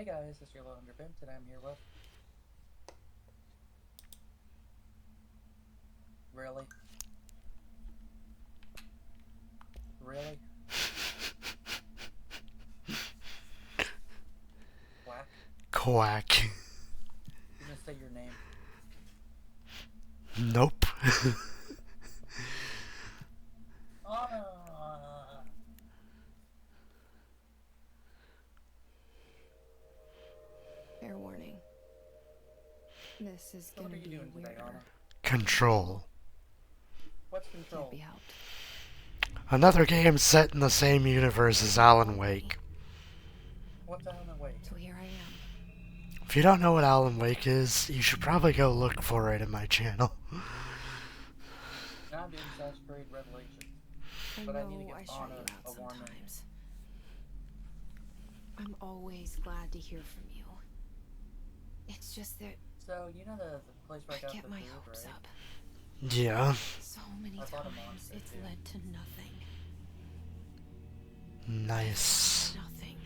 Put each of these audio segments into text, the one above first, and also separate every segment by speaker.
Speaker 1: Hey guys, it's your little Vimp. Today I'm here with... Really? Really? Quack?
Speaker 2: Quack.
Speaker 1: You didn't say your name.
Speaker 2: Nope.
Speaker 1: Ah!
Speaker 3: Fair warning. This is
Speaker 1: So what
Speaker 3: gonna
Speaker 1: are you
Speaker 3: be
Speaker 1: doing today,
Speaker 3: weirder.
Speaker 1: Anna?
Speaker 2: Control.
Speaker 1: What's
Speaker 3: Can't
Speaker 1: Control?
Speaker 3: be helped.
Speaker 2: Another game set in the same universe as Alan Wake.
Speaker 1: What's Alan Wake?
Speaker 3: So here I am.
Speaker 2: If you don't know what Alan Wake is, you should probably go look for it in my channel.
Speaker 1: Now I'm doing Assassin's Creed Revelations.
Speaker 3: I
Speaker 1: But I need to
Speaker 3: know
Speaker 1: give
Speaker 3: I shut
Speaker 1: Anna
Speaker 3: you out
Speaker 1: a warning.
Speaker 3: sometimes. I'm always glad to hear from you. It's just that
Speaker 1: So, you know the place where I
Speaker 3: I
Speaker 1: got
Speaker 3: get
Speaker 1: the
Speaker 3: my
Speaker 1: food,
Speaker 3: hopes
Speaker 1: right?
Speaker 3: up.
Speaker 2: Yeah.
Speaker 3: So many
Speaker 1: I bought a
Speaker 3: times
Speaker 1: monster,
Speaker 3: it's
Speaker 1: too.
Speaker 3: led to nothing.
Speaker 2: Nice.
Speaker 3: Nothing.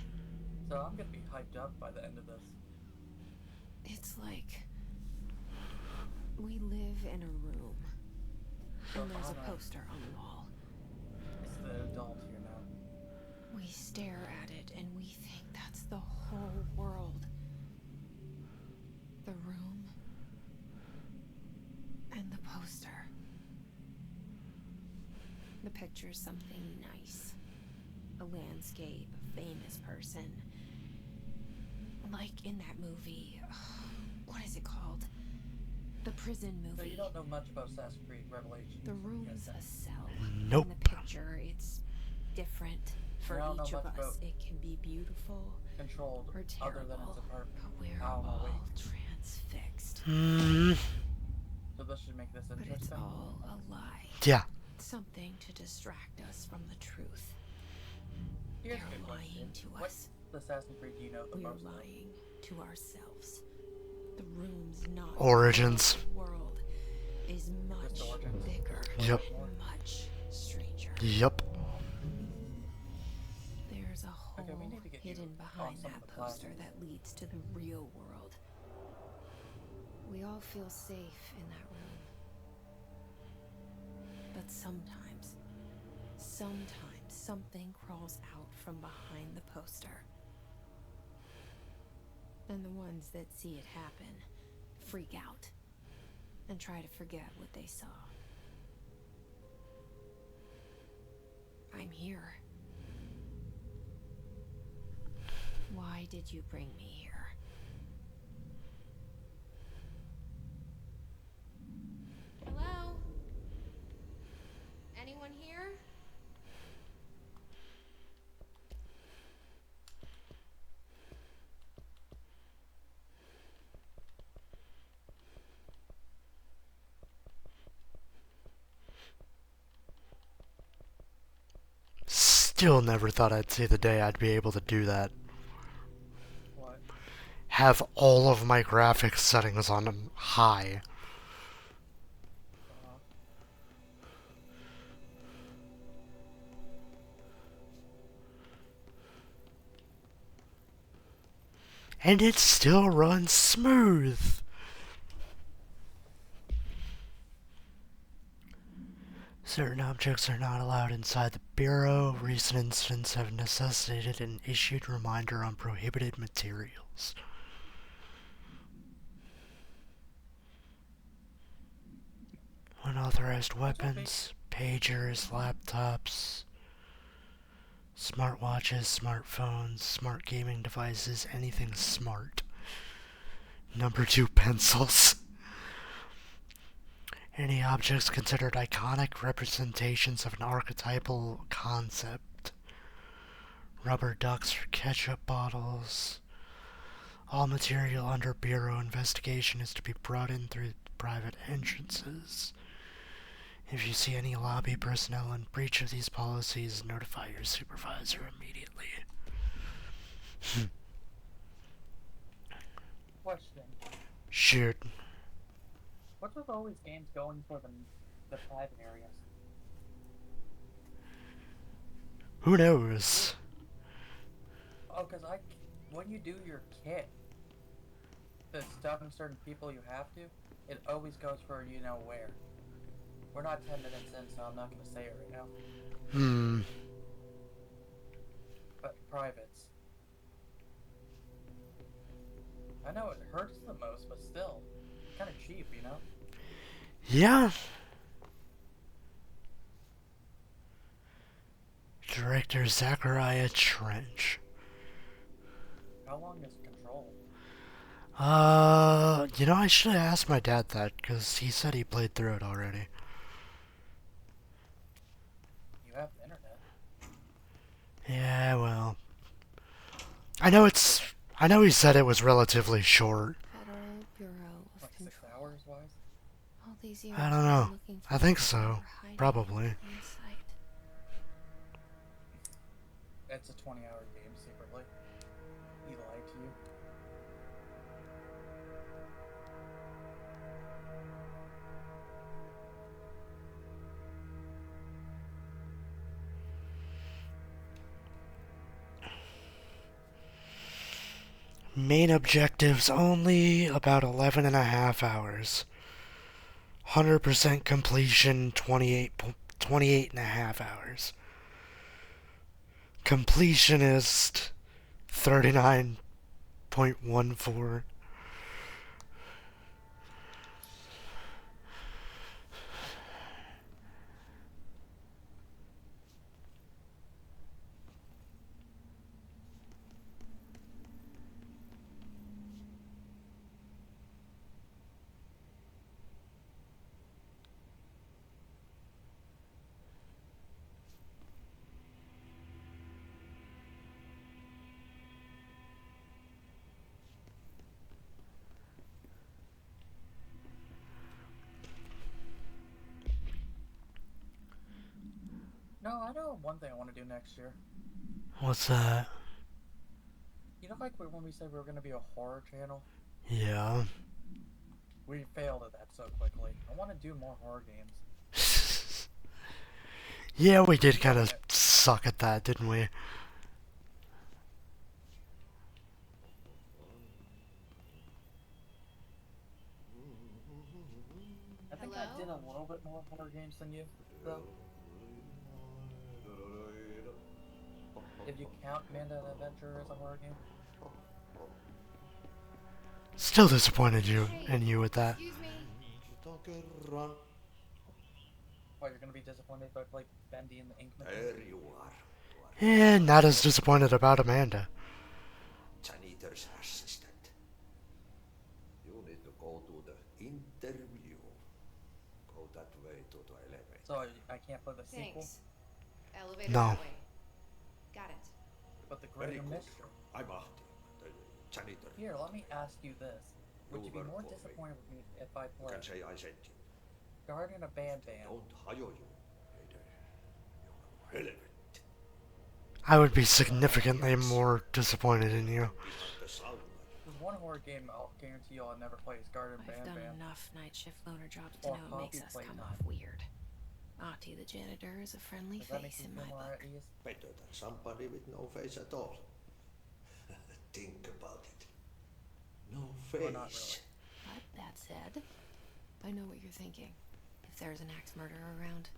Speaker 1: So I'm gonna be hyped up by the end of this.
Speaker 3: It's like we live in a room
Speaker 1: So
Speaker 3: and there's a
Speaker 1: Anna
Speaker 3: poster on the wall.
Speaker 1: is the adult here now.
Speaker 3: We stare at it and we think that's the whole world. The room and the poster. The picture's something nice. A landscape, a famous person. Like in that movie. What is it called? The prison movie.
Speaker 1: So you don't know much about Assassin's Creed Revelations.
Speaker 3: The room's a cell.
Speaker 2: Nope.
Speaker 3: In the picture, it's different. For
Speaker 1: I don't know
Speaker 3: each of
Speaker 1: much
Speaker 3: us,
Speaker 1: about
Speaker 3: it can be beautiful
Speaker 1: Controlled,
Speaker 3: or
Speaker 1: other
Speaker 3: terrible.
Speaker 1: than it's a part
Speaker 3: But we're
Speaker 1: Alan
Speaker 3: all
Speaker 1: Wake.
Speaker 3: transfixed.
Speaker 1: So this should make this
Speaker 3: But it's
Speaker 1: interesting.
Speaker 3: all a lie.
Speaker 2: Yeah.
Speaker 3: Something to distract us from the truth.
Speaker 1: Here's a
Speaker 3: They're
Speaker 1: good question.
Speaker 3: lying to
Speaker 1: What
Speaker 3: us.
Speaker 1: Assassin's Creed do you know the
Speaker 3: We're
Speaker 1: most of?
Speaker 3: lying to ourselves. The room's not
Speaker 2: Origins.
Speaker 3: the world is much
Speaker 1: Just Origins?
Speaker 3: bigger,
Speaker 2: Yep.
Speaker 3: much stranger.
Speaker 2: Yep.
Speaker 3: There's a hole
Speaker 1: Okay, we need to get you
Speaker 3: hidden
Speaker 1: on
Speaker 3: behind
Speaker 1: some of
Speaker 3: that
Speaker 1: the
Speaker 3: poster
Speaker 1: classes.
Speaker 3: that leads to the real world. We all feel safe in that room. But sometimes something crawls out from behind the poster. And the ones that see it happen freak out and try to forget what they saw. I'm here. Why did you bring me here?
Speaker 4: Hello? Anyone here?
Speaker 2: Still never thought I'd see the day I'd be able to do that.
Speaker 1: What?
Speaker 2: Have all of my graphics settings on high.
Speaker 1: Uh,
Speaker 2: And it still runs smooth. Certain objects are not allowed inside the Bureau. Recent incidents have necessitated an issued reminder on prohibited materials. Unauthorized weapons, pagers, laptops, smartwatches, smartphones, smart gaming devices, anything smart. Number 2, pencils. Any objects considered iconic representations of an archetypal concept. Rubber ducks or ketchup bottles. All material under Bureau investigation is to be brought in through private entrances. If you see any lobby personnel in breach of these policies, notify your supervisor immediately.
Speaker 1: question.
Speaker 2: Shoot.
Speaker 1: What's with all these games going for the private areas?
Speaker 2: Who knows?
Speaker 1: Oh, because when you do your kit, the stopping certain people you have to, it always goes for you know where. We're not 10 minutes in, so I'm not gonna say it right now.
Speaker 2: Hmm.
Speaker 1: But privates. I know it hurts the most, but still, kind of cheap, you know?
Speaker 2: Yeah. Director Zachariah Trench.
Speaker 1: How long is Control?
Speaker 2: You know, I should have asked my dad that, because he said he played through it already.
Speaker 1: You have the internet.
Speaker 2: Yeah, well. I know he said it was relatively short.
Speaker 3: Federal Bureau of
Speaker 1: Like 6
Speaker 3: Control.
Speaker 1: hours wise?
Speaker 3: All these years
Speaker 2: I don't
Speaker 3: I've
Speaker 2: know.
Speaker 3: been looking for
Speaker 2: I think
Speaker 3: people
Speaker 2: so.
Speaker 3: who are hiding
Speaker 2: Probably.
Speaker 3: in plain sight.
Speaker 1: It's a 20-hour game secretly. He lied to you.
Speaker 2: Main objectives only about 11 and a half hours. 100% completion 28 and a half hours. Completionist 39.14.
Speaker 1: No, I know one thing I want to do next year.
Speaker 2: What's that?
Speaker 1: You know, like when we said we were going to be a horror channel?
Speaker 2: Yeah.
Speaker 1: We failed at that so quickly. I want to do more horror games.
Speaker 2: Yeah, we did kind of suck at that, didn't we?
Speaker 1: I think I
Speaker 4: Hello?
Speaker 1: did a little bit more horror games than you, though. If you count Amanda and Adventure as a horror game.
Speaker 2: Still disappointed in
Speaker 4: Hey,
Speaker 2: you with that.
Speaker 4: excuse me.
Speaker 1: What, you're going to be disappointed if I play Bendy and the Ink Machine?
Speaker 5: There you are.
Speaker 2: And not as disappointed about Amanda.
Speaker 5: Janitor's assistant. You need to go to the interview. Go that way to the elevator.
Speaker 1: So I can't play the sequel?
Speaker 4: Thanks. Elevator
Speaker 2: No.
Speaker 4: that way. Got it.
Speaker 1: But the
Speaker 5: Very
Speaker 1: Greater
Speaker 5: good.
Speaker 1: Mystery.
Speaker 5: I'm Ahti, the janitor.
Speaker 1: Here, let me ask you this. Would you be
Speaker 5: You
Speaker 1: more
Speaker 5: work for me.
Speaker 1: disappointed with me if I
Speaker 5: You
Speaker 1: played
Speaker 5: can say I sent you.
Speaker 1: Guardian of Band Band?
Speaker 5: Don't hire you later. You're relevant.
Speaker 2: I would be significantly more disappointed in you.
Speaker 5: Behind the sound.
Speaker 1: There's one horror game I'll guarantee you'll never play is Guardian of
Speaker 3: I've
Speaker 1: Band
Speaker 3: done
Speaker 1: Band.
Speaker 3: enough night shift loner jobs to
Speaker 1: Or
Speaker 3: know it makes
Speaker 1: Poppy
Speaker 3: us
Speaker 1: played
Speaker 3: come
Speaker 1: that.
Speaker 3: off weird. Ahti the janitor is a friendly
Speaker 1: Does that make
Speaker 3: face
Speaker 1: you
Speaker 3: in
Speaker 1: feel
Speaker 3: my
Speaker 1: more
Speaker 3: book.
Speaker 1: at ease?
Speaker 5: Better than somebody with no face at all. Think about it. No
Speaker 1: Or not
Speaker 5: face.
Speaker 3: But that said, I know what you're thinking. If there's an axe murderer around,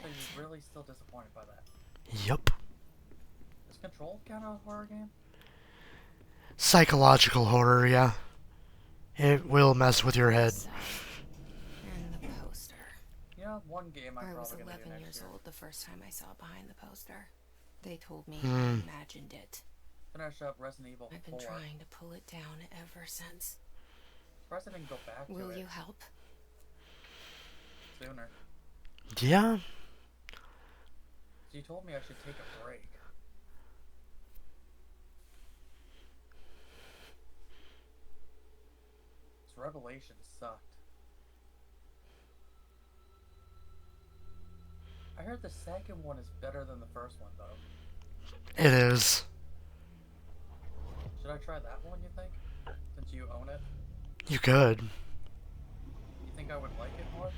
Speaker 1: So you're really still disappointed by that?
Speaker 2: Yup.
Speaker 1: Does Control count as a horror game?
Speaker 2: Psychological horror, yeah. It will mess with your head.
Speaker 3: so, and the poster.
Speaker 1: You know, one game I'm
Speaker 3: I was
Speaker 1: probably gonna do
Speaker 3: 11
Speaker 1: next
Speaker 3: years
Speaker 1: year.
Speaker 3: old the first time I saw behind the poster. They told me
Speaker 2: Hmm.
Speaker 3: I imagined it.
Speaker 1: Finish up Resident Evil
Speaker 3: I've been
Speaker 1: 4.
Speaker 3: trying to pull it down ever since.
Speaker 1: Surprised I didn't go back to
Speaker 3: Will
Speaker 1: it
Speaker 3: you help?
Speaker 1: sooner.
Speaker 2: Yeah.
Speaker 1: So you told me I should take a break. This Revelation sucked. I heard the second one is better than the first one, though.
Speaker 2: It is.
Speaker 1: Should I try that one, you think? Since you own it?
Speaker 2: You could.
Speaker 1: You think I would like it more?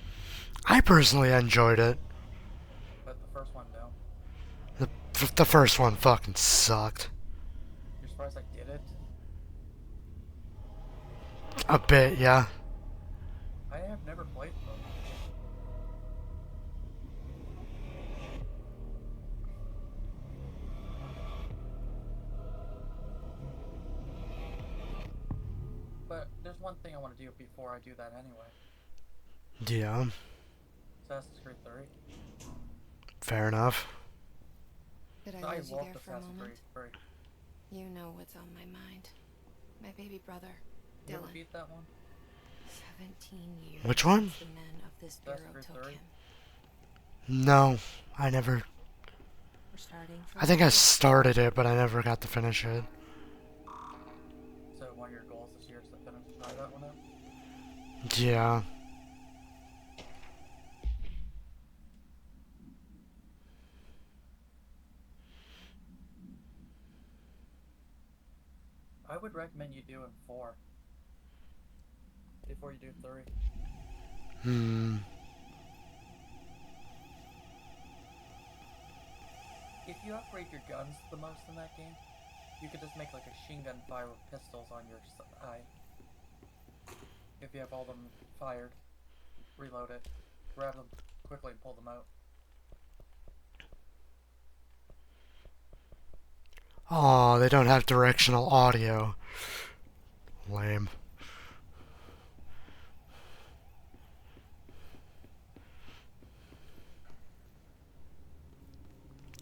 Speaker 2: I personally enjoyed it.
Speaker 1: But the first one, no.
Speaker 2: The first one fucking sucked.
Speaker 1: You're surprised I did it?
Speaker 2: A bit, yeah.
Speaker 1: I have never played them. But there's one thing I want to do before I do that anyway.
Speaker 2: Yeah,
Speaker 1: Assassin's Creed 3.
Speaker 2: fair enough.
Speaker 3: Did
Speaker 1: So
Speaker 3: I
Speaker 1: I
Speaker 3: lose you
Speaker 1: love
Speaker 3: there for a
Speaker 1: Assassin's
Speaker 3: moment?
Speaker 1: Creed 3.
Speaker 3: You know what's on my mind. My baby brother,
Speaker 1: You ever
Speaker 3: Dylan.
Speaker 1: beat that one?
Speaker 3: 17 years
Speaker 2: Which one?
Speaker 3: since the men of this bureau
Speaker 1: Assassin's Creed
Speaker 3: took
Speaker 1: 3.
Speaker 3: him.
Speaker 2: No, I never.
Speaker 3: We're starting from
Speaker 2: I think I
Speaker 3: the
Speaker 2: started it, but I never got to finish it.
Speaker 1: So one of your goals this year is to try that one out?
Speaker 2: Yeah.
Speaker 1: I would recommend you doing 4 before you do 3.
Speaker 2: Hmm.
Speaker 1: If you upgrade your guns the most in that game, you could just make like a machine gun fire with pistols on your side. If you have all them fired, reload it, grab them quickly and pull them out.
Speaker 2: Oh, they don't have directional audio. Lame.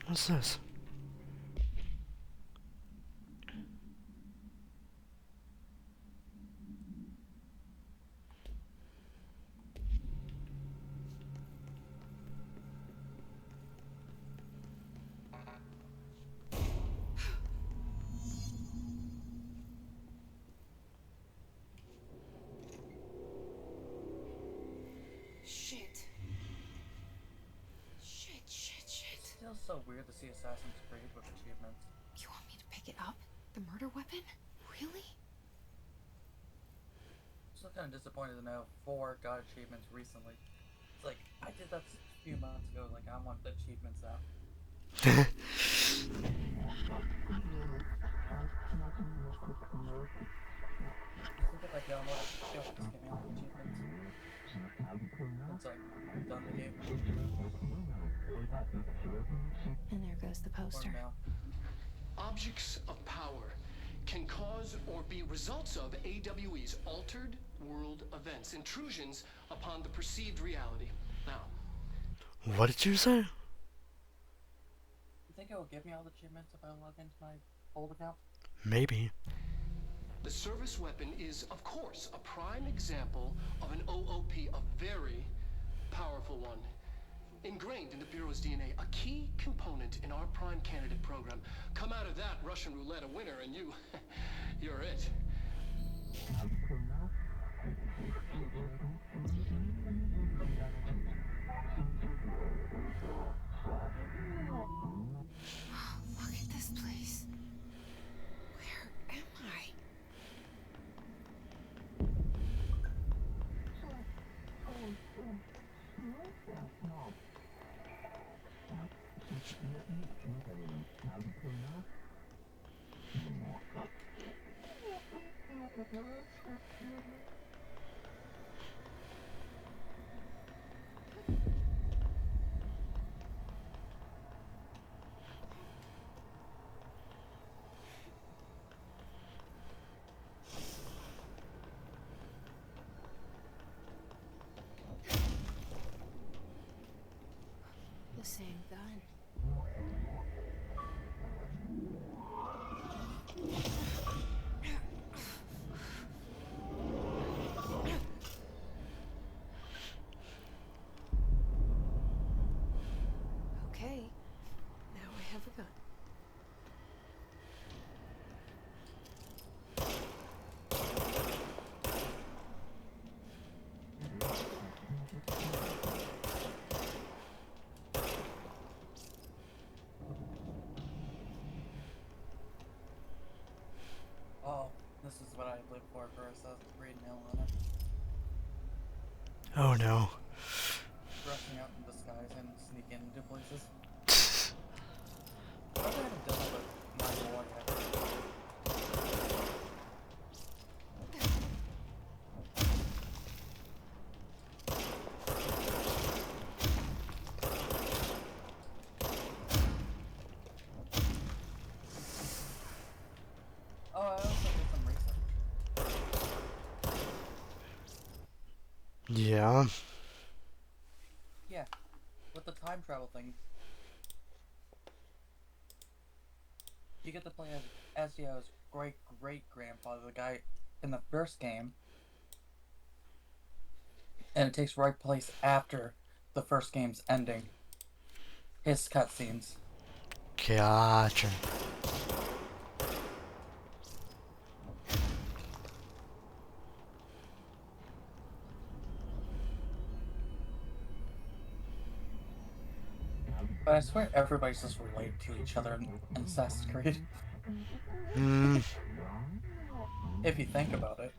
Speaker 2: What's this?
Speaker 3: Shit. Shit.
Speaker 1: It's still so weird to see Assassin's Creed with achievements.
Speaker 3: You want me to pick it up? The murder weapon? Really?
Speaker 1: I'm still kind of disappointed to know 4 got achievements recently. It's like, I did that a few months ago, like I want the achievements now. You think if I download it, it'll just give me all the achievements? Once I'm done the game.
Speaker 3: And there goes the
Speaker 1: Or
Speaker 3: poster.
Speaker 1: now.
Speaker 6: Objects of power can cause or be results of AWE's altered world events, intrusions upon the perceived reality. Now,
Speaker 2: What did you say?
Speaker 1: You think it will give me all the achievements if I log into my old account?
Speaker 2: Maybe.
Speaker 6: the service weapon is, of course, a prime example of an OOP, a very powerful one. Ingrained in the Bureau's DNA, a key component in our prime candidate program. Come out of that Russian roulette a winner and you're it.
Speaker 3: Look at this place. Where am I? The same gun. Okay, now I have a gun.
Speaker 1: Oh, this is what I live for Assassin's Creed now on it.
Speaker 2: Oh no.
Speaker 1: Rushing out in disguise and sneaking into places. I haven't done it with my war yet.
Speaker 2: Yeah.
Speaker 1: Yeah, with the time travel thing, you get to play as Ezio's great-great-grandfather, the guy in the first game, and it takes right place after the first game's ending. His cutscenes.
Speaker 2: Gotcha.
Speaker 1: But I swear everybody's just related to each other in Assassin's Creed.
Speaker 2: Hmm.
Speaker 1: If you think about it.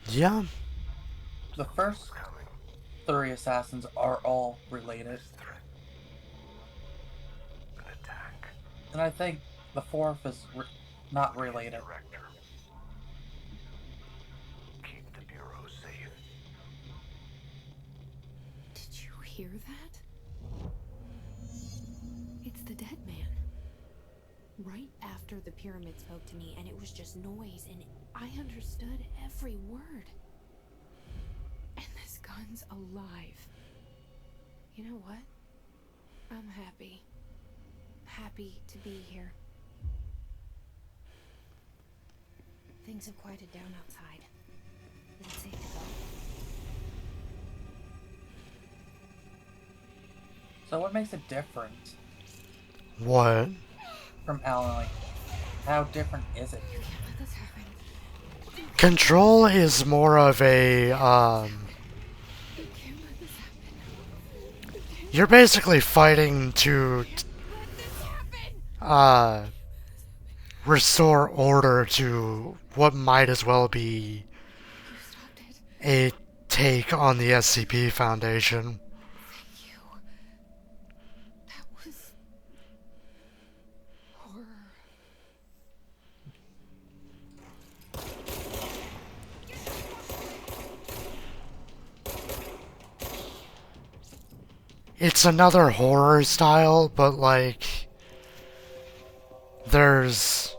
Speaker 2: Yeah.
Speaker 1: The first 3 assassins are all related. And I think the 4th is not related.
Speaker 3: Did you hear that? It's the dead man. Right after the pyramid spoke to me, and it was just noise, and I understood every word. And this gun's alive. You know what? I'm happy. Happy to be here. Things have quieted down outside. Is it safe to go?
Speaker 1: So what makes it different
Speaker 2: What?
Speaker 1: from Alan Wake? How different is it?
Speaker 3: You can't let this happen.
Speaker 2: Control is more of a,
Speaker 3: You can't let this happen.
Speaker 2: you're basically fighting to,
Speaker 3: Let this happen!
Speaker 2: restore order to what might as well be
Speaker 3: You stopped it.
Speaker 2: a take on the SCP Foundation.
Speaker 3: Thank you. That was horror.
Speaker 2: It's another horror style, but like, there's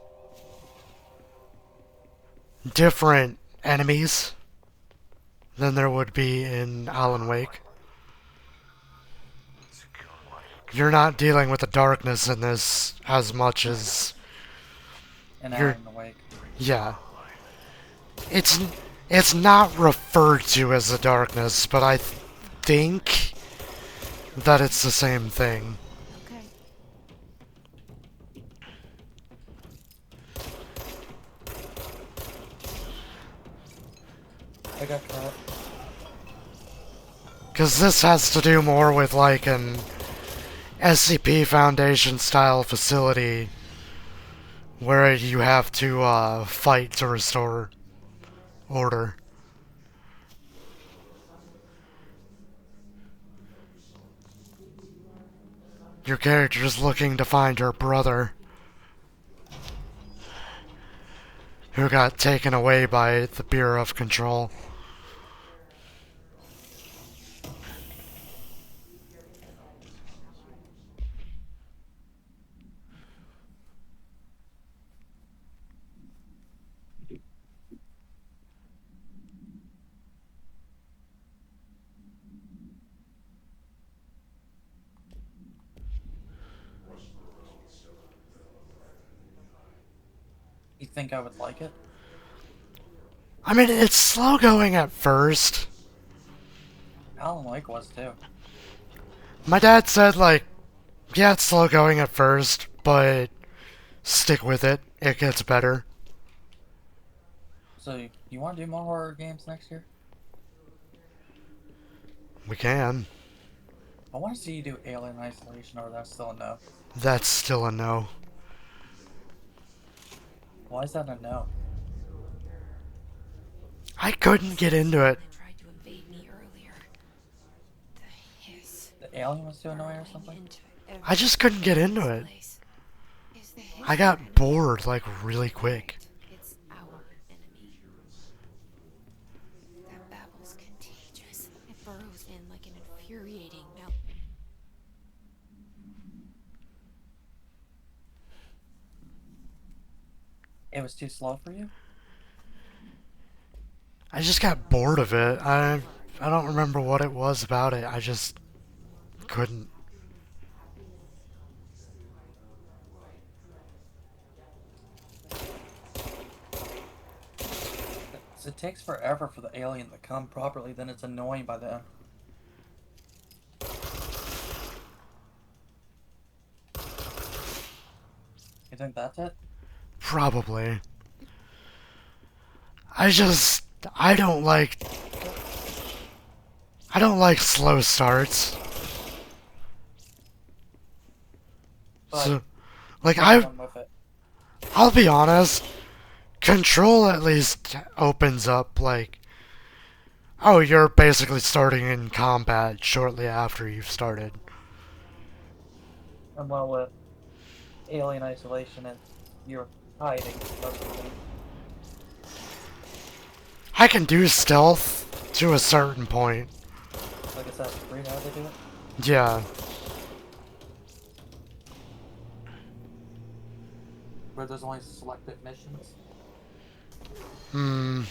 Speaker 2: different enemies than there would be in Alan Wake. You're not dealing with the darkness in this as much as
Speaker 1: In
Speaker 2: You're-
Speaker 1: Alan Wake.
Speaker 2: yeah. It's not referred to as the darkness, but I think that it's the same thing.
Speaker 3: Okay.
Speaker 1: I got caught.
Speaker 2: Because this has to do more with like an SCP Foundation style facility where you have to fight to restore order. Your character's looking to find her brother, who got taken away by the Bureau of Control.
Speaker 1: You think I would like it?
Speaker 2: I mean, it's slow going at first.
Speaker 1: Alan Wake was too.
Speaker 2: My dad said, like, yeah, it's slow going at first, but stick with it. It gets better.
Speaker 1: So you want to do more horror games next year?
Speaker 2: We can.
Speaker 1: I want to see you do Alien Isolation, or that's still a no.
Speaker 2: That's still a no.
Speaker 1: Why is that a no?
Speaker 2: I couldn't get into it.
Speaker 3: They tried to invade me earlier. The hiss.
Speaker 1: The alien was too annoying or something?
Speaker 3: Into
Speaker 2: I just couldn't get into it.
Speaker 3: place. Is the hiss
Speaker 2: I
Speaker 3: our
Speaker 2: got
Speaker 3: enemy?
Speaker 2: bored, like, really quick.
Speaker 3: It's our enemy. That babble's contagious. It burrows in like an infuriating mouth.
Speaker 1: It was too slow for you?
Speaker 2: I just got bored of it. I don't remember what it was about it. I just couldn't.
Speaker 1: It takes forever for the alien to come properly, then it's annoying by then. You think that's it?
Speaker 2: Probably. I just. I don't like. I don't like slow starts.
Speaker 1: But
Speaker 2: So, like,
Speaker 1: one with it.
Speaker 2: I'll be honest. Control at least opens up, like, oh, you're basically starting in combat shortly after you've started.
Speaker 1: And well, with Alien Isolation, you're hiding most of the game.
Speaker 2: I can do stealth to a certain point.
Speaker 1: Like Assassin's Creed, how they do it.
Speaker 2: Yeah.
Speaker 1: Where there's only selected missions.
Speaker 2: Hmm.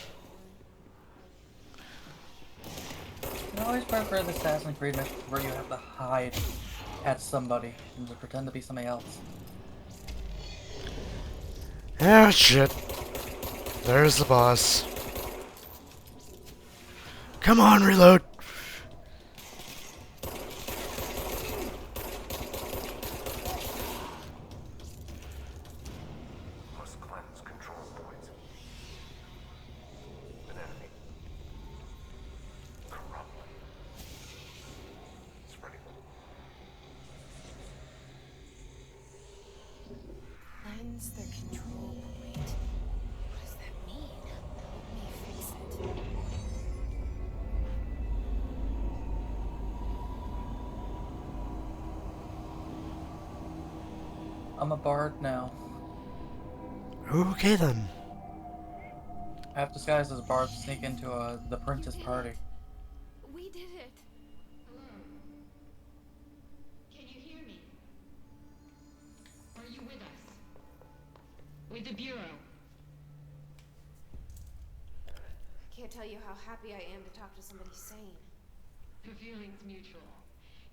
Speaker 1: I always prefer the Assassin's Creed missions where you have to hide at somebody and to pretend to be somebody else.
Speaker 2: Yeah, shit. There's the boss. Come on, reload.
Speaker 7: Must cleanse control points. An enemy. Corrupt. Spreading.
Speaker 3: Cleanse the control point. What does that mean? Help me fix it.
Speaker 1: I'm a bard now.
Speaker 2: Okay then.
Speaker 1: I have disguised as a bard to sneak into the Princess party.
Speaker 3: We did it.
Speaker 8: Hello. Can you hear me? Are you with us? With the Bureau?
Speaker 4: I can't tell you how happy I am to talk to somebody sane.
Speaker 8: The feeling's mutual.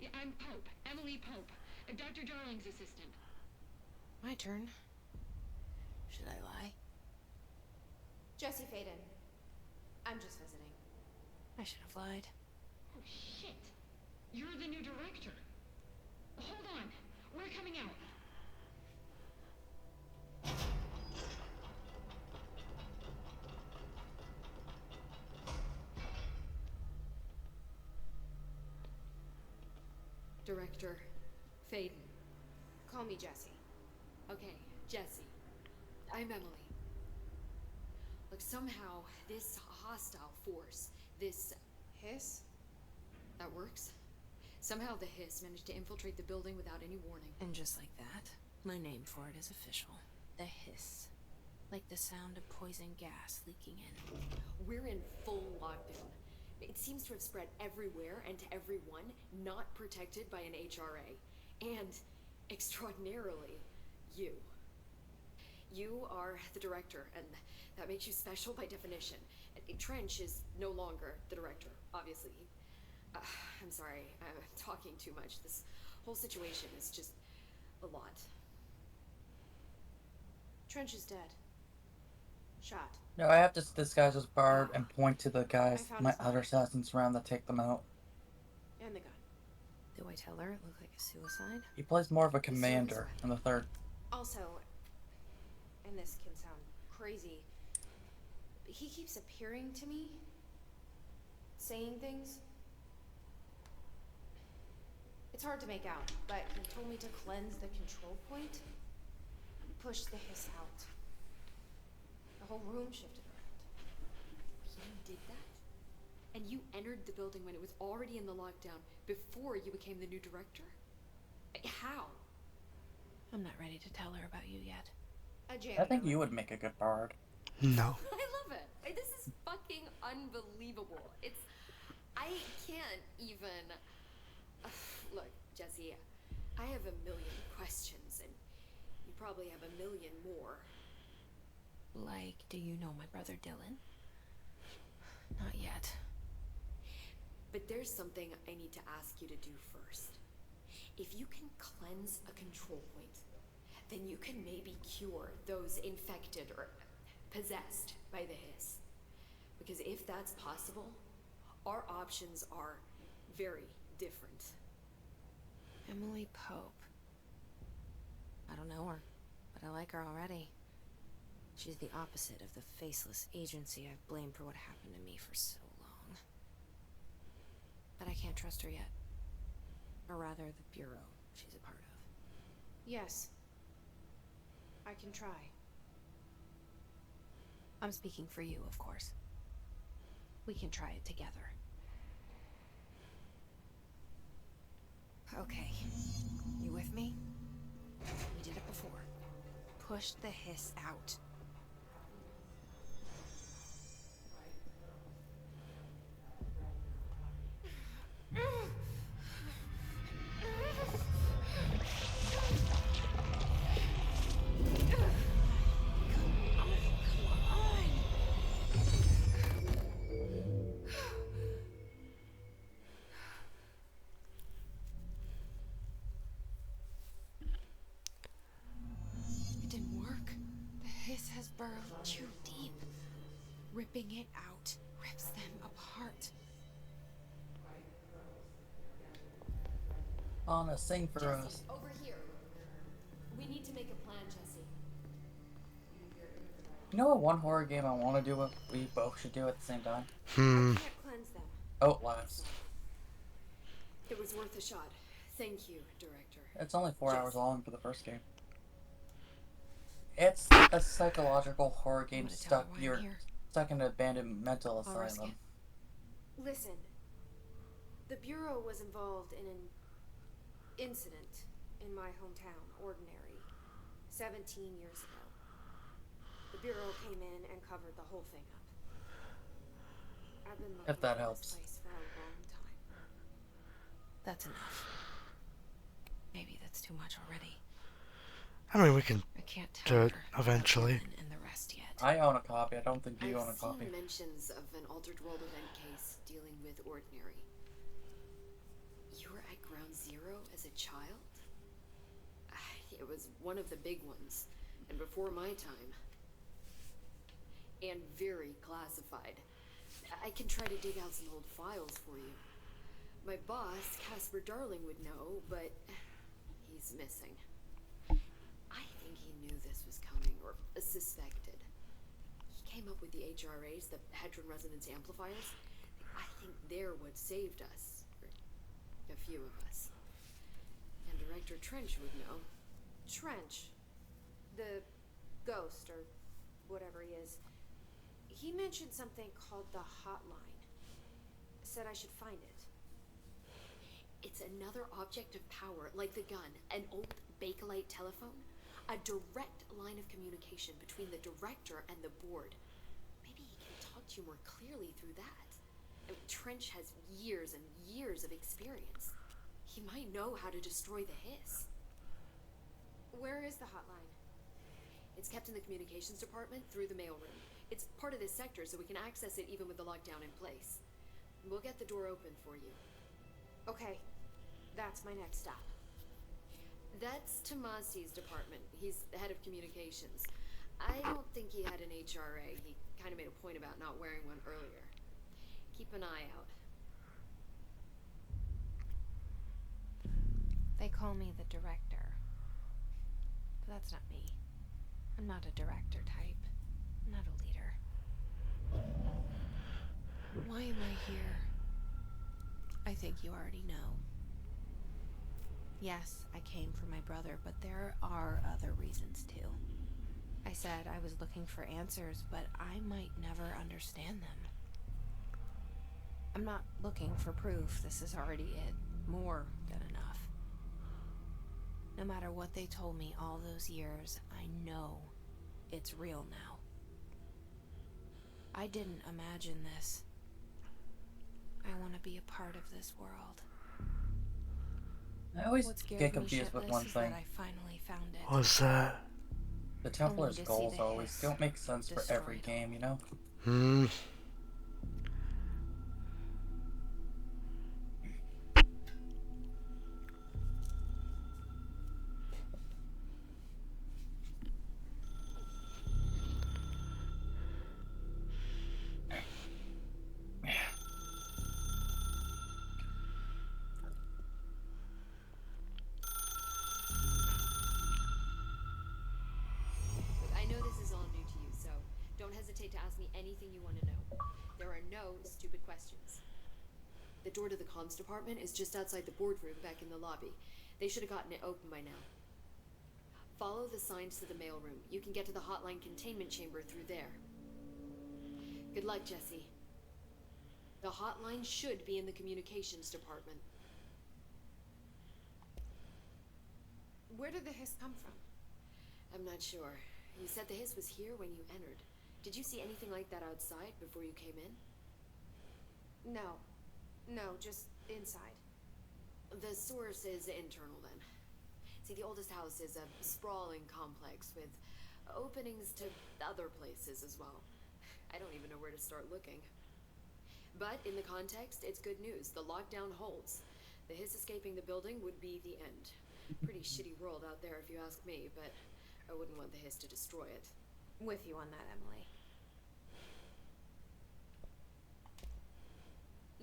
Speaker 8: Yeah, I'm Pope. Emily Pope. Dr. Darling's assistant.
Speaker 3: My turn. Should I lie?
Speaker 4: Jesse Faden. I'm just visiting.
Speaker 3: I should have lied.
Speaker 8: Oh, shit. You're the new director. Hold on. We're coming out.
Speaker 9: Director Faden.
Speaker 4: Call me Jesse.
Speaker 9: Okay, Jesse. I'm Emily. Look, somehow this hostile force, this
Speaker 4: Hiss?
Speaker 9: that works. Somehow the hiss managed to infiltrate the building without any warning.
Speaker 3: And just like that, my name for it is official. The hiss. Like the sound of poison gas leaking in.
Speaker 9: We're in full lockdown. It seems to have spread everywhere and to everyone not protected by an HRA. And, extraordinarily, you. You are the director, and that makes you special by definition. Trench is no longer the director, obviously. I'm sorry, I'm talking too much. This whole situation is just a lot.
Speaker 4: Trench is dead. Shot.
Speaker 1: No, I have to disguise as bard and point to the guys,
Speaker 4: I found
Speaker 1: my
Speaker 4: his
Speaker 1: other
Speaker 4: body.
Speaker 1: assassins around to take them out.
Speaker 4: And the gun.
Speaker 3: Do I tell her it looked like a suicide?
Speaker 1: He plays more of a commander in the third.
Speaker 4: Also, and this can sound crazy, but he keeps appearing to me, saying things. It's hard to make out, but he told me to cleanse the control point and push the hiss out. The whole room shifted around.
Speaker 9: You did that? And you entered the building when it was already in the lockdown before you became the new director? How?
Speaker 3: I'm not ready to tell her about you yet.
Speaker 4: A janitor.
Speaker 1: I think you would make a good bard.
Speaker 2: No.
Speaker 9: I love it. This is fucking unbelievable. I can't even. Look, Jesse, I have a million questions, and you probably have a million more.
Speaker 3: Like, do you know my brother Dylan? Not yet.
Speaker 9: But there's something I need to ask you to do first. If you can cleanse a control point, then you can maybe cure those infected or possessed by the hiss. Because if that's possible, our options are very different.
Speaker 3: Emily Pope. I don't know her, but I like her already. She's the opposite of the faceless agency I've blamed for what happened to me for so long. But I can't trust her yet. Or rather, the Bureau she's a part of.
Speaker 4: Yes. I can try.
Speaker 3: I'm speaking for you, of course. We can try it together. Okay. You with me? We did it before. Push the hiss out. It didn't work. The hiss has burrowed too deep. Ripping it out rips them apart.
Speaker 1: Anna, sing for us.
Speaker 9: Jesse, over here. We need to make a plan, Jesse.
Speaker 1: You know what one horror game I want to do, what we both should do at the same time?
Speaker 4: I can't cleanse them.
Speaker 1: Outlast.
Speaker 9: It was worth a shot. Thank you, Director.
Speaker 1: It's only 4 hours long for the first game. It's a psychological horror game
Speaker 3: gonna tell her why I'm
Speaker 1: you're
Speaker 3: here.
Speaker 1: stuck in an abandoned mental
Speaker 3: I'll risk
Speaker 1: asylum.
Speaker 3: it.
Speaker 4: Listen. The Bureau was involved in an incident in my hometown, Ordinary, 17 years ago. The Bureau came in and covered the whole thing up. I've been looking
Speaker 1: If that
Speaker 4: for
Speaker 1: helps.
Speaker 4: this place for a long time.
Speaker 3: That's enough. Maybe that's too much already.
Speaker 2: I mean, we can
Speaker 3: I can't
Speaker 2: do
Speaker 3: tell
Speaker 2: it
Speaker 3: her
Speaker 2: eventually.
Speaker 3: about Ellen and the rest yet.
Speaker 1: I own a copy. I don't think you own a
Speaker 9: I've
Speaker 1: copy.
Speaker 9: seen mentions of an altered world event case dealing with Ordinary. You were at Ground Zero as a child? It was one of the big ones, and before my time. And very classified. I can try to dig out some old files for you. My boss, Casper Darling, would know, but he's missing. I think he knew this was coming, or suspected. He came up with the HRAs, the Hedron Resonance Amplifiers. I think they're what saved us. Or a few of us. And Director Trench would know.
Speaker 4: Trench. The ghost, or whatever he is. He mentioned something called the hotline. Said I should find it.
Speaker 9: It's another object of power, like the gun, an old Bakelite telephone. A direct line of communication between the director and the board. Maybe he can talk to you more clearly through that. And Trench has years and years of experience. He might know how to destroy the hiss.
Speaker 4: Where is the hotline?
Speaker 9: It's kept in the communications department through the mailroom. It's part of this sector, so we can access it even with the lockdown in place. We'll get the door open for you.
Speaker 4: Okay. That's my next stop.
Speaker 9: That's Tomasi's department. He's the head of communications. I don't think he had an HRA. He kind of made a point about not wearing one earlier. Keep an eye out.
Speaker 3: They call me the director. But that's not me. I'm not a director type. I'm not a leader. Why am I here? I think you already know. Yes, I came for my brother, but there are other reasons too. I said I was looking for answers, but I might never understand them. I'm not looking for proof. This is already it. More than enough. No matter what they told me all those years, I know it's real now. I didn't imagine this. I want to be a part of this world.
Speaker 1: I always
Speaker 3: What scared
Speaker 1: get
Speaker 3: me
Speaker 1: confused with
Speaker 3: shitless
Speaker 1: one
Speaker 3: is
Speaker 1: thing.
Speaker 3: that I finally found it.
Speaker 2: What's that?
Speaker 1: The Templar's
Speaker 3: to see
Speaker 1: goals
Speaker 3: the
Speaker 1: always
Speaker 3: hiss
Speaker 1: don't make sense for every
Speaker 3: destroyed.
Speaker 1: game, you know?
Speaker 9: Don't hesitate to ask me anything you want to know. There are no stupid questions. The door to the comms department is just outside the boardroom back in the lobby. They should have gotten it open by now. Follow the signs to the mailroom. You can get to the hotline containment chamber through there. Good luck, Jesse. The hotline should be in the communications department.
Speaker 4: Where did the hiss come from?
Speaker 9: I'm not sure. You said the hiss was here when you entered. Did you see anything like that outside before you came in?
Speaker 4: No. No, just inside.
Speaker 9: The source is internal then. See, the oldest house is a sprawling complex with openings to other places as well. I don't even know where to start looking. But in the context, it's good news. The lockdown holds. The hiss escaping the building would be the end. Pretty shitty world out there if you ask me, but I wouldn't want the hiss to destroy it.
Speaker 4: With you on that, Emily.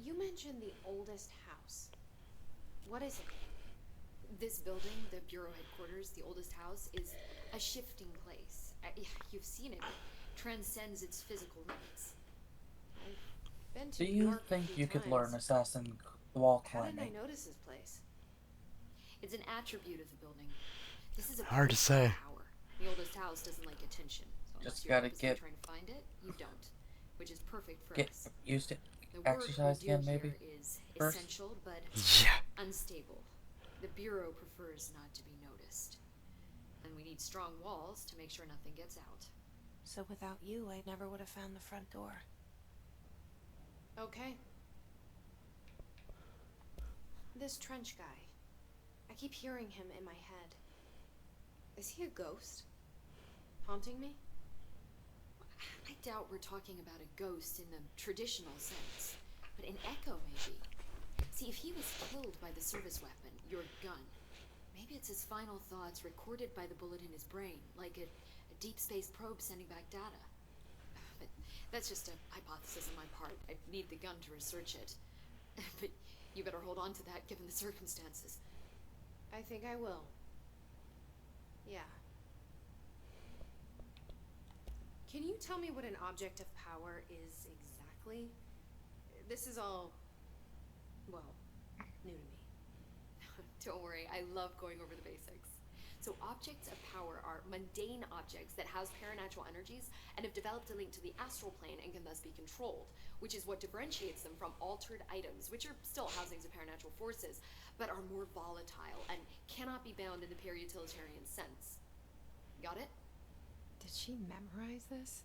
Speaker 4: You mentioned the oldest house. What is it?
Speaker 9: This building, the Bureau headquarters, the oldest house, is a shifting place. You've seen it. It transcends its physical limits.
Speaker 4: I've been to
Speaker 1: Do
Speaker 4: New
Speaker 1: you
Speaker 4: York a
Speaker 1: think
Speaker 4: few
Speaker 1: you could learn
Speaker 4: times.
Speaker 1: assassin wall
Speaker 4: How didn't I
Speaker 1: climbing?
Speaker 4: notice this place?
Speaker 9: It's an attribute of the building. This is a
Speaker 2: Hard to
Speaker 9: place
Speaker 2: say.
Speaker 9: of power. The oldest house doesn't like attention. So unless
Speaker 1: Just
Speaker 9: you're
Speaker 1: gotta
Speaker 9: purposely
Speaker 1: get-
Speaker 9: trying to find it, you don't. Which is perfect for
Speaker 1: Get
Speaker 9: us.
Speaker 1: used to
Speaker 9: The work
Speaker 1: exercise
Speaker 9: we do
Speaker 1: again, maybe?
Speaker 9: here is
Speaker 1: first?
Speaker 9: essential but
Speaker 2: Yeah.
Speaker 9: unstable. The Bureau prefers not to be noticed. And we need strong walls to make sure nothing gets out.
Speaker 3: So without you, I never would have found the front door.
Speaker 4: Okay. This trench guy. I keep hearing him in my head. Is he a ghost? Haunting me?
Speaker 9: I doubt we're talking about a ghost in the traditional sense, but an echo maybe. See, if he was killed by the service weapon, your gun, maybe it's his final thoughts recorded by the bullet in his brain, like a deep space probe sending back data. But that's just a hypothesis on my part. I need the gun to research it. But you better hold on to that given the circumstances.
Speaker 4: I think I will. Yeah. Can you tell me what an object of power is exactly? This is all, well, new to me.
Speaker 9: Don't worry, I love going over the basics. So objects of power are mundane objects that house paranatural energies and have developed a link to the astral plane and can thus be controlled, which is what differentiates them from altered items, which are still housings of paranatural forces, but are more volatile and cannot be bound in the pure utilitarian sense. Got it?
Speaker 3: Did she memorize this?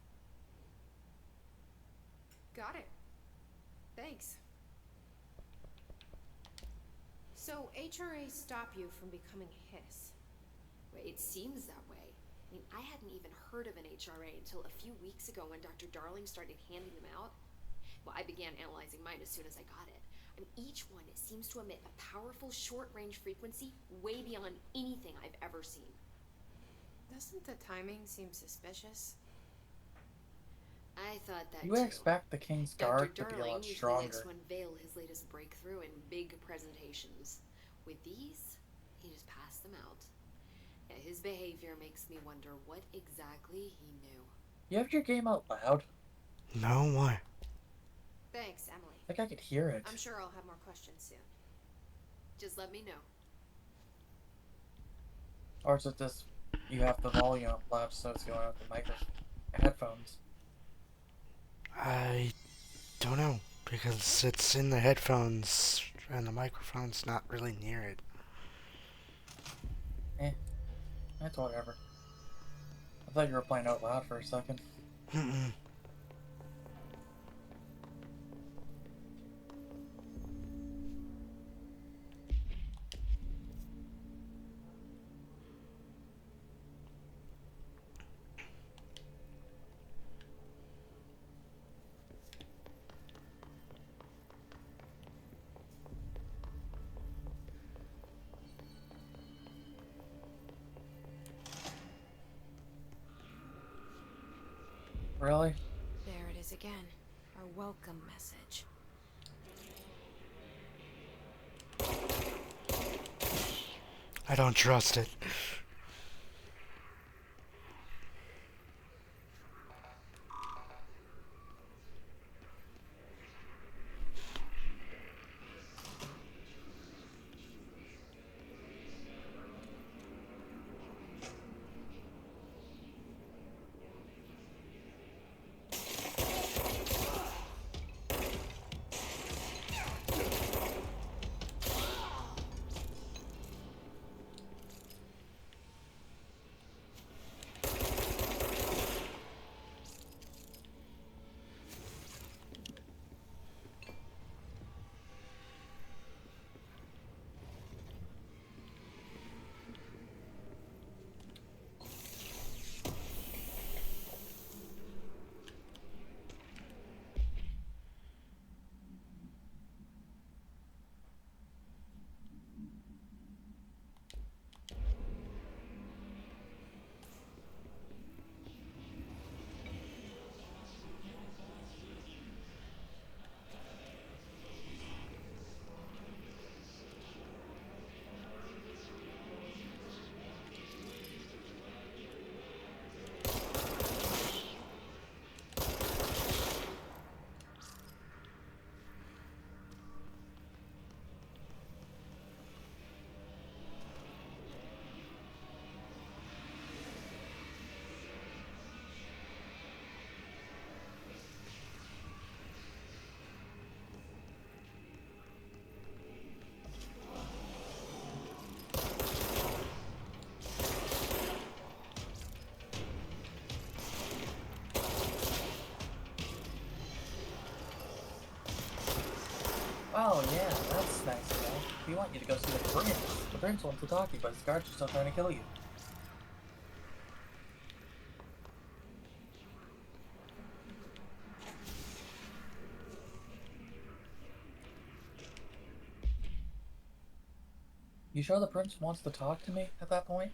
Speaker 4: Got it. Thanks. So HRAs stop you from becoming hiss.
Speaker 9: Well, it seems that way. I mean, I hadn't even heard of an HRA until a few weeks ago when Dr. Darling started handing them out. Well, I began analyzing mine as soon as I got it. I mean, each one seems to emit a powerful short-range frequency way beyond anything I've ever seen.
Speaker 4: Doesn't the timing seem suspicious?
Speaker 9: I thought that
Speaker 1: You
Speaker 9: too.
Speaker 1: would expect the King's
Speaker 9: Dr.
Speaker 1: Guard to be a
Speaker 9: Darling
Speaker 1: lot
Speaker 9: usually likes
Speaker 1: stronger.
Speaker 9: to unveil his latest breakthrough in big presentations. With these, he just passed them out. Yeah, his behavior makes me wonder what exactly he knew.
Speaker 1: You have your game out loud?
Speaker 2: No, why?
Speaker 4: Thanks, Emily.
Speaker 1: I think I could hear it.
Speaker 4: I'm sure I'll have more questions soon.
Speaker 9: Just let me know.
Speaker 1: Or is it just you have the volume up loud so it's going out the headphones?
Speaker 2: I don't know, because it's in the headphones and the microphone's not really near it.
Speaker 1: That's whatever. I thought you were playing out loud for a second.
Speaker 2: Mm-mm.
Speaker 1: Really?
Speaker 3: There it is again. Our welcome message.
Speaker 2: I don't trust it.
Speaker 1: Oh, yeah, that's nice, you know. We want you to go see the prince. The prince wants to talk to you, but his guards are still trying to kill you. You sure the prince wants to talk to me at that point?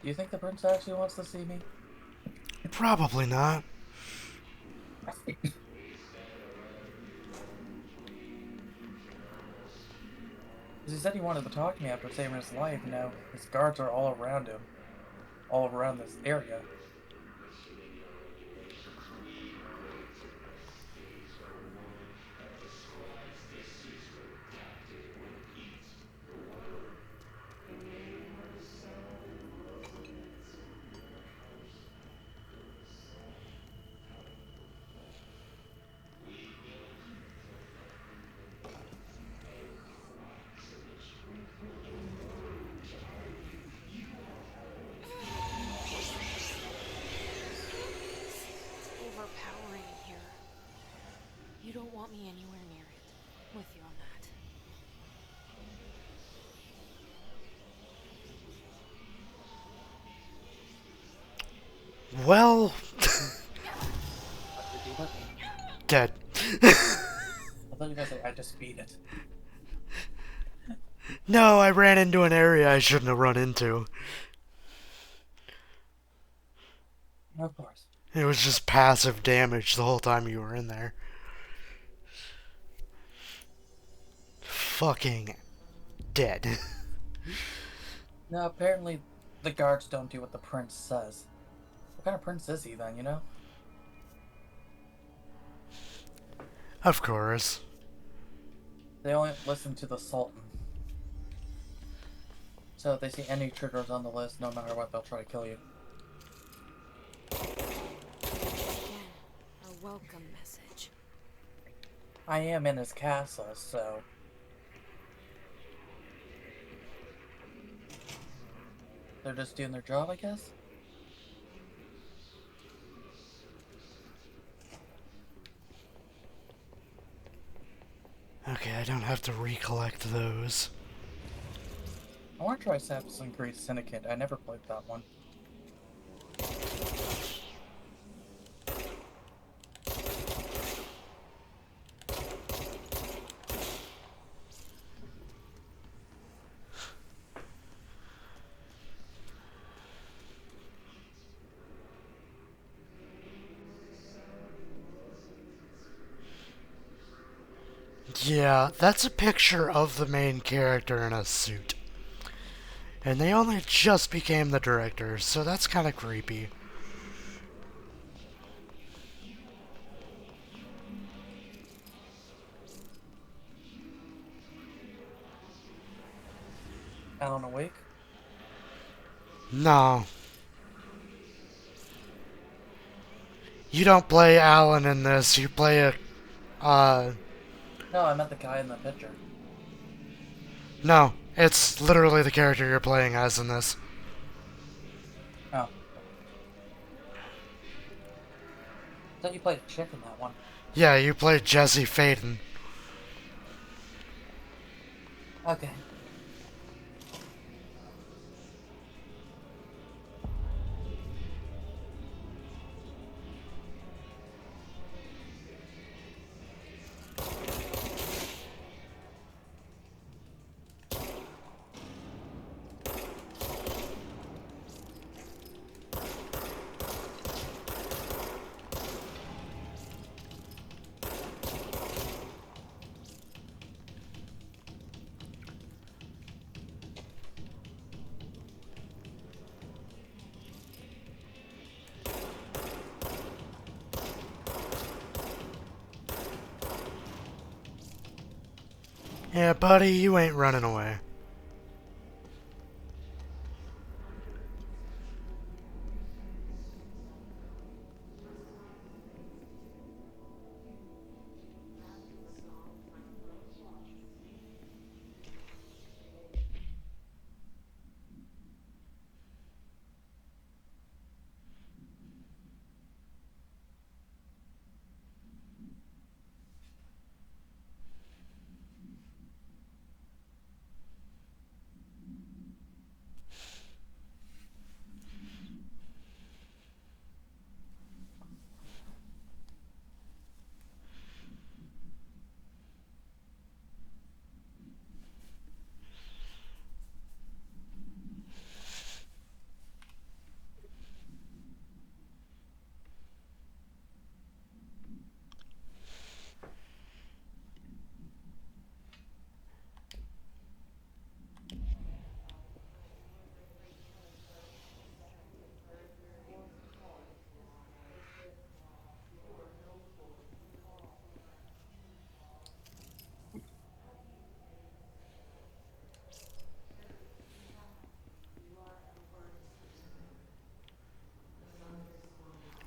Speaker 1: Do you think the prince actually wants to see me?
Speaker 2: Probably not.
Speaker 1: Because he said he wanted to talk to me after saving his life. Now his guards are all around him, all around this area.
Speaker 3: It's overpowering in here. You don't want me anywhere near it. With you on that.
Speaker 2: Well, dead.
Speaker 1: I thought you were gonna say I just beat it.
Speaker 2: No, I ran into an area I shouldn't have run into.
Speaker 1: Of course.
Speaker 2: It was just passive damage the whole time you were in there. Fucking dead.
Speaker 1: Now apparently the guards don't do what the prince says. What kind of prince is he then, you know?
Speaker 2: Of course.
Speaker 1: They only listen to the Sultan. So if they see any triggers on the list, no matter what, they'll try to kill you.
Speaker 3: Again, a welcome message.
Speaker 1: I am in his castle, so... They're just doing their job, I guess?
Speaker 2: Okay, I don't have to recollect those.
Speaker 1: I want to try Assassin's Creed Syndicate. I never played that one.
Speaker 2: Yeah, that's a picture of the main character in a suit. And they only just became the director, so that's kind of creepy.
Speaker 1: Alan Awake?
Speaker 2: No. You don't play Alan in this, you play a...
Speaker 1: No, I meant the guy in the picture.
Speaker 2: No, it's literally the character you're playing as in this.
Speaker 1: Oh. I thought you played a chick in that one.
Speaker 2: Yeah, you play Jesse Faden.
Speaker 1: Okay.
Speaker 2: Yeah, buddy, you ain't running away.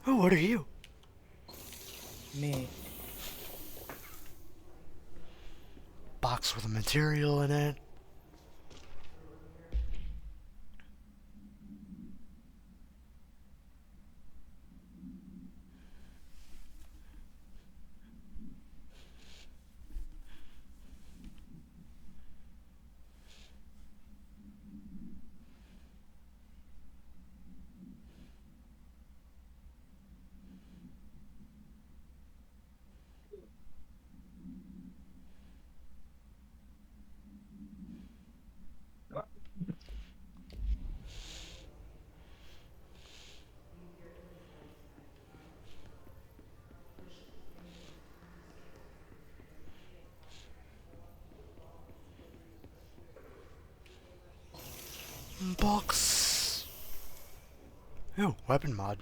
Speaker 2: Oh, what are you?
Speaker 1: Me.
Speaker 2: Box with a material in it. Box. Oh, weapon mod.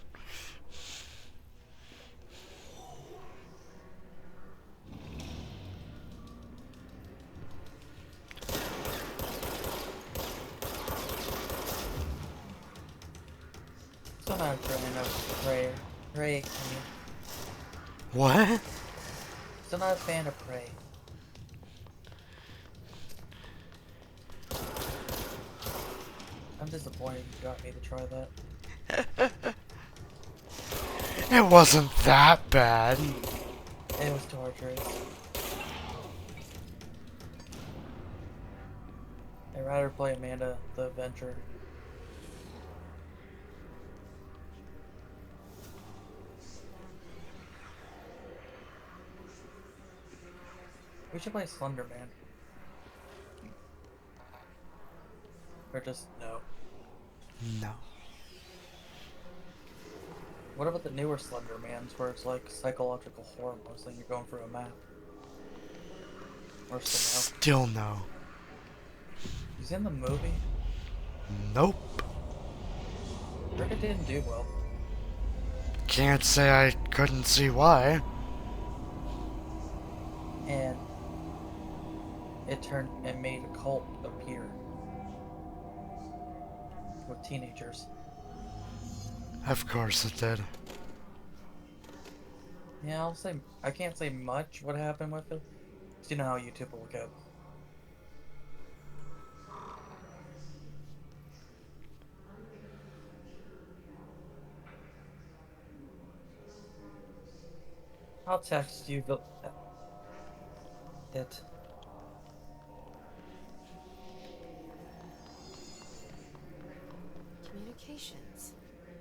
Speaker 1: Still not a fan of Prey. Prey.
Speaker 2: What?
Speaker 1: Still not a fan of Prey. I'm disappointed you got me to try that.
Speaker 2: It wasn't that bad.
Speaker 1: It was torturous. I'd rather play Amanda the Adventure. We should play Slender Man. Or just no.
Speaker 2: No.
Speaker 1: What about the newer Slender Mans where it's like psychological horror mostly you're going through a map? Or still
Speaker 2: Still no.
Speaker 1: no? He's in the movie?
Speaker 2: Nope.
Speaker 1: Heard it didn't do well.
Speaker 2: Can't say I couldn't see why.
Speaker 1: And it made a cult appear with teenagers.
Speaker 2: Of course it did.
Speaker 1: Yeah, I can't say much what happened with it. 'Cause you know how YouTube will go. I'll text you it.
Speaker 3: Communications.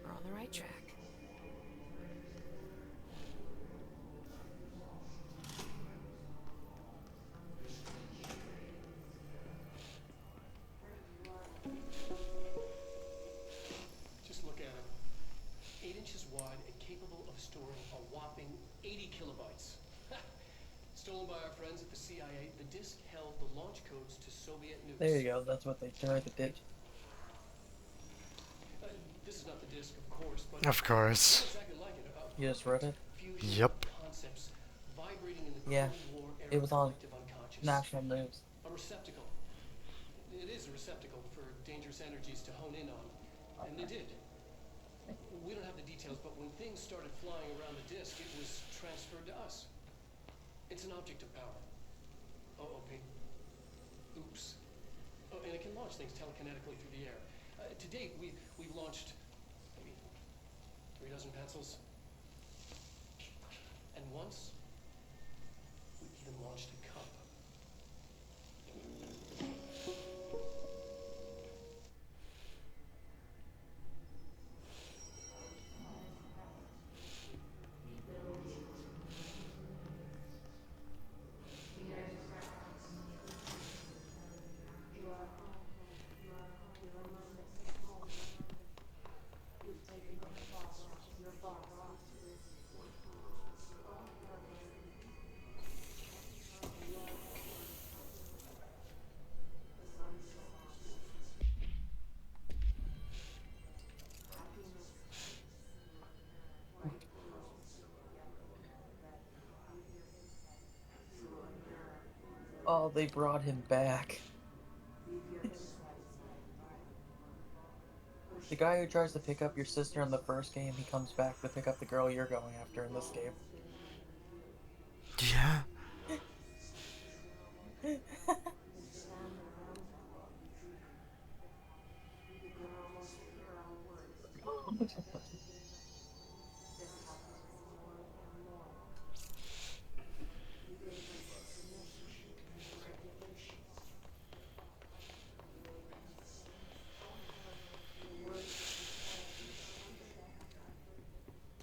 Speaker 3: We're on the right track.
Speaker 6: Just look at him. 8 inches wide and capable of storing a whopping 80 kilobytes. Stolen by our friends at the CIA, the disk held the launch codes to Soviet nukes.
Speaker 1: There you go, that's what they tried to do.
Speaker 6: This is not the disk, of course, but
Speaker 2: Of course.
Speaker 6: it's exactly like it.
Speaker 1: You just read it?
Speaker 6: Fusion
Speaker 2: Yep.
Speaker 6: concepts vibrating in the
Speaker 1: Yeah,
Speaker 6: Cold War era
Speaker 1: it was on
Speaker 6: collective unconscious.
Speaker 1: national news.
Speaker 6: receptacle. It is a receptacle for dangerous energies to hone in on. And they did. We don't have the details, but when things started flying around the disk, it was transferred to us. It's an object of power. OOP. Oops. Oh, and it can launch things telekinetically through the air. To date, we've launched maybe 3 dozen pencils. And once, we even launched a cup.
Speaker 1: Oh, they brought him back. The guy who tries to pick up your sister in the first game, he comes back to pick up the girl you're going after in this game.
Speaker 2: Yeah.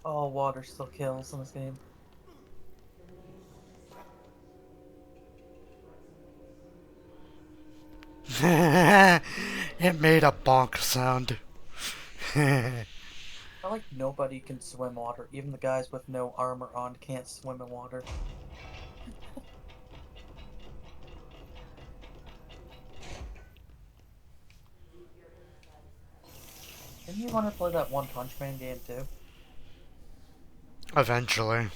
Speaker 1: Oh, water still kills in this game.
Speaker 2: It made a bonk sound.
Speaker 1: I like nobody can swim water. Even the guys with no armor on can't swim in water. Didn't you want to play that One Punch Man game too?
Speaker 2: Eventually.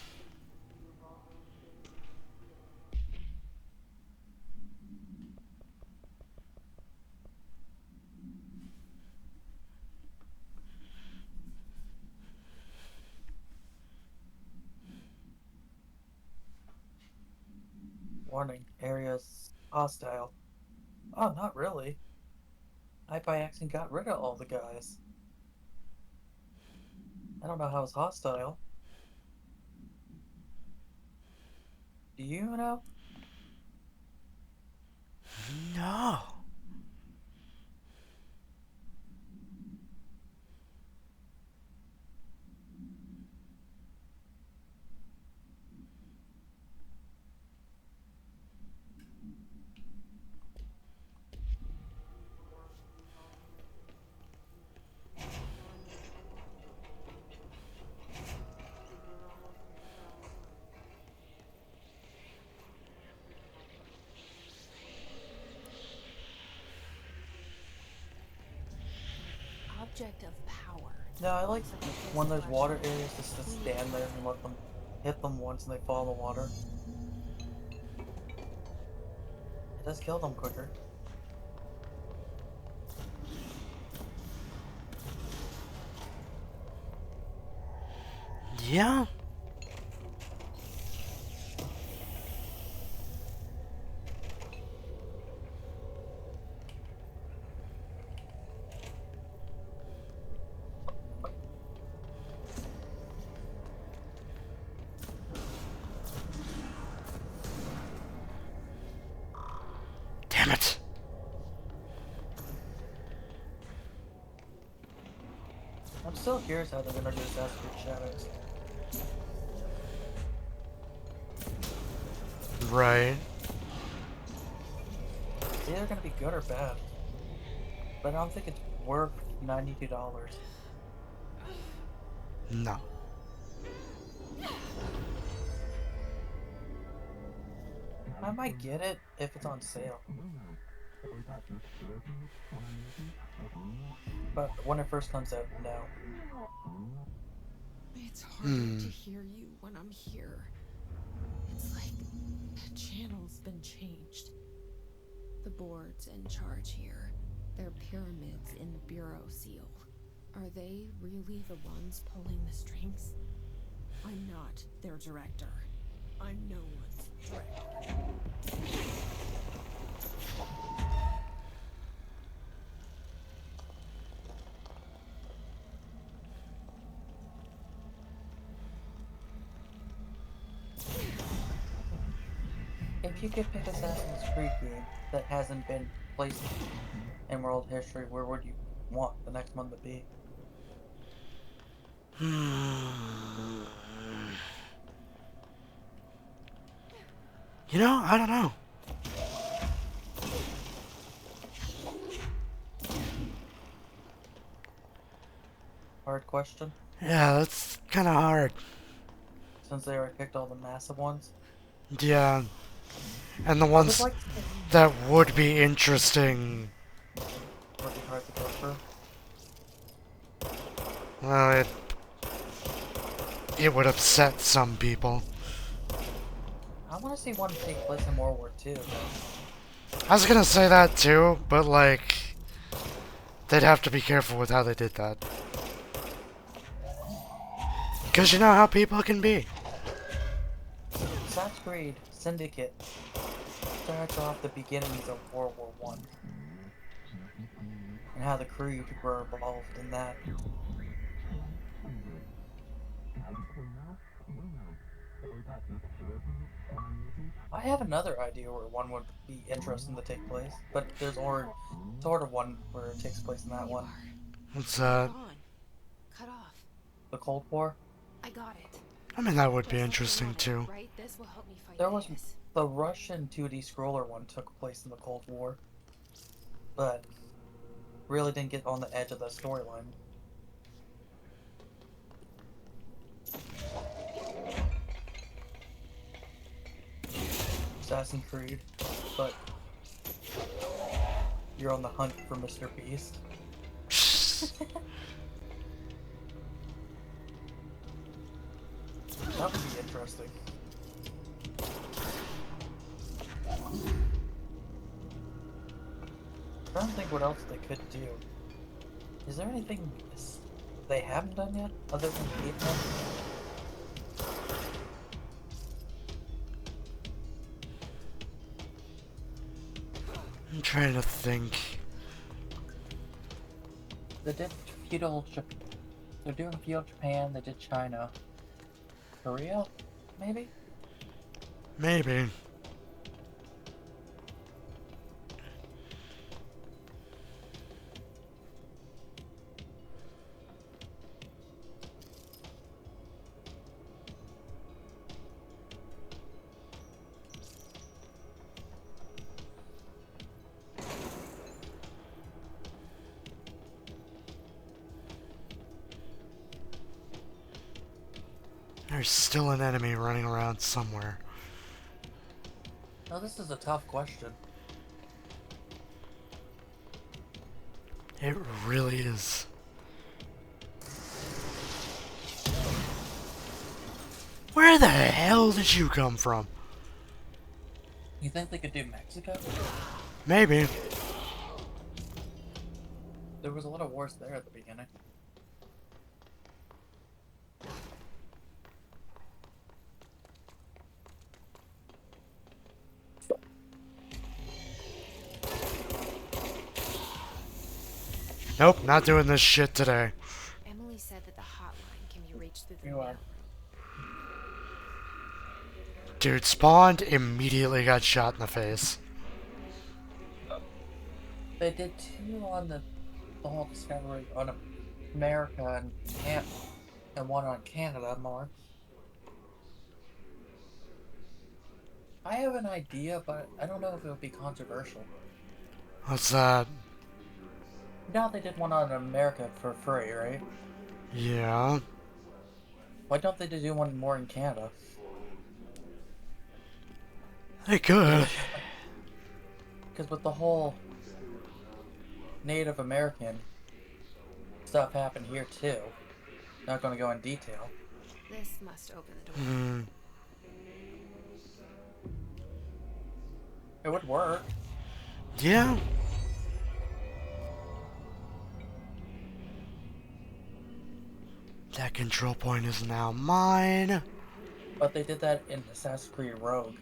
Speaker 1: Warning, area's hostile. Oh, not really. I by accident got rid of all the guys. I don't know how it's hostile. Do you know?
Speaker 2: No.
Speaker 3: Object of power.
Speaker 1: No, I like
Speaker 3: Looks like a
Speaker 1: when there's water
Speaker 3: flashlight.
Speaker 1: areas just to stand there and let them hit them once and they fall in the water. It does kill them quicker.
Speaker 2: Yeah. Damn it.
Speaker 1: I'm still curious how they're gonna do Disaster Shadows.
Speaker 2: Right.
Speaker 1: It's either gonna be good or bad. But I don't think it's worth $92.
Speaker 2: No.
Speaker 1: I might get it if it's on sale. But when it first comes out, no.
Speaker 3: It's harder to hear you when I'm here. It's like the channel's been changed. boards in charge here. They're pyramids in the Bureau seal. Are they really the ones pulling the strings? I'm not their director. I'm no one's director.
Speaker 1: If you could pick Assassin's Creed game that hasn't been placed in world history, where would you want the next one to be?
Speaker 2: You know, I don't know.
Speaker 1: Hard question,
Speaker 2: Yeah, that's kind of hard.
Speaker 1: since they already picked all the massive ones.
Speaker 2: Yeah. And the
Speaker 1: I would
Speaker 2: ones
Speaker 1: like to
Speaker 2: that would be interesting,
Speaker 1: would be hard to go through.
Speaker 2: well, it would upset some people.
Speaker 1: I want to see one take place in World War II, though.
Speaker 2: I was gonna say that too, but like, they'd have to be careful with how they did that. Because you know how people can be.
Speaker 1: Assassin's Creed Syndicate starts off the beginnings of World War One, and how the Creed were involved in that. I have another idea where one would be interesting to take place, but there's already sort of one where it takes place in that one.
Speaker 2: What's that?
Speaker 3: Gone. Cut off.
Speaker 1: The Cold War.
Speaker 3: I got it.
Speaker 2: I mean, that would be
Speaker 3: Just like I
Speaker 2: interesting
Speaker 3: wanted,
Speaker 2: too.
Speaker 3: Right? This will help me fight
Speaker 1: There was
Speaker 3: Davis.
Speaker 1: the Russian 2D scroller one took place in the Cold War, but really didn't get on the edge of the storyline. Assassin's Creed, but you're on the hunt for Mr. Beast. That would be interesting. I'm trying to think what else they could do. Is there anything they haven't done yet, other than Vietnam?
Speaker 2: I'm trying to think.
Speaker 1: They did feudal Japan. They're doing feudal Japan. They did China, Korea, maybe.
Speaker 2: Maybe. There's still an enemy running around somewhere.
Speaker 1: Oh, this is a tough question.
Speaker 2: It really is. Where the hell did you come from?
Speaker 1: You think they could do Mexico?
Speaker 2: Maybe.
Speaker 1: There was a lot of wars there at the beginning.
Speaker 2: Nope, not doing this shit today.
Speaker 3: Emily said that the hotline can be reached through the
Speaker 1: You
Speaker 3: mail
Speaker 1: are.
Speaker 3: room.
Speaker 2: Dude, spawned, immediately got shot in the face.
Speaker 1: They did two on the whole Discovery on America and one on Canada more. I have an idea, but I don't know if it would be controversial.
Speaker 2: What's that?
Speaker 1: Now they did one on America for free, right?
Speaker 2: Yeah.
Speaker 1: Why don't they do one more in Canada?
Speaker 2: They could.
Speaker 1: Because with the whole Native American stuff happened here too. Not going to go in detail.
Speaker 3: This must open the door.
Speaker 2: Hmm.
Speaker 1: It would work.
Speaker 2: Yeah. That control point is now mine.
Speaker 1: But they did that in Assassin's Creed Rogue.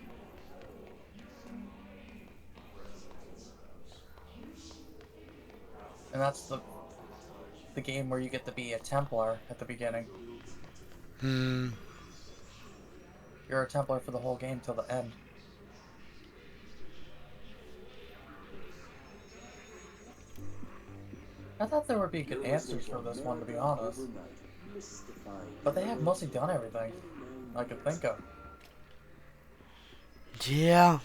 Speaker 1: And that's the game where you get to be a Templar at the beginning. You're a Templar for the whole game till the end. I thought there would be good answers for this one, to be honest. But they have mostly done everything I could think of.
Speaker 2: Yeah.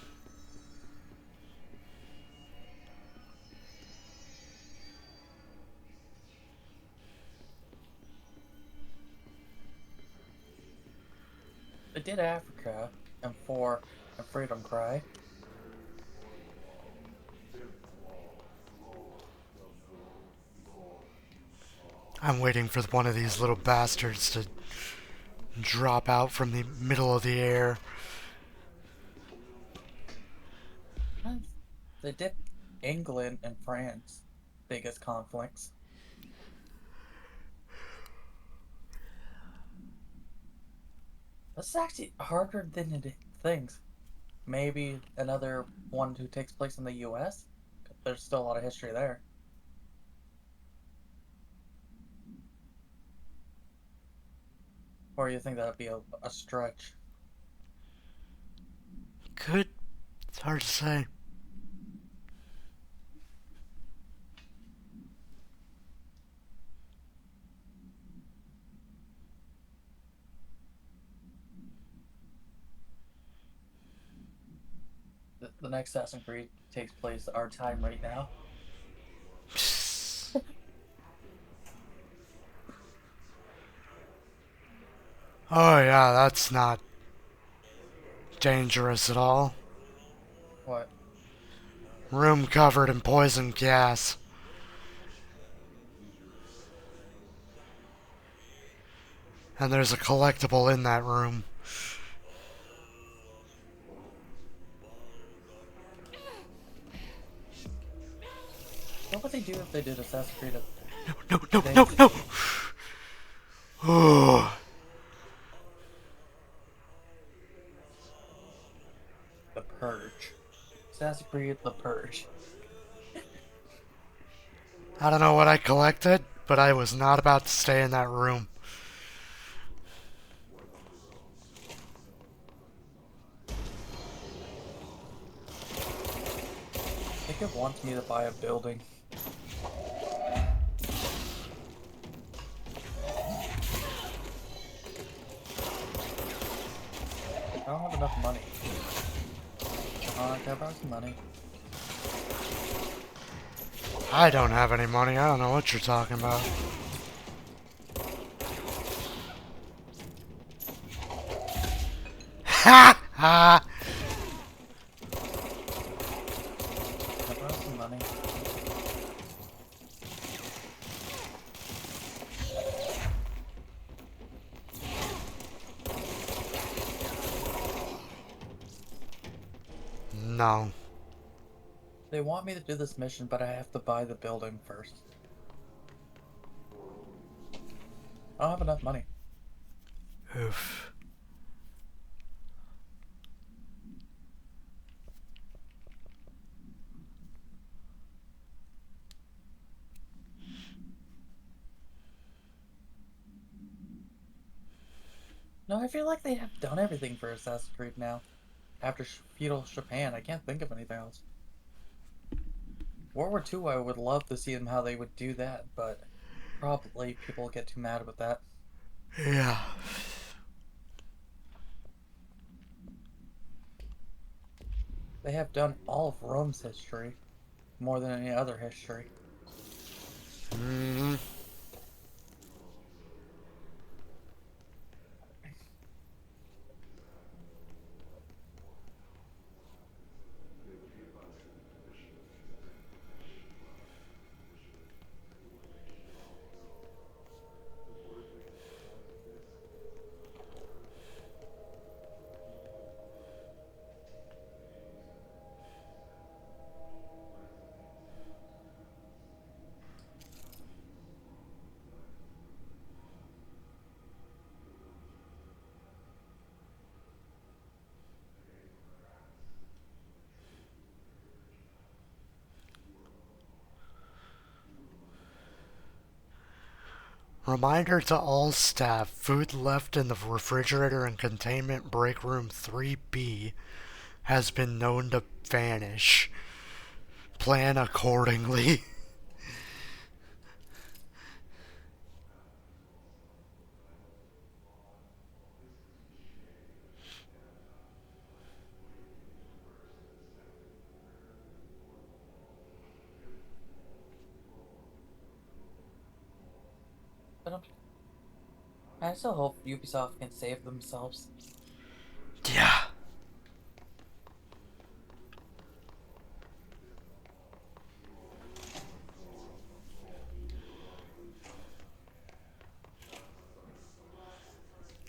Speaker 1: They did Africa and 4 and Freedom Cry.
Speaker 2: I'm waiting for one of these little bastards to drop out from the middle of the air.
Speaker 1: They did England and France, biggest conflicts. This is actually harder than it thinks. Maybe another one who takes place in the US? There's still a lot of history there. Or you think that would be a stretch?
Speaker 2: Could. It's hard to say.
Speaker 1: The next Assassin's Creed takes place our time right now.
Speaker 2: Oh yeah, that's not dangerous at all.
Speaker 1: What?
Speaker 2: Room covered in poison gas. And there's a collectible in that room.
Speaker 1: What would they do if they did Assassin's Creed?
Speaker 2: No. Oh.
Speaker 1: The Purge. Assassin's Creed The Purge.
Speaker 2: I don't know what I collected, but I was not about to stay in that room.
Speaker 1: I think it wants me to buy a building. I don't have enough money. I can borrow some money.
Speaker 2: I don't have any money. I don't know what you're talking about. Ha ha!
Speaker 1: Can I borrow some money?
Speaker 2: No.
Speaker 1: They want me to do this mission, but I have to buy the building first. I don't have enough money.
Speaker 2: Oof.
Speaker 1: No, I feel like they have done everything for Assassin's Creed now. After feudal Japan, I can't think of anything else. World War II, I would love to see them how they would do that, but probably people will get too mad with that.
Speaker 2: Yeah.
Speaker 1: They have done all of Rome's history, more than any other history.
Speaker 2: Mm-hmm. Reminder to all staff, food left in the refrigerator in containment break room 3B has been known to vanish. Plan accordingly.
Speaker 1: But I still hope Ubisoft can save themselves.
Speaker 2: Yeah.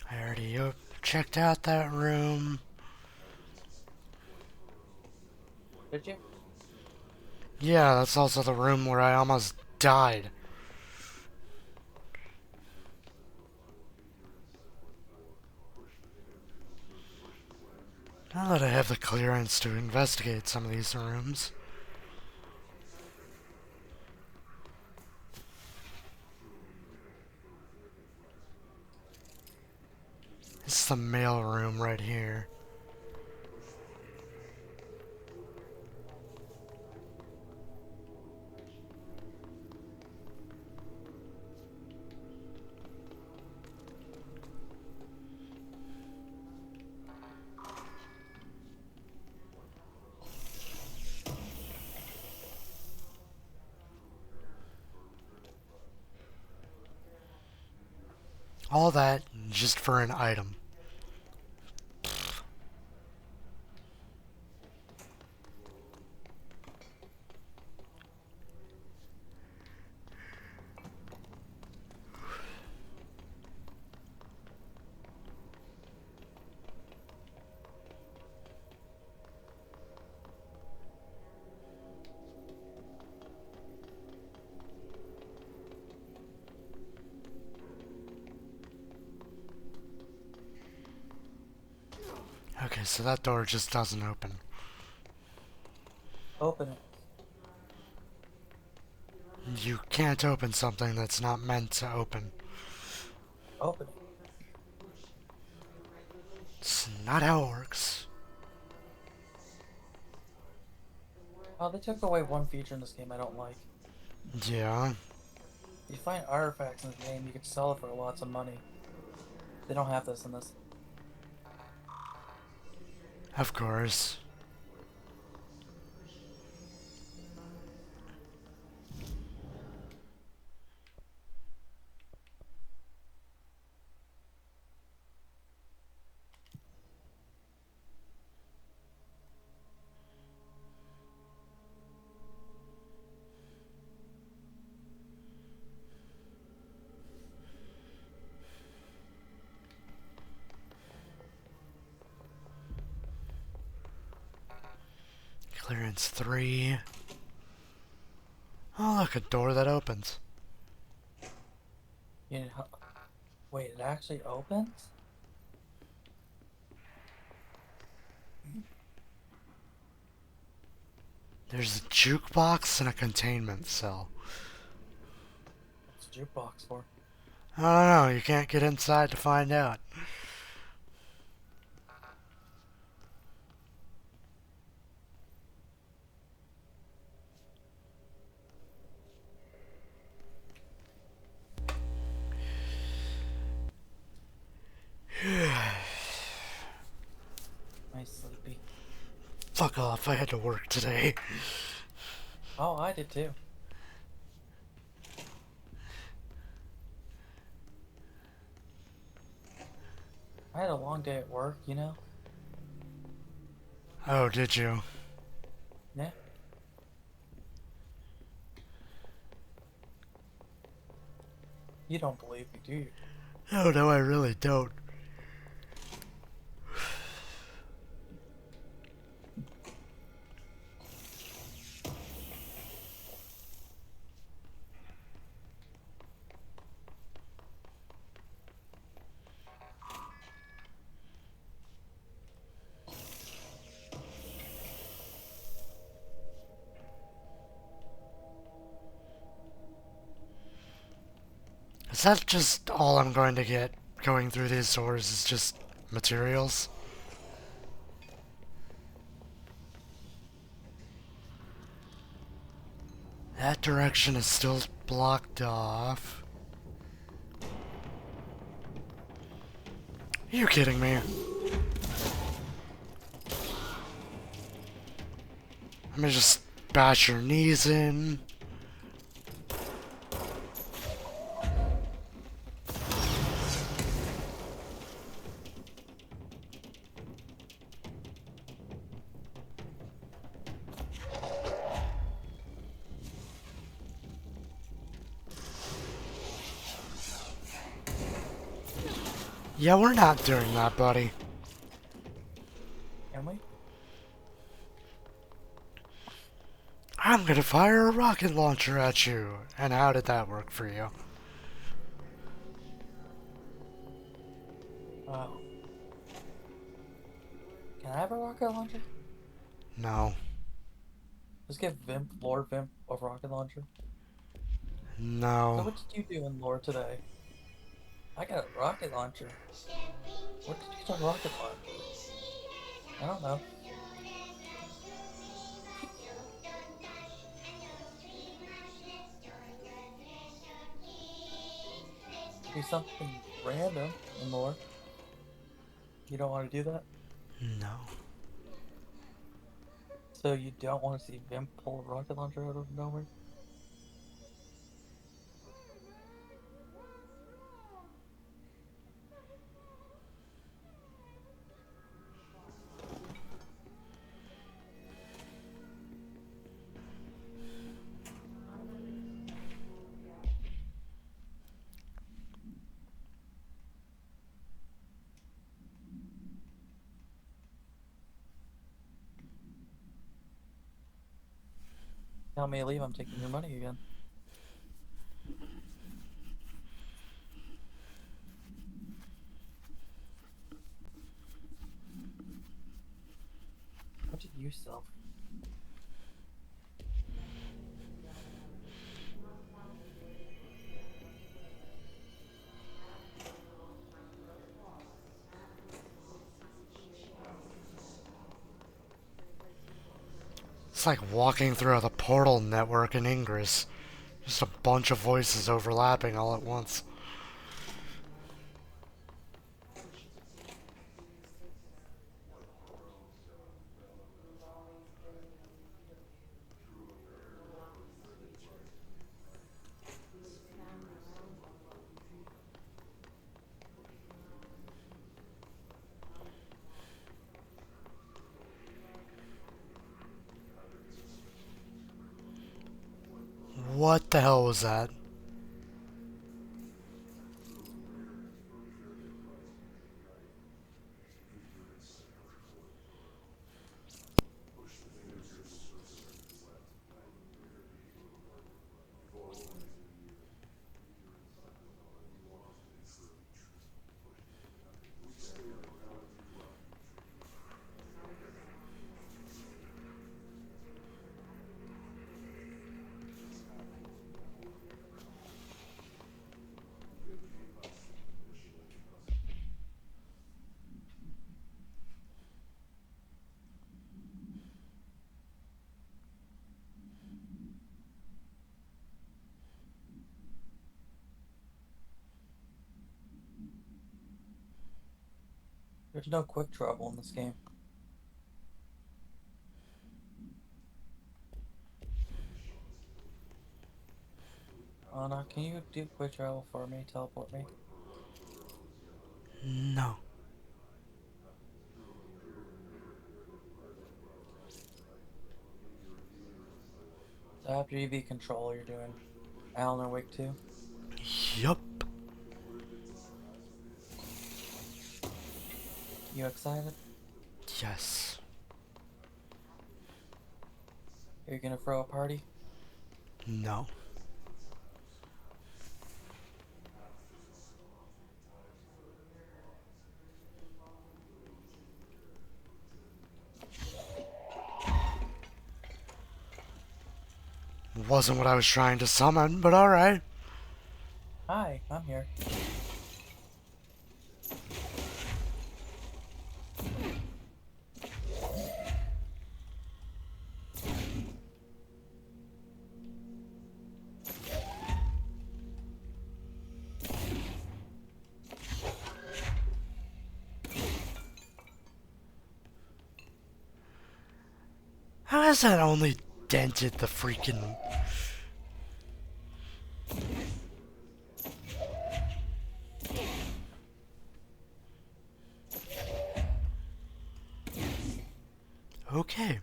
Speaker 2: I already checked out that room.
Speaker 1: Did you?
Speaker 2: Yeah, that's also the room where I almost died. Now that I have the clearance to investigate some of these rooms. This is the mail room right here. All that just for an item. Okay, so that door just doesn't open.
Speaker 1: Open it.
Speaker 2: You can't open something that's not meant to open.
Speaker 1: Open it.
Speaker 2: It's not how it works.
Speaker 1: Oh, they took away one feature in this game I don't like.
Speaker 2: Yeah.
Speaker 1: You find artifacts in the game, you can sell it for lots of money. They don't have this in this.
Speaker 2: Of course. Clearance 3. Oh, look, a door that opens.
Speaker 1: You need Wait, it actually opens?
Speaker 2: There's a jukebox and a containment cell.
Speaker 1: What's the jukebox for?
Speaker 2: I don't know, you can't get inside to find out.
Speaker 1: I'm sleepy.
Speaker 2: Fuck off, I had to work today.
Speaker 1: Oh, I did too. I had a long day at work, you know?
Speaker 2: Oh, did you?
Speaker 1: Yeah. You don't believe me, do you?
Speaker 2: Oh, no, I really don't. Is that just all I'm going to get going through these doors is just materials? That direction is still blocked off. Are you kidding me? Let me just bash your knees in. Yeah, we're not doing that, buddy.
Speaker 1: Can we?
Speaker 2: I'm gonna fire a rocket launcher at you. And how did that work for you?
Speaker 1: Oh. Can I have a rocket launcher?
Speaker 2: No.
Speaker 1: Just give Vimp, Lord Vimp, a rocket launcher. So
Speaker 2: No.
Speaker 1: what did you do in lore today? I got a rocket launcher. What did you use a rocket launcher? I don't know. Do something random in lore. You don't want to do that?
Speaker 2: No.
Speaker 1: So you don't want to see Vimp pull a rocket launcher out of nowhere? Tell me to leave, I'm taking your money again. What did you sell?
Speaker 2: It's like walking through the portal network in Ingress. Just a bunch of voices overlapping all at once. What the hell was that?
Speaker 1: There's no quick travel in this game. Anna, can you do quick travel for me? Teleport me?
Speaker 2: No.
Speaker 1: So after EV control, you're doing Alan Wake 2?
Speaker 2: Yup.
Speaker 1: You excited?
Speaker 2: Yes.
Speaker 1: Are you gonna throw a party?
Speaker 2: No. Wasn't what I was trying to summon, but alright.
Speaker 1: Hi. Hi, I'm here.
Speaker 2: How has that only dented the freaking... Okay.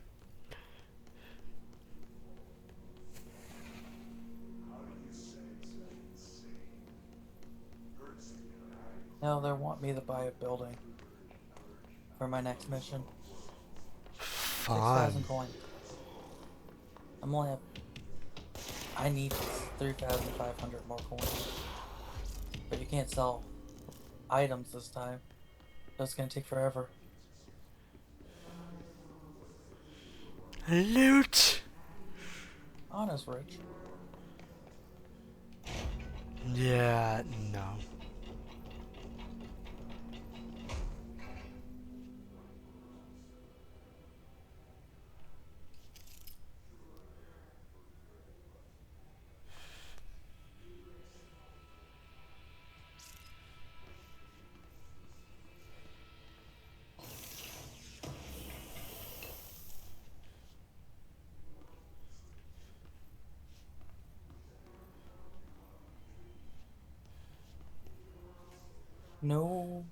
Speaker 1: No, they want me to buy a building for my next mission.
Speaker 2: Fun.
Speaker 1: 6,000 coins. I'm only at... I need 3,500 more coins. But you can't sell items this time. That's gonna take forever.
Speaker 2: Loot!
Speaker 1: Anna's rich.
Speaker 2: Yeah, no.
Speaker 1: No.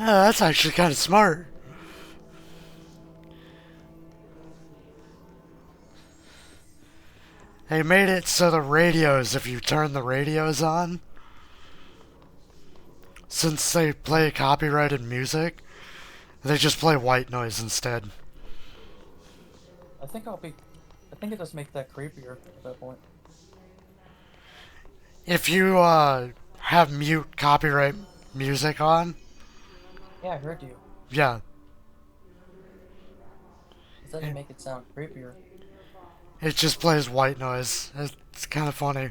Speaker 2: Oh, that's actually kind of smart. They made it so the radios, if you turn the radios on, since they play copyrighted music, they just play white noise instead.
Speaker 1: I think it does make that creepier at that point.
Speaker 2: If you have mute copyright music on,
Speaker 1: Yeah, I heard you.
Speaker 2: yeah,
Speaker 1: It said to make it sound creepier.
Speaker 2: it just plays white noise. It's kind of funny.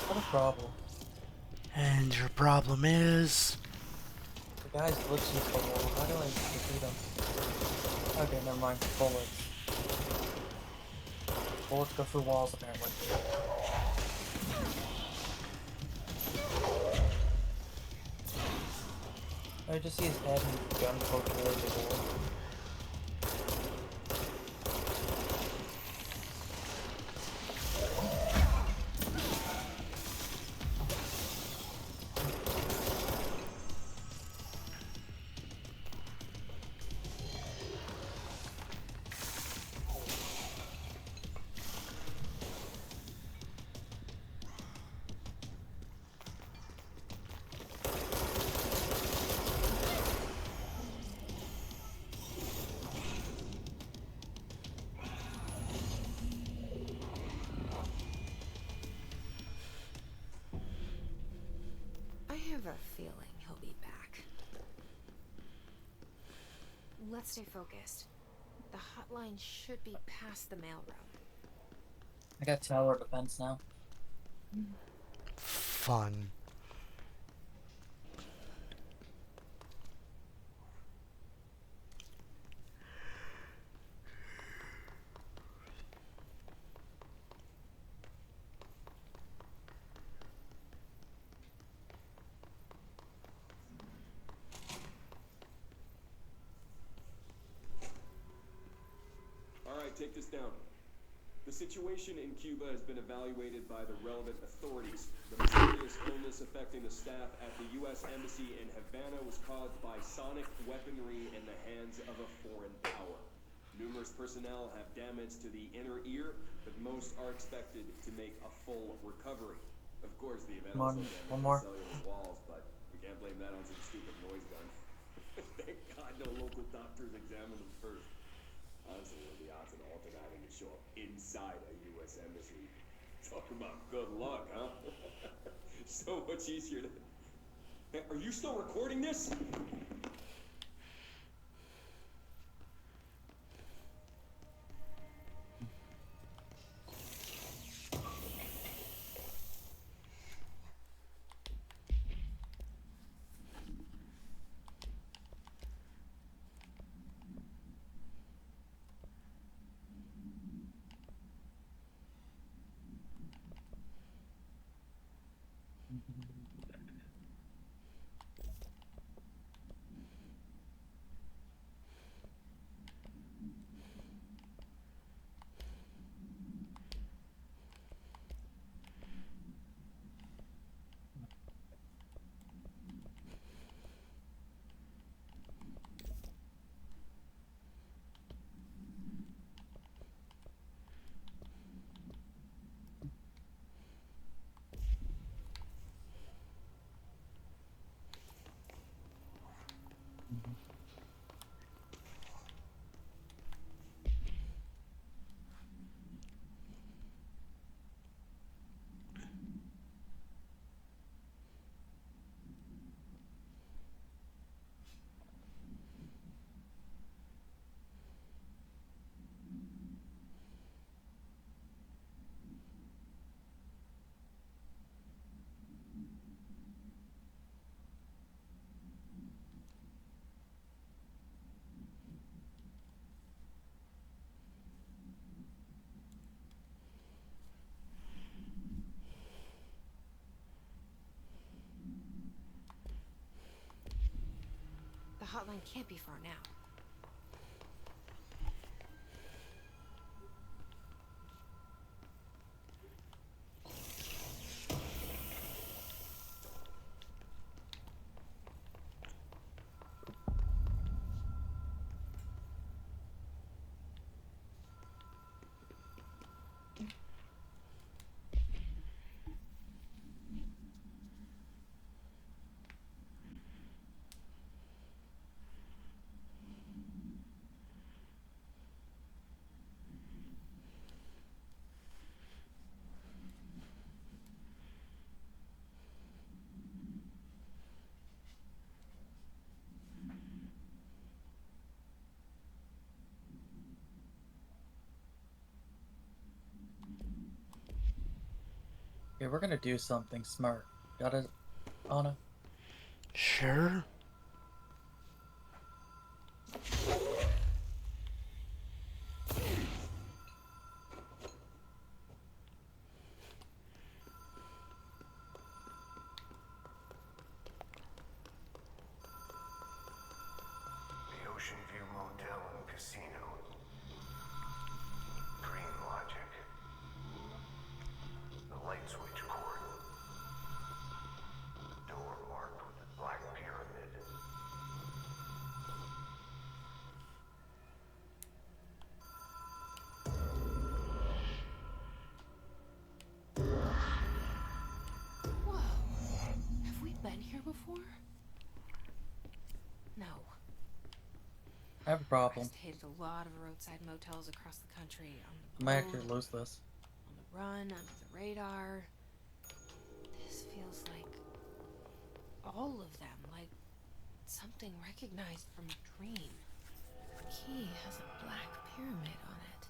Speaker 1: What a problem.
Speaker 2: And your problem is...
Speaker 1: The guy's glitching the wall. How do I defeat him? Okay, never mind. Bullets. Bullets go through walls, apparently. I just see his head and gun poke through the wall.
Speaker 4: I have a feeling he'll be back. Let's stay focused. The hotline should be past the mailroom.
Speaker 1: I got tower defense now.
Speaker 2: Fun.
Speaker 10: Alright, take this down. The situation in Cuba has been evaluated by the relevant authorities. The mysterious illness affecting the staff at the U.S. Embassy in Havana was caused by sonic weaponry in the hands of a foreign power. Numerous personnel have damage to the inner ear, but most are expected to make a full recovery. Of course, the event also damaged
Speaker 1: one
Speaker 10: the
Speaker 1: more.
Speaker 10: cellular walls, but we can't blame that on some stupid noise gun. Thank God no local doctors examined them first. Honestly, what are the odds of an alternate having to show up inside a U.S. embassy? Talk about good luck, huh? So much easier to... Hey, are you still recording this?
Speaker 3: The hotline can't be far now.
Speaker 1: Okay, we're gonna do something smart. Got it, Anna?
Speaker 2: Sure.
Speaker 7: The Ocean View Motel and Casino. Green logic. The light switch cord. Door marked with the black pyramid.
Speaker 3: Whoa. Have we been here before? No.
Speaker 1: I have a
Speaker 3: I
Speaker 1: problem.
Speaker 3: stayed at a lot of roadside motels across the country. On
Speaker 1: I
Speaker 3: the
Speaker 1: might
Speaker 3: road,
Speaker 1: actually lose this.
Speaker 3: on the run, under the radar. This feels like all of them, like something recognized from a dream. The key has a black pyramid on it.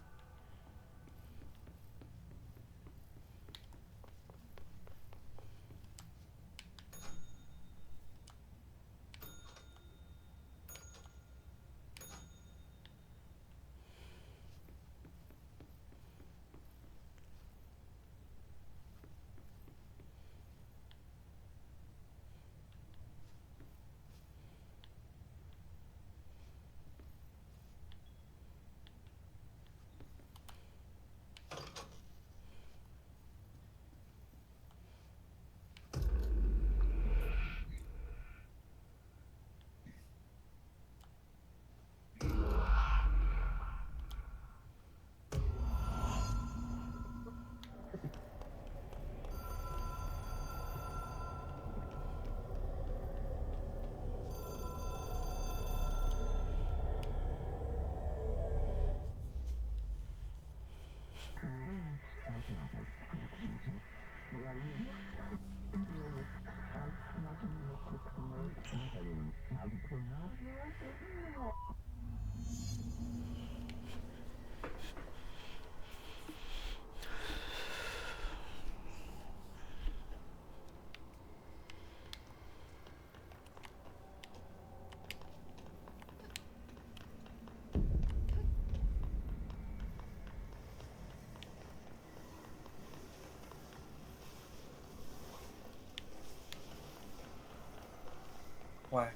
Speaker 1: Whack.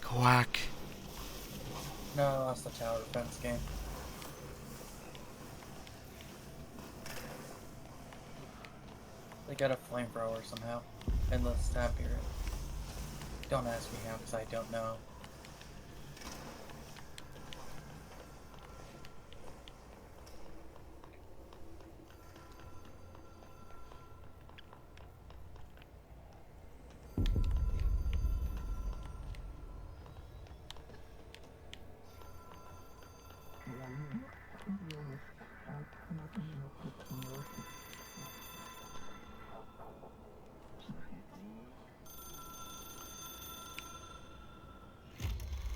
Speaker 2: Quack.
Speaker 1: No, that's the tower defense game. They got a flamethrower somehow in this time period. Don't ask me how, because I don't know.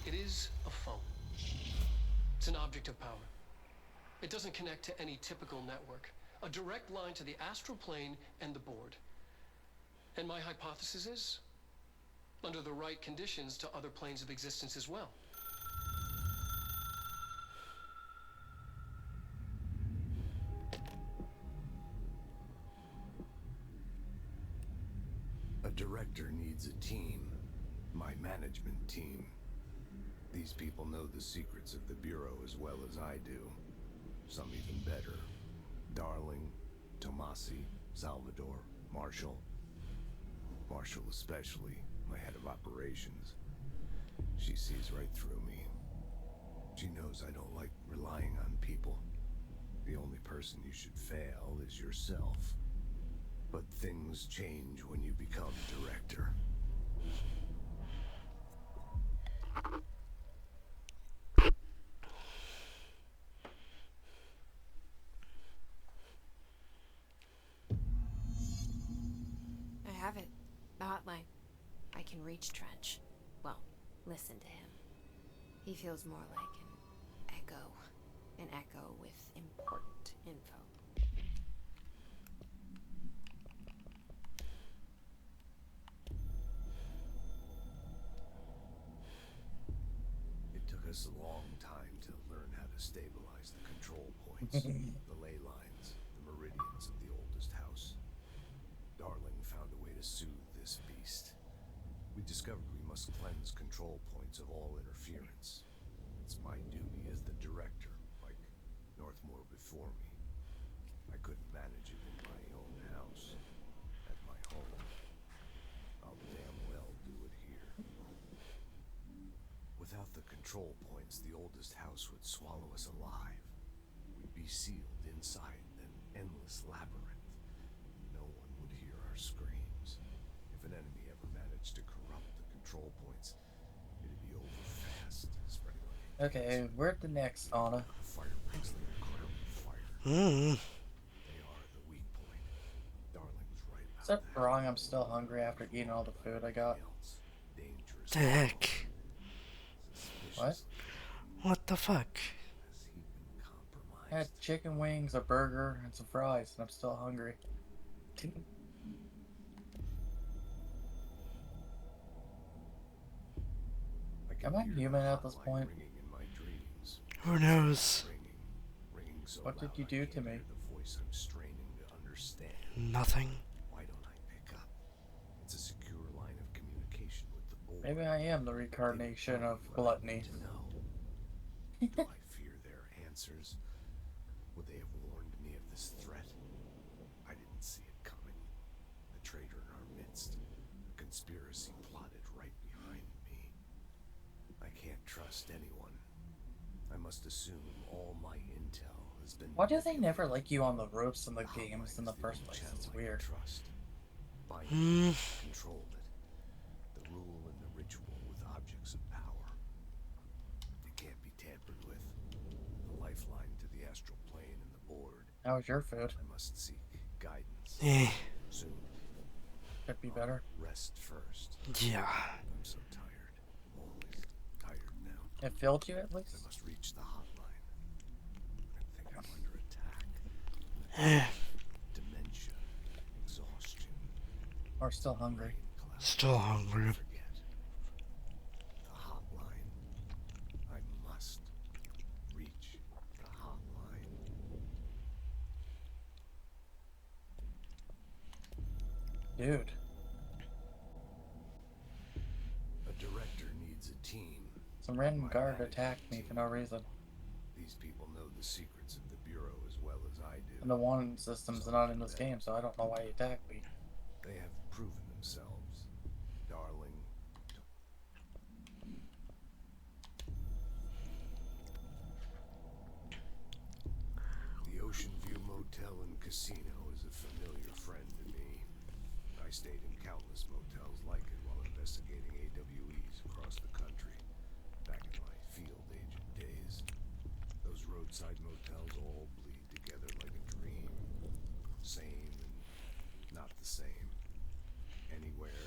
Speaker 6: It is a phone. It's an object of power. It doesn't connect to any typical network. A direct line to the astral plane and the board. And my hypothesis is, under the right conditions, to other planes of existence as well.
Speaker 7: A director needs a team. My management team. These people know the secrets of the Bureau as well as I do. Some even better. Darling, Tomasi, Salvador, Marshall. Marshall especially, my head of operations. She sees right through me. She knows I don't like relying on people. The only person you should fail is yourself. But things change when you become director.
Speaker 3: I have it. The hotline. I can reach Trench. Well, listen to him. He feels more like an echo. An echo with important info.
Speaker 7: It took us a long time to learn how to stabilize the control points, the ley lines, the meridians of the oldest house. Darling found a way to soothe this beast. We discovered we must cleanse control points of all interference. It's my duty as the director, like Northmore before me. I couldn't manage it in my own house, at my home. I'll damn well do it here. Without the control points, the oldest house would swallow us alive. We'd be sealed inside an endless labyrinth. No one would hear our screams. If an enemy ever managed to corrupt the control points, it'd be over fast, spreading like
Speaker 1: Okay, where'd the next sauna?
Speaker 7: fire rings like a crown of fire.
Speaker 2: Mm.
Speaker 7: They are the weak point. Darling's right about
Speaker 1: Is that
Speaker 7: that.
Speaker 1: wrong? I'm still hungry after eating all the food I got.
Speaker 7: Else, dangerous.
Speaker 2: The heck?
Speaker 1: What?
Speaker 2: What the fuck?
Speaker 7: Has he been compromised?
Speaker 1: I had chicken wings, a burger, and some fries, and I'm still hungry.
Speaker 7: can
Speaker 1: Am I
Speaker 7: hear
Speaker 1: human
Speaker 7: the
Speaker 1: at this
Speaker 7: hotline
Speaker 1: point?
Speaker 7: ringing in my dreams.
Speaker 2: Who knows?
Speaker 7: Ringing so
Speaker 1: What did
Speaker 7: loud
Speaker 1: you
Speaker 7: I
Speaker 1: do
Speaker 7: can't
Speaker 1: to me?
Speaker 7: hear the voice I'm straining to understand.
Speaker 2: Nothing.
Speaker 7: Why don't I pick up? It's a secure line of communication with the board.
Speaker 1: Maybe I am the reincarnation of gluttony.
Speaker 7: To know. Do I fear their answers? Would they have warned me of this threat? I didn't see it coming. A traitor in our midst. A conspiracy plotted right behind me. I can't trust anyone. I must assume all my intel has been.
Speaker 1: Why do they never like you on the ropes in the
Speaker 7: Hotline
Speaker 1: games in
Speaker 7: is
Speaker 1: the
Speaker 7: the
Speaker 1: first
Speaker 7: only
Speaker 1: place?
Speaker 7: channel
Speaker 1: It's
Speaker 7: I can
Speaker 1: weird.
Speaker 7: Trust. Bind
Speaker 2: Hmm.
Speaker 7: controlled it. The rule and the ritual with objects of power. They can't be tampered with. The lifeline to the astral plane and the board.
Speaker 1: How was your food?
Speaker 7: I must seek guidance.
Speaker 2: Eh.
Speaker 7: Soon.
Speaker 1: Could be better.
Speaker 7: Rest first.
Speaker 2: Yeah.
Speaker 7: I'm so tired. Always.
Speaker 1: It filled you at
Speaker 7: I
Speaker 1: least?
Speaker 7: must reach the hotline. I think I'm under attack.
Speaker 2: Eh,
Speaker 7: Dementia, exhaustion,
Speaker 1: Or still hungry?
Speaker 7: brain cloud.
Speaker 2: still hungry.
Speaker 7: Forget. The hotline. I must reach the hotline.
Speaker 1: Dude.
Speaker 7: A director needs a team.
Speaker 1: Some random
Speaker 7: My
Speaker 1: guard
Speaker 7: management
Speaker 1: attacked me for no
Speaker 7: team.
Speaker 1: reason.
Speaker 7: These people know the secrets of the Bureau as well as I do.
Speaker 1: And the wanted system's not in this game, so I don't know why he attacked me.
Speaker 7: They have proven themselves. Darling. The Ocean View Motel and Casino is a familiar friend to me. I stayed in countless motels like it while investigating AWEs across the country. Back in my field agent days. Those roadside motels all bleed together like a dream. Same and not the same. Anywhere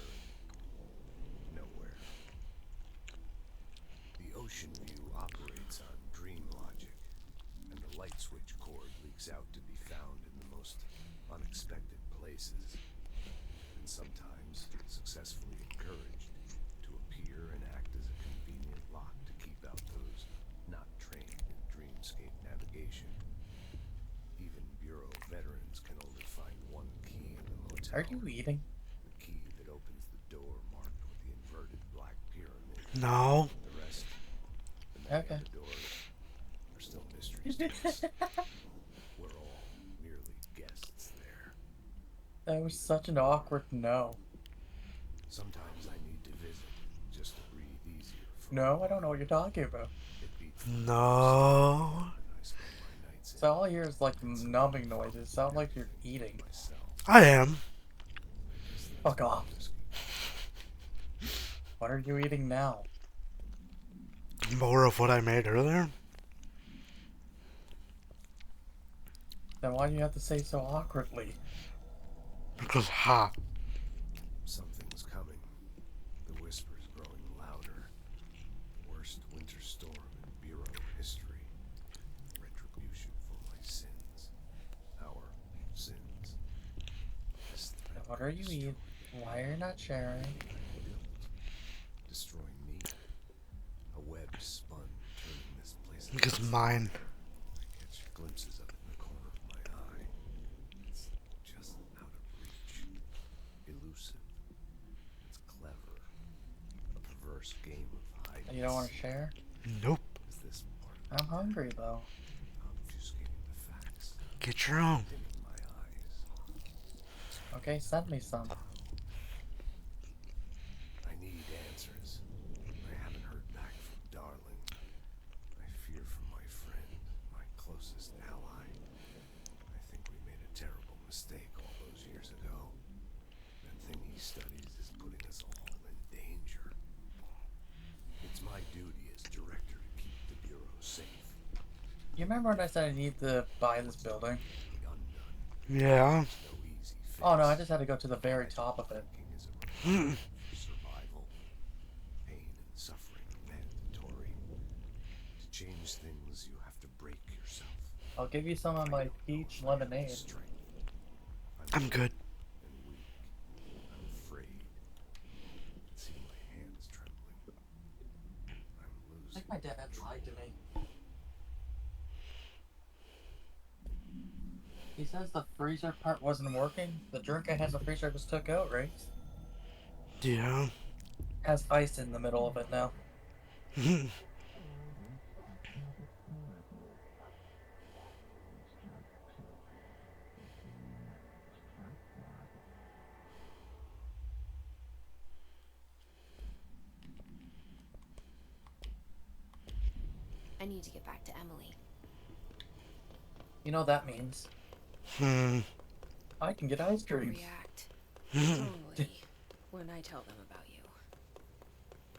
Speaker 7: and nowhere. The Ocean View operates on dream logic, and the light switch cord leaks out to be found in the most unexpected places, and sometimes successfully encouraged to appear and act as a convenient lock to keep out those not trained in dreamscape navigation. Even Bureau veterans can only find one key in the motel.
Speaker 1: Are you eating?
Speaker 7: The key that opens the door marked with the inverted black pyramid.
Speaker 2: No.
Speaker 7: The rest, the many
Speaker 1: Okay.
Speaker 7: other doors, are still mysteries to us. We're all merely guests there.
Speaker 1: That was such an awkward no.
Speaker 7: Sometimes I need to visit just to breathe easier. For
Speaker 1: No, I don't know what you're talking about.
Speaker 7: It beats
Speaker 2: No.
Speaker 7: and I spend my nights in
Speaker 1: So all I hear is like numbing noises. Sound like you're eating.
Speaker 7: myself.
Speaker 2: I am.
Speaker 1: Fuck off. What are you eating now?
Speaker 2: More of what I made earlier.
Speaker 1: Then why do you have to say so awkwardly?
Speaker 2: Because ha.
Speaker 7: Something's coming. The whispers growing louder. The worst winter storm in Bureau history. Retribution for my sins. Our sins. This threat
Speaker 1: What are you
Speaker 7: could
Speaker 1: eating? Why are you not sharing?
Speaker 7: destroying me. A web spun, turning this place.
Speaker 2: Because mine.
Speaker 7: I catch glimpses of it in the corner of my eye. It's just out of reach. Elusive. It's clever. A perverse game of hide.
Speaker 1: You don't want to share?
Speaker 2: Nope.
Speaker 7: Is this part of
Speaker 1: I'm hungry though.
Speaker 7: obfuscating the facts?
Speaker 2: Get your own.
Speaker 7: Dimming my eyes.
Speaker 1: Okay, send me some.
Speaker 7: I need answers. I haven't heard back from Darling. I fear for my friend, my closest ally. I think we made a terrible mistake all those years ago. That thing he studies is putting us all in danger. It's my duty as director to keep the Bureau safe.
Speaker 1: You remember when I said I need to buy this building?
Speaker 7: The undone.
Speaker 2: Yeah.
Speaker 7: No easy fix.
Speaker 1: Oh no, I just had to go to the very top of it.
Speaker 7: Thinking is a requirement for survival. Pain and suffering are mandatory. To change things, you have to break yourself.
Speaker 1: I'll give you some of my peach lemonade.
Speaker 7: Strength.
Speaker 2: I'm good.
Speaker 7: And weak. I'm afraid. I can see my hands trembling. I'm
Speaker 1: I
Speaker 7: losing.
Speaker 1: think my dad lied to me. He says the freezer part wasn't working. The drink I had in the freezer just took out, right?
Speaker 2: Yeah.
Speaker 1: Has ice in the middle of it now.
Speaker 3: I need to get back to Emily.
Speaker 1: You know what that means? I can get ice cream.
Speaker 9: React strongly when I tell them about you.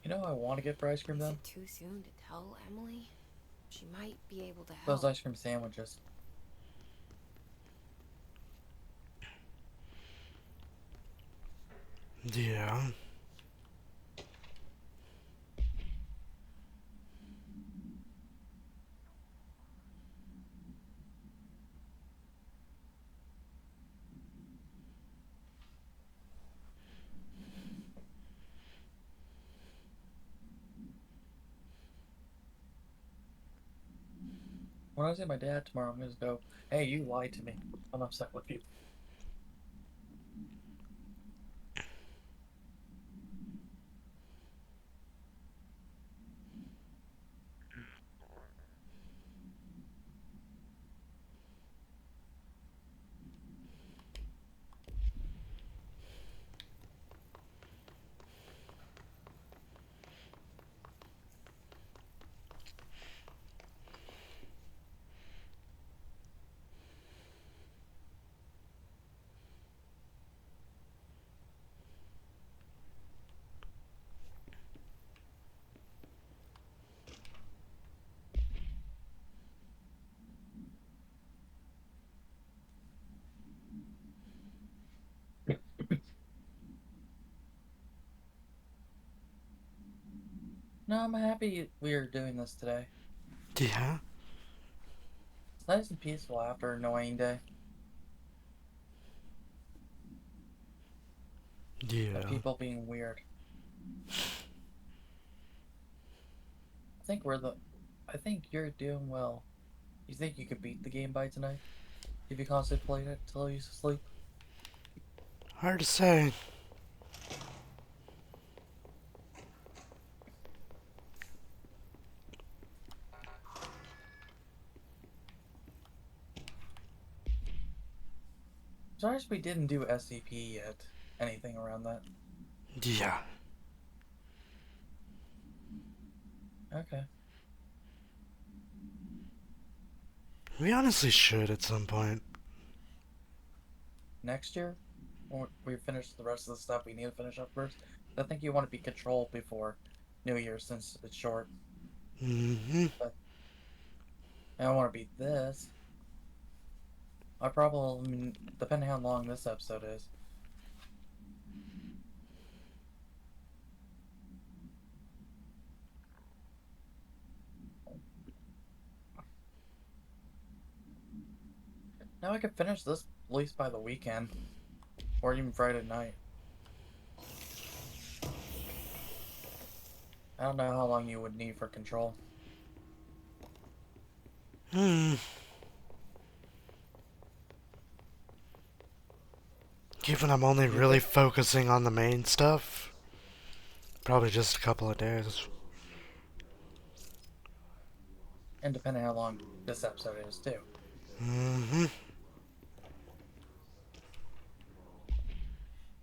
Speaker 1: You know what I want to get for ice cream
Speaker 3: Is
Speaker 1: then?
Speaker 3: it too soon to tell Emily? She might be able to help.
Speaker 1: Those ice cream sandwiches.
Speaker 2: Yeah.
Speaker 1: When I see my dad tomorrow, I'm gonna just go, hey, you lied to me. I'm upset with you. No, I'm happy we're doing this today.
Speaker 2: Yeah?
Speaker 1: It's nice and peaceful after an annoying day
Speaker 2: Yeah.
Speaker 1: of people being weird. I think you're doing well. You think you could beat the game by tonight? If you constantly play it till you sleep?
Speaker 2: Hard to say.
Speaker 1: Sorry we didn't do SCP yet. Anything around that?
Speaker 2: Yeah.
Speaker 1: Okay.
Speaker 2: We honestly should at some point.
Speaker 1: Next year? When we finish the rest of the stuff we need to finish up first? I think you want to be controlled before New Year since it's short.
Speaker 2: Mm-hmm.
Speaker 1: But I don't want to beat this. I mean, depending how long this episode is. Now I could finish this at least by the weekend. Or even Friday night. I don't know how long you would need for control.
Speaker 2: Given I'm only really focusing on the main stuff, probably just a couple of days.
Speaker 1: And depending how long this episode is, too.
Speaker 2: Mm-hmm.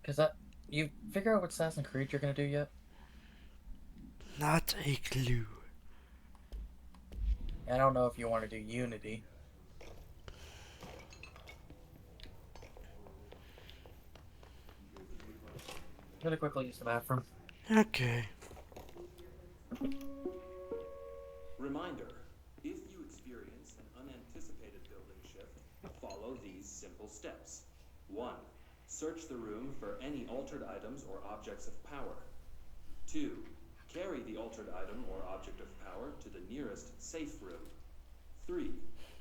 Speaker 1: Because you figure out what Assassin's Creed you're gonna do yet?
Speaker 2: Not a clue.
Speaker 1: I don't know if you want to do Unity. I'm gonna quickly use the bathroom.
Speaker 2: Okay.
Speaker 10: Reminder, if you experience an unanticipated building shift, follow these simple steps. 1. Search the room for any altered items or objects of power. 2. Carry the altered item or object of power to the nearest safe room. 3.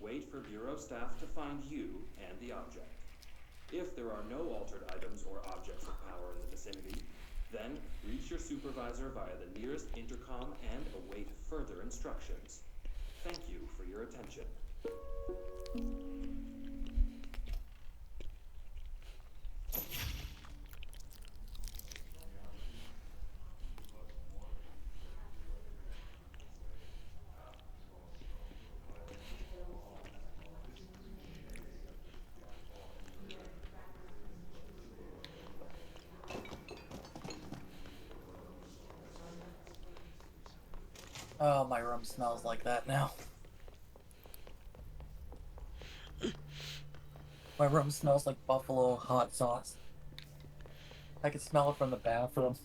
Speaker 10: Wait for Bureau staff to find you and the object. If there are no altered items or objects of power in the vicinity, then reach your supervisor via the nearest intercom and await further instructions. Thank you for your attention.
Speaker 1: Oh, my room smells like that now. My room smells like buffalo hot sauce. I can smell it from the bathroom.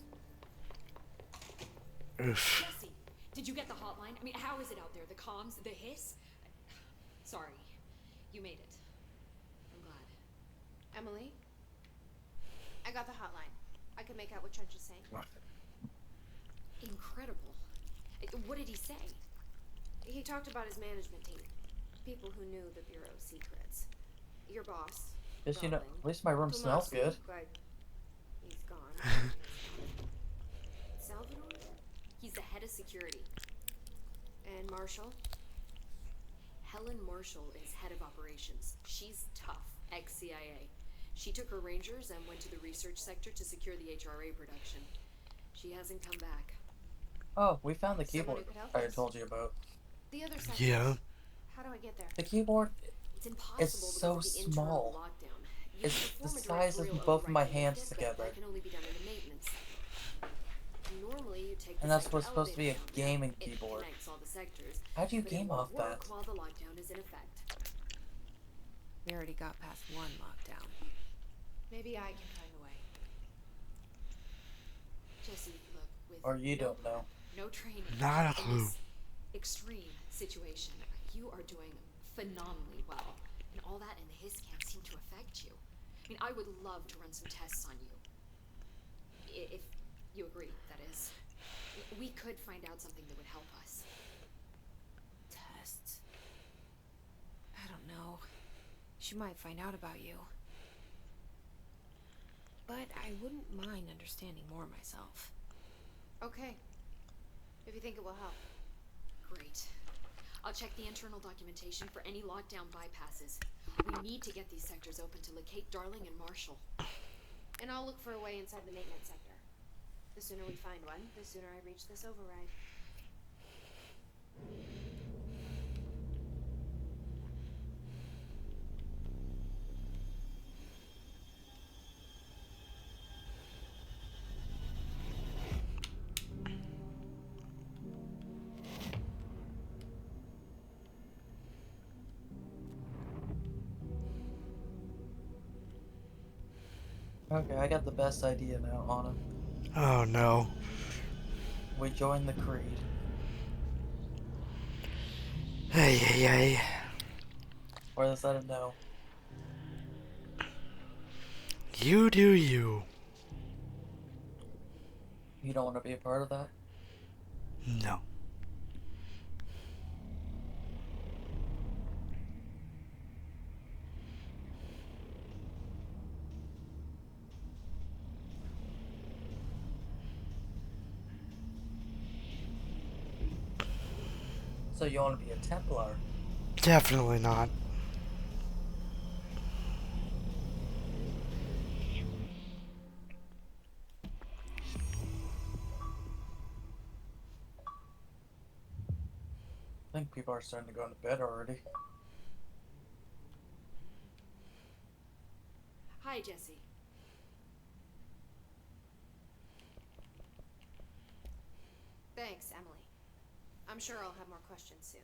Speaker 2: Oof.
Speaker 9: Jesse, did you get the hotline? I mean, how is it out there? The comms, the hiss? Sorry, you made it. I'm glad.
Speaker 4: Emily? I got the hotline. I can make out what Trench is saying.
Speaker 9: Incredible. What did he say?
Speaker 4: He talked about his management team. People who knew the Bureau's secrets. Your boss.
Speaker 1: Just, you know,
Speaker 4: Robin.
Speaker 1: at least my room smells
Speaker 4: Tomasi,
Speaker 1: good.
Speaker 4: but he's gone. Salvador?
Speaker 9: He's the head of security.
Speaker 4: And Marshall?
Speaker 9: Helen Marshall is head of operations. She's tough, ex-CIA. She took her Rangers and went to the research sector to secure the HRA production. She hasn't come back.
Speaker 1: Oh, we found the
Speaker 4: Someone who
Speaker 1: keyboard
Speaker 4: could help
Speaker 1: I
Speaker 4: us.
Speaker 1: told you about.
Speaker 4: The other sectors.
Speaker 2: Yeah.
Speaker 4: How do I get there?
Speaker 1: The keyboard
Speaker 9: It's
Speaker 1: is
Speaker 9: impossible
Speaker 1: so
Speaker 9: because of the internal
Speaker 1: small.
Speaker 9: lockdown. You
Speaker 1: It's
Speaker 9: can
Speaker 1: the
Speaker 9: perform a
Speaker 1: size of
Speaker 9: directorial
Speaker 1: both of my
Speaker 9: override to lift
Speaker 1: hands
Speaker 9: it, but
Speaker 1: together.
Speaker 9: that can only be done in the maintenance sector. Normally, you take the
Speaker 1: And that's
Speaker 9: sector
Speaker 1: what's supposed to be a
Speaker 9: elevator down
Speaker 1: gaming
Speaker 9: there.
Speaker 1: keyboard.
Speaker 9: It connects all the sectors,
Speaker 1: How do you
Speaker 9: but it
Speaker 1: game
Speaker 9: won't
Speaker 1: off
Speaker 9: work
Speaker 1: that?
Speaker 9: while the lockdown is in effect.
Speaker 3: We already got past one lockdown.
Speaker 4: Maybe I can find a way.
Speaker 9: Jesse, look, with
Speaker 1: Or you
Speaker 9: no
Speaker 1: don't know.
Speaker 9: prep, no training,
Speaker 2: Not a
Speaker 9: in
Speaker 2: clue.
Speaker 9: this extreme situation, you are doing phenomenally well, and all that and the hiss can't seem to affect you. I mean, I would love to run some tests on you. If you agree, that is. We could find out something that would help us.
Speaker 3: Tests. I don't know. She might find out about you. But I wouldn't mind understanding more myself.
Speaker 4: Okay. If you think it will help.
Speaker 9: Great. I'll check the internal documentation for any lockdown bypasses. We need to get these sectors open to locate Darling and Marshall.
Speaker 4: And I'll look for a way inside the maintenance sector. The sooner we find one, the sooner I reach this override.
Speaker 1: Okay, I got the best idea now, Anna.
Speaker 2: Oh no.
Speaker 1: We join the Creed.
Speaker 2: Hey, hey, hey.
Speaker 1: Or let's let him know.
Speaker 2: You do you.
Speaker 1: You don't want to be a part of that?
Speaker 2: No.
Speaker 1: So you want to be a Templar?
Speaker 2: Definitely not.
Speaker 1: I think people are starting to go to bed already.
Speaker 9: Hi, Jesse.
Speaker 4: Thanks, Emily. I'm sure I'll have more questions soon.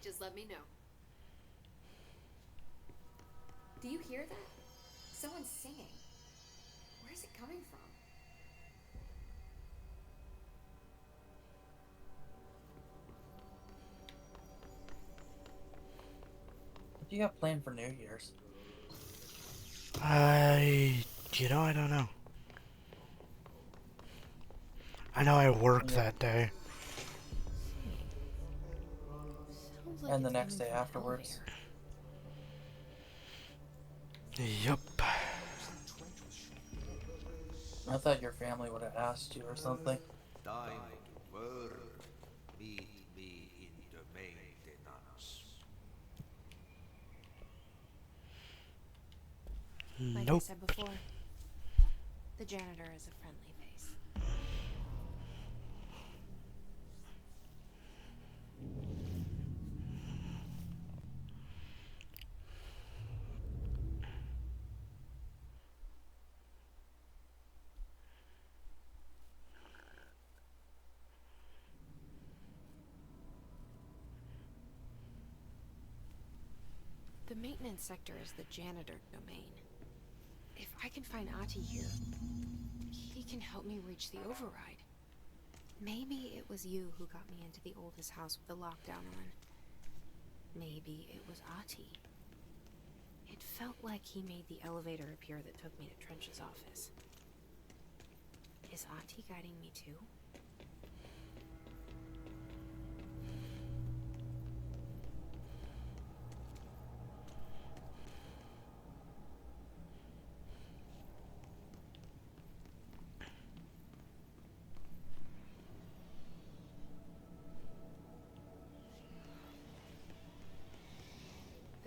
Speaker 9: Just let me know. Do you hear that? Someone's singing. Where's it coming from?
Speaker 1: What do you got planned for New Year's?
Speaker 2: I don't know. I know I work
Speaker 1: Yeah.
Speaker 2: that day.
Speaker 3: Sounds like
Speaker 1: And the
Speaker 3: it's
Speaker 1: next
Speaker 3: coming
Speaker 1: day
Speaker 3: from the
Speaker 1: afterwards?
Speaker 3: elevator.
Speaker 2: Yup.
Speaker 1: I thought your family would have asked you or something.
Speaker 5: Time to work. Meet me in the maintenance.
Speaker 3: Like
Speaker 2: Nope.
Speaker 3: I said before, the janitor is a friendly face. The maintenance sector is the janitor domain. If I can find Ati here, he can help me reach the override. Maybe it was you who got me into the oldest house with the lockdown on. Maybe it was Ati. It felt like he made the elevator appear that took me to Trench's office. Is Ati guiding me too?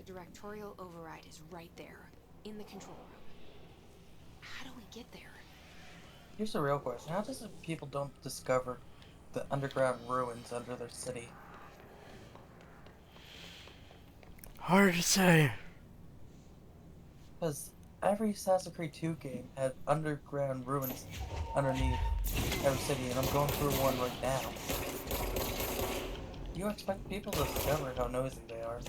Speaker 3: directorial override is right there, in the control room. How do we get there?
Speaker 1: Here's the real question. How does it people don't discover the underground ruins under their city?
Speaker 2: Hard to say.
Speaker 1: Because every Assassin's Creed 2 game had underground ruins underneath every city, and I'm going through one right now. You expect people to discover how noisy they are.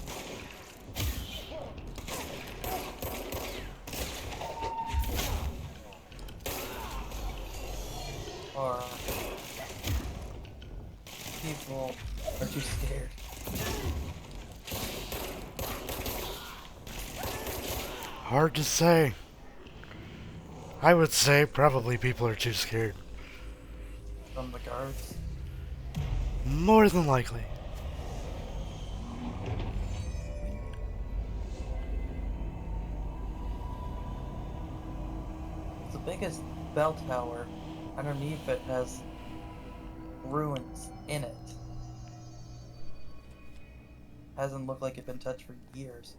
Speaker 1: Or people are too scared.
Speaker 2: Hard to say. I would say probably people are too scared.
Speaker 1: From the guards.
Speaker 2: More than likely.
Speaker 1: The biggest bell tower underneath it has ruins in it. Hasn't looked like it's been touched for years.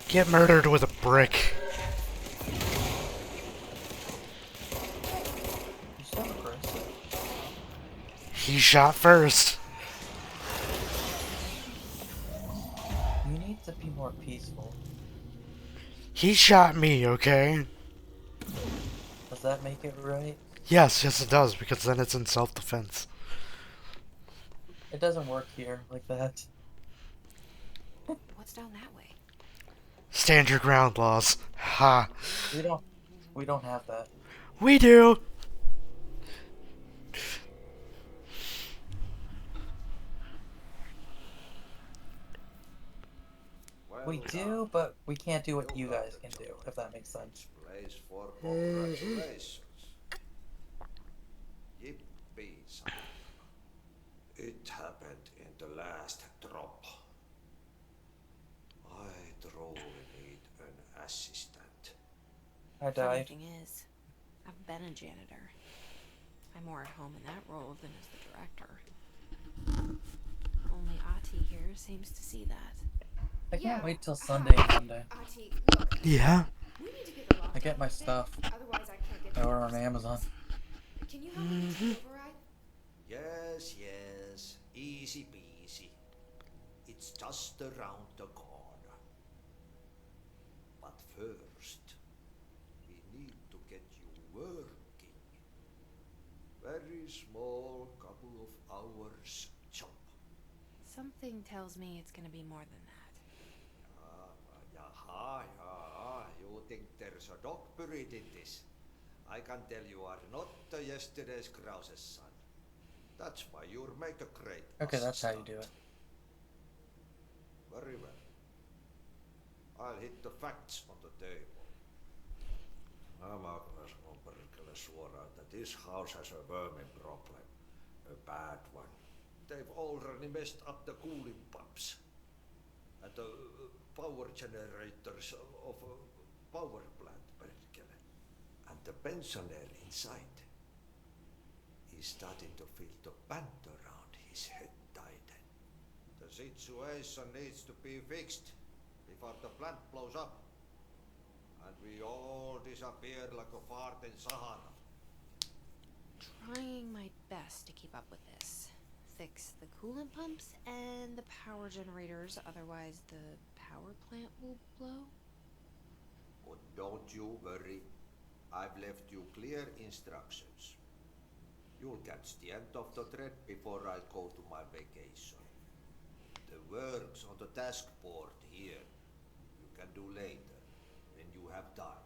Speaker 2: Get murdered with a brick.
Speaker 1: You're so aggressive.
Speaker 2: He shot first.
Speaker 1: You need to be more peaceful.
Speaker 2: He shot me, okay?
Speaker 1: Does that make it right?
Speaker 2: Yes, it does, because then it's in self-defense.
Speaker 1: It doesn't work here like that.
Speaker 3: What's down that way?
Speaker 2: Stand your ground laws. Ha.
Speaker 1: We don't have that.
Speaker 2: We do.
Speaker 1: We do, but we can't do what you guys can do, if that makes sense.
Speaker 5: Place for congratulations. Yippee, son. It happened in the last drop. I truly need an assistant.
Speaker 1: I
Speaker 3: Funny
Speaker 1: died.
Speaker 3: thing is, I've been a janitor. I'm more at home in that role than as the director. Only Ati here seems to see that.
Speaker 1: I can't
Speaker 4: Yeah.
Speaker 1: wait till Sunday and Monday.
Speaker 4: Ati, look,
Speaker 2: Yeah?
Speaker 4: we need to get the lockdown
Speaker 1: I get my
Speaker 4: lifted,
Speaker 1: stuff.
Speaker 4: Otherwise, I can't get
Speaker 1: I
Speaker 4: to
Speaker 1: order
Speaker 4: the
Speaker 1: on Amazon.
Speaker 4: Can you help me with the override?
Speaker 5: Yes, yes. Easy peasy. It's just around the corner. But first, we need to get you working. Very small, couple of hours job.
Speaker 3: Something tells me it's gonna be more than that.
Speaker 5: Jaha. You think there's a dog buried in this? I can tell you are not yesterday's Krause's son. That's why you'll make a great
Speaker 1: Okay, that's how you
Speaker 5: assistant.
Speaker 1: do it.
Speaker 5: Very well. I'll hit the facts on the table. Mä kyllä sanon perkele suoraan, että this house has a vermin problem. A bad one. They've already messed up the cooling pumps. And the power generators of a power plant, perkele. And the pensioner inside is starting to feel the band around his head tighten. The situation needs to be fixed before the plant blows up. And we all disappear like a fart in Sahara.
Speaker 3: Trying my best to keep up with this. Fix the coolant pumps and the power generators, otherwise the power plant will blow?
Speaker 5: But don't you worry. I've left you clear instructions. You'll catch the end of the thread before I go to my vacation. The work's on the task board here. You can do later, when you have time.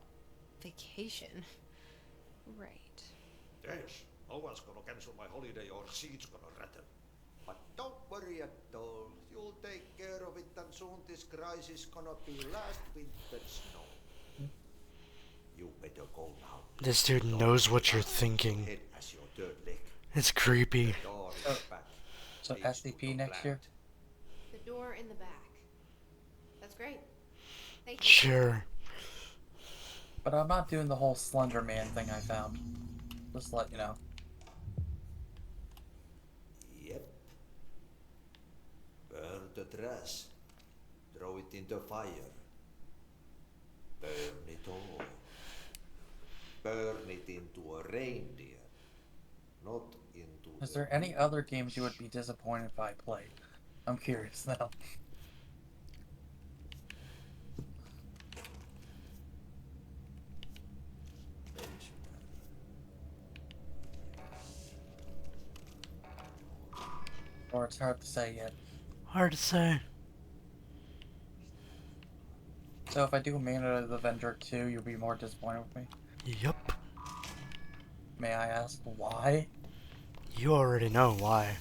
Speaker 3: Vacation? Right.
Speaker 5: Yes, no one's gonna cancel my holiday or seat's gonna rattle. But don't worry at all. You'll take care of it, and soon this crisis gonna be last winter's snow. You better go now.
Speaker 2: This dude knows what you're thinking.
Speaker 5: Head as your third leg.
Speaker 2: It's creepy.
Speaker 5: The door in the back
Speaker 1: So
Speaker 5: leads to
Speaker 1: SCP
Speaker 5: the
Speaker 1: next year?
Speaker 5: plant.
Speaker 4: The door in the back. That's great. Thank you.
Speaker 2: Sure.
Speaker 1: But I'm not doing the whole Slender Man thing I found. Just to let you know.
Speaker 5: Yep. Burn the trash. Throw it in the fire. Burn it all. Burn it into a reindeer. Not into
Speaker 1: Is
Speaker 5: the
Speaker 1: there any other games you would be disappointed if I played? I'm curious now. Or it's hard to say yet.
Speaker 2: Hard to say.
Speaker 1: So if I do Man of the Avenger 2, you'll be more disappointed with me?
Speaker 2: Yup.
Speaker 1: May I ask why?
Speaker 2: You already know why.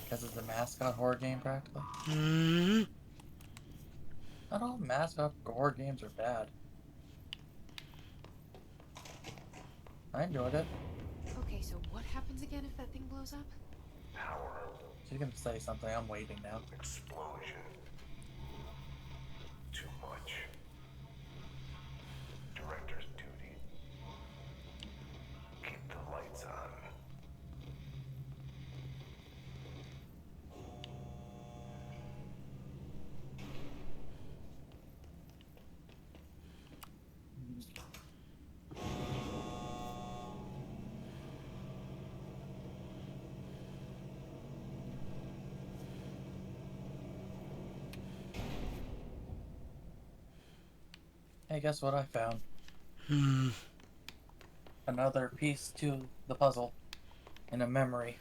Speaker 1: Because it's a mascot horror game, practically?
Speaker 2: Hmm.
Speaker 1: Not all mascot horror games are bad. I enjoyed it.
Speaker 3: Okay, so what happens again if that thing blows up?
Speaker 7: Power.
Speaker 1: She's gonna say something, I'm waiting now.
Speaker 7: Explosion. Too much. Director's duty. Keep the lights on.
Speaker 1: Hey, guess what I found?
Speaker 2: Hmm.
Speaker 1: Another piece to the puzzle. In a memory.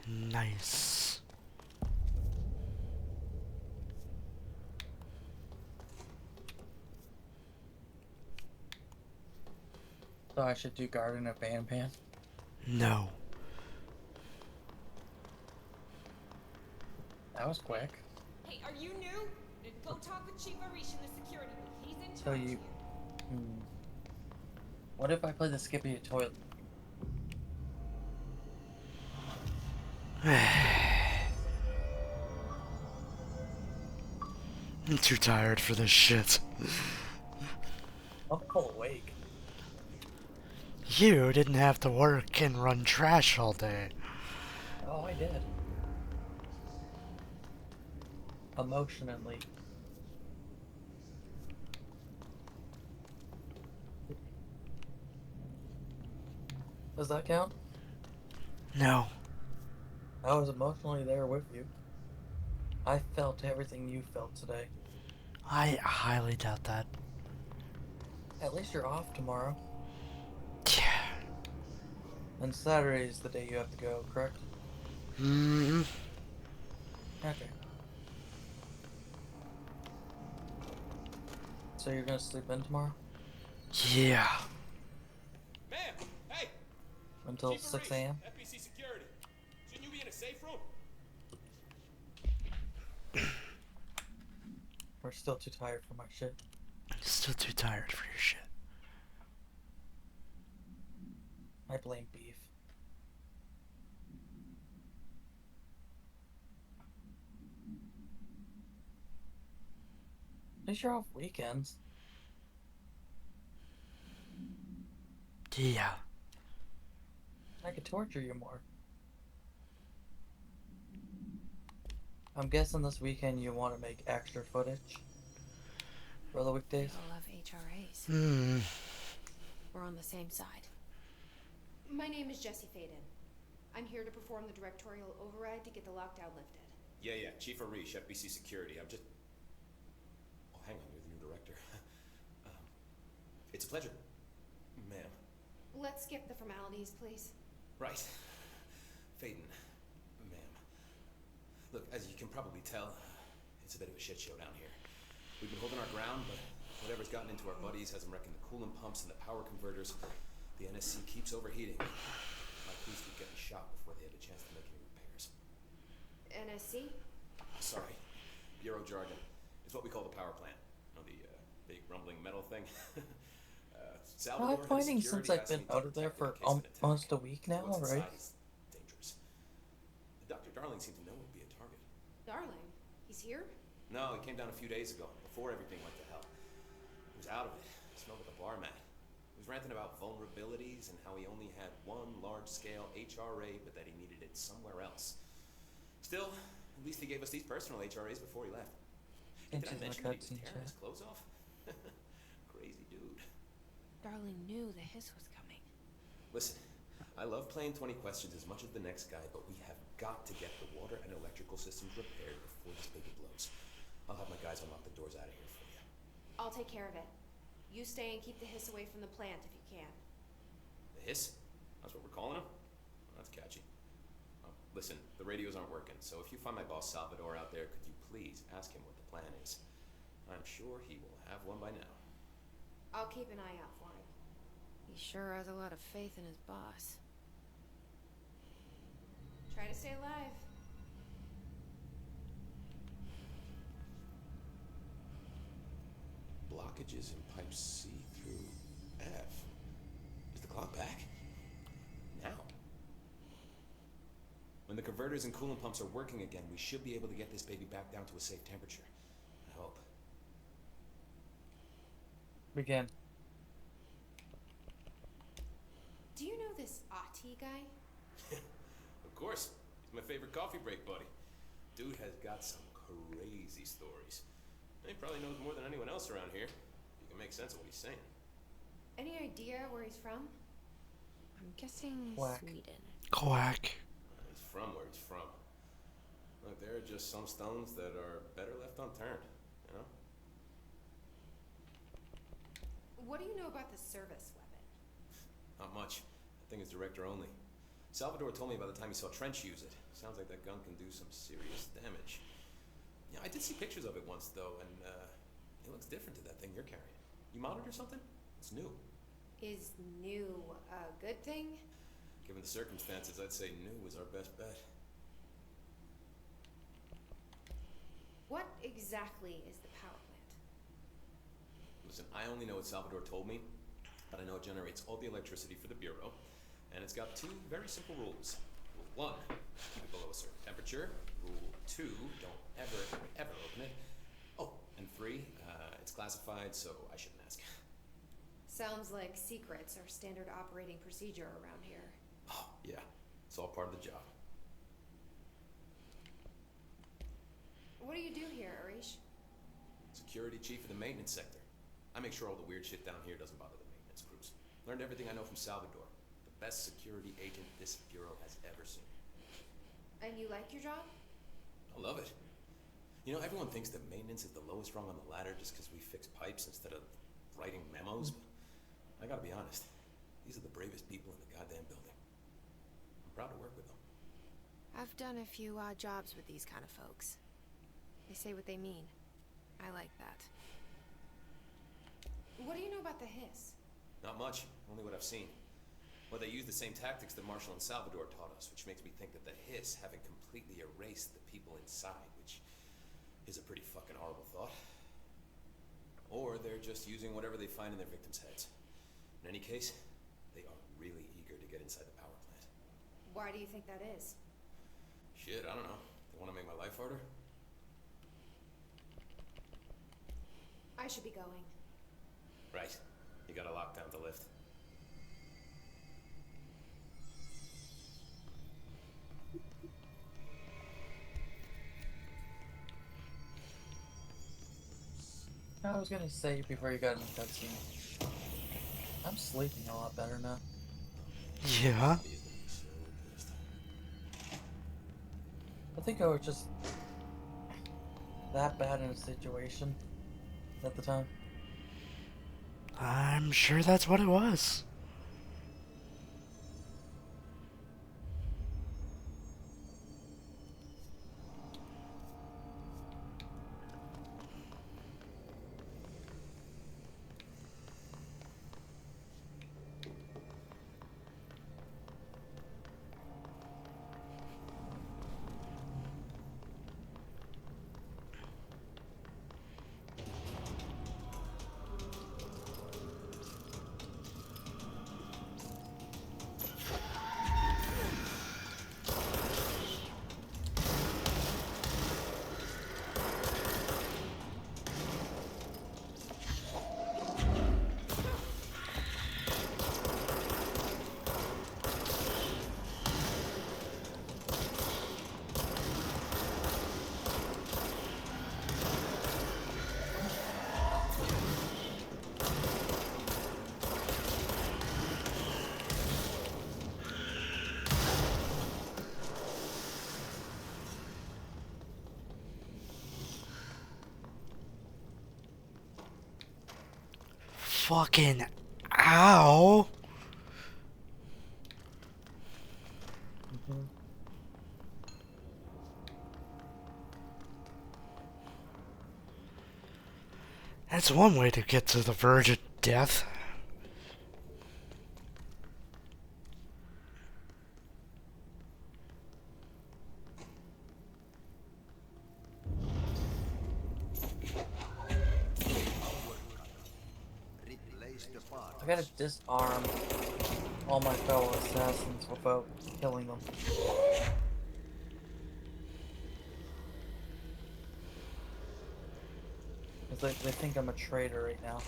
Speaker 2: Nice.
Speaker 1: So I should do Garden of Banban.
Speaker 2: No.
Speaker 1: That was quick.
Speaker 11: Hey, are you new? Go talk with Chief Arish in the security booth. He's in
Speaker 1: So
Speaker 11: charge
Speaker 1: you...
Speaker 11: here.
Speaker 1: What if I play the Skippy to Toilet?
Speaker 2: I'm too tired for this shit.
Speaker 1: I'm all awake.
Speaker 2: You didn't have to work and run trash all day.
Speaker 1: Oh, I did. Emotionally. Does that count?
Speaker 2: No.
Speaker 1: I was emotionally there with you. I felt everything you felt today.
Speaker 2: I highly doubt that.
Speaker 1: At least you're off tomorrow.
Speaker 2: Yeah.
Speaker 1: And Saturday is the day you have to go, correct?
Speaker 2: Mm-hmm.
Speaker 1: Okay. So you're gonna sleep in tomorrow?
Speaker 2: Yeah.
Speaker 10: Ma'am! Hey!
Speaker 1: Until
Speaker 10: Chief
Speaker 1: 6
Speaker 10: Arish,
Speaker 1: a.m.?
Speaker 10: FBC security. Shouldn't you be in a safe room?
Speaker 1: We're still too tired for my shit.
Speaker 2: Still too tired for your shit.
Speaker 1: I blame beef. At least you're off weekends.
Speaker 2: Yeah.
Speaker 1: I could torture you more. I'm guessing this weekend you want to make extra footage for the weekdays.
Speaker 3: People love HRAs.
Speaker 2: Hmm.
Speaker 3: We're on the same side.
Speaker 4: My name is Jesse Faden. I'm here to perform the directorial override to get the lockdown lifted.
Speaker 12: Yeah, Chief Arish, FBC Security. It's a pleasure, ma'am.
Speaker 4: Let's skip the formalities, please.
Speaker 12: Right. Phaeton, ma'am. Look, as you can probably tell, it's a bit of a shit show down here. We've been holding our ground, but whatever's gotten into our buddies has them wrecking the coolant pumps and the power converters. The NSC keeps overheating. My crews keep getting shot before they have a chance to make any repairs.
Speaker 4: NSC?
Speaker 12: Sorry. Bureau jargon. It's what we call the power plant. You know, the big rumbling metal thing? Salvador
Speaker 1: I'm finding
Speaker 12: security
Speaker 1: since I've
Speaker 12: asked
Speaker 1: been
Speaker 12: me to
Speaker 1: out of there
Speaker 12: protect it
Speaker 1: for
Speaker 12: in case of an attack.
Speaker 1: almost a week now,
Speaker 12: What's
Speaker 1: right?
Speaker 12: inside is dangerous. Dr. Darling seemed to know it would be a target.
Speaker 4: Darling, he's here?
Speaker 12: No, he came down a few days ago, before everything went to hell. He was out of it. Smelled like a bar mat. He was ranting about vulnerabilities and how he only had one large-scale HRA, but that he needed it somewhere else. Still, at least he gave us these personal HRAs before he left. Did I mention that he was tearing his clothes off? Crazy dude.
Speaker 3: Darling knew the hiss was coming.
Speaker 12: Listen, I love playing 20 questions as much as the next guy, but we have got to get the water and electrical systems repaired before this baby blows. I'll have my guys unlock the doors out of here for you.
Speaker 4: I'll take care of it. You stay and keep the hiss away from the plant if you can.
Speaker 12: The hiss? That's what we're calling him? That's catchy. Listen, the radios aren't working, so if you find my boss Salvador out there, could you please ask him what the plan is? I'm sure he will have one by now.
Speaker 4: I'll keep an eye out for him.
Speaker 3: He sure has a lot of faith in his boss.
Speaker 4: Try to stay alive.
Speaker 12: Blockages in pipes C through F. Is the clock back? Now. When the converters and coolant pumps are working again, we should be able to get this baby back down to a safe temperature. I hope.
Speaker 1: Begin.
Speaker 4: Do you know this Ati guy?
Speaker 12: Of course. He's my favorite coffee break buddy. Dude has got some crazy stories. He probably knows more than anyone else around here. You can make sense of what he's saying.
Speaker 4: Any idea where he's from?
Speaker 3: I'm guessing
Speaker 1: Quack.
Speaker 3: Sweden.
Speaker 2: Quack.
Speaker 12: He's from where he's from. Look, there are just some stones that are better left unturned, you know?
Speaker 4: What do you know about the service weapon?
Speaker 12: Not much. That thing is director only. Salvador told me by the time he saw Trench use it. Sounds like that gun can do some serious damage. Yeah, I did see pictures of it once, though, and it looks different to that thing you're carrying. You modded or something? It's new.
Speaker 4: Is new a good thing?
Speaker 12: Given the circumstances, I'd say new is our best bet.
Speaker 4: What exactly is the power plant?
Speaker 12: Listen, I only know what Salvador told me, but I know it generates all the electricity for the Bureau, and it's got two very simple rules. Rule 1, keep it below a certain temperature. Rule 2, don't ever open it. Oh, and 3, it's classified, so I shouldn't ask.
Speaker 4: Sounds like secrets are standard operating procedure around here.
Speaker 12: Oh, yeah, it's all part of the job.
Speaker 4: What do you do here, Arish?
Speaker 12: Security chief of the maintenance sector. I make sure all the weird shit down here doesn't bother the maintenance crews. Learned everything I know from Salvador. The best security agent this bureau has ever seen.
Speaker 4: And you like your job?
Speaker 12: I love it. You know, everyone thinks that maintenance is the lowest rung on the ladder just because we fix pipes instead of writing memos. But I gotta be honest, these are the bravest people in the goddamn building. I'm proud to work with them.
Speaker 3: I've done a few odd jobs with these kind of folks. They say what they mean. I like that.
Speaker 4: What do you know about the hiss?
Speaker 12: Not much, only what I've seen. Well, they use the same tactics that Marshall and Salvador taught us, which makes me think that the hiss haven't completely erased the people inside, which is a pretty fucking horrible thought. Or they're just using whatever they find in their victims' heads. In any case, they are really eager to get inside the power plant.
Speaker 4: Why do you think that is?
Speaker 12: Shit, I don't know. They want to make my life harder?
Speaker 4: I should be going.
Speaker 12: Right. You gotta lock down the lift.
Speaker 1: I was gonna say before you got in the cutscene, I'm sleeping a lot better now.
Speaker 2: Yeah.
Speaker 1: I think I was just that bad in a situation at the time.
Speaker 2: I'm sure that's what it was. Fucking ow. That's one way to get to the verge of death.
Speaker 1: I gotta disarm all my fellow assassins without killing them. Because they think I'm a traitor right now.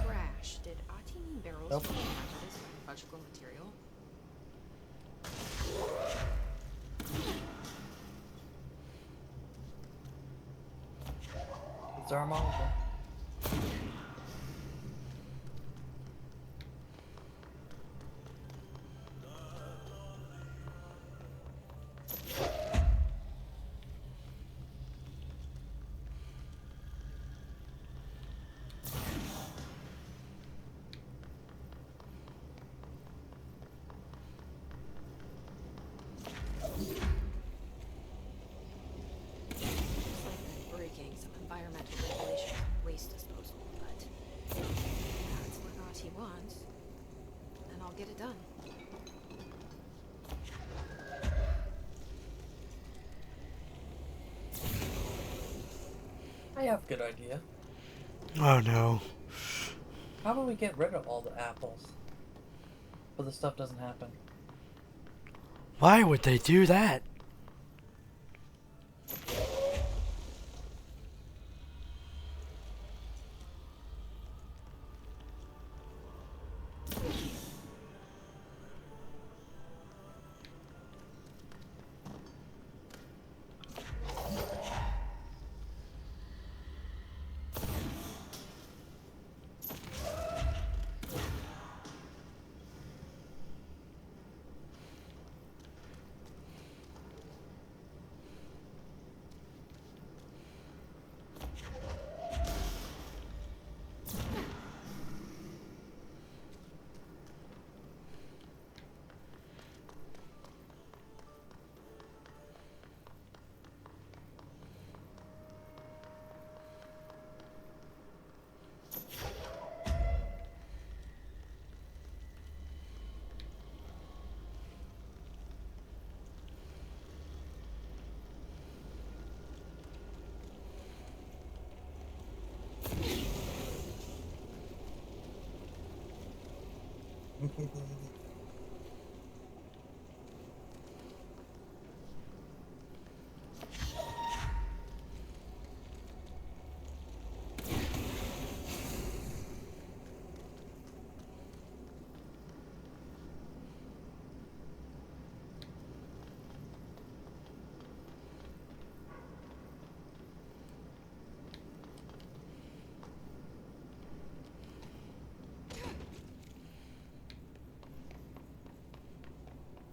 Speaker 9: Crash. Did Ati mean barrels
Speaker 1: Nope.
Speaker 9: for this electrical material?
Speaker 1: Disarm all of them.
Speaker 9: Breaking some environmental regulations on waste disposal, but that's what Ati wants, and I'll get it done.
Speaker 1: I have a good idea.
Speaker 2: Oh no.
Speaker 1: How about we get rid of all the apples? But the stuff doesn't happen.
Speaker 2: Why would they do that?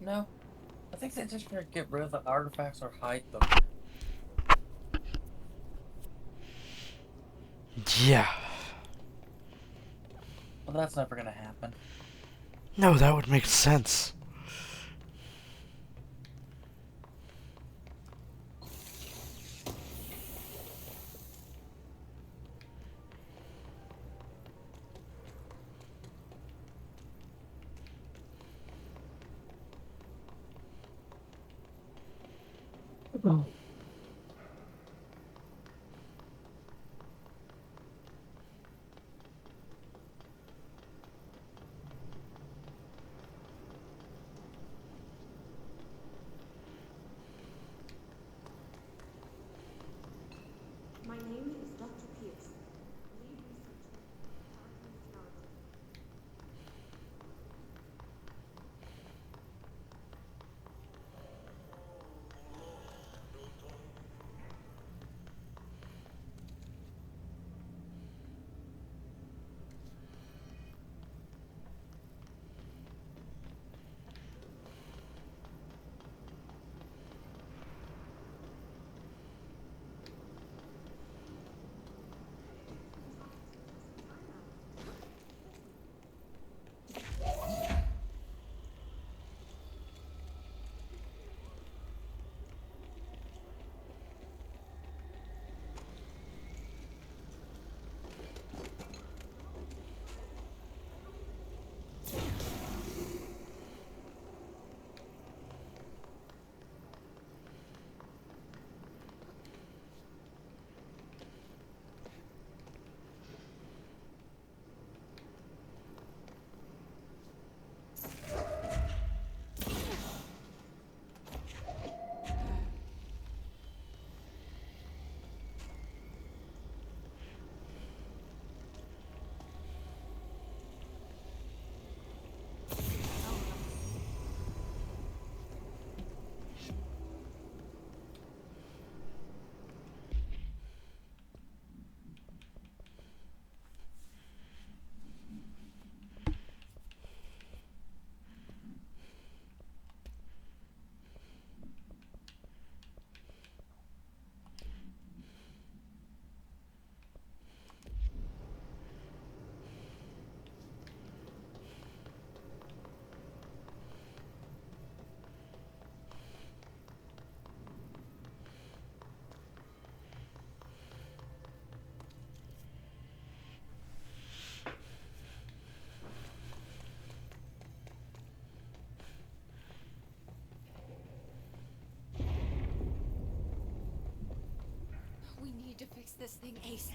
Speaker 1: No. I think they just want to get rid of the artifacts or hide them.
Speaker 2: Yeah.
Speaker 1: Well, that's never gonna happen.
Speaker 2: No, that would make sense.
Speaker 13: My name is Dr. Pierce, lead researcher at Parakinetheology.
Speaker 3: We need to fix this thing ASAP.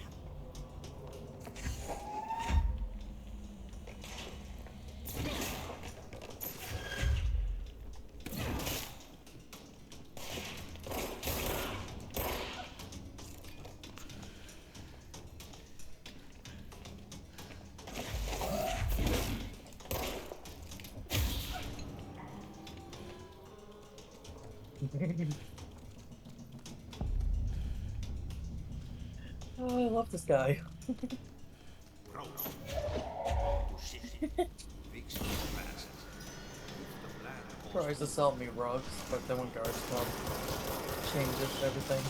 Speaker 1: Oh, I love this guy. Tries to sell me rugs, but then when guards come, changes everything.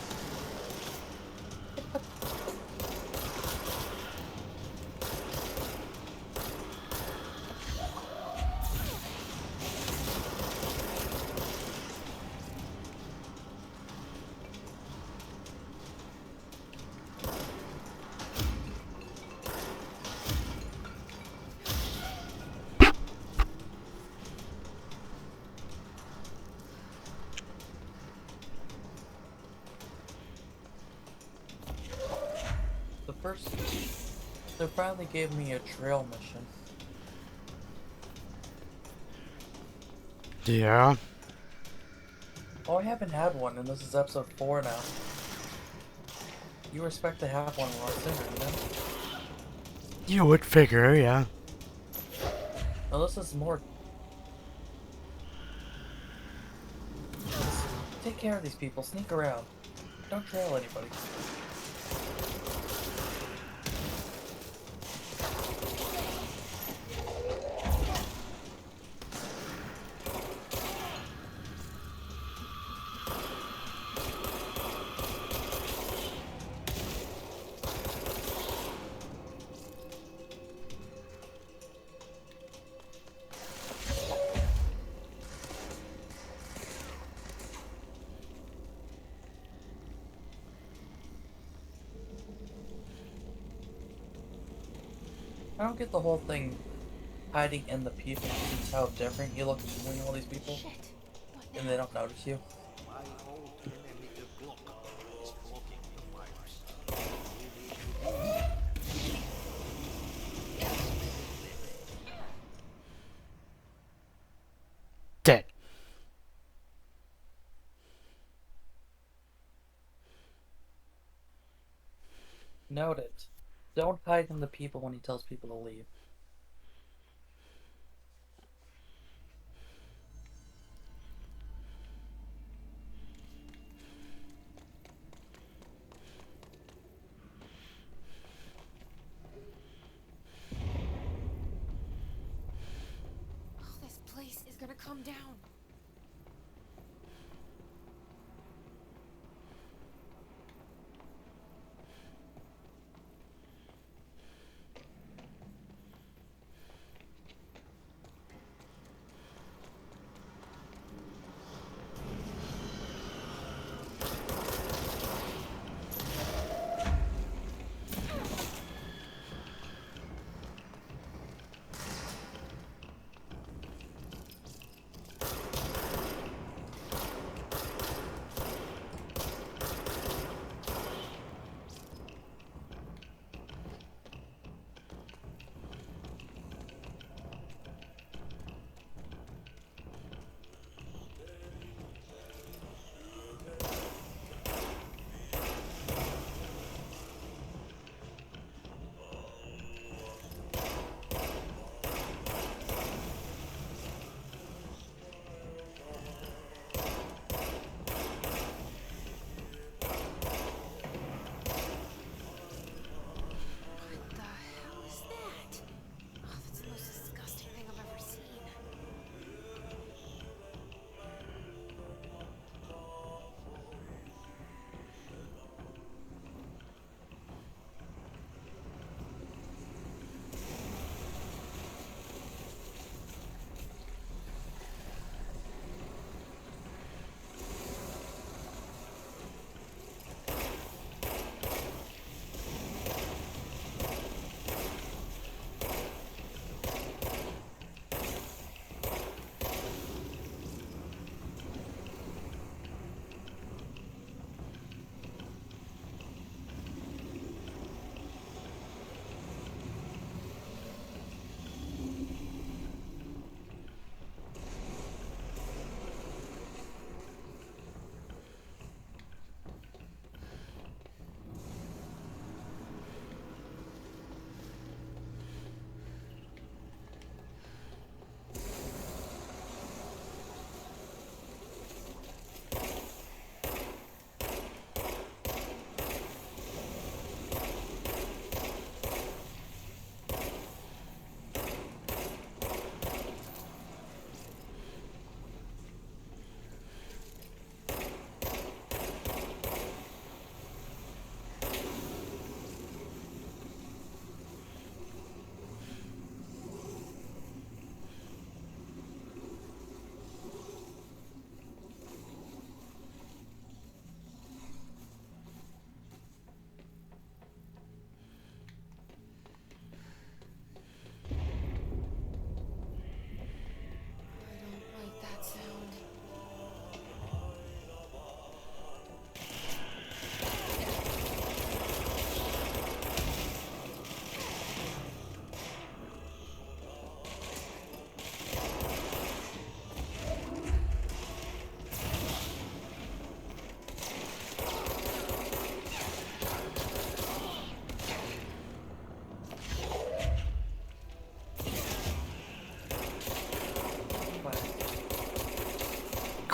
Speaker 1: They finally gave me a trail mission.
Speaker 2: Yeah.
Speaker 1: Oh, I haven't had one, and this is episode 4 now. You expect to have one a lot sooner, you know?
Speaker 2: You would figure, yeah.
Speaker 1: Now this is more... Just take care of these people, sneak around. Don't trail anybody. I don't get the whole thing hiding in the people since how different you look between all these people.
Speaker 3: Shit. What
Speaker 1: And
Speaker 3: now?
Speaker 1: they don't notice you.
Speaker 5: My old enemy the clock is blocking the virus.
Speaker 2: Dead.
Speaker 1: Note it. Don't hide in the people when he tells people to leave.
Speaker 3: Oh, this place is gonna come down.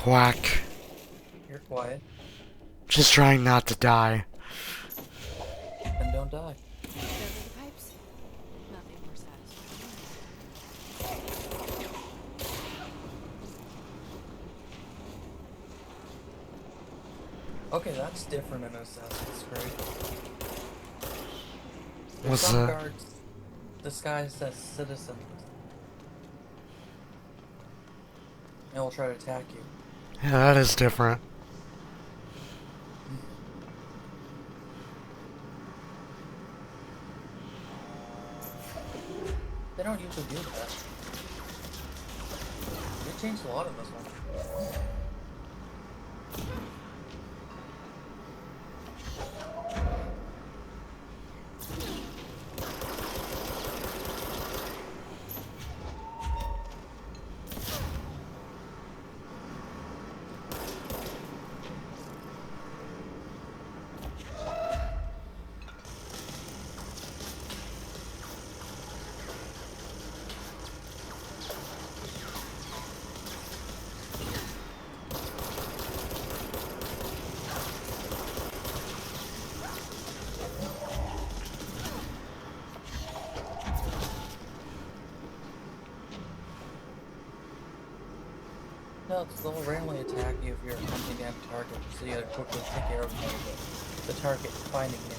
Speaker 2: Quack.
Speaker 1: You're quiet.
Speaker 2: Just trying not to die.
Speaker 1: And don't die.
Speaker 3: Over the pipes? Nothing more satisfying.
Speaker 1: Okay, that's different in Assassin's Creed. There's
Speaker 2: What's
Speaker 1: some
Speaker 2: that?
Speaker 1: guards disguised as citizens. And will try to attack you.
Speaker 2: Yeah, that is different.
Speaker 1: They don't usually do that. They changed a lot in this one. No, they'll randomly attack you if you're hunting down a target, so you gotta quickly take care of the target finding you.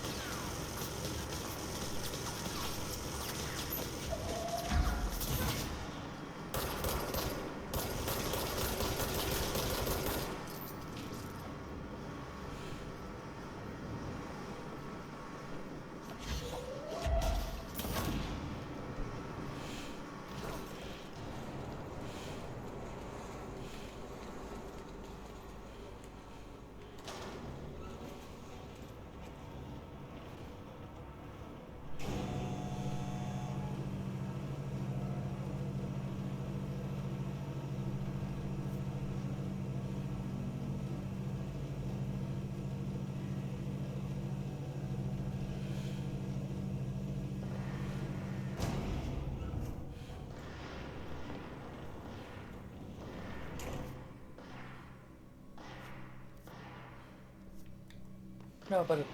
Speaker 1: No, but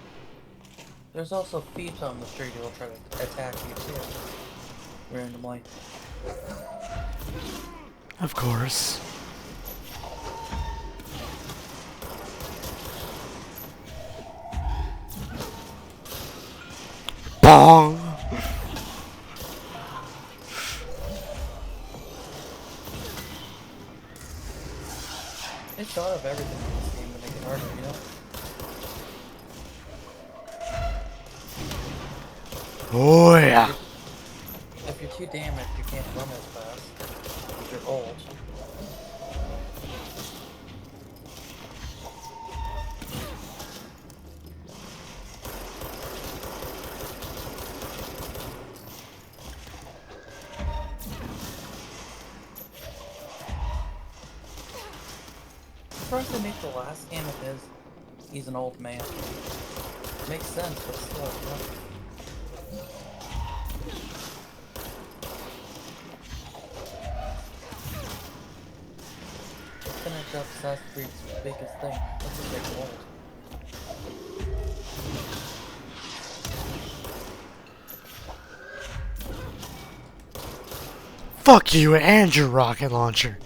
Speaker 1: there's also thieves on the street who will try to attack you too, randomly.
Speaker 2: Of course. Bong!
Speaker 1: They thought of everything in this game to make it harder, you know?
Speaker 2: Oh yeah.
Speaker 1: If you're too damaged, you can't run as fast. If you're old. First they make the last game of his, he's an old man. Makes sense, but still, you know? Finish up Assassin's Creed's biggest thing. Let's just make old.
Speaker 2: Fuck you and your rocket launcher.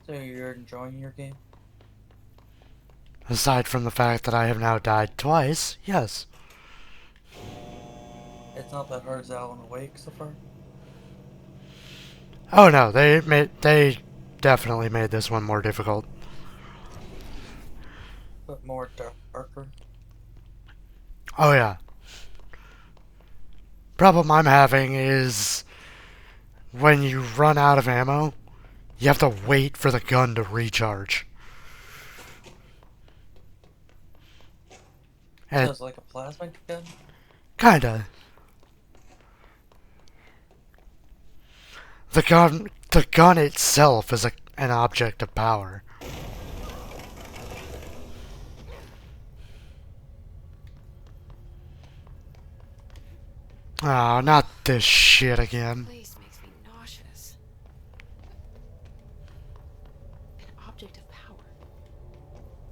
Speaker 1: So you're enjoying your game?
Speaker 2: Aside from the fact that I have now died twice, yes.
Speaker 1: It's not that hard as Alan Wake so far?
Speaker 2: Oh no, they definitely made this one more difficult.
Speaker 1: But more darker?
Speaker 2: Oh yeah. Problem I'm having is when you run out of ammo, you have to wait for the gun to recharge.
Speaker 1: So it's like a plasma gun?
Speaker 2: Kinda. The gun itself is an object of power. Oh, not this shit again.
Speaker 9: Place makes me nauseous. An object of power.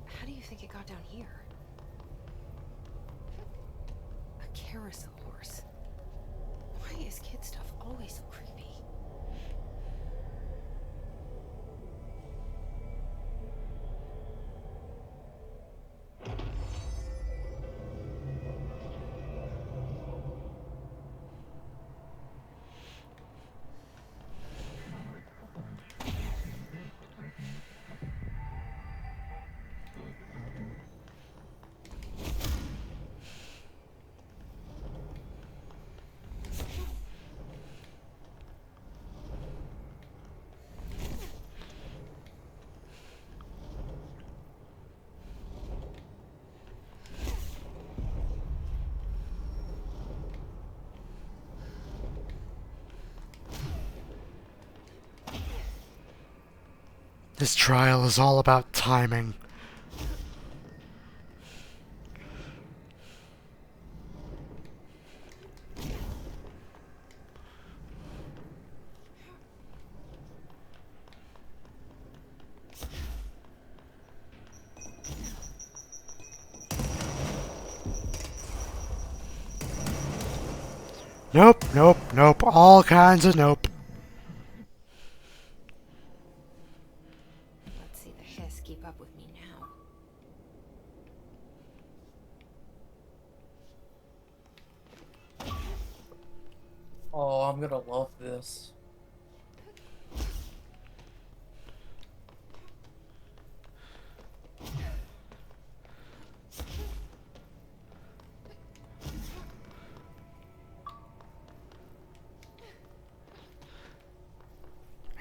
Speaker 9: How do you think it got down here? A carousel horse. Why is kid stuff always so creepy?
Speaker 2: This trial is all about timing. Nope, nope, nope. All kinds of nope.
Speaker 3: Let's see the hiss keep up with me now.
Speaker 1: Oh, I'm gonna love this.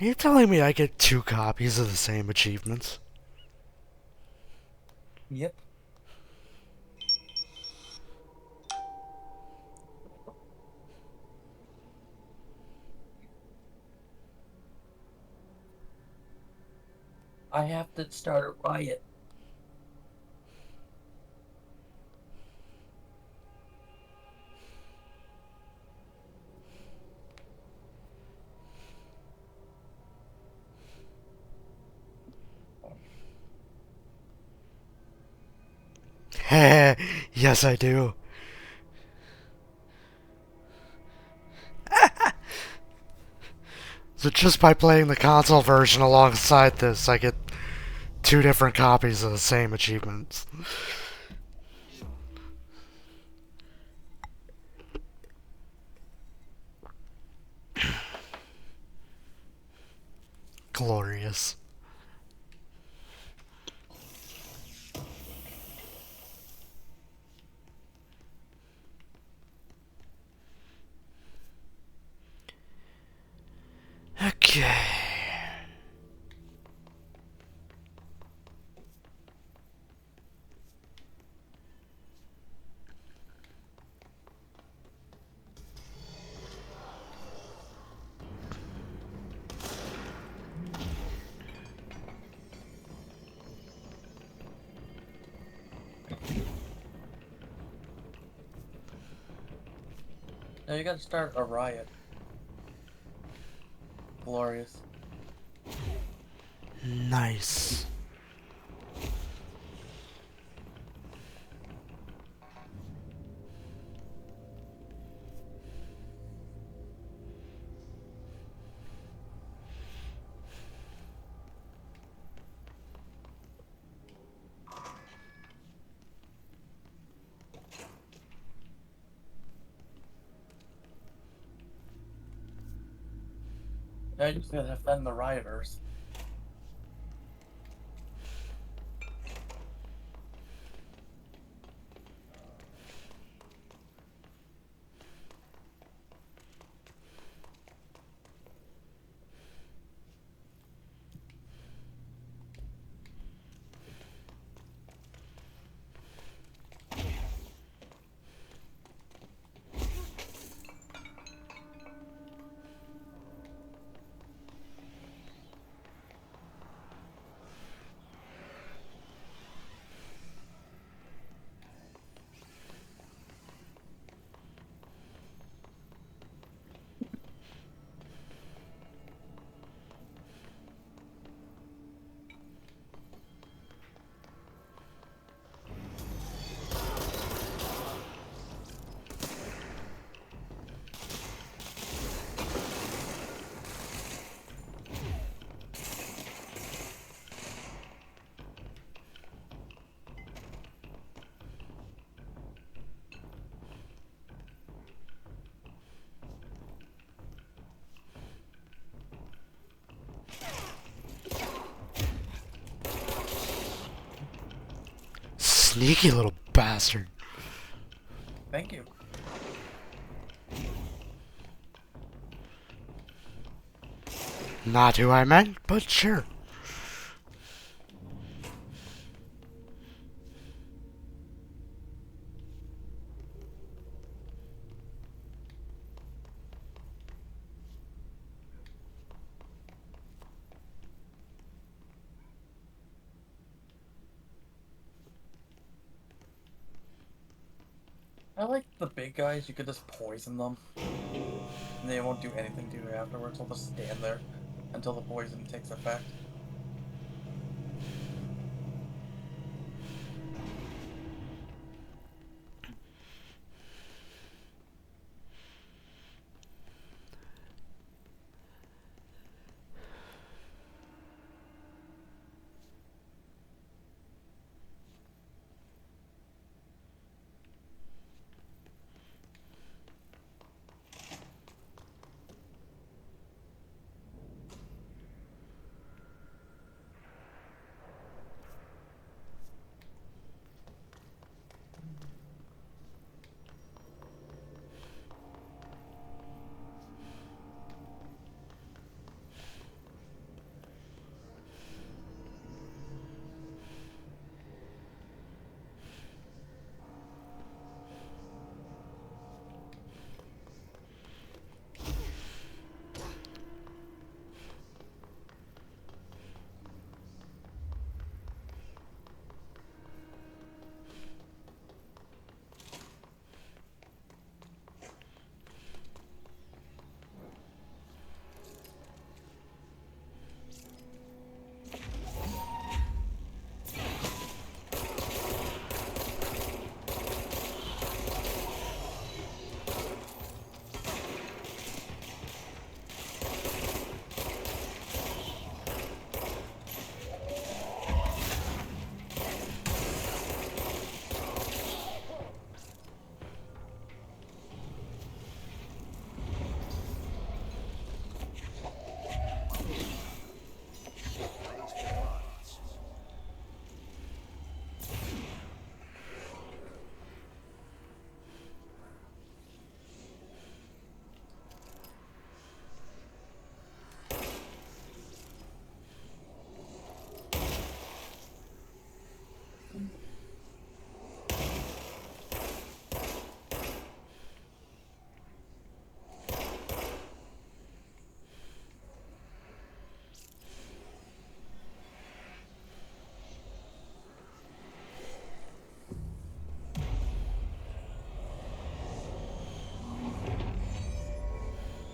Speaker 2: Are you telling me I get 2 copies of the same achievements?
Speaker 1: Yep. I have to start a riot.
Speaker 2: Heh, yes I do. So just by playing the console version alongside this, I get 2 different copies of the same achievements. Glorious. Okay.
Speaker 1: Now you gotta start a riot. Glorious.
Speaker 2: Nice.
Speaker 1: Now you just gotta defend the rioters.
Speaker 2: sneaky little bastard.
Speaker 1: Thank you.
Speaker 2: Not who I meant, but sure.
Speaker 1: I like the big guys, you could just poison them. And they won't do anything to you afterwards, they'll just stand there until the poison takes effect.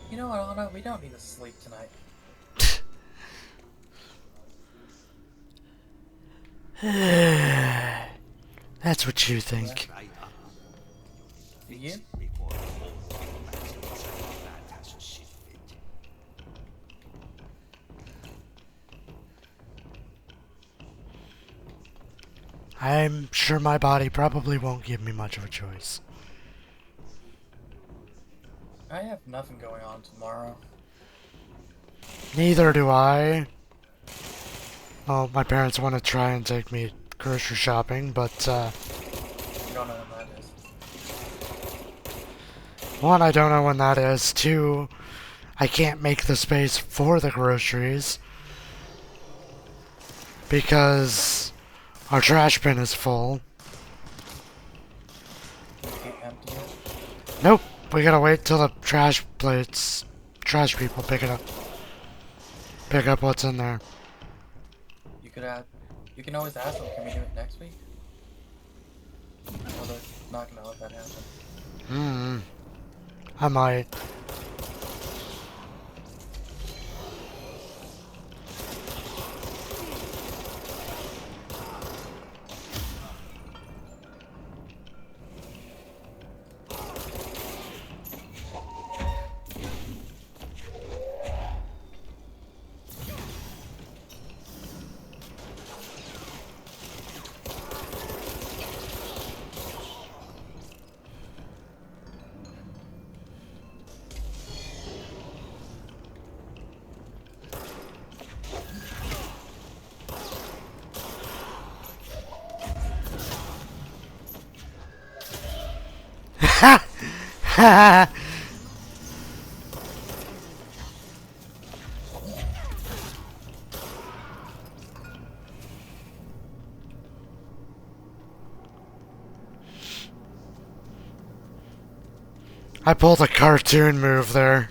Speaker 1: You know what, Anna? We don't need to sleep tonight.
Speaker 2: That's what you think.
Speaker 1: Do you?
Speaker 2: I'm sure my body probably won't give me much of a choice.
Speaker 1: I have nothing going on tomorrow.
Speaker 2: Neither do I. Well, my parents want to try and take me grocery shopping, but,
Speaker 1: You don't know when that is.
Speaker 2: one, I don't know when that is. Two, I can't make the space for the groceries because our trash bin is full.
Speaker 1: You can't empty it.
Speaker 2: Nope, we gotta wait till the trash people pick it up. Pick up what's in there.
Speaker 1: You can always ask them, can we do it next week? Well, they're not gonna let that happen.
Speaker 2: I might. I pulled a cartoon move there.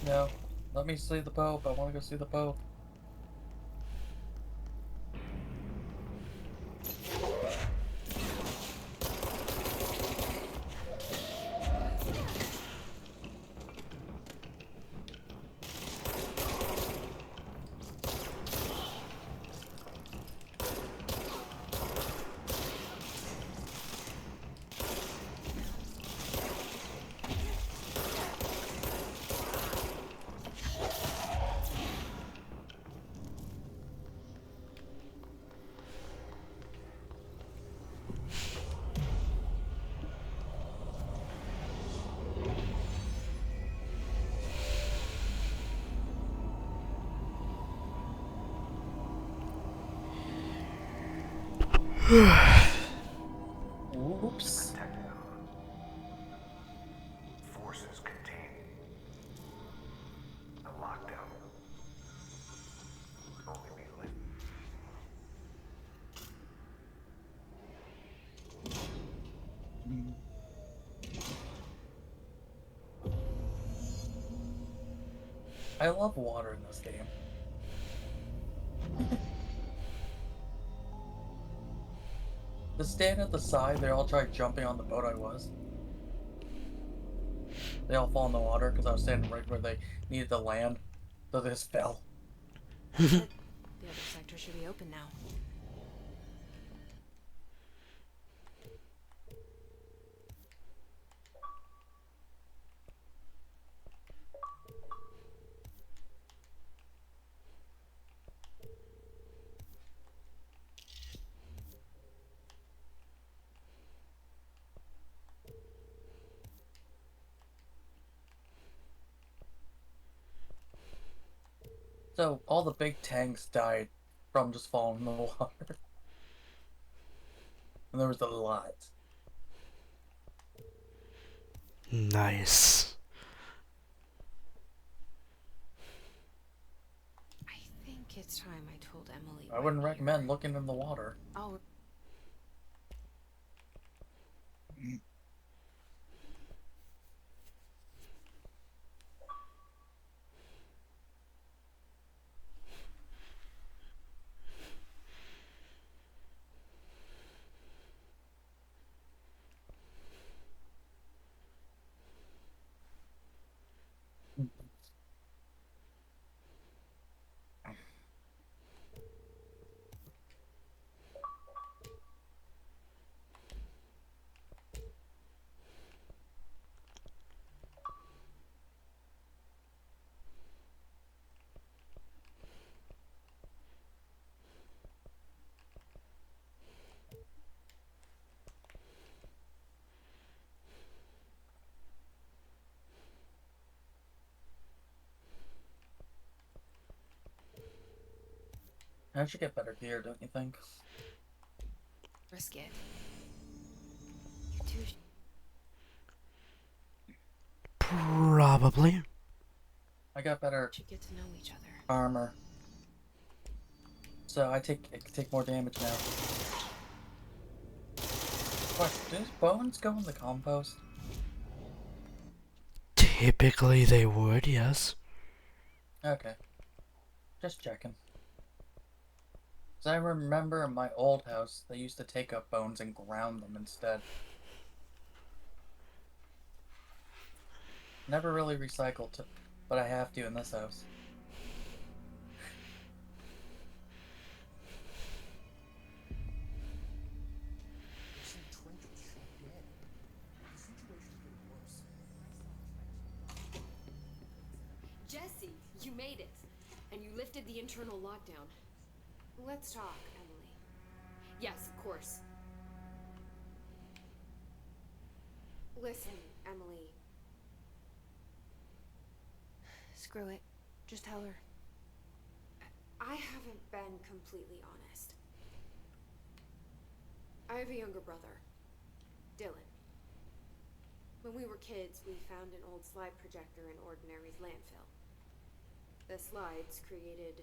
Speaker 1: No. Let me see the Pope. I want to go see the Pope. Oops.
Speaker 7: Forces contained. The lockdown will only be lifted.
Speaker 1: I love water in this game. To stand at the side, they all tried jumping on the boat I was. They all fall in the water because I was standing right where they needed to land. So they just fell.
Speaker 3: That's it. The other sector should be open now.
Speaker 1: So all the big tanks died from just falling in the water. And there was a lot.
Speaker 2: Nice.
Speaker 3: I think it's time I told Emily.
Speaker 1: I wouldn't recommend looking in the water.
Speaker 3: Oh.
Speaker 1: I should get better gear, don't you think?
Speaker 3: Risk it. You two.
Speaker 2: Probably.
Speaker 1: I got better
Speaker 3: Should get to know each other.
Speaker 1: armor. So I can take more damage now. Question, does bones go in the compost?
Speaker 2: Typically they would, yes.
Speaker 1: Okay. Just checking. Because I remember in my old house, they used to take up bones and ground them instead. Never really recycled, but I have to in this house.
Speaker 9: Jesse, you made it. And you lifted the internal lockdown.
Speaker 4: Let's talk, Emily.
Speaker 9: Yes, of course.
Speaker 4: Listen, Emily. Screw it. Just tell her. I haven't been completely honest. I have a younger brother, Dylan. When we were kids, we found an old slide projector in Ordinary's landfill. The slides created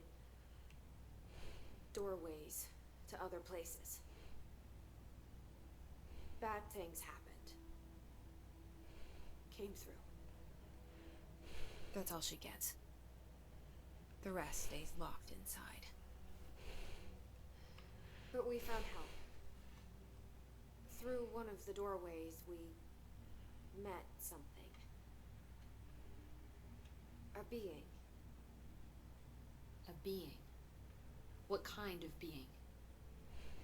Speaker 4: doorways to other places. Bad things happened. Came through. That's all she gets. The rest stays locked inside. But we found help. Through one of the doorways, we met something. A being.
Speaker 9: A being? What kind of being?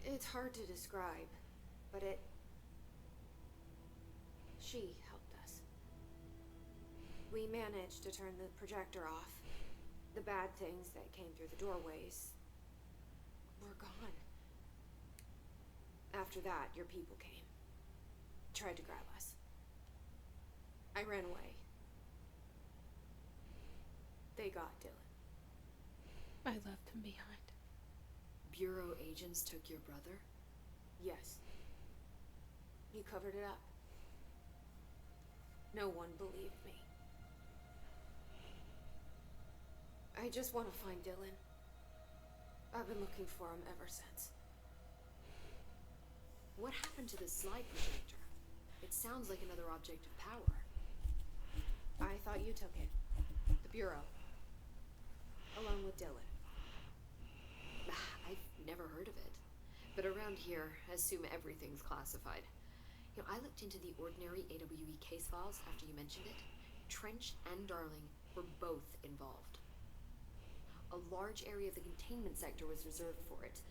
Speaker 4: It's hard to describe, but she helped us. We managed to turn the projector off. The bad things that came through the doorways were gone. After that, your people came. Tried to grab us. I ran away. They got Dylan. I left him behind.
Speaker 9: Bureau agents took your brother?
Speaker 4: Yes. You covered it up. No one believed me. I just want to find Dylan. I've been looking for him ever since.
Speaker 9: What happened to the slide projector? It sounds like another object of power.
Speaker 4: I thought you took it. The Bureau. Along with Dylan.
Speaker 9: I've never heard of it. But around here, I assume everything's classified. You know, I looked into the Ordinary AWE case files after you mentioned it. Trench and Darling were both involved. A large area of the containment sector was reserved for it.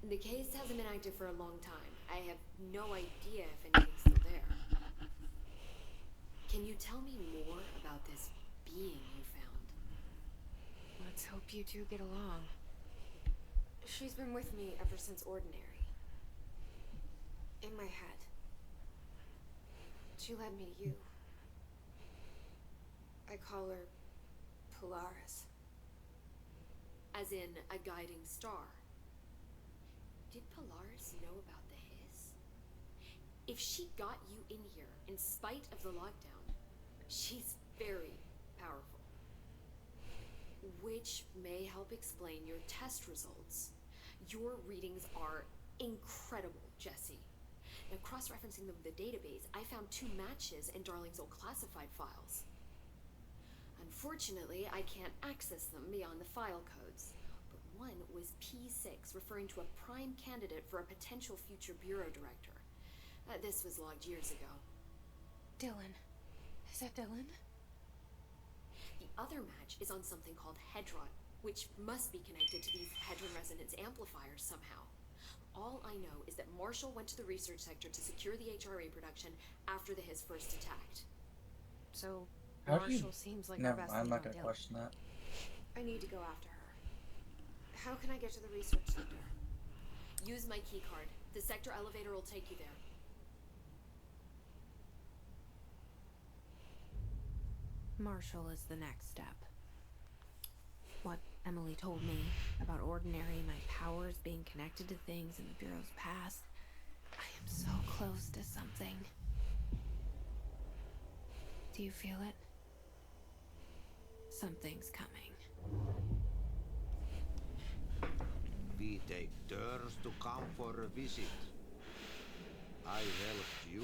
Speaker 9: The case hasn't been active for a long time. I have no idea if anything's still there. Can you tell me more about this being you found?
Speaker 4: Let's hope you two get along. She's been with me ever since Ordinary. In my head. She led me to you. I call her Polaris.
Speaker 9: As in a guiding star. Did Polaris know about the hiss? If she got you in here in spite of the lockdown, she's very powerful. Which may help explain your test results. Your readings are incredible, Jesse. Now, cross-referencing them with the database, I found 2 matches in Darling's old classified files. Unfortunately, I can't access them beyond the file codes. But one was P6, referring to a prime candidate for a potential future bureau director. This was logged years ago.
Speaker 4: Dylan. Is that Dylan?
Speaker 9: The other match is on something called Hedron, which must be connected to these Hedron resonance amplifiers somehow. All I know is that Marshall went to the research sector to secure the HRA production after the hiss first attacked.
Speaker 4: So,
Speaker 1: How do you...
Speaker 4: Marshall seems like our
Speaker 1: Never
Speaker 4: best
Speaker 1: mind, I'm
Speaker 4: lead
Speaker 1: not
Speaker 4: on
Speaker 1: gonna
Speaker 4: Dylan.
Speaker 1: question that.
Speaker 4: I need to go after her. How can I get to the research center?
Speaker 9: Use my key card. The sector elevator will take you there.
Speaker 3: Marshall is the next step. What Emily told me about Ordinary, my powers being connected to things in the Bureau's past. I am so close to something. Do you feel it? Something's coming.
Speaker 14: We take turns to come for a visit.
Speaker 5: I helped you.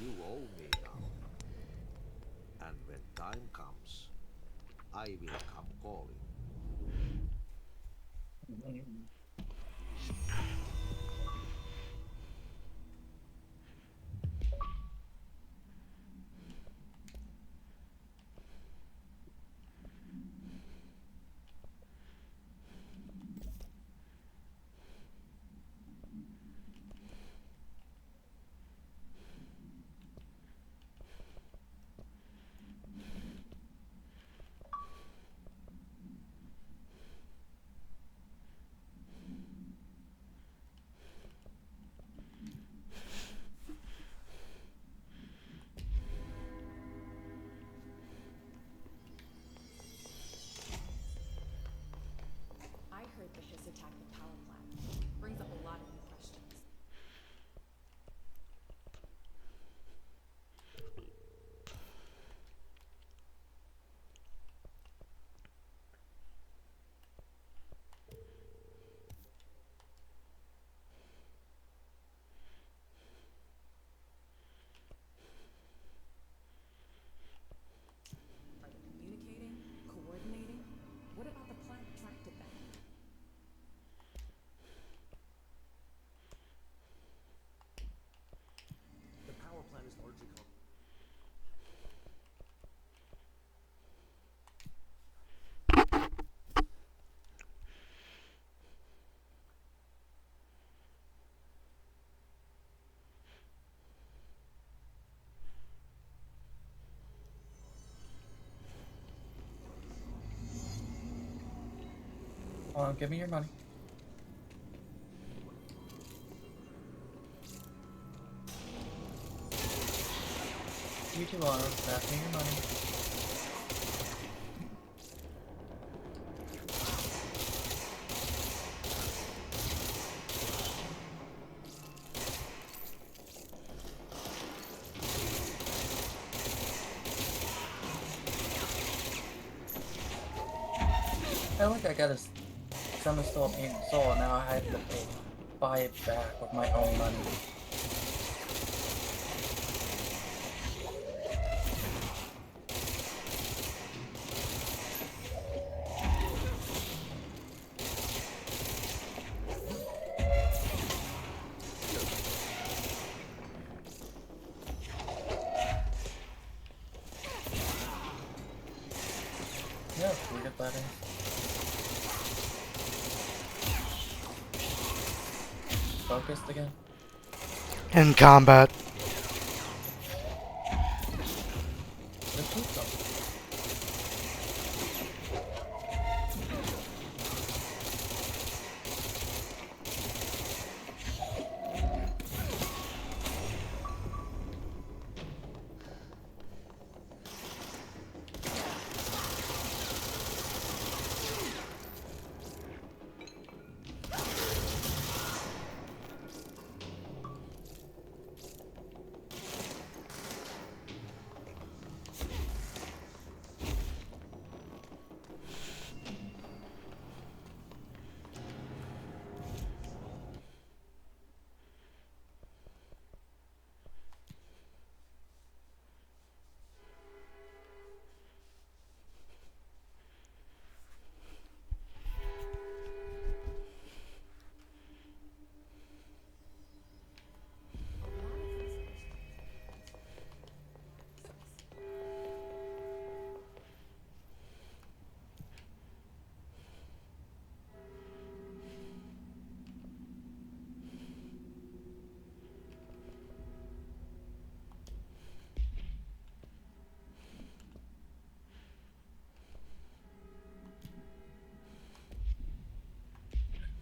Speaker 5: You owe me now. And when time comes, I will come calling.
Speaker 9: I heard the Hiss attacked the power plant. Brings up a lot of new questions. Are they communicating? Coordinating? What about the plant attracted them?
Speaker 14: The power plant is largely
Speaker 1: Give me your money. You two are. Pass me your money. I like I got his some is still being soul, and now I have to buy it back with my own money. Yeah, we get that in. Focused again.
Speaker 2: In combat.
Speaker 1: Let's shoot them.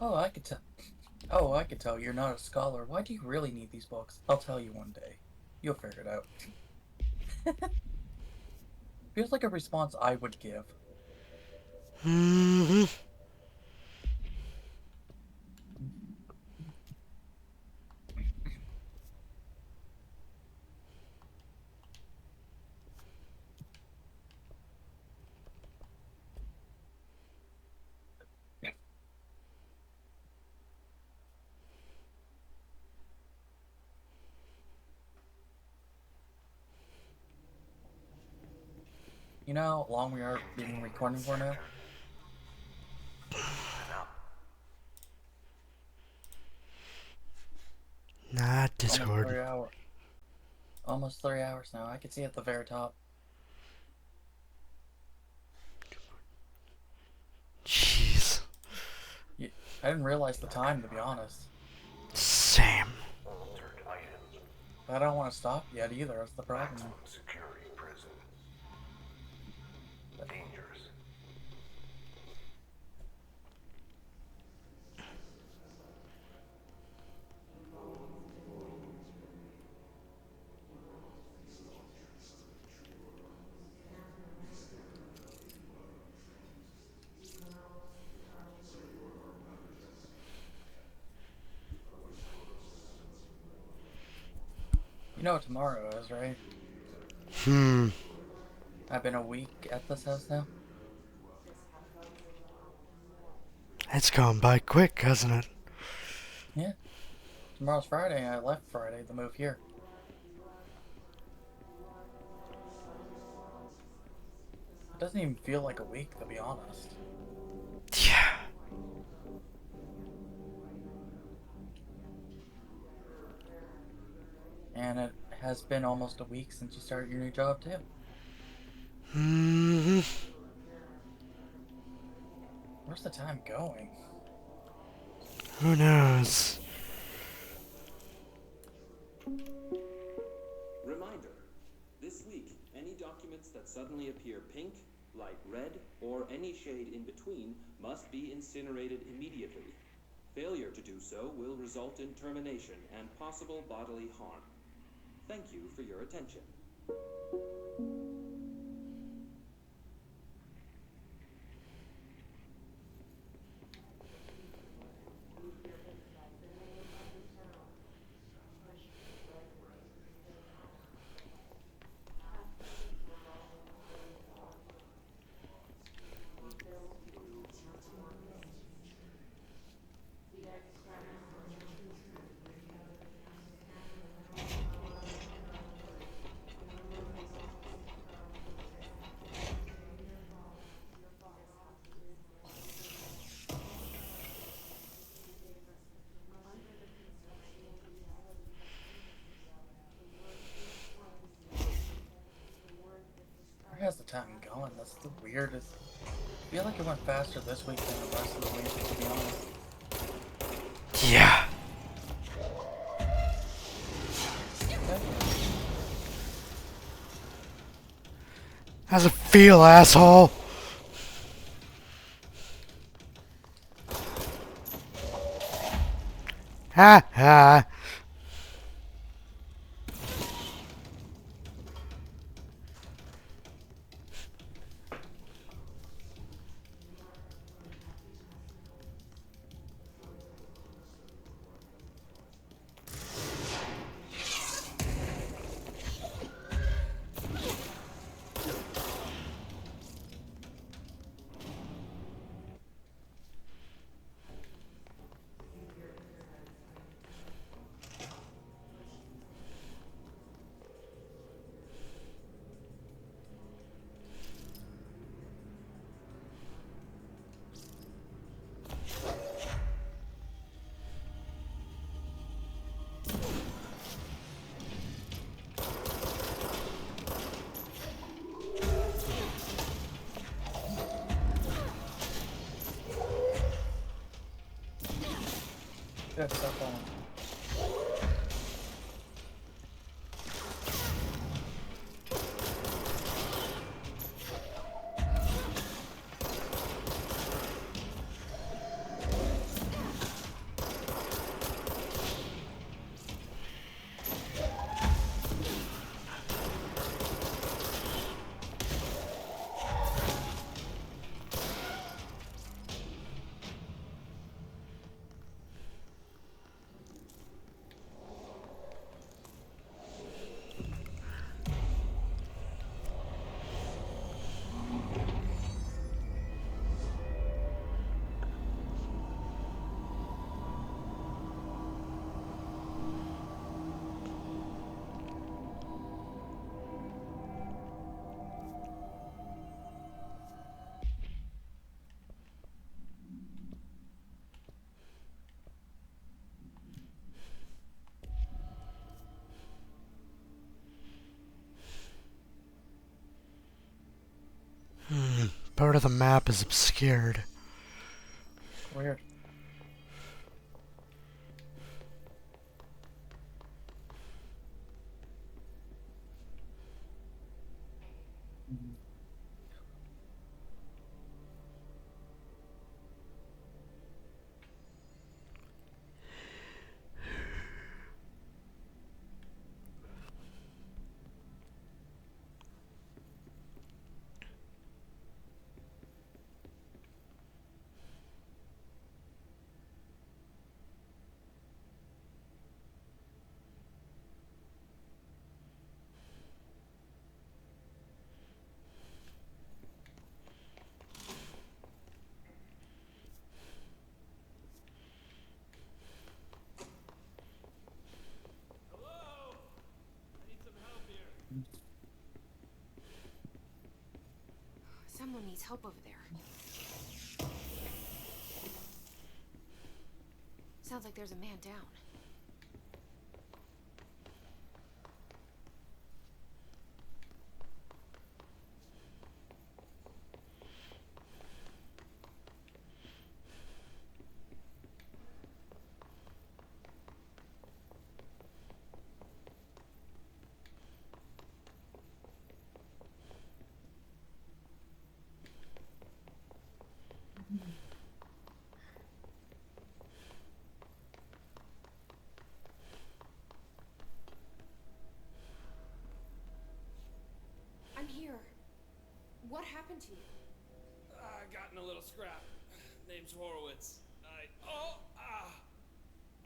Speaker 1: Oh, I could tell. Oh, I could tell you're not a scholar. Why do you really need these books? I'll tell you one day. You'll figure it out. Feels like a response I would give.
Speaker 2: Mm-hmm.
Speaker 1: know how long we are being recording for now?
Speaker 2: Not Discord.
Speaker 1: Almost 3 hours now. I can see at the very top.
Speaker 2: Jeez.
Speaker 1: I didn't realize the time, to be honest.
Speaker 2: Same.
Speaker 1: But I don't want to stop yet either. That's the problem.
Speaker 7: Security prison. Dangerous.
Speaker 1: You know what tomorrow is, right? I've been a week at this house now.
Speaker 2: It's gone by quick, hasn't it?
Speaker 1: Yeah. Tomorrow's Friday, and I left Friday to move here. It doesn't even feel like a week, to be honest.
Speaker 2: Yeah.
Speaker 1: And it has been almost a week since you started your new job, too.
Speaker 2: Mm-hmm.
Speaker 1: Where's the time going?
Speaker 2: Who knows?
Speaker 10: Reminder. This week, any documents that suddenly appear pink, light red, or any shade in between must be incinerated immediately. Failure to do so will result in termination and possible bodily harm. Thank you for your attention.
Speaker 1: Where has the time gone? That's the weirdest. I feel like it went faster this week than the rest of the week, to be honest.
Speaker 2: Yeah. How's it feel, asshole? Ha ha.
Speaker 1: Good stuff on.
Speaker 2: Part of the map is obscured.
Speaker 1: Weird.
Speaker 4: Someone needs help over there. Sounds like there's a man down. I'm here. What happened to you?
Speaker 15: I got in a little scrap. Name's Horowitz.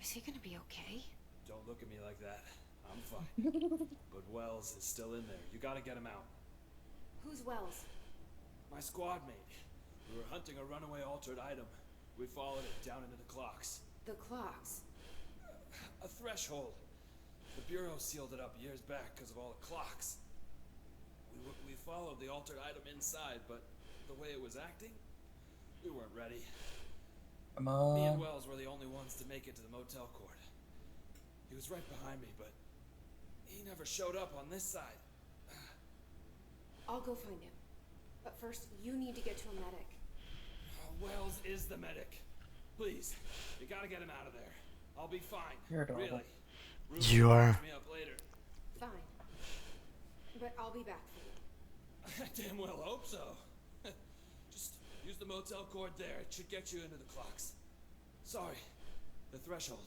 Speaker 4: Is he gonna be okay?
Speaker 15: Don't look at me like that. I'm fine. But Wells is still in there. You gotta get him out.
Speaker 4: Who's Wells?
Speaker 15: My squad mate. We were hunting a runaway altered item. We followed it down into the clocks.
Speaker 4: The clocks.
Speaker 15: A threshold. The Bureau sealed it up years back because of all the clocks. We followed the altered item inside, but the way it was acting, we weren't ready. Me and Wells were the only ones to make it to the motel court. He was right behind me, but he never showed up on this side.
Speaker 4: I'll go find him. But first, you need to get to a medic.
Speaker 15: Wells is the medic. Please, you gotta get him out of there. I'll be fine.
Speaker 1: You're adorable.
Speaker 15: Really.
Speaker 2: You are.
Speaker 15: Me up later.
Speaker 4: Fine. But I'll be back for you.
Speaker 15: I damn well hope so. Just use the motel cord there. It should get you into the clocks. Sorry, the threshold.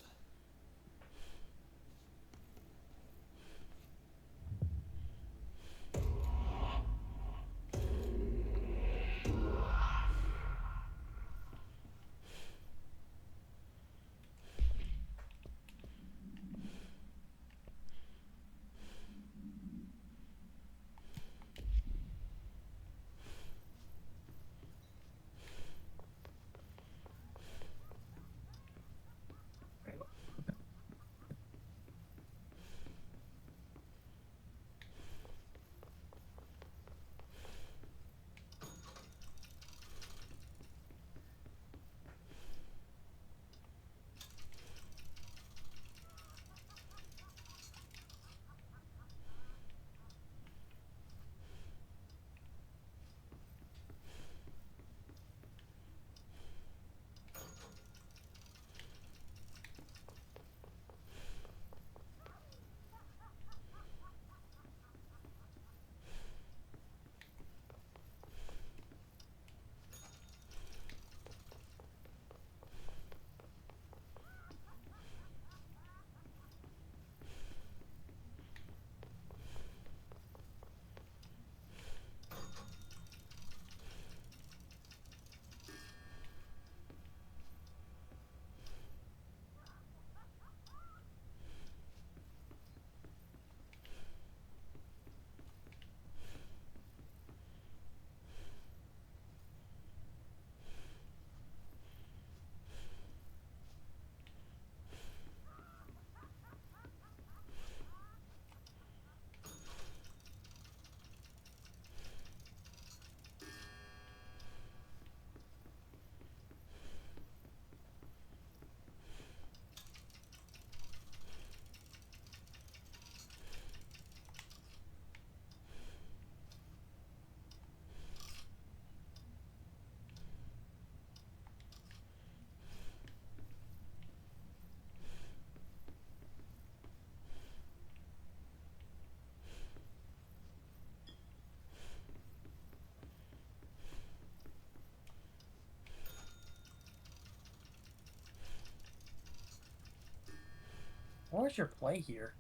Speaker 1: Where's your play here?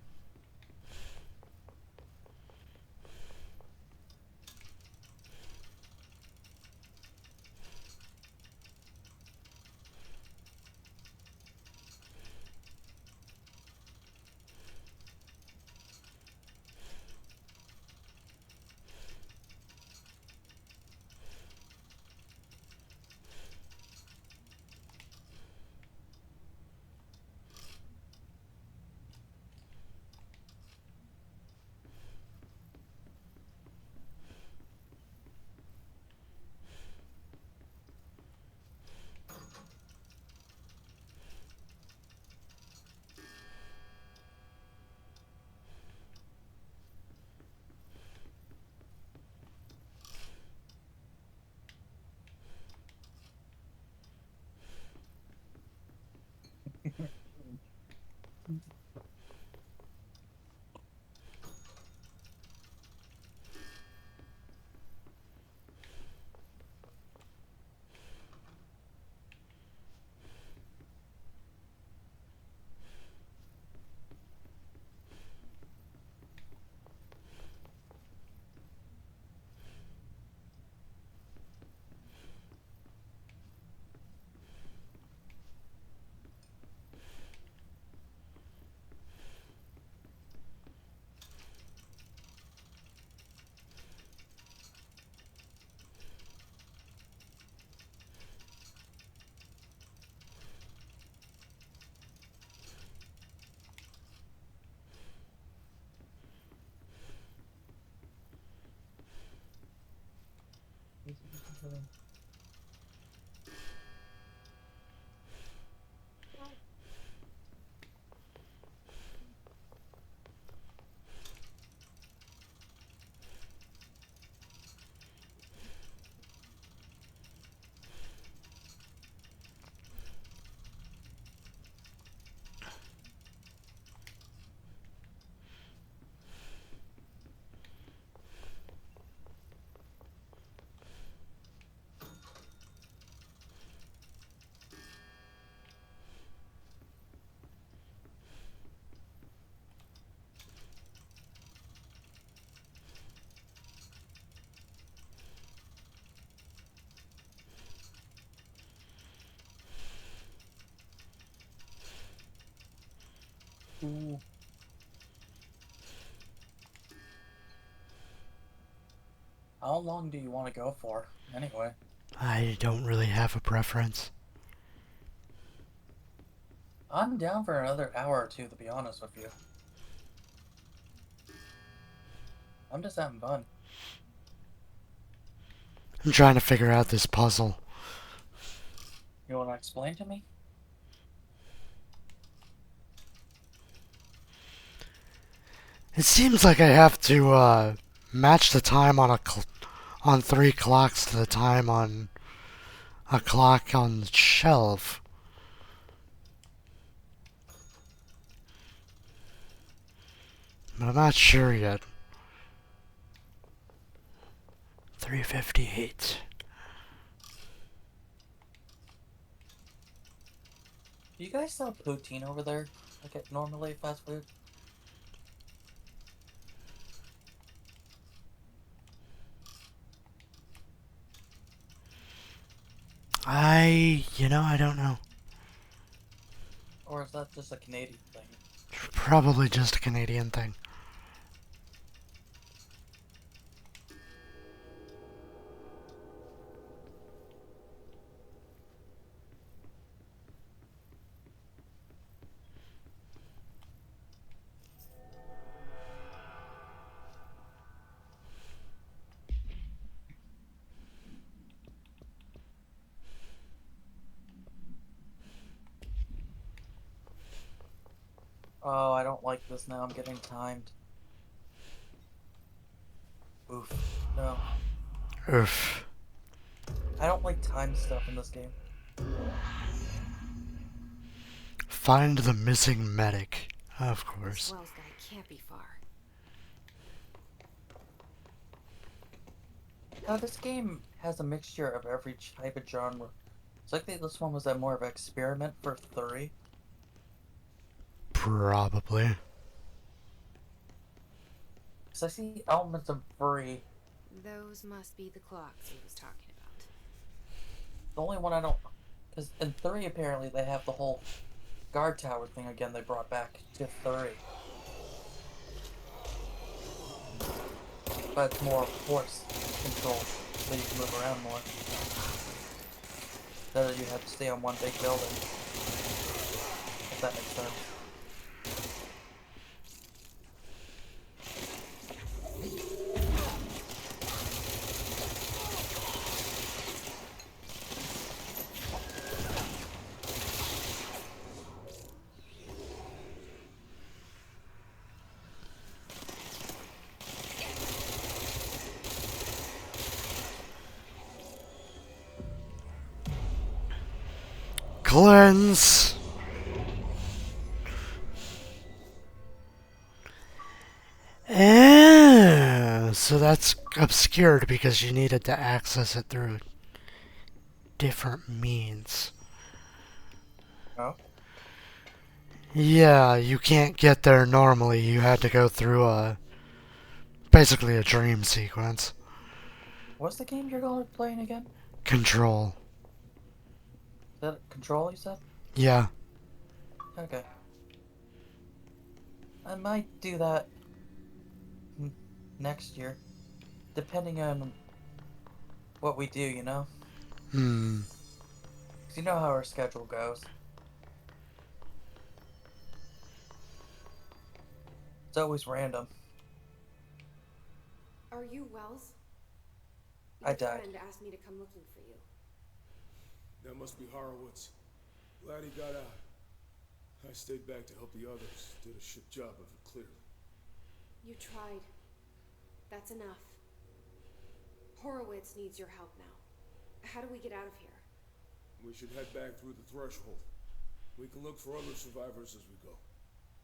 Speaker 1: Ooh. How long do you want to go for, anyway?
Speaker 2: I don't really have a preference.
Speaker 1: I'm down for another hour or two, to be honest with you. I'm just having fun.
Speaker 2: I'm trying to figure out this puzzle.
Speaker 1: You want to explain to me?
Speaker 2: It seems like I have to match the time on on 3 clocks to the time on a clock on the shelf. But I'm not sure yet. 3:58.
Speaker 1: Do you guys sell poutine over there? Like at normally fast food?
Speaker 2: I don't know.
Speaker 1: Or is that just a Canadian thing?
Speaker 2: Probably just a Canadian thing.
Speaker 1: Oh, I don't like this now. I'm getting timed. Oof. No.
Speaker 2: Oof.
Speaker 1: I don't like time stuff in this game.
Speaker 2: Find the missing medic. Of
Speaker 9: This
Speaker 2: course.
Speaker 9: Wells guy can't be far.
Speaker 1: Now, this game has a mixture of every type of genre. It's like this one was more of an experiment for 3.
Speaker 2: Probably.
Speaker 1: Because I see elements of 3.
Speaker 4: Those must be the clocks he was talking about.
Speaker 1: The only one I don't... Because in 3, apparently, they have the whole guard tower thing again they brought back to 3. But it's more force control, so you can move around more. Instead of you have to stay on one big building. If that makes sense.
Speaker 2: Cleanse! So that's obscured because you needed to access it through different means.
Speaker 1: Oh?
Speaker 2: Yeah, you can't get there normally. You had to go through basically a dream sequence.
Speaker 1: What's the game you're playing again?
Speaker 2: Control.
Speaker 1: Is that Control, you said?
Speaker 2: Yeah.
Speaker 1: Okay. I might do that next year. Depending on what we do, you know?
Speaker 2: Hmm.
Speaker 1: 'Cause you know how our schedule goes. It's always random.
Speaker 4: Are you Wells?
Speaker 1: I
Speaker 4: Your
Speaker 1: died.
Speaker 4: friend asked me to come looking for you.
Speaker 16: That must be Horowitz. Glad he got out. I stayed back to help the others. Did a shit job of it, clearly.
Speaker 4: You tried. That's enough. Horowitz needs your help now. How do we get out of here?
Speaker 16: We should head back through the threshold. We can look for other survivors as we go.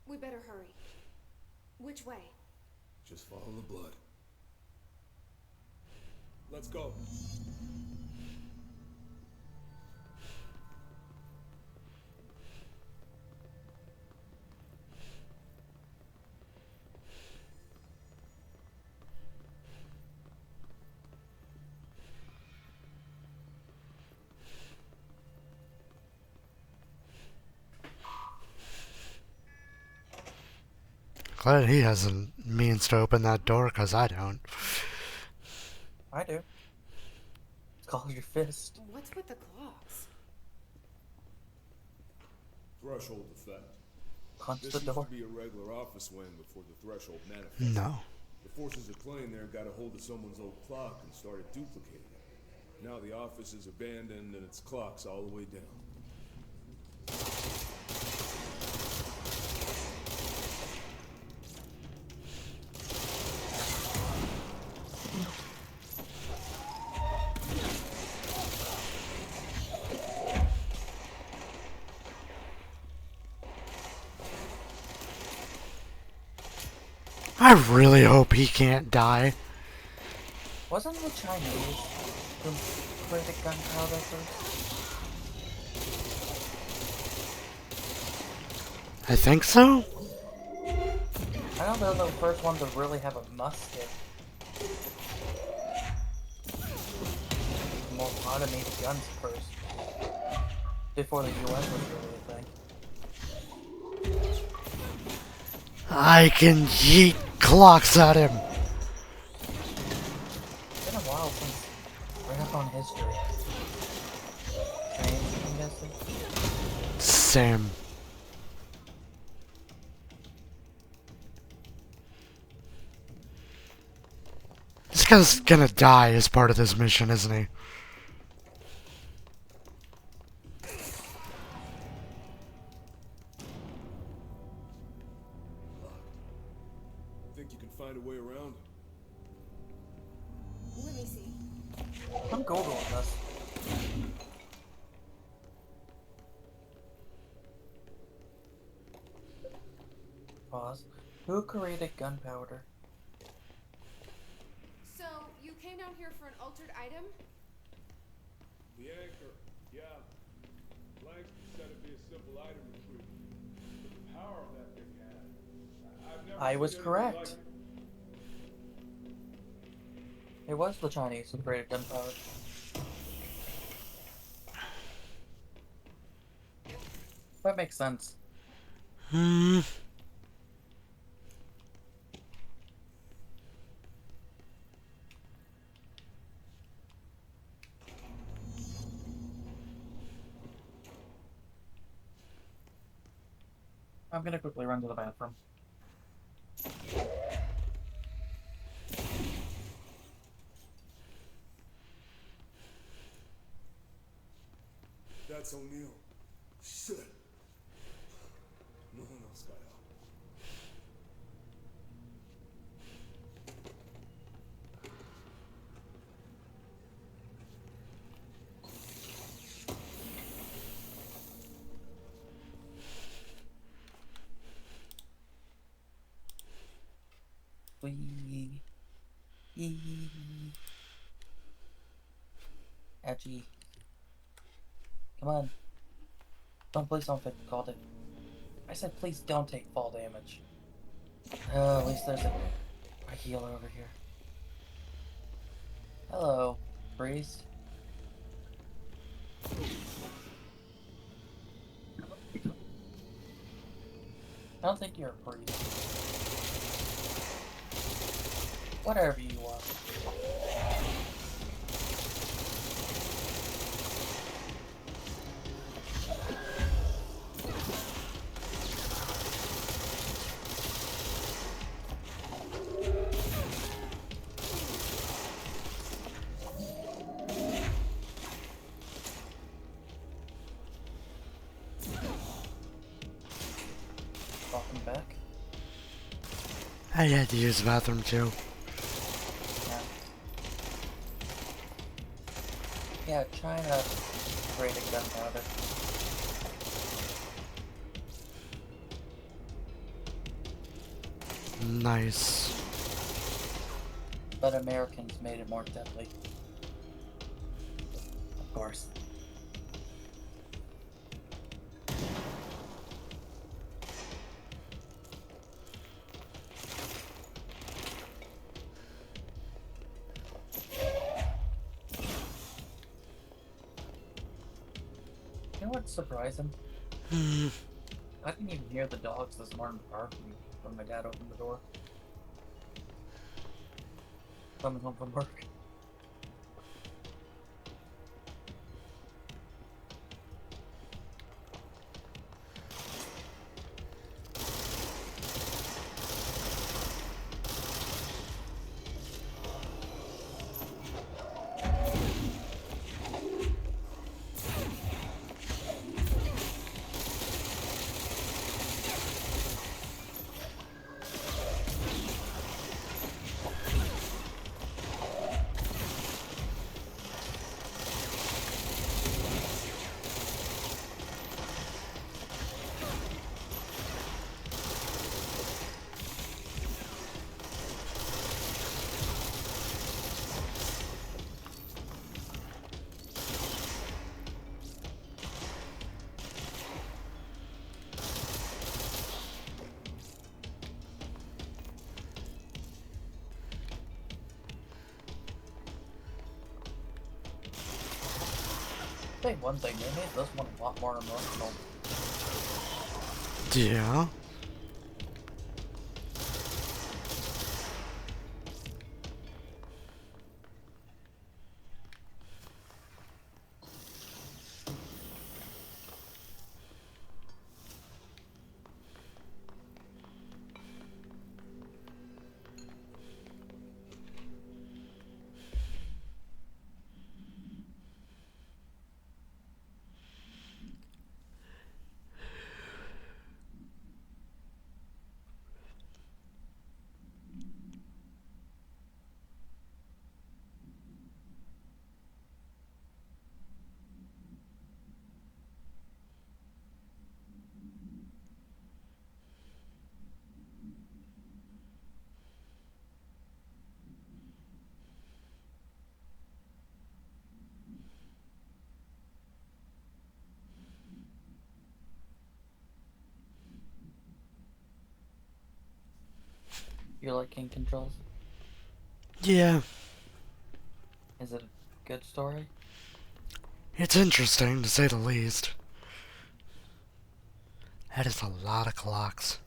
Speaker 4: We better hurry. Which way?
Speaker 16: Just follow the blood. Let's go.
Speaker 2: Glad he has a means to open that door, because I don't.
Speaker 1: I do. It's called your fist.
Speaker 4: What's with the clocks?
Speaker 16: Threshold effect.
Speaker 1: Punch
Speaker 16: This
Speaker 1: the
Speaker 16: used
Speaker 1: door.
Speaker 16: to be a regular office wing before the threshold manifested.
Speaker 2: No.
Speaker 16: The forces at play in there got a hold of someone's old clock and started duplicating it. Now the office is abandoned and its clock's all the way down.
Speaker 2: I really hope he can't die.
Speaker 1: Wasn't the Chinese who created gunpowder first?
Speaker 2: I think so?
Speaker 1: I don't know the first one to really have a musket. More automated guns first. Before the US was really a thing.
Speaker 2: I can yeet clocks at him.
Speaker 1: It's been a while since read up on history. Same, I'm guessing.
Speaker 2: Same. This guy's gonna die as part of this mission, isn't he?
Speaker 16: Think you can find a way around it?
Speaker 4: Let me see.
Speaker 1: I'm Googling this. Pause. Who created gunpowder?
Speaker 4: So, you came down here for an altered item?
Speaker 16: The anchor, yeah. Blank said it'd be a simple item retrieval. But the power that thing had. I've never
Speaker 1: I
Speaker 16: seen
Speaker 1: was
Speaker 16: anything
Speaker 1: correct.
Speaker 16: like it.
Speaker 1: It was the Chinese who created gunpowder. That makes sense.
Speaker 2: Hmm.
Speaker 1: I'm gonna quickly run to the bathroom.
Speaker 16: That's O'Neill. Shit. No, Skylar.
Speaker 1: Wee. Ouchie. Come on. Please don't take call it. I said please don't take fall damage. At least there's a healer over here. Hello, priest. I don't think you're a priest. Whatever you are. Welcome back.
Speaker 2: I had to use the bathroom too.
Speaker 1: Yeah, China created gunpowder.
Speaker 2: Nice.
Speaker 1: But Americans made it more deadly. Of course. You know what's surprising? I didn't even hear the dogs this morning barking when my dad opened the door. Coming home from work. Say one thing, they made this one a lot more emotional.
Speaker 2: Yeah.
Speaker 1: You like King Controls?
Speaker 2: Yeah,
Speaker 1: Is it a good story?
Speaker 2: it's interesting to say the least. That is a lot of clocks.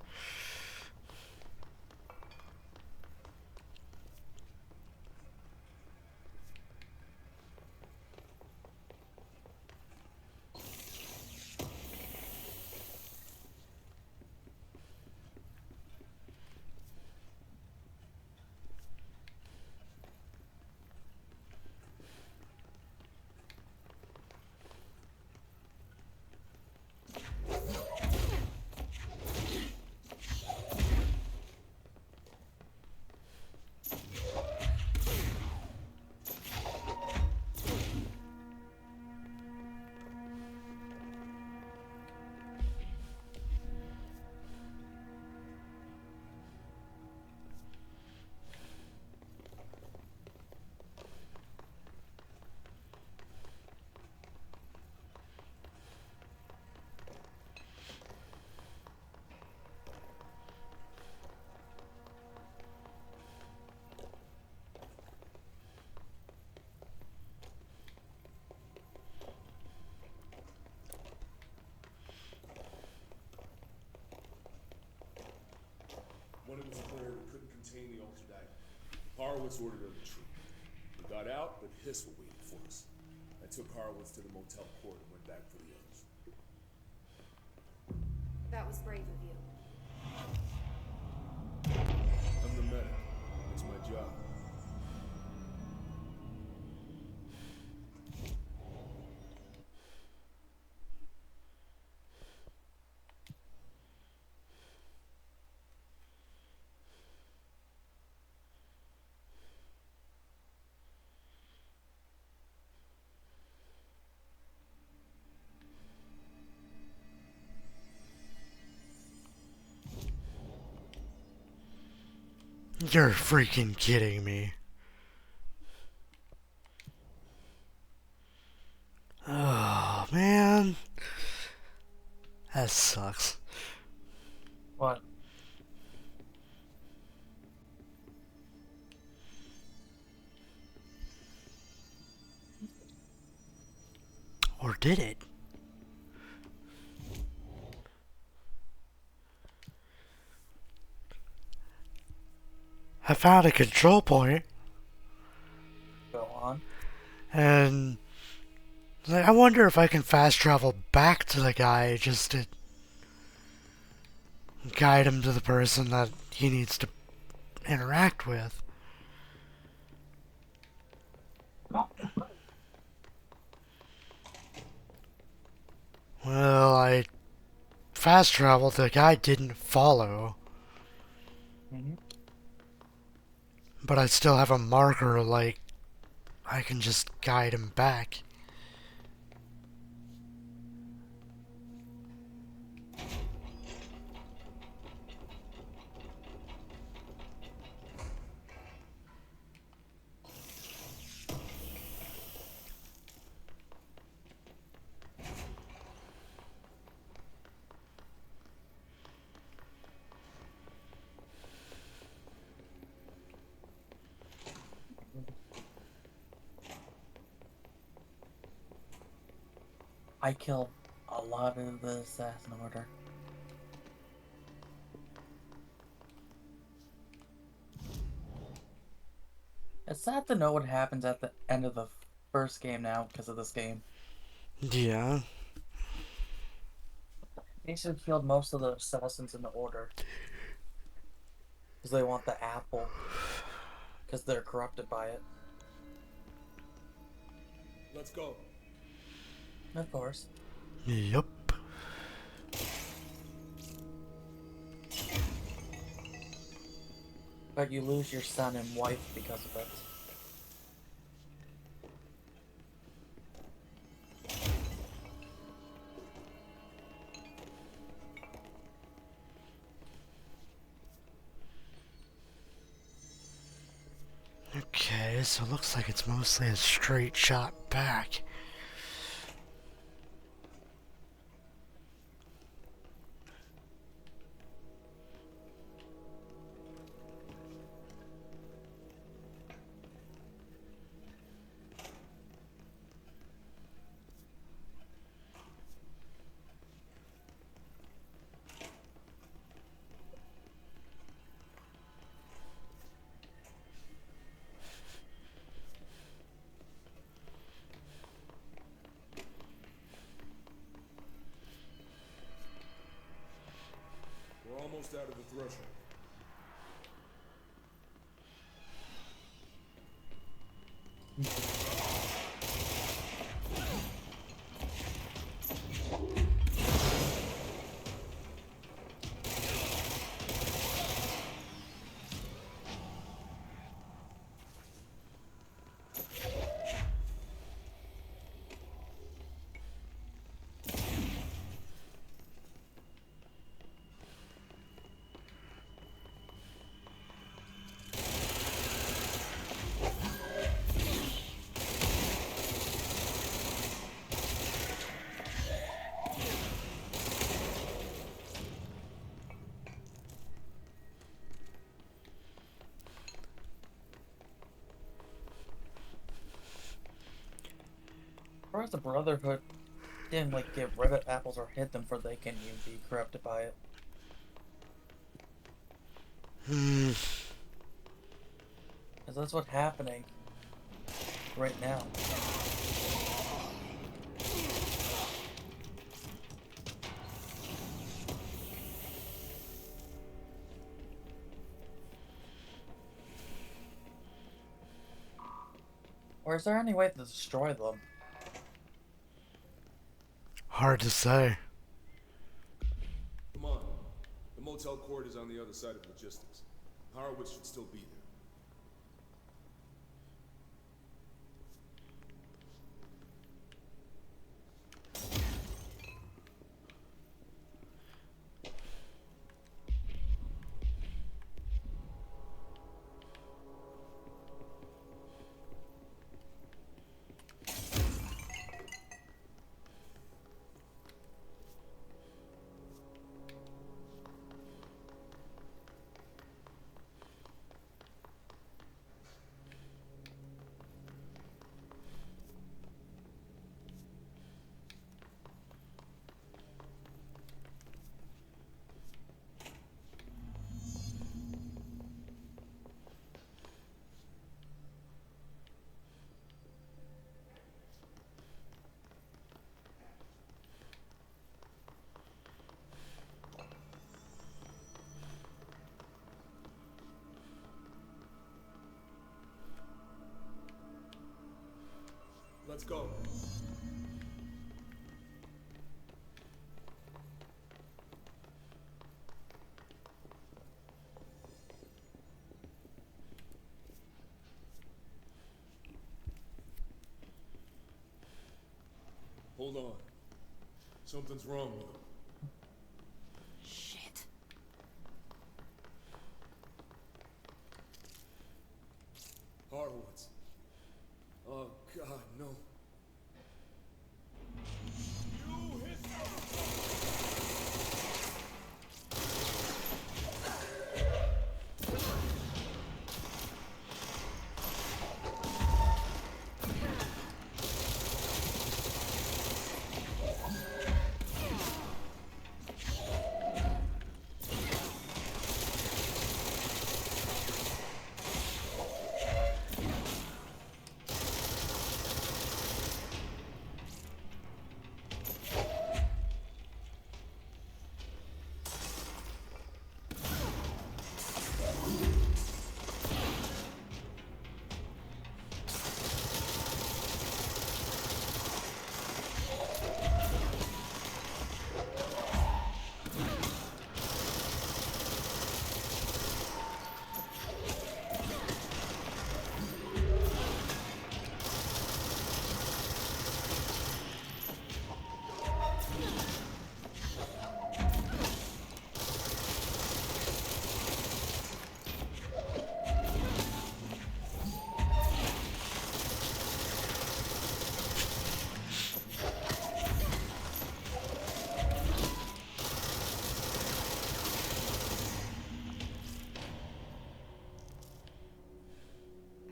Speaker 16: When it was clear we couldn't contain the altered item, Horowitz ordered a retreat. We got out, but Hiss were waiting for us. I took Horowitz to the motel court and went back for the others.
Speaker 4: That was brave of you.
Speaker 16: I'm the medic. It's my job.
Speaker 2: You're freaking kidding me. Oh, man. That sucks.
Speaker 1: What?
Speaker 2: Or did it? I found a control point.
Speaker 1: Go on.
Speaker 2: And like, I wonder if I can fast travel back to the guy just to guide him to the person that he needs to interact with. Well, I fast traveled, the guy didn't follow.
Speaker 1: Mm-hmm.
Speaker 2: But I still have a marker, like, I can just guide him back.
Speaker 1: I killed a lot of the assassin order. It's sad to know what happens at the end of the first game now because of this game.
Speaker 2: Yeah.
Speaker 1: They should have killed most of the assassins in the order. Because they want the apple. Because they're corrupted by it.
Speaker 16: Let's go.
Speaker 1: Of course.
Speaker 2: Yup.
Speaker 1: But you lose your son and wife because of it.
Speaker 2: Okay, so it looks like it's mostly a straight shot back.
Speaker 16: almost out of the threshold.
Speaker 1: Or as the Brotherhood didn't like get rid of apples or hid them for they can be corrupted by it. Because that's what's happening right now. Or is there any way to destroy them?
Speaker 2: Hard to say.
Speaker 16: Come on. The motel court is on the other side of logistics. Horowitz should still be there. Let's go. Hold on. Something's wrong with him.
Speaker 3: Shit.
Speaker 16: Horowitz. Oh, God, no.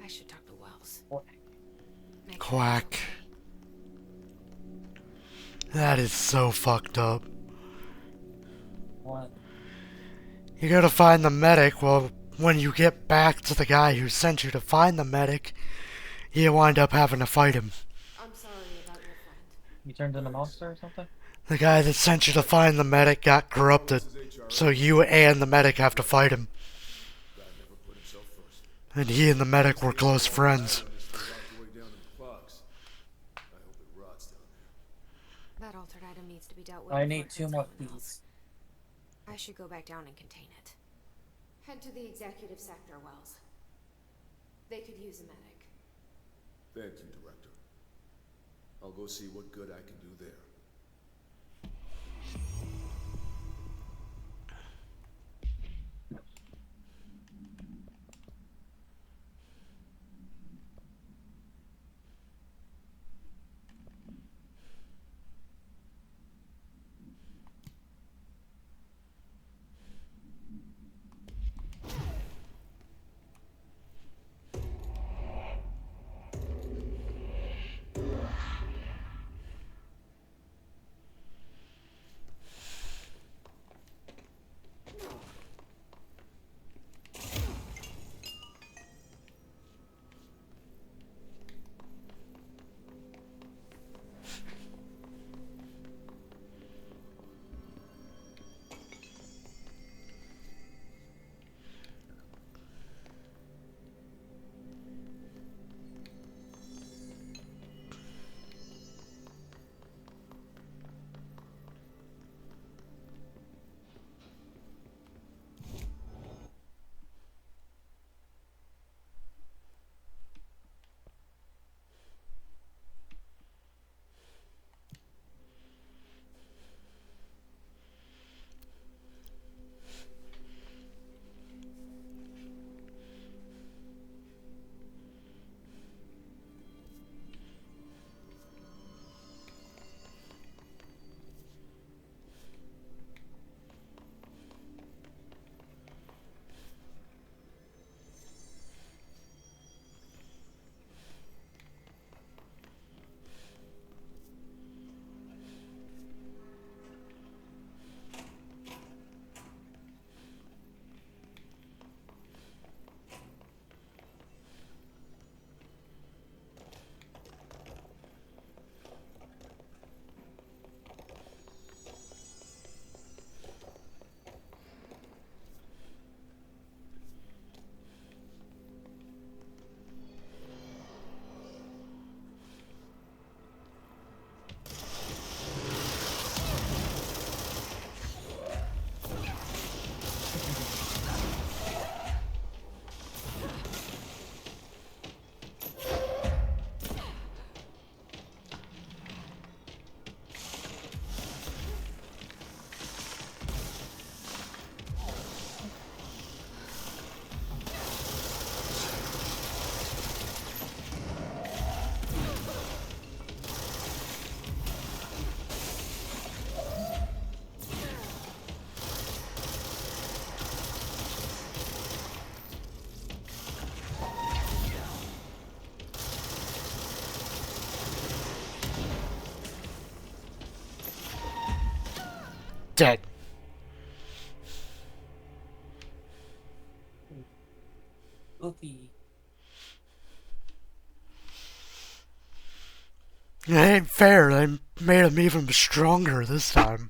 Speaker 3: I should talk to Wells.
Speaker 2: Quack. That is so fucked up.
Speaker 1: What?
Speaker 2: You gotta find the medic. Well, when you get back to the guy who sent you to find the medic, you wind up having to fight him.
Speaker 4: I'm sorry about your friend.
Speaker 1: You turned into a monster or something?
Speaker 2: The guy that sent you to find the medic got corrupted, so you and the medic have to fight him.
Speaker 16: Guy never put himself first.
Speaker 2: And he and the medic were close friends.
Speaker 16: Still locked away down in the clogs. I hope it rots down there.
Speaker 4: That altered item needs to be dealt with.
Speaker 1: I
Speaker 4: before
Speaker 1: need
Speaker 4: it
Speaker 1: 2
Speaker 4: hurts
Speaker 1: more
Speaker 4: anyone else.
Speaker 1: fees.
Speaker 4: I should go back down and contain it. Head to the executive sector, Wells. They could use a medic.
Speaker 16: Thank you, Director. I'll go see what good I can do there.
Speaker 2: Dead.
Speaker 1: Oopie.
Speaker 2: It ain't fair, they made him even stronger this time.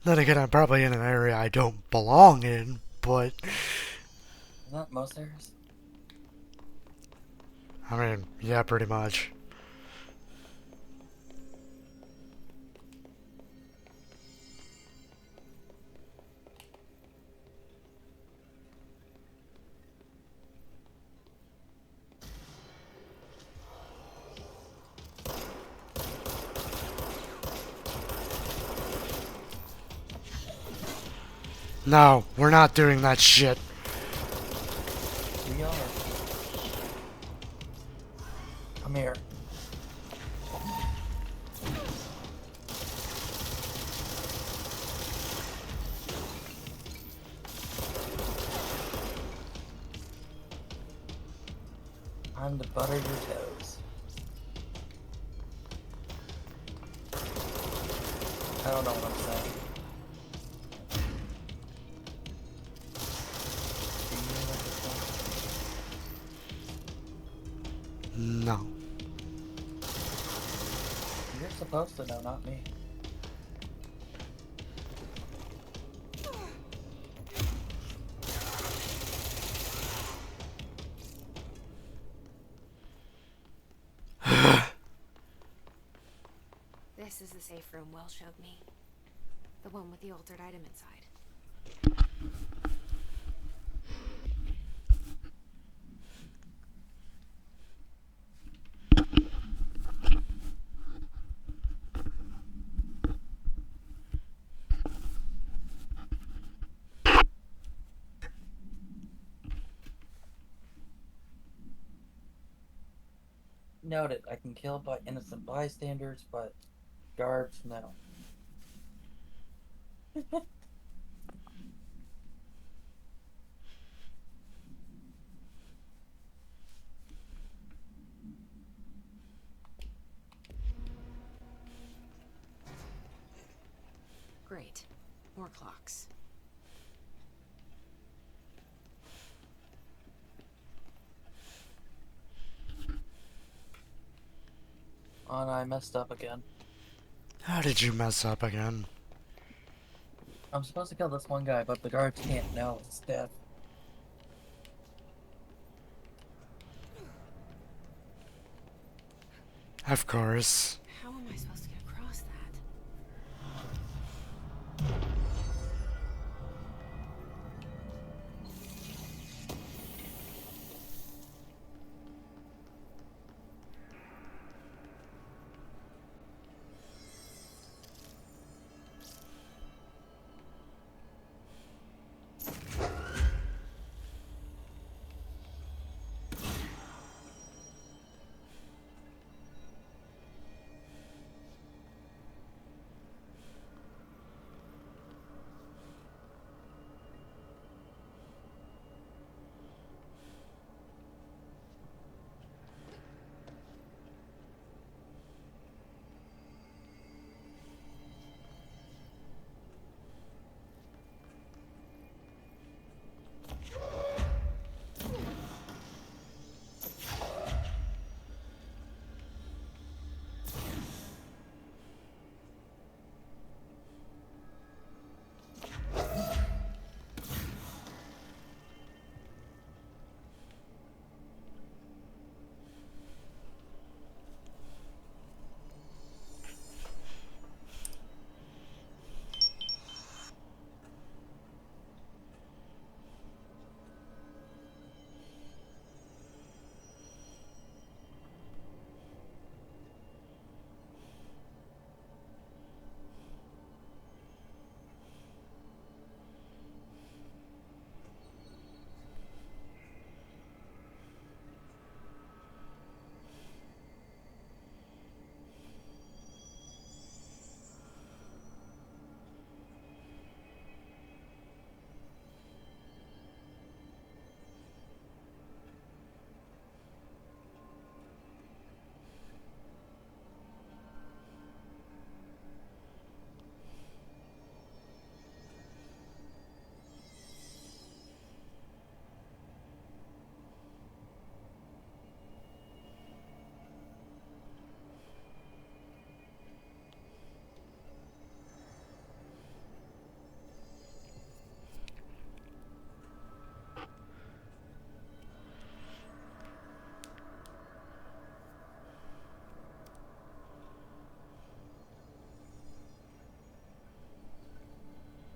Speaker 2: Then again, I'm probably in an area I don't belong in, but...
Speaker 1: Isn't that most areas?
Speaker 2: I mean, yeah, pretty much. No, we're not doing that shit.
Speaker 1: We are. Come here. Time to butter your toes. I don't know what I'm saying.
Speaker 2: No.
Speaker 1: supposed to know, not me.
Speaker 3: This is the safe room Will showed me. The one with the altered item inside.
Speaker 1: Noted, I can kill by innocent bystanders, but guards, no.
Speaker 3: Great. More clocks.
Speaker 1: And I messed up again.
Speaker 2: How did you mess up again?
Speaker 1: I'm supposed to kill this one guy, but the guards can't know it's death.
Speaker 2: Of course.
Speaker 3: How am I supposed to get across that?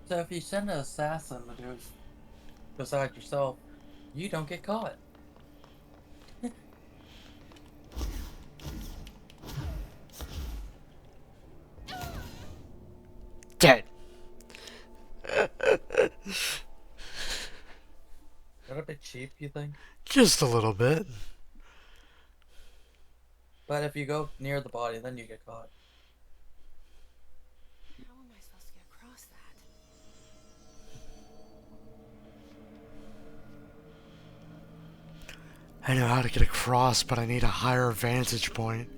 Speaker 1: So if you send an assassin to do beside yourself, you don't get caught.
Speaker 2: Dead.
Speaker 1: Is that a bit cheap, you think?
Speaker 2: Just a little bit.
Speaker 1: But if you go near the body, then you get caught.
Speaker 3: How am I supposed to get across that?
Speaker 2: I know how to get across, but I need a higher vantage point.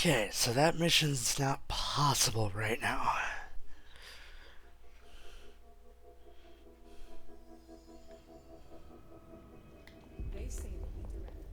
Speaker 2: Okay, so that mission's not possible right now.
Speaker 17: They say that we directed.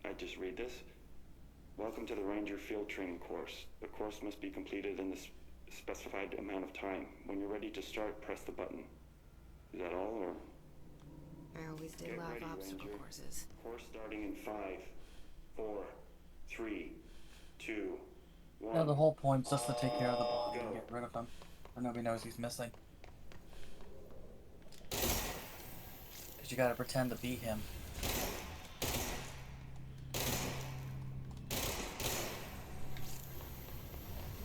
Speaker 18: I just read this. Welcome to the Ranger Field Training course. The course must be completed in the specified amount of time. When you're ready to start, press the button. Is that all, or?
Speaker 9: I always did
Speaker 18: Get
Speaker 9: love
Speaker 18: ready,
Speaker 9: obstacle
Speaker 18: Ranger.
Speaker 9: courses.
Speaker 18: Course starting in 5, 4, 3, 2, 1.
Speaker 1: Yeah, the whole point's just to take care of the body and get rid of him. Or nobody knows he's missing. Because you gotta pretend to be him.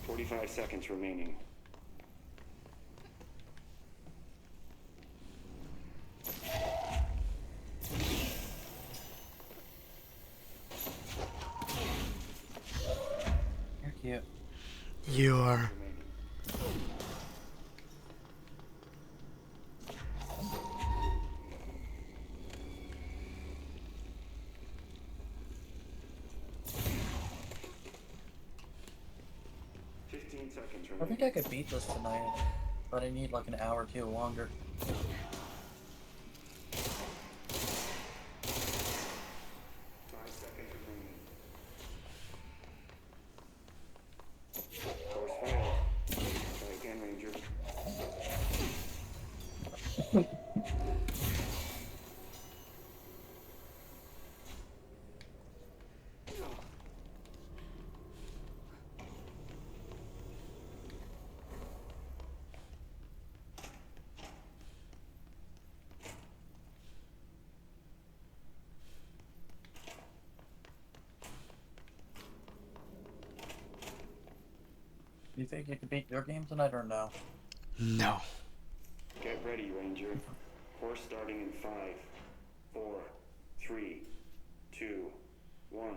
Speaker 18: "45 seconds remaining.
Speaker 1: You're cute.
Speaker 2: You're...
Speaker 1: I think I could beat this tonight, but I need like an hour or two longer.
Speaker 18: 5 seconds remaining. Course failed. Try again, Ranger.
Speaker 1: Do you think you could beat your game tonight or no?
Speaker 2: No.
Speaker 18: Get ready, Ranger. Course starting in 5, 4, 3, 2, 1.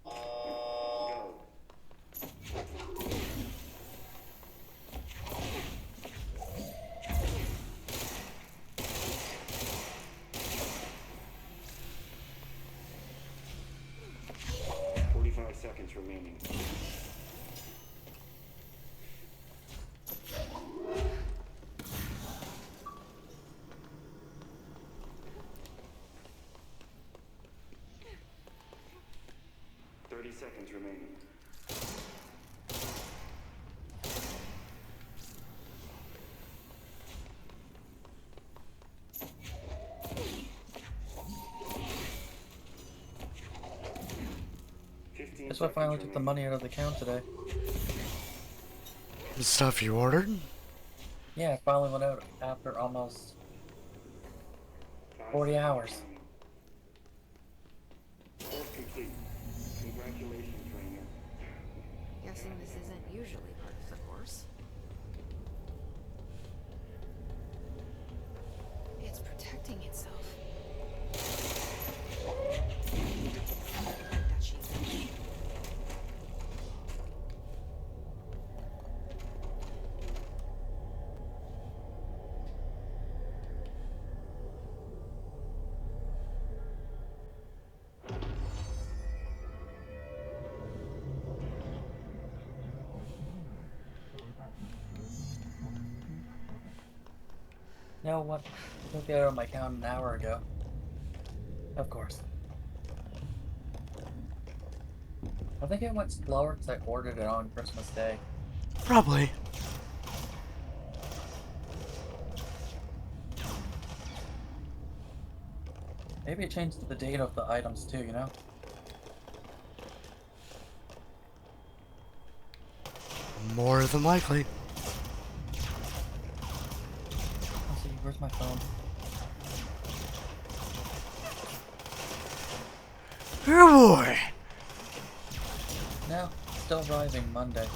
Speaker 18: Go. Seconds remaining. seconds remaining.
Speaker 1: Guess I finally took the money out of the account today.
Speaker 2: The stuff you ordered?
Speaker 1: Yeah, it finally went out after almost 40 hours.
Speaker 18: Course complete. Congratulations, Rainer.
Speaker 3: Guessing this isn't usually part of the course. It's protecting itself. That she's
Speaker 1: You know what? I took it out of my account an hour ago. Of course. I think it went slower because I ordered it on Christmas Day.
Speaker 2: Probably.
Speaker 1: Maybe it changed the date of the items too, you know?
Speaker 2: More than likely.
Speaker 1: Let's see, where's my phone?
Speaker 2: Oh boy!
Speaker 1: No, still arriving Monday.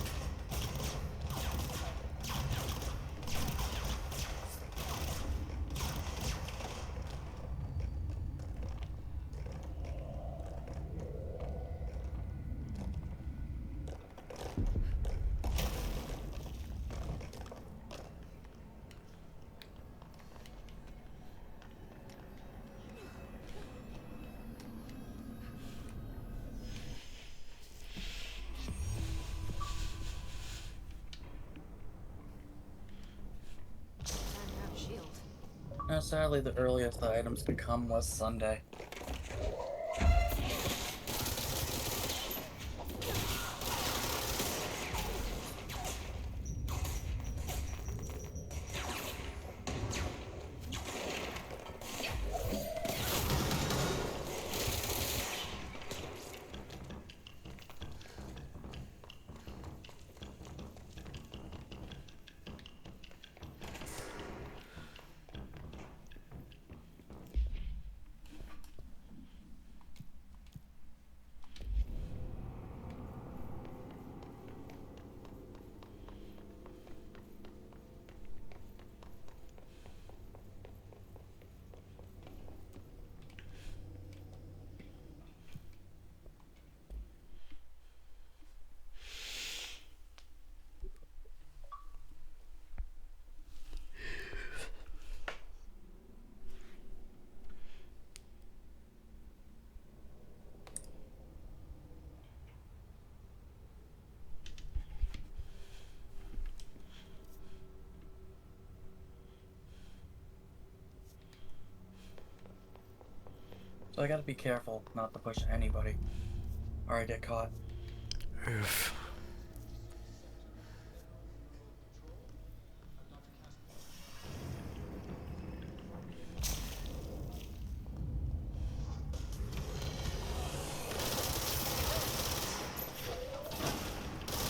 Speaker 1: Sadly, the earliest the items could come was Sunday. So I gotta be careful not to push anybody, or I get caught.
Speaker 2: Oof.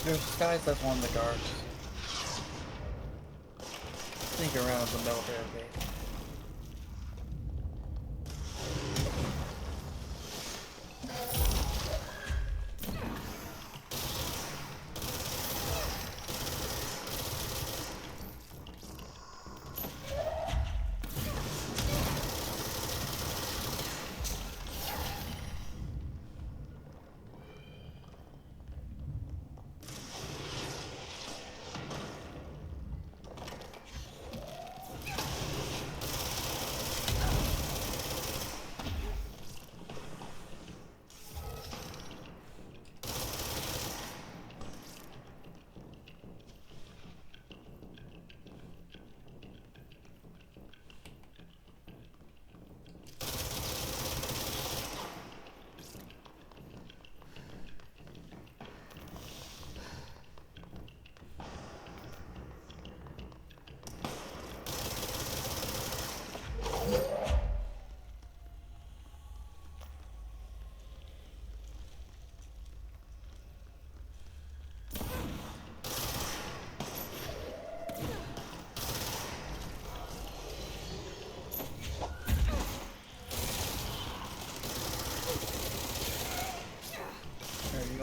Speaker 1: There's guys as one of the guards. Sneak around the military base.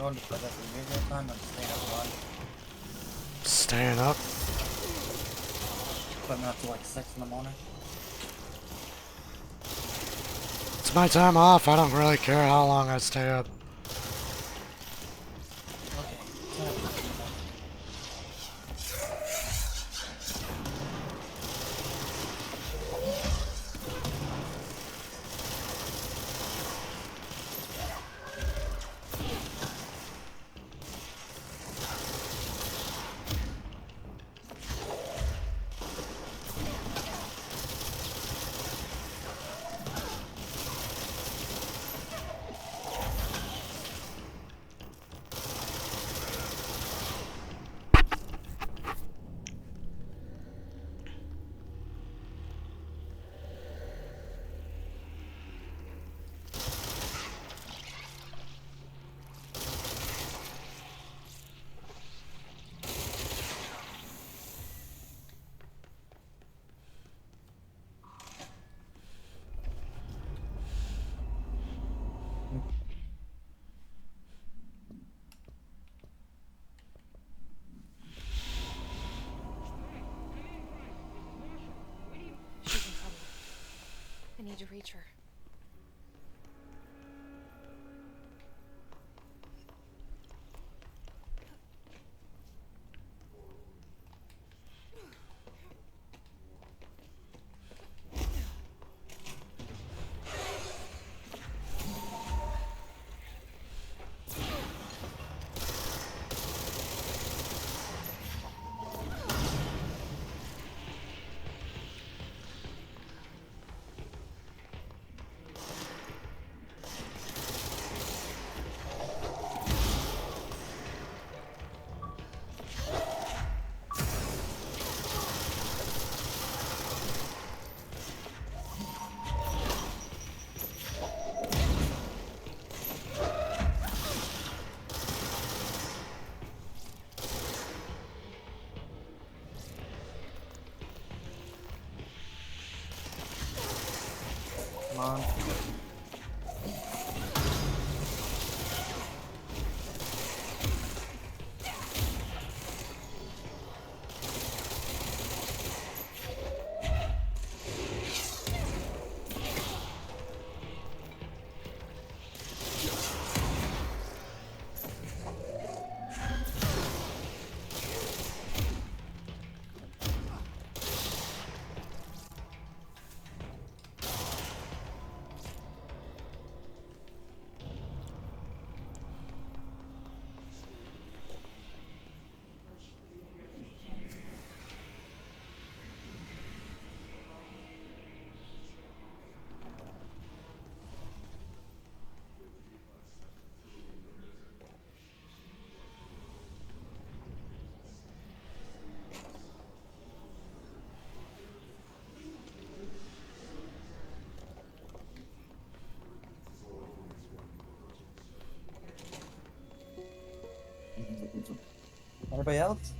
Speaker 1: going to bed at the usual time or staying up late?
Speaker 2: Staying up.
Speaker 1: But not till like 6 in the morning?
Speaker 2: It's my time off. I don't really care how long I stay up.
Speaker 3: She's in trouble. I need to reach her.
Speaker 1: Come on. Anybody else?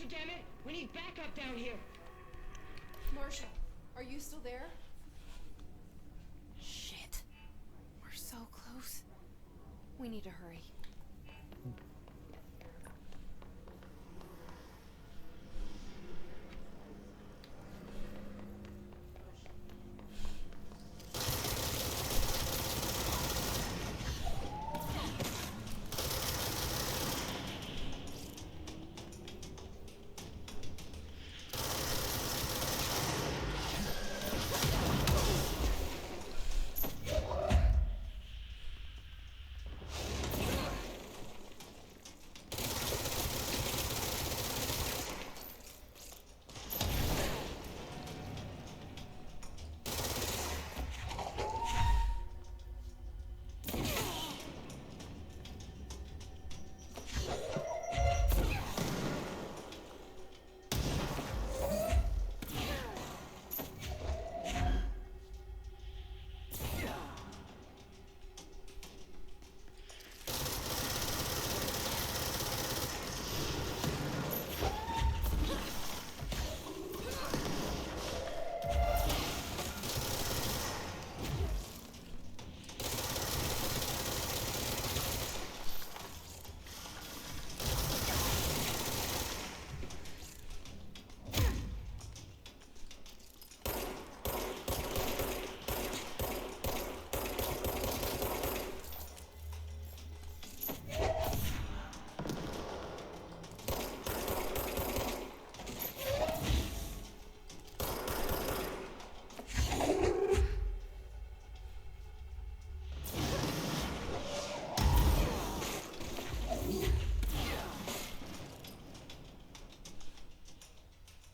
Speaker 8: faster, damn it! We need backup down here.
Speaker 3: Marshall, are you still there? Shit. We're so close. We need to hurry.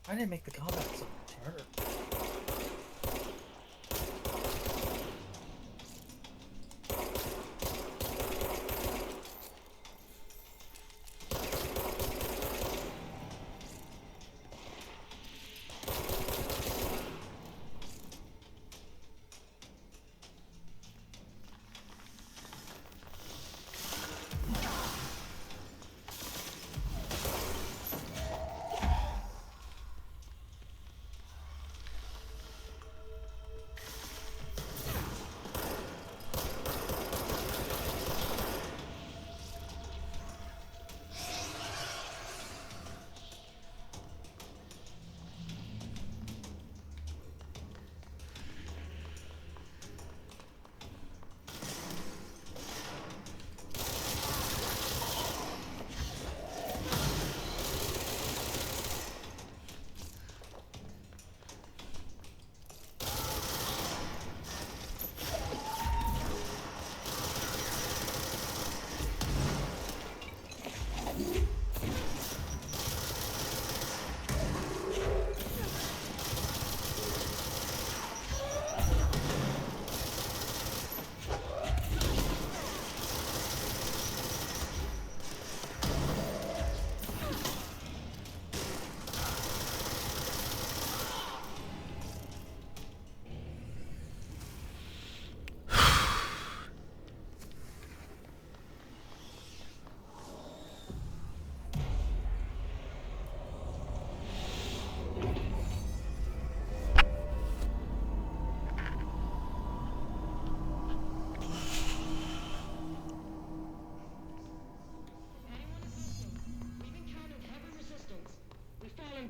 Speaker 1: I didn't make the combat so much harder.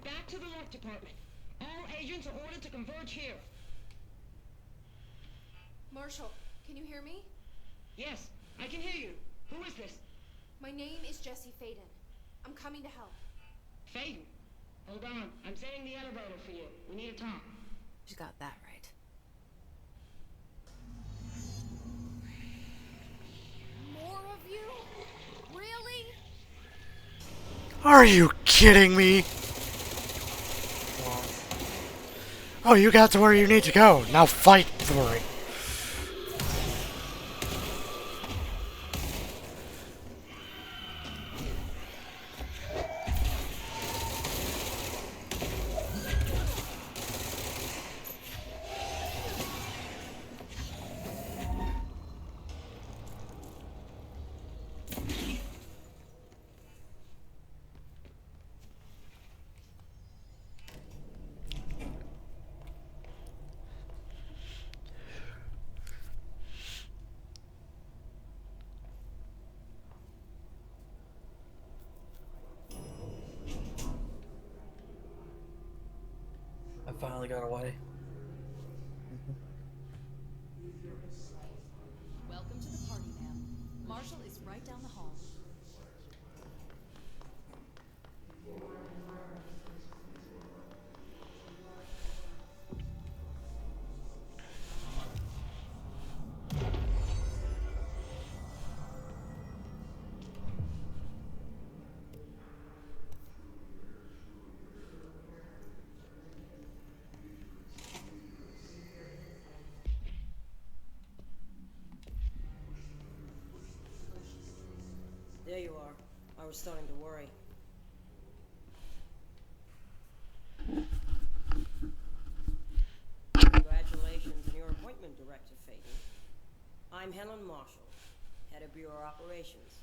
Speaker 8: Back to the lock department. All agents are ordered to converge here.
Speaker 3: Marshall, can you hear me?
Speaker 8: Yes, I can hear you. Who is this?
Speaker 3: My name is Jesse Faden. I'm coming to help.
Speaker 8: Faden? Hold on. I'm setting the elevator for you. We need to talk.
Speaker 3: You got that right. More of you? Really?
Speaker 2: Are you kidding me? Oh, you got to where you need to go. Now fight for it.
Speaker 1: finally got away.
Speaker 19: Welcome to the party, ma'am. Marshall is right down the hall.
Speaker 20: There you are. I was starting to worry. Congratulations on your appointment, Director Phaeton. I'm Helen Marshall, head of Bureau Operations.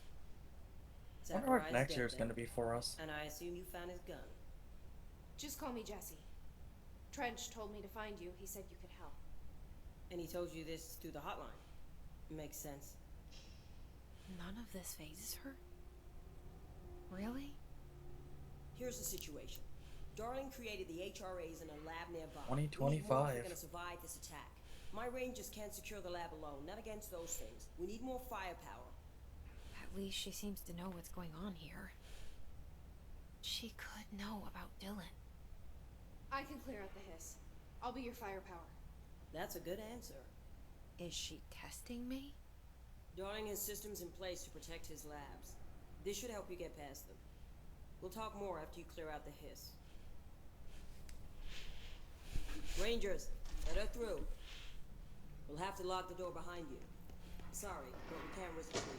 Speaker 1: I wonder what next year's gonna be for us.
Speaker 20: And I assume you found his gun.
Speaker 4: Just call me Jesse. Trench told me to find you. He said you could help.
Speaker 20: And he told you this through the hotline. Makes sense.
Speaker 3: None of this phases her? Really?
Speaker 20: Here's the situation. Darling created the HRAs in a lab nearby.
Speaker 1: 2025.
Speaker 20: We need more if we're gonna survive this attack. My rangers can't secure the lab alone, not against those things. We need more firepower.
Speaker 3: At least she seems to know what's going on here. She could know about Dylan.
Speaker 4: I can clear out the hiss. I'll be your firepower.
Speaker 20: That's a good answer.
Speaker 3: Is she testing me?
Speaker 20: Darling has systems in place to protect his labs. This should help you get past them. We'll talk more after you clear out the hiss. Rangers, let her through. We'll have to lock the door behind you. Sorry, but we can't risk the breach.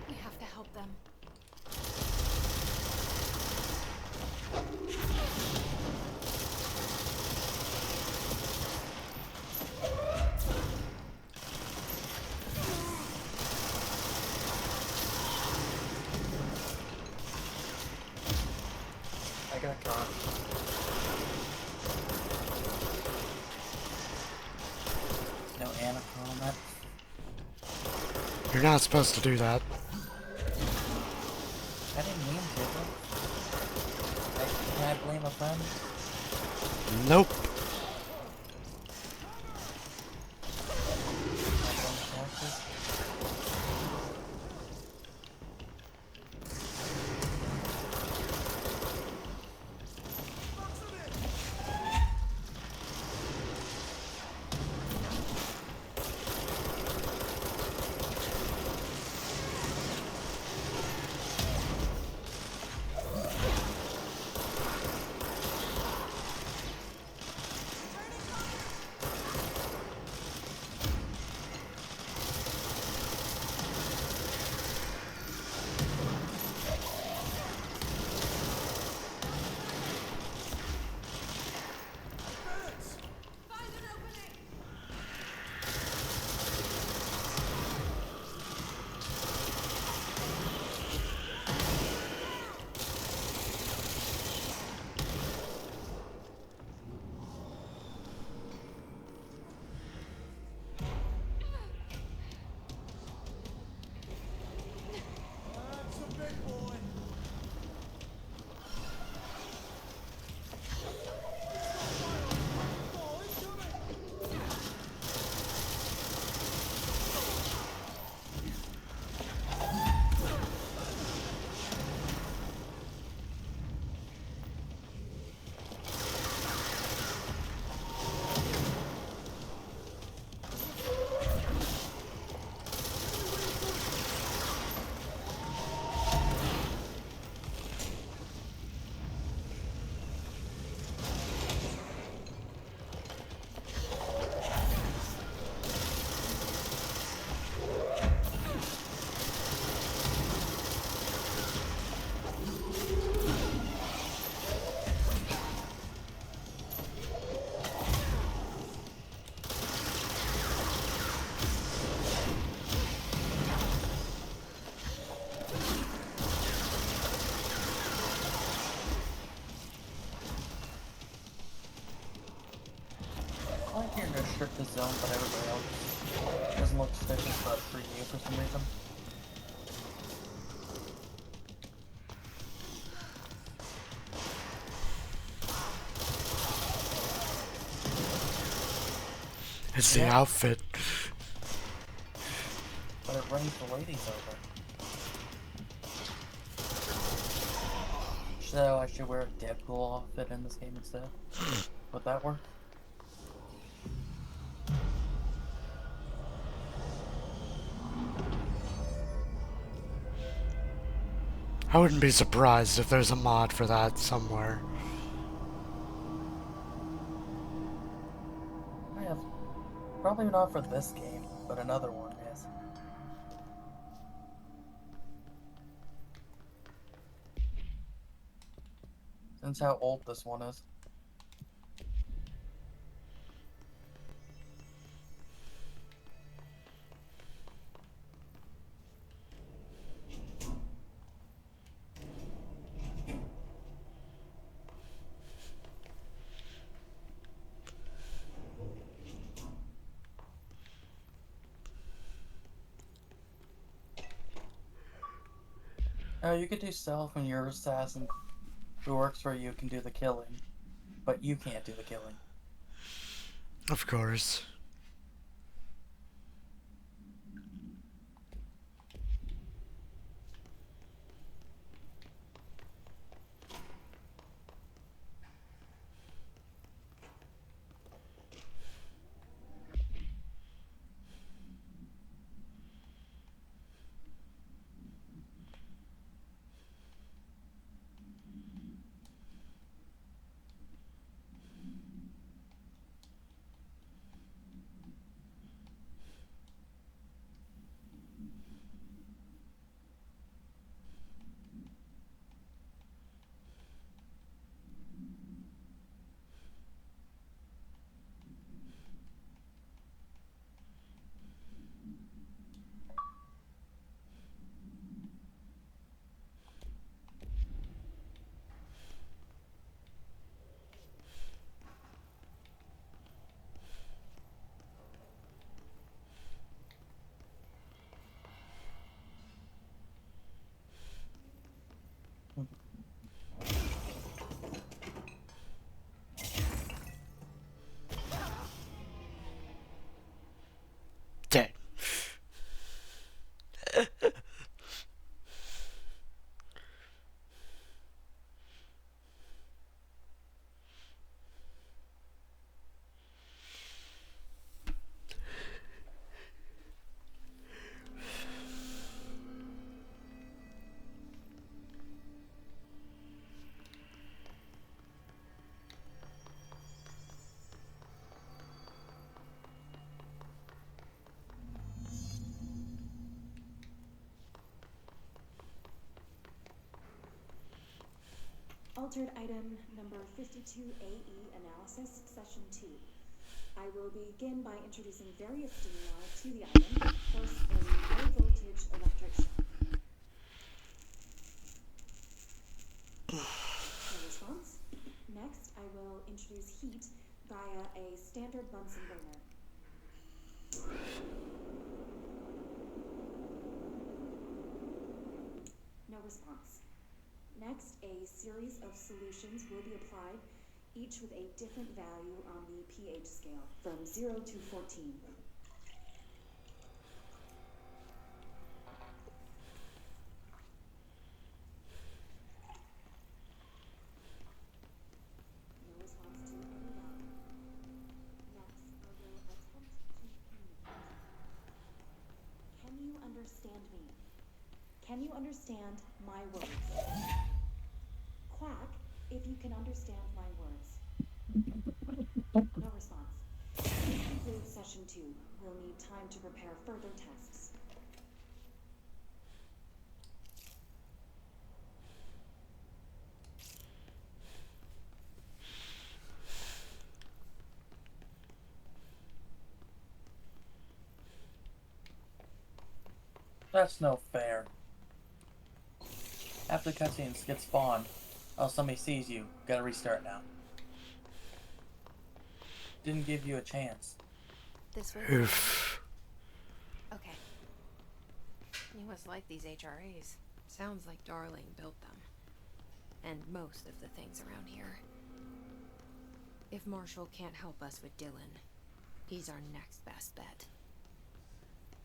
Speaker 3: We have to help them.
Speaker 1: I got caught. No anapron.
Speaker 2: You're not supposed to do that.
Speaker 1: I didn't mean to, though. Can I blame a friend?
Speaker 2: Nope.
Speaker 1: restricted zone, but everybody else doesn't look suspicious, but for you for some reason.
Speaker 2: It's the outfit.
Speaker 1: But it runs the ladies over. So I should wear a Deadpool outfit in this game instead? Would that work?
Speaker 2: I wouldn't be surprised if there's a mod for that somewhere.
Speaker 1: I have. Probably not for this game, but another one is. Since how old this one is. Oh, you could do stealth when your assassin who works for you can do the killing, but you can't do the killing.
Speaker 2: Of course. Dang.
Speaker 13: Altered item number 52AE analysis, session 2. I will begin by introducing various stimuli to the item. First, a low voltage electric shock. No response. Next, I will introduce heat via a standard Bunsen burner. No response. Next, a series of solutions will be applied, each with a different value on the pH scale, from 0 to 14. No response to any value. Next, I will attempt to communicate. Can you understand me? Can you understand my words? Quack if you can understand my words. No response. This concludes session 2. We'll need time to prepare further tests.
Speaker 1: That's no fair. After the cutscenes get spawned, oh, somebody sees you. Gotta restart now. Didn't give you a chance.
Speaker 4: this with
Speaker 2: Oof.
Speaker 4: Okay. You must like these HRAs. Sounds like Darling built them. And most of the things around here. If Marshall can't help us with Dylan, he's our next best bet.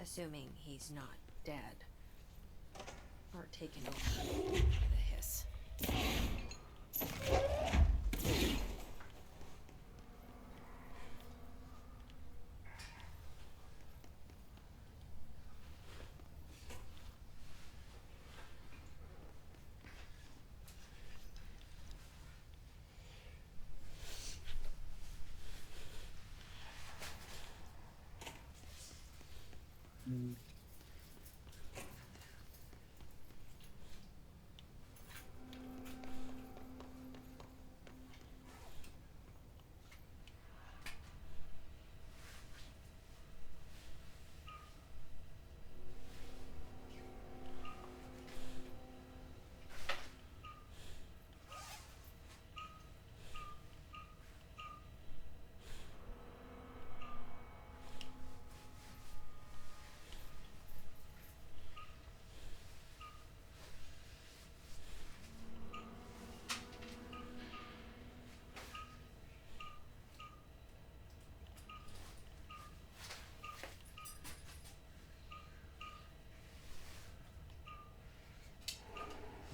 Speaker 4: Assuming he's not dead. Or taken over by the hiss.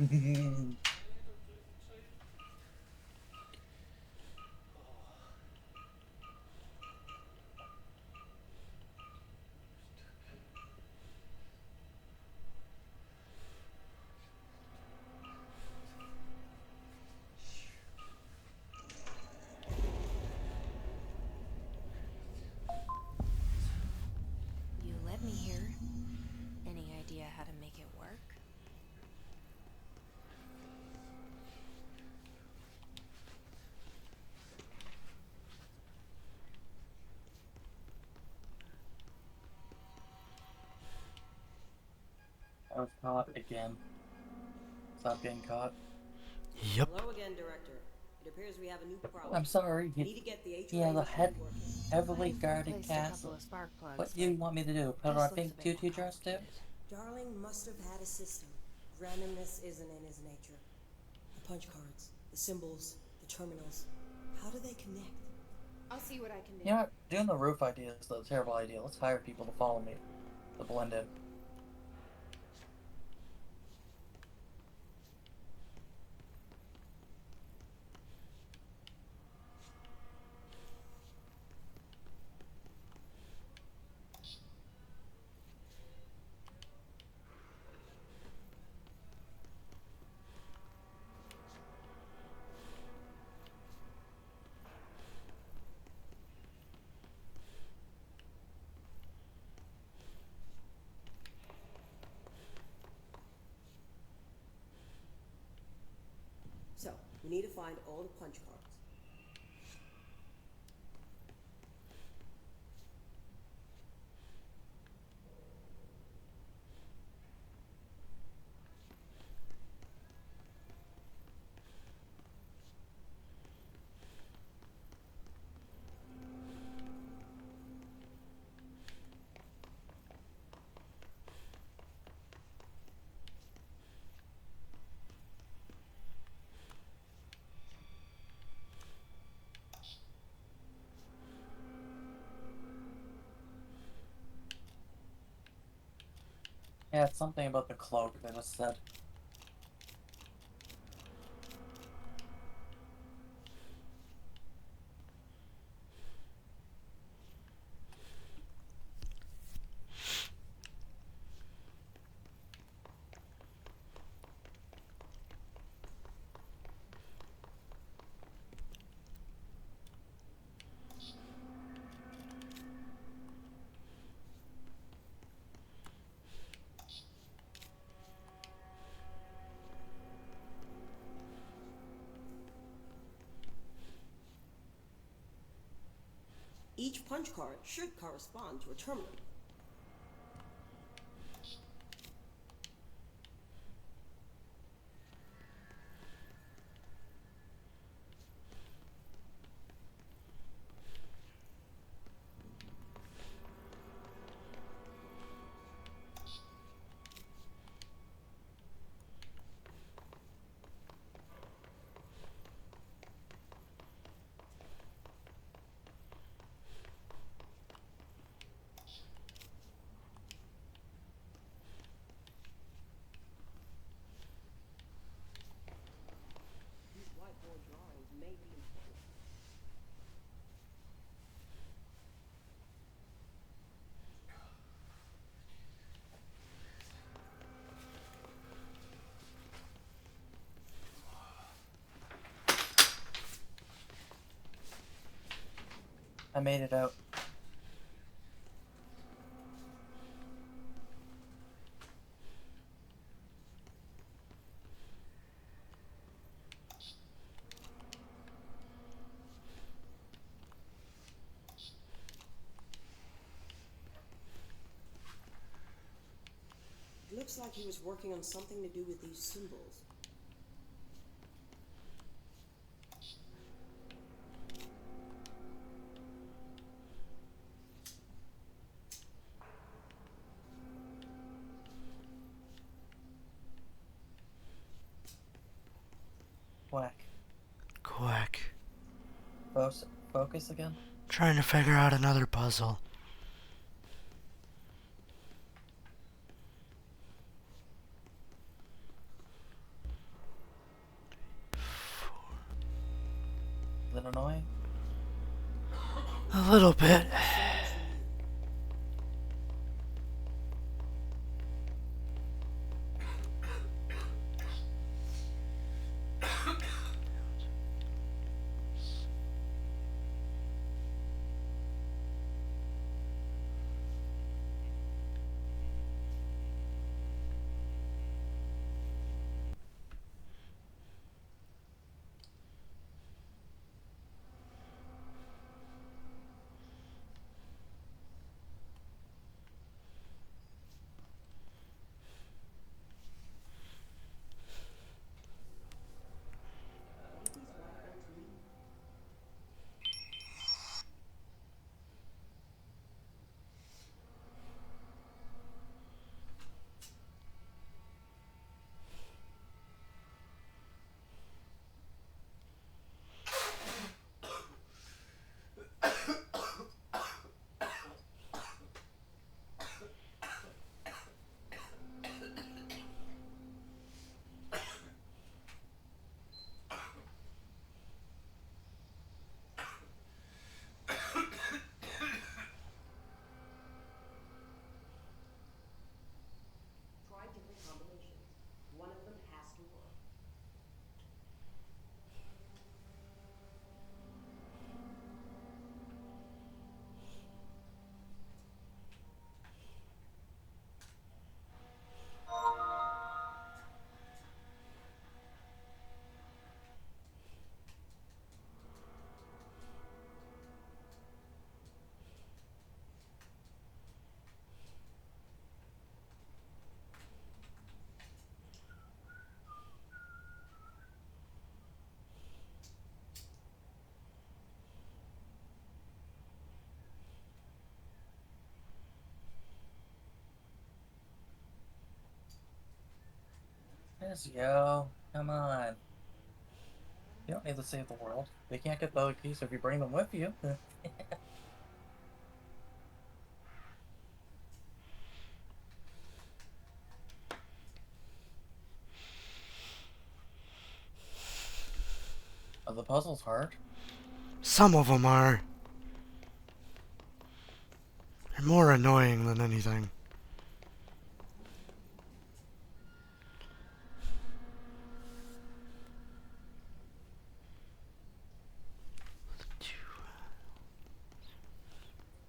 Speaker 4: You let me here. Any idea how to make it work?
Speaker 1: I was caught again. Stop getting caught.
Speaker 2: Yep.
Speaker 20: Hello again, Director. It appears we have a new problem.
Speaker 1: I'm sorry.
Speaker 20: We need to get the
Speaker 1: He has
Speaker 20: HRA
Speaker 1: a
Speaker 20: machine working.
Speaker 1: heavily
Speaker 4: I've
Speaker 1: guarded
Speaker 4: replaced a couple
Speaker 1: castle.
Speaker 4: of spark plugs,
Speaker 1: What do you want me to do? Put on
Speaker 4: this
Speaker 1: a
Speaker 4: looks
Speaker 1: pink
Speaker 4: a bit more
Speaker 1: tutu dress too?
Speaker 20: Darling must have had a system. Randomness isn't in his nature. The punch cards, the symbols, the terminals. How do they connect?
Speaker 4: I'll see what I can do.
Speaker 1: You know what? Doing the roof idea is a terrible idea. Let's hire people to follow me. To blend in.
Speaker 20: So, we need to find all the punch cards.
Speaker 1: Yeah, it's something about the cloak that was said.
Speaker 20: Each punch card should correspond to a terminal.
Speaker 1: I made it out.
Speaker 20: It looks like he was working on something to do with these symbols.
Speaker 1: Quack.
Speaker 2: Quack.
Speaker 1: Focus again?
Speaker 2: Trying to figure out another puzzle.
Speaker 1: Is it annoying?
Speaker 2: A little bit.
Speaker 20: Try different combinations. One of them has to work.
Speaker 1: Yes, yo. Come on. You don't need to save the world. They can't get the other keys if you bring them with you. Are the puzzles hard?
Speaker 2: Some of them are. They're more annoying than anything.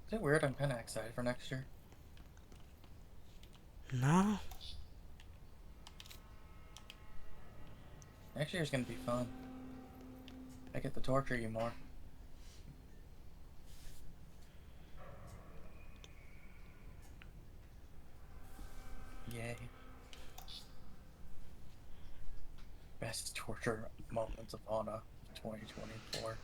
Speaker 1: Is it weird? I'm kind of excited for next year.
Speaker 2: No?
Speaker 1: Next year's gonna be fun. I get to torture you more. Yay. Best torture moments of Hana 2024.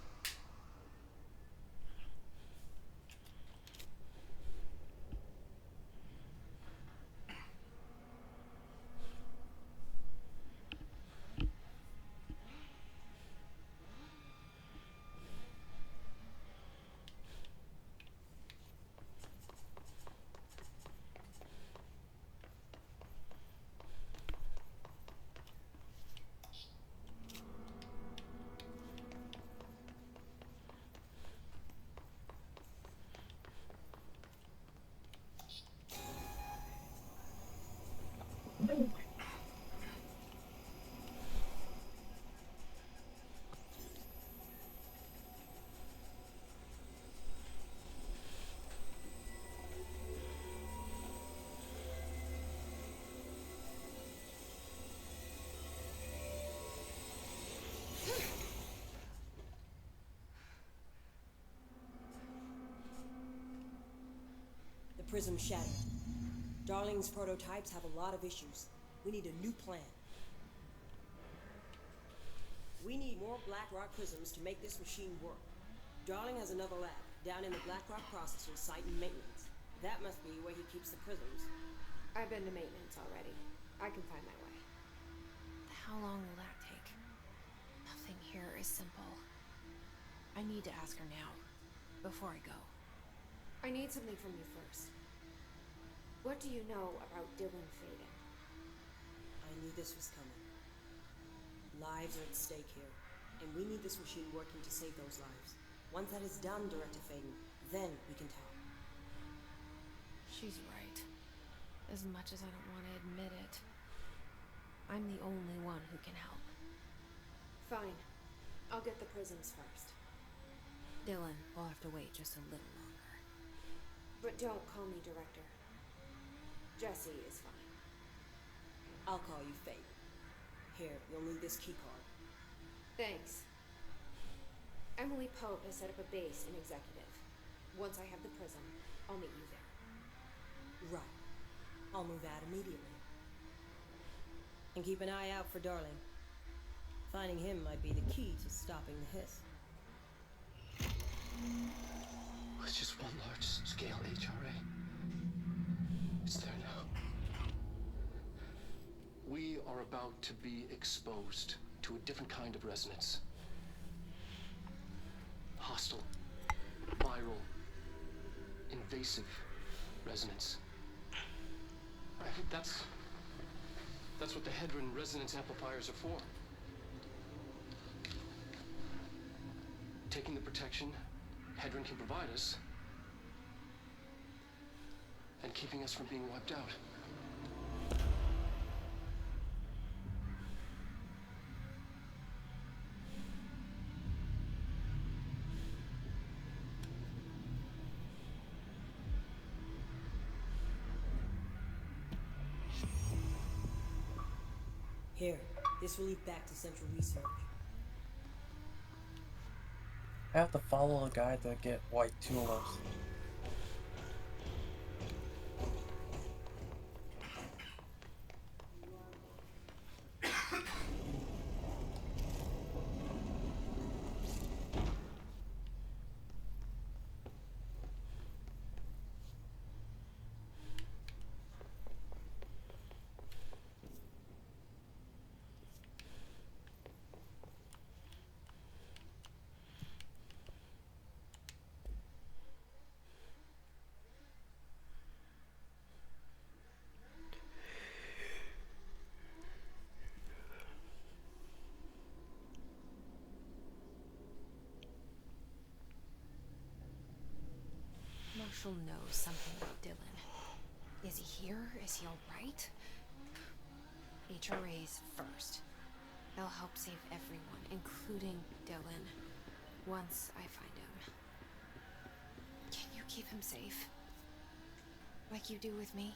Speaker 20: The prism's shattered. Darling's prototypes have a lot of issues. We need a new plan. We need more Blackrock prisms to make this machine work. Darling has another lab, down in the Blackrock processor site in maintenance. That must be where he keeps the prisms.
Speaker 4: I've been to maintenance already. I can find my way.
Speaker 3: How long will that take? Nothing here is simple. I need to ask her now, before I go.
Speaker 4: I need something from you first. What do you know about Dylan Faden?
Speaker 20: I knew this was coming. Lives are at stake here, and we need this machine working to save those lives. Once that is done, Director Faden, then we can talk.
Speaker 3: She's right. As much as I don't want to admit it, I'm the only one who can help.
Speaker 4: Fine. I'll get the prisms first.
Speaker 3: Dylan will have to wait just a little longer.
Speaker 4: But don't call me Director. Jesse is fine.
Speaker 20: I'll call you Fate. Here, you'll need this keycard.
Speaker 4: Thanks. Emily Pope has set up a base in Executive. Once I have the prism, I'll meet you there.
Speaker 20: Right. I'll move out immediately. And keep an eye out for Darling. Finding him might be the key to stopping the hiss.
Speaker 6: It's just one large-scale HRA. It's there now. We are about to be exposed to a different kind of resonance. Hostile, viral, invasive resonance. I think that's what the Hedron resonance amplifiers are for. Taking the protection Hedron can provide us and keeping us from being wiped out.
Speaker 20: Here, this will lead back to Central Research.
Speaker 1: I have to follow a guide to get white tulips.
Speaker 3: Marshall knows something about Dylan. Is he here? Is he alright? HRAs first. They'll help save everyone, including Dylan, once I find him. Can you keep him safe? Like you do with me?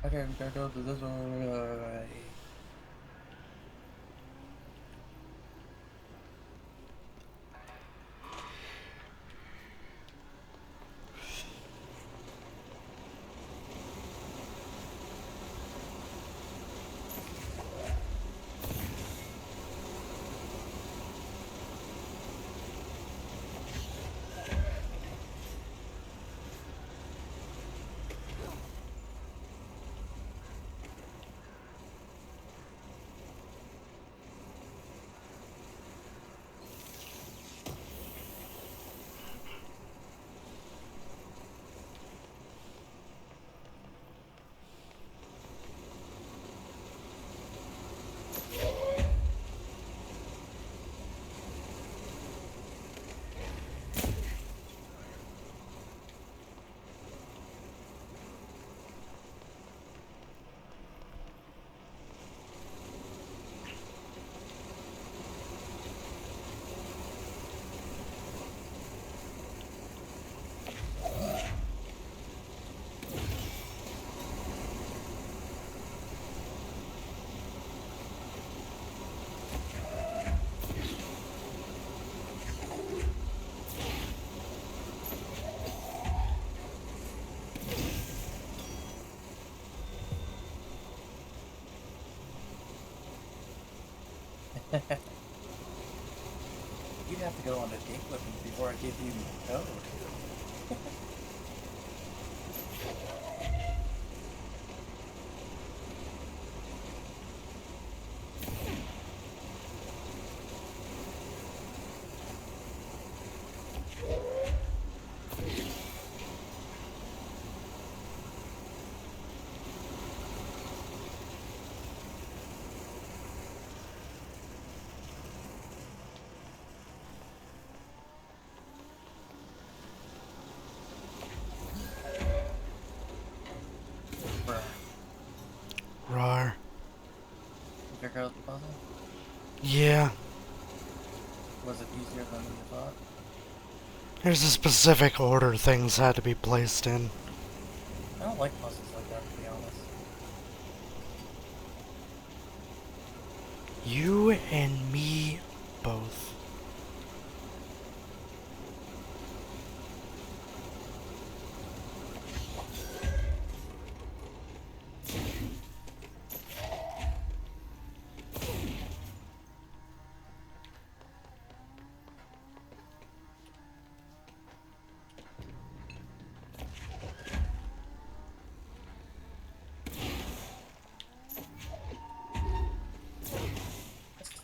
Speaker 1: Okay, we gotta go to this way. You'd have to go on a date with me before I give you the code.
Speaker 2: Rar.
Speaker 1: Figure out the puzzle?
Speaker 2: Yeah.
Speaker 1: Was it easier than you thought?
Speaker 2: There's a specific order things had to be placed in.
Speaker 1: I don't like puzzles like that, to be honest.
Speaker 2: You and me both.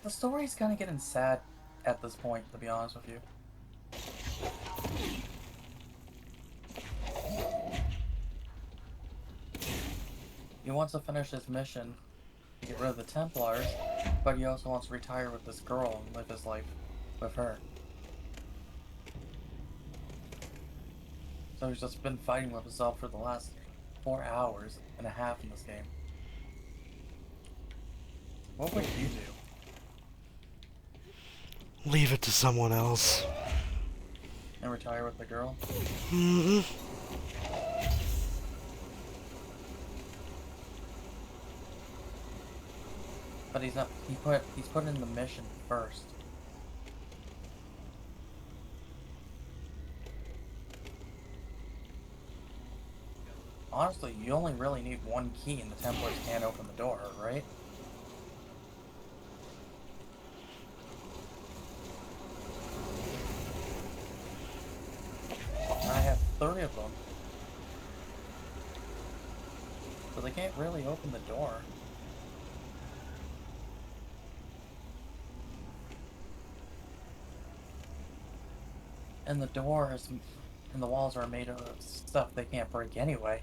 Speaker 1: The story's kind of getting sad at this point, to be honest with you. He wants to finish his mission to get rid of the Templars, but he also wants to retire with this girl and live his life with her. So he's just been fighting with himself for the last 4 hours and a half in this game. What would you do?
Speaker 2: Leave it to someone else.
Speaker 1: And retire with the girl?
Speaker 2: Mm-hmm.
Speaker 1: But he's not. He's put in the mission first. Honestly, you only really need one key, and the Templars can't open the door, right? And I have 3 of them, so they can't really open the door. And the doors and the walls are made of stuff they can't break anyway.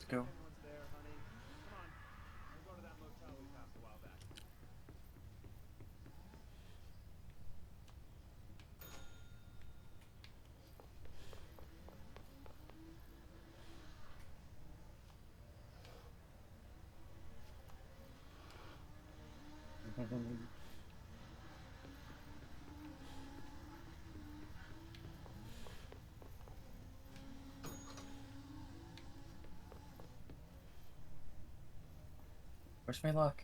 Speaker 1: go.
Speaker 14: Everyone's there, honey. Come on. We'll go to that motel we passed a while back.
Speaker 1: Wish me luck.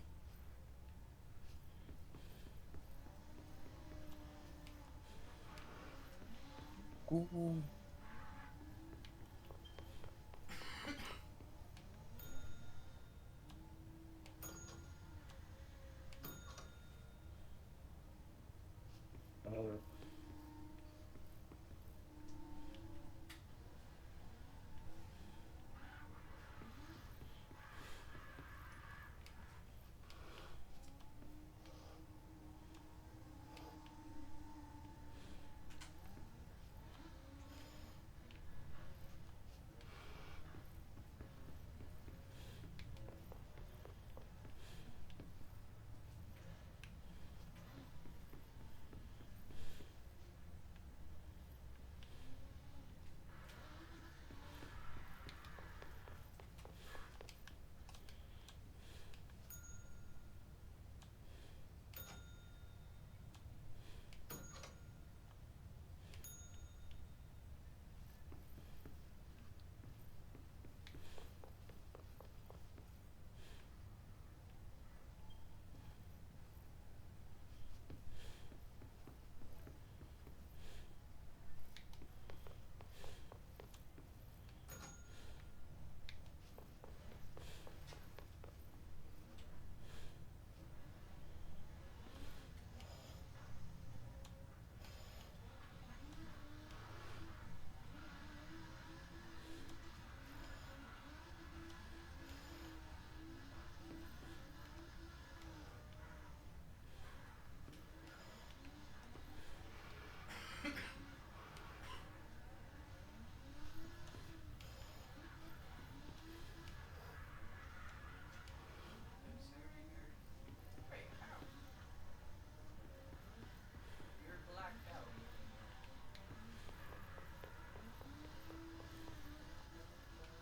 Speaker 1: Ooh.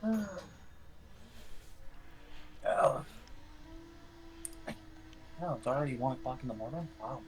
Speaker 1: Oh. Oh, it's already 1 o'clock in the morning? Wow.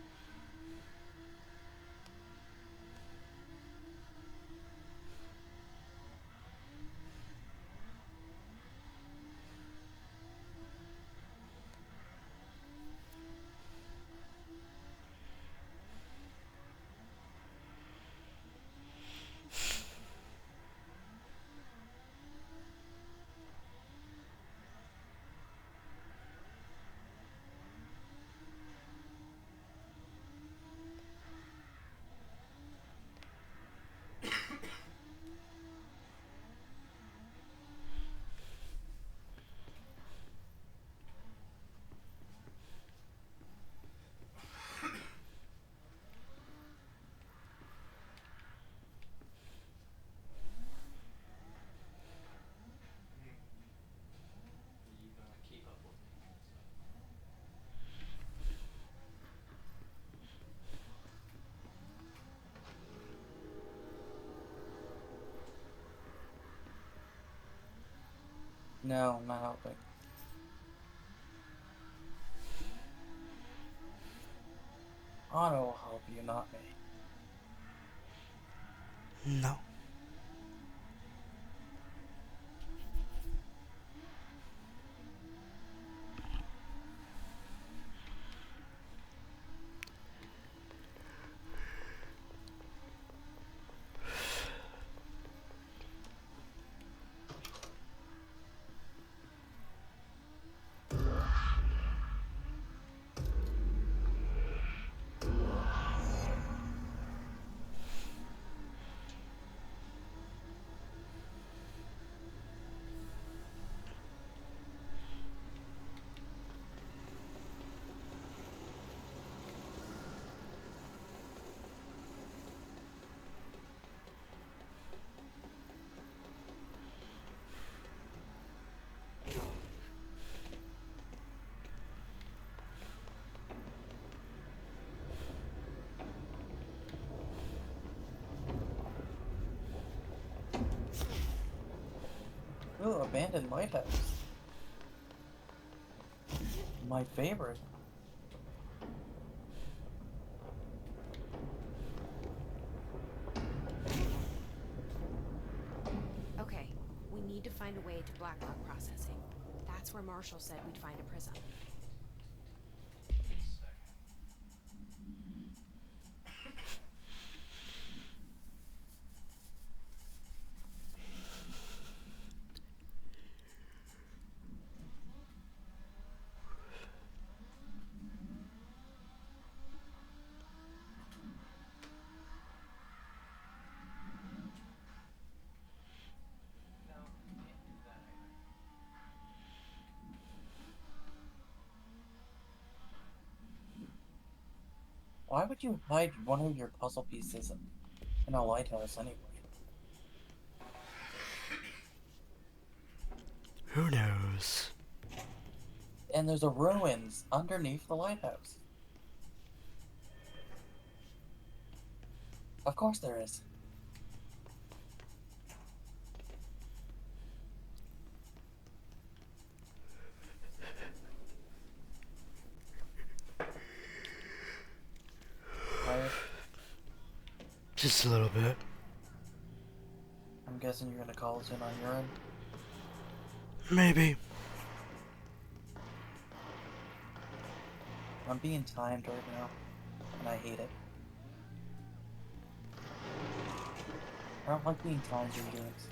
Speaker 1: No, I'm not helping. Otto will help you, not me.
Speaker 2: No.
Speaker 1: abandoned lighthouse. My favorite.
Speaker 3: Okay, we need to find a way to Blacklog processing. That's where Marshall said we'd find a prism.
Speaker 1: Why would you hide one of your puzzle pieces in a lighthouse anyway?
Speaker 2: Who knows?
Speaker 1: And there's a ruins underneath the lighthouse. Of course there is. Tired?
Speaker 2: Just a little bit.
Speaker 1: I'm guessing you're gonna call us in on your end?
Speaker 2: Maybe.
Speaker 1: I'm being timed right now, and I hate it. I don't like being timed in games.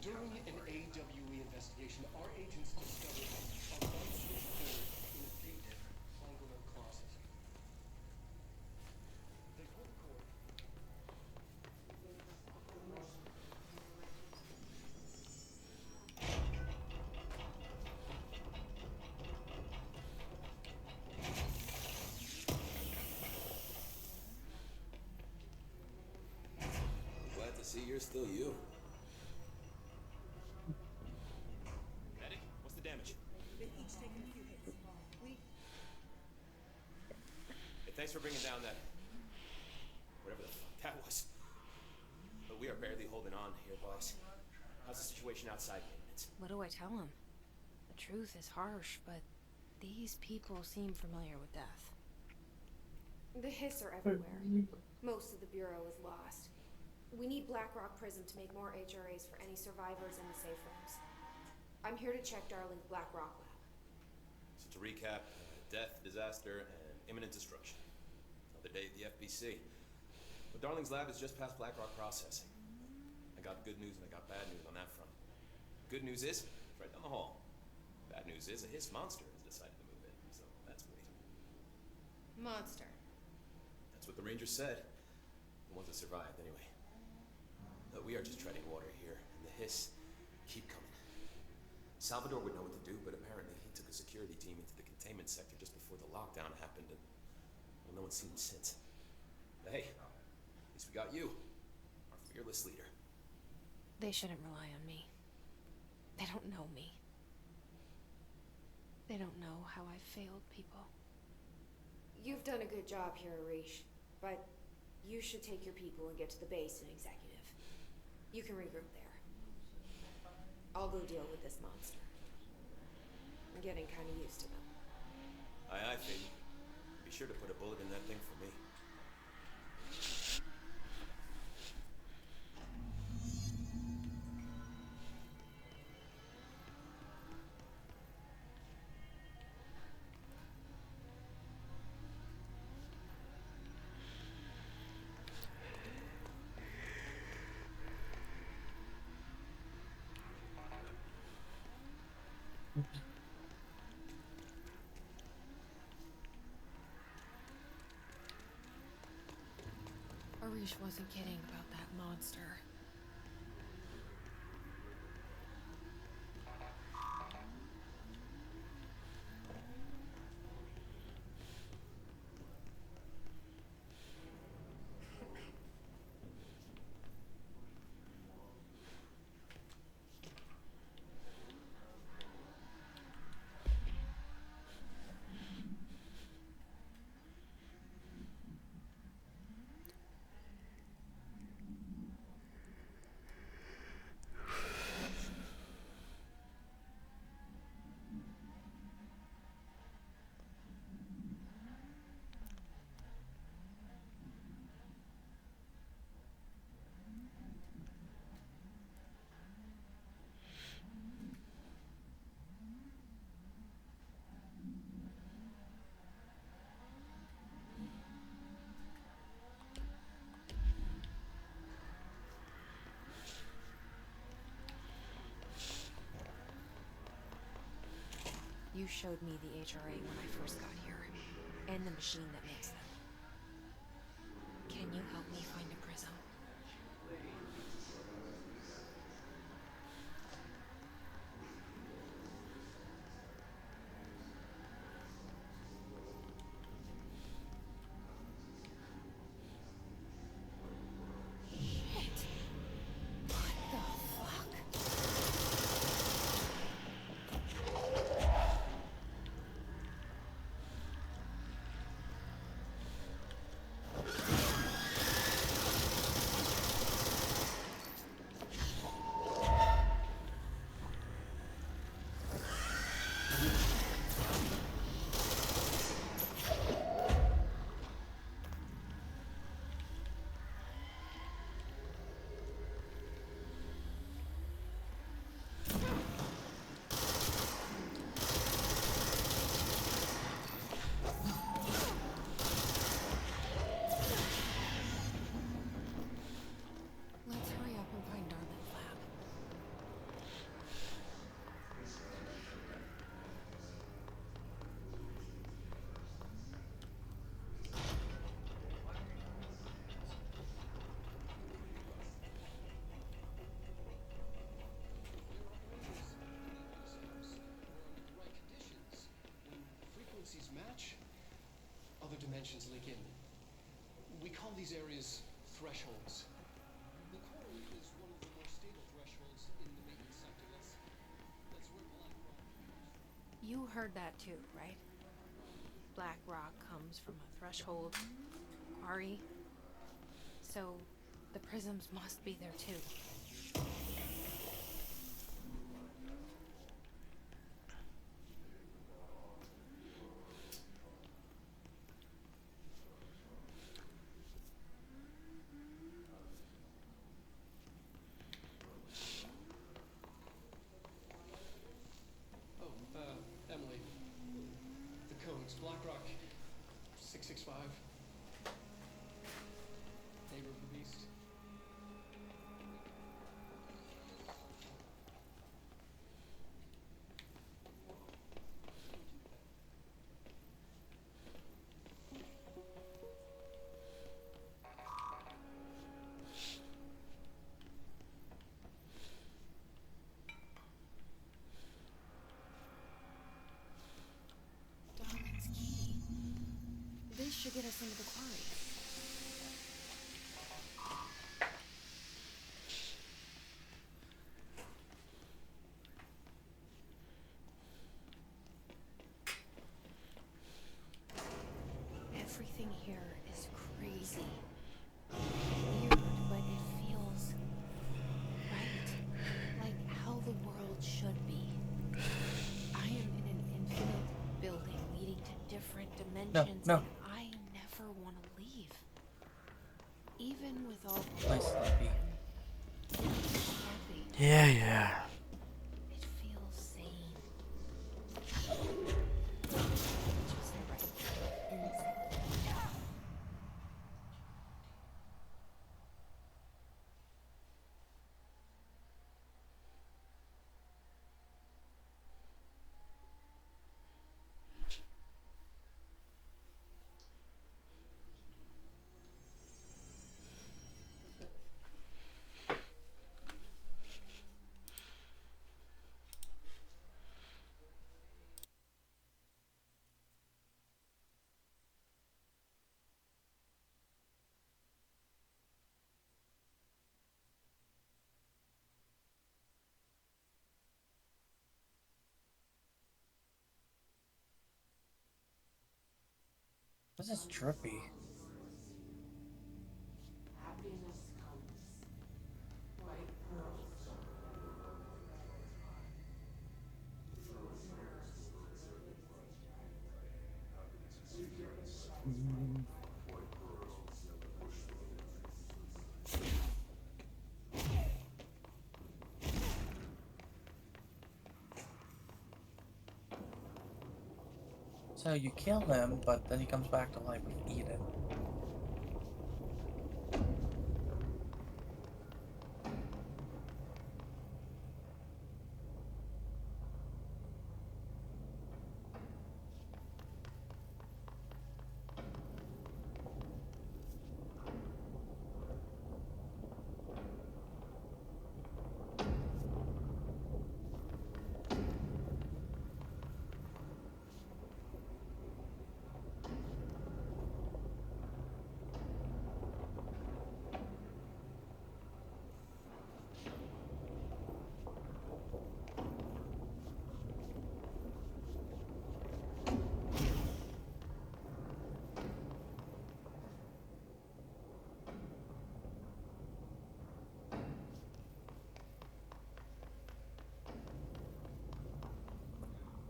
Speaker 6: During an AWE investigation, our agents discovered a light switchboard in a gated triangular closet. They pulled the cord.
Speaker 12: Glad to see you're still you. Medic, what's the damage?
Speaker 17: They've each taken a few hits.
Speaker 12: Hey, thanks for bringing down that... whatever the fuck that was. But we are are barely holding on here, boss. How's the situation outside maintenance?
Speaker 3: What do I tell him? The truth is harsh, but these people seem familiar with death.
Speaker 4: The hiss are everywhere. Most of the Bureau is lost. We need Blackrock Prison to make more HRAs for any survivors in the safe rooms. I'm here to check Darling's Blackrock lab.
Speaker 12: So to recap, death, disaster, and imminent destruction. Another day at the FBC. But Darling's lab is just past Blackrock processing. I got good news and I got bad news on that front. Good news is, it's right down the hall. Bad news is, a hiss monster has decided to move in, so that's great.
Speaker 4: Monster.
Speaker 12: That's what the Rangers said. The ones that survived, anyway. But we are just treading water here, and the hiss keep coming. Salvador would know what to do, but apparently he took a security team into the containment sector just before the lockdown happened, and well, no one's seen him since. But hey, at least we got you, our fearless leader.
Speaker 3: They shouldn't rely on me. They don't know me. They don't know how I failed people.
Speaker 4: You've done a good job here, Arish, but you should take your people and get to the base and executive. You can regroup there. I'll go deal with this monster. I'm getting kind of used to them.
Speaker 12: Aye, aye, Phoebe. Be sure to put a bullet in that thing for me.
Speaker 3: Arish wasn't kidding about that monster. You showed me the HRA when I first got here, and the machine that makes them. Can you help me find a prism? Shit! What the fuck? Let's hurry up and find Darlin's lab.
Speaker 6: Frequencies match, other dimensions leak in. We call these areas thresholds. The core is one of the more stable thresholds in the maintenance sector. That's where Blackrock.
Speaker 3: You heard that too, right? Black rock comes from a threshold. Ari. So, The prisms must be there too.
Speaker 6: Oh, Emily. The codes. Blackrock 665. Neighbor of the Beast.
Speaker 3: Darwin's key. This should get us into the quarry. Everything here is crazy. Weird, but it feels right. Like how the world should be. I am in an infinite building leading to different dimensions,
Speaker 1: no.
Speaker 3: and I never want to leave. Even with all the
Speaker 1: Nice, Sleepy.
Speaker 3: happy.
Speaker 2: Yeah, yeah.
Speaker 3: It feels sane. Just right. Insane.
Speaker 1: This is trippy. So you kill him, but then he comes back to life with Eden.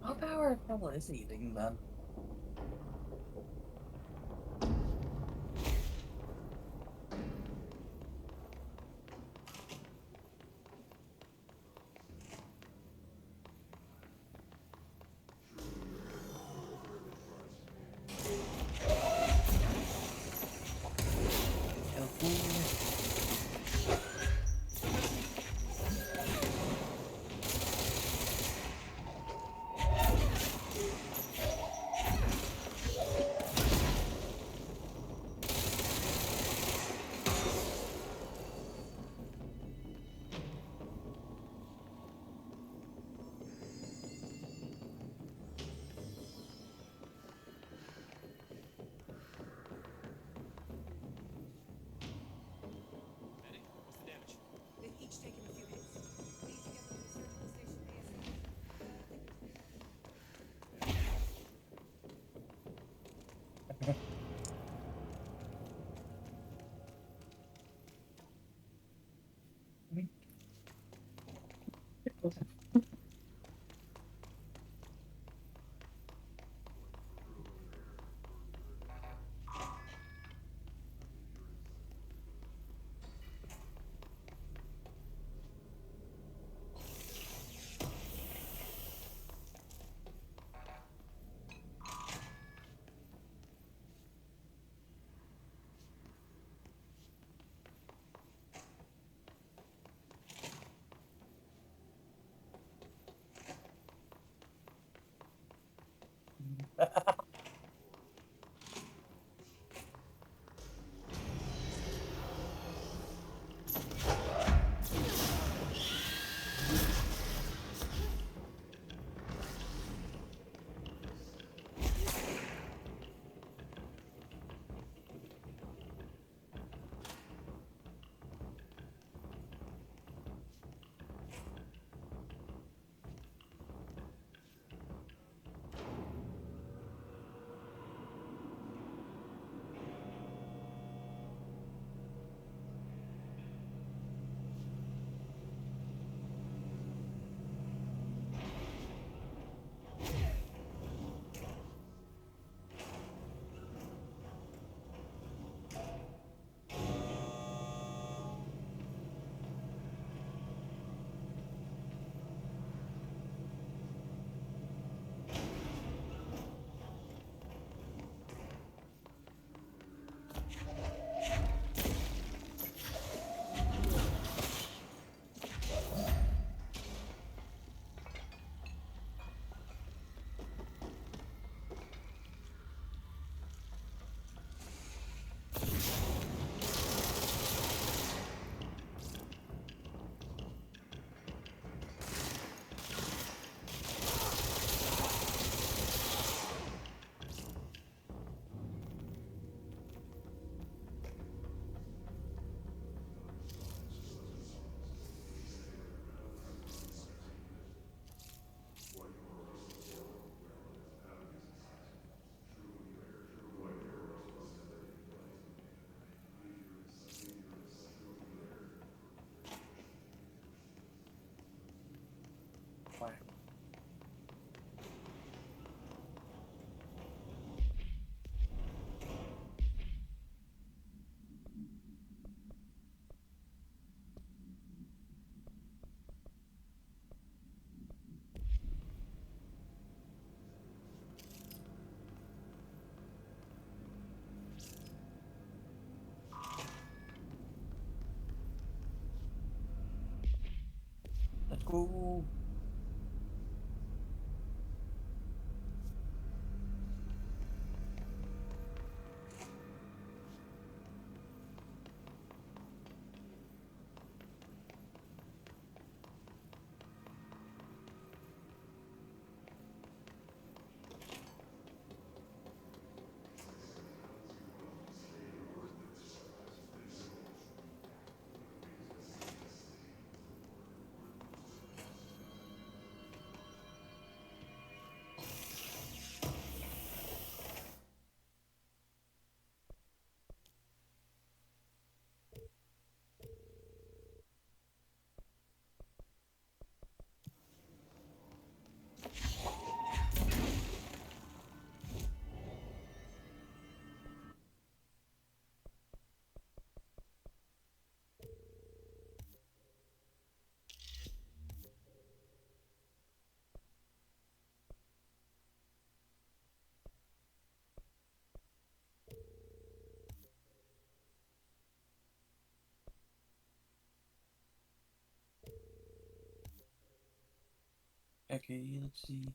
Speaker 1: What power hell is eating then? Ooh. Okay, let's see.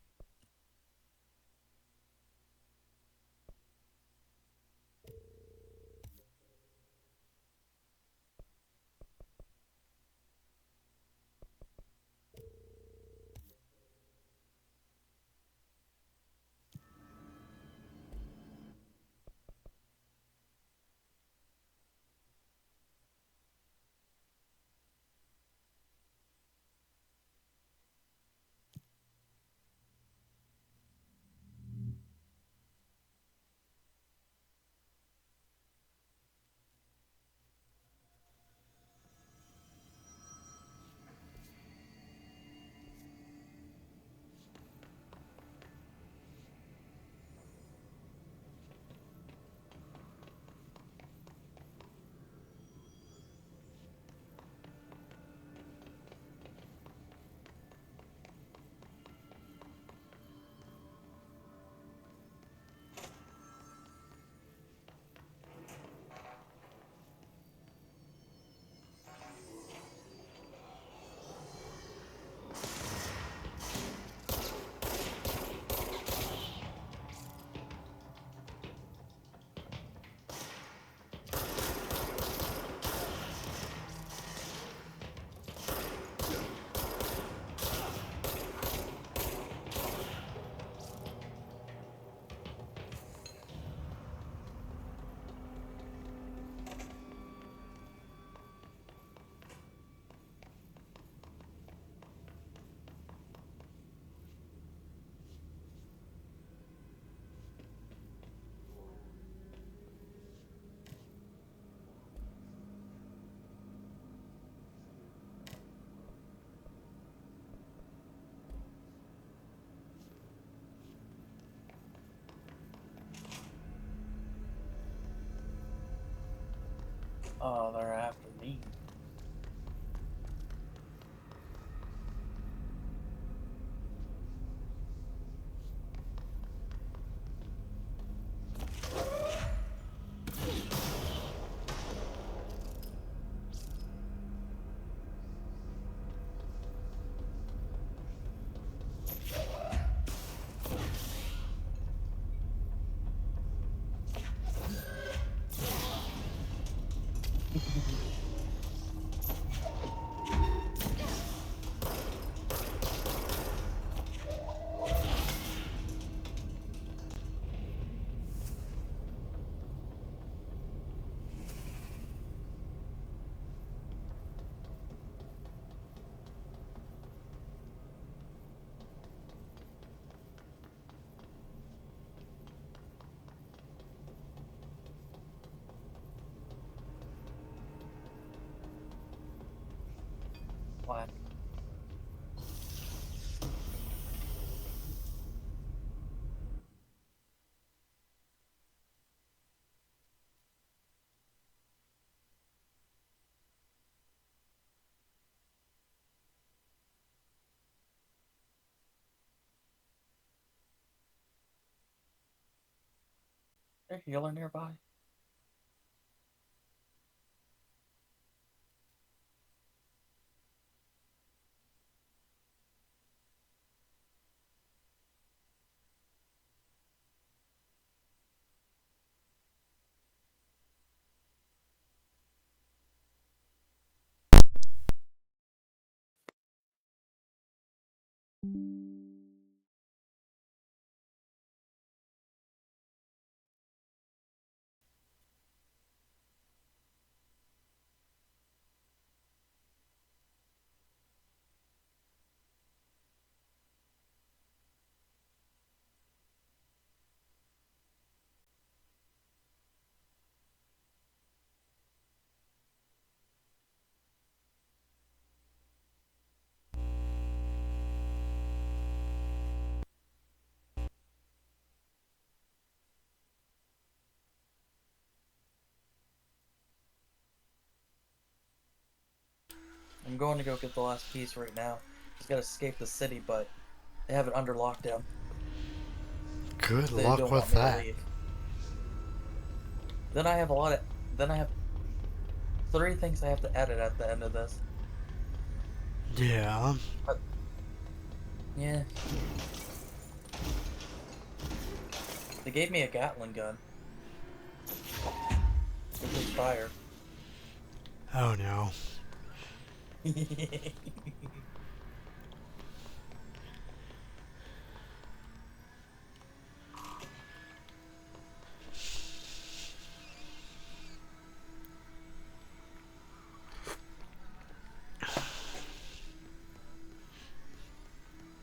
Speaker 1: Oh, they're after me. What? Is there a healer nearby? I'm going to go get the last piece right now. Just gotta escape the city, but they have it under lockdown.
Speaker 2: Good
Speaker 1: They
Speaker 2: luck
Speaker 1: don't
Speaker 2: with
Speaker 1: want me to
Speaker 2: that.
Speaker 1: leave. Then I have a lot of. Then I have 3 things I have to edit at the end of this.
Speaker 2: Yeah.
Speaker 1: Yeah. They gave me a Gatling gun. Which is fire.
Speaker 2: Oh no.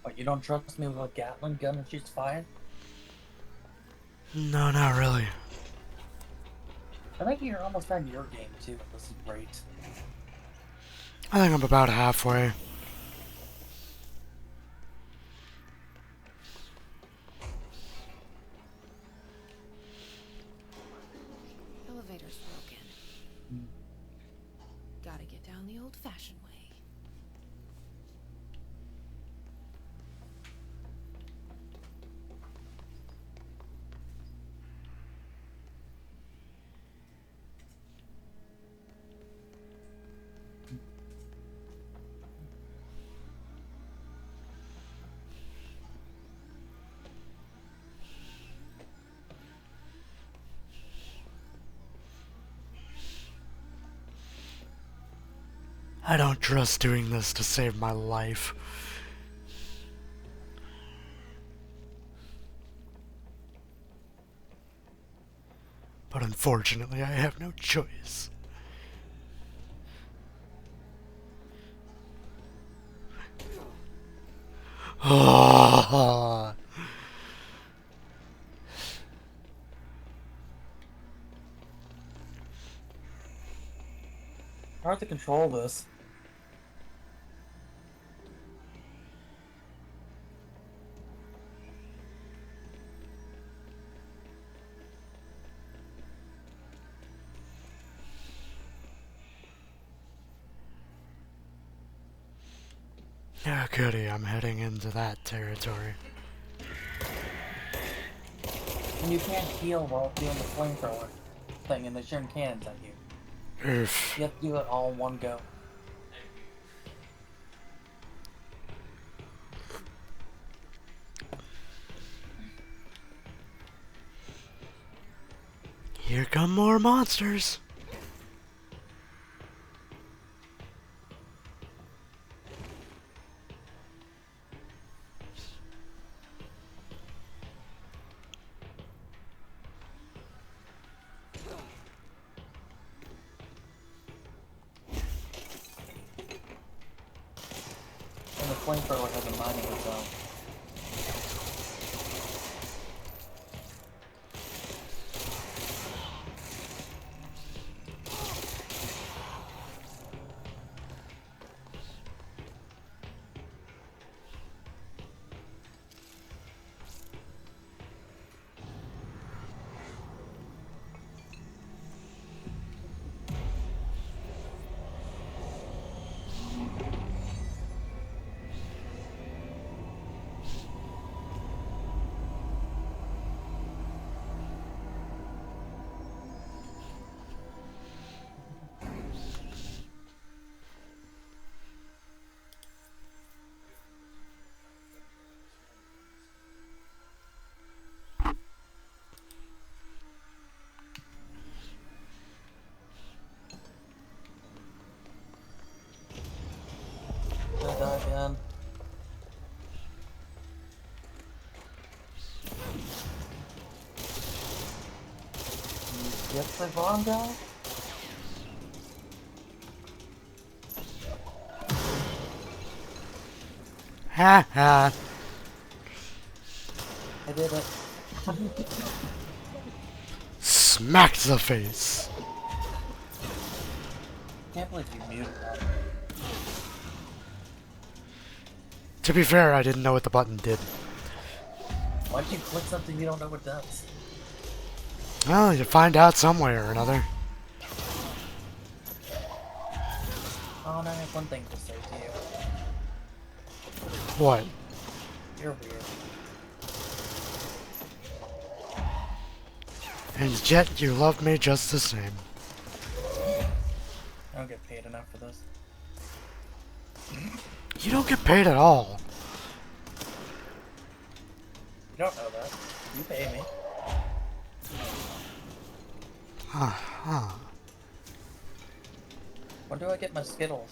Speaker 1: What, you don't trust me with a Gatling gun that shoots fire?
Speaker 2: No, not really.
Speaker 1: I think you're almost done your game too. This is great.
Speaker 2: I think I'm about halfway.
Speaker 3: Elevator's broken. Gotta get down the old-fashioned way.
Speaker 2: I don't trust doing this to save my life. But unfortunately, I have no choice.
Speaker 1: Hard to control this.
Speaker 2: Yeah, goody, I'm heading into that territory.
Speaker 1: And you can't heal while doing the flamethrower thing, and they're shooting cannons at you.
Speaker 2: Oof.
Speaker 1: You have to do it all in one go.
Speaker 2: Here come more monsters.
Speaker 1: And the flamethrower has a mind of its own. Did I die again? Get the bomb guy?
Speaker 2: Ha ha.
Speaker 1: I did it.
Speaker 2: Smacked the face.
Speaker 1: Can't believe you muted that.
Speaker 2: To be fair, I didn't know what the button did.
Speaker 1: Why'd you click something you don't know what does?
Speaker 2: Well, you find out some way or another.
Speaker 1: Oh, and I have one thing to say to you.
Speaker 2: What?
Speaker 1: You're weird.
Speaker 2: And yet you love me just the same.
Speaker 1: I don't get paid enough for this.
Speaker 2: You don't get paid at all.
Speaker 1: You don't know that. You pay me.
Speaker 2: Huh.
Speaker 1: When do I get my Skittles?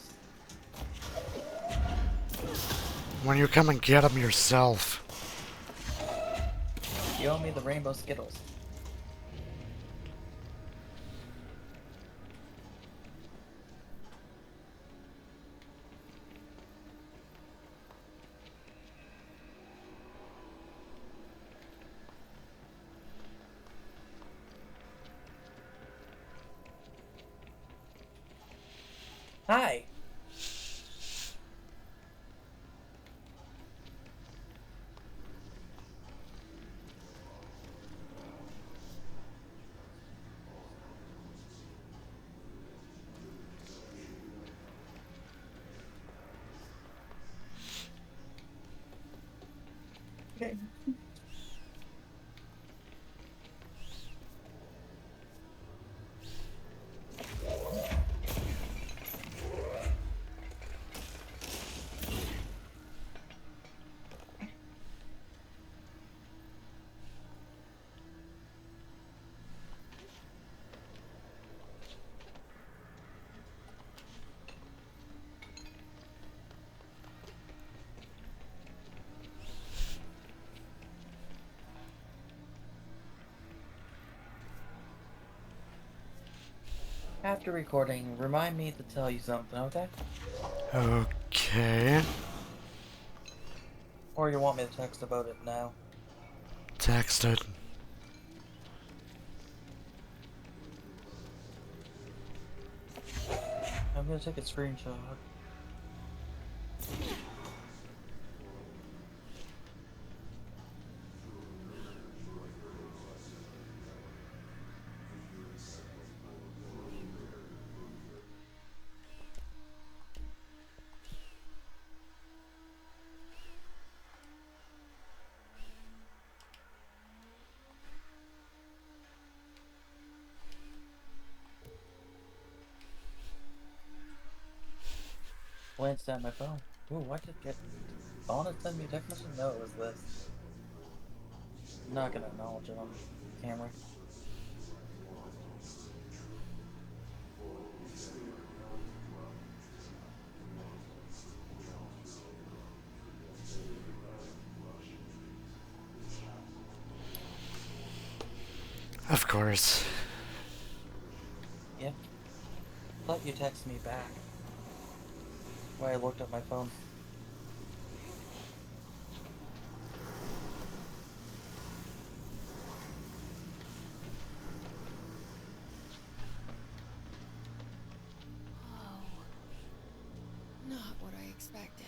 Speaker 2: When you come and get them yourself.
Speaker 1: You owe me the rainbow Skittles. Hi. Okay. After recording, remind me to tell you something, okay?
Speaker 2: Okay.
Speaker 1: Or you want me to text about it now?
Speaker 2: Text it.
Speaker 1: I'm gonna take a screenshot. Glanced at my phone. Ooh, what did get... Donna send me a text message? No, it was this. I'm not gonna acknowledge it on camera.
Speaker 2: Of course.
Speaker 1: Yep. Thought you text me back. Why I looked at my phone.
Speaker 3: Not what I expected.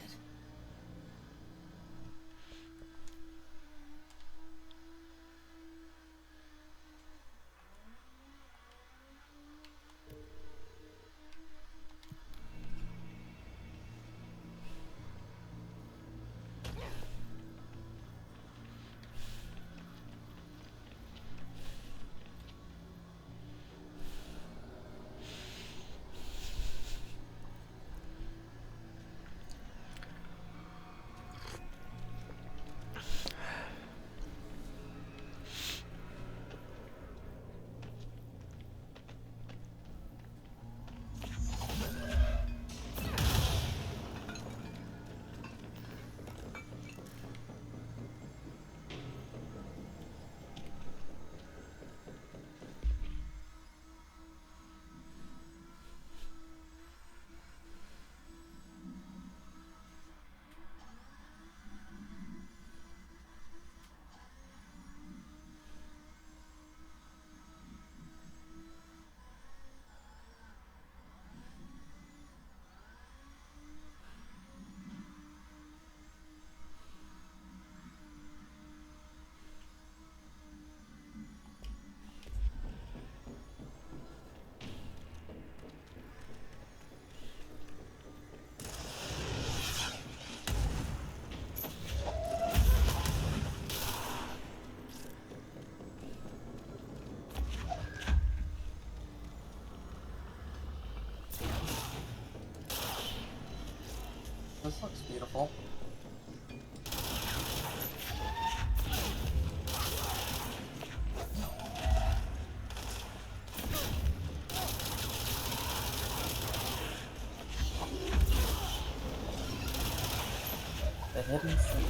Speaker 1: hidden city.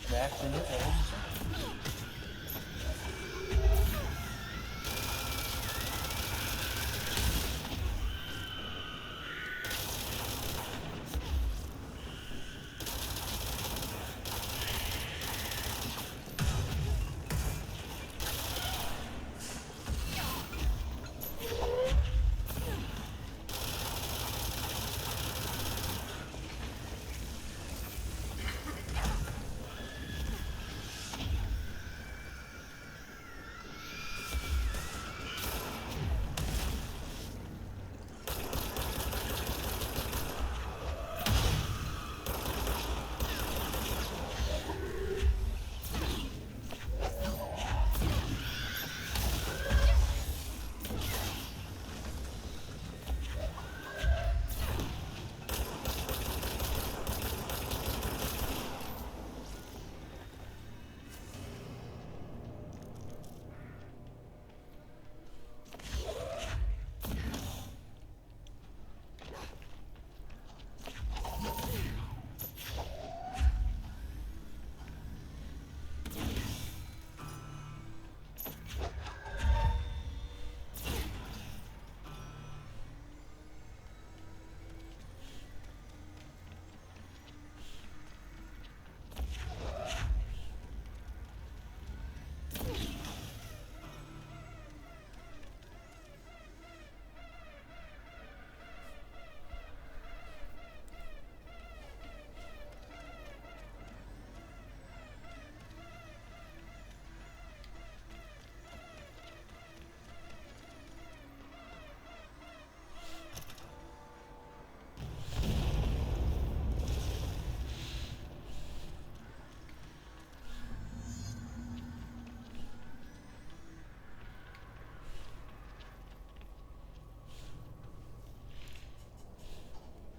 Speaker 1: It actually is a hidden city.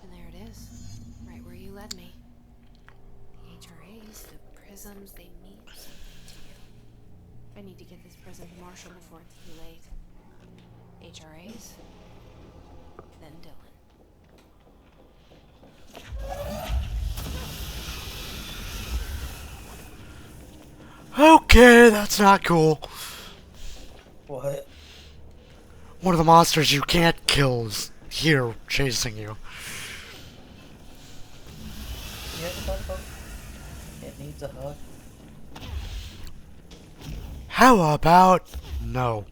Speaker 3: And there it is, right where you led me. The HRAs, the prisms, they mean something to you. I need to get this prism to Marshall before it's too late. HRAs, then Dylan.
Speaker 2: Okay, that's not cool.
Speaker 1: What?
Speaker 2: One of the monsters you can't kill is here chasing you.
Speaker 1: You ever thought about it needs a hug?
Speaker 2: How about no?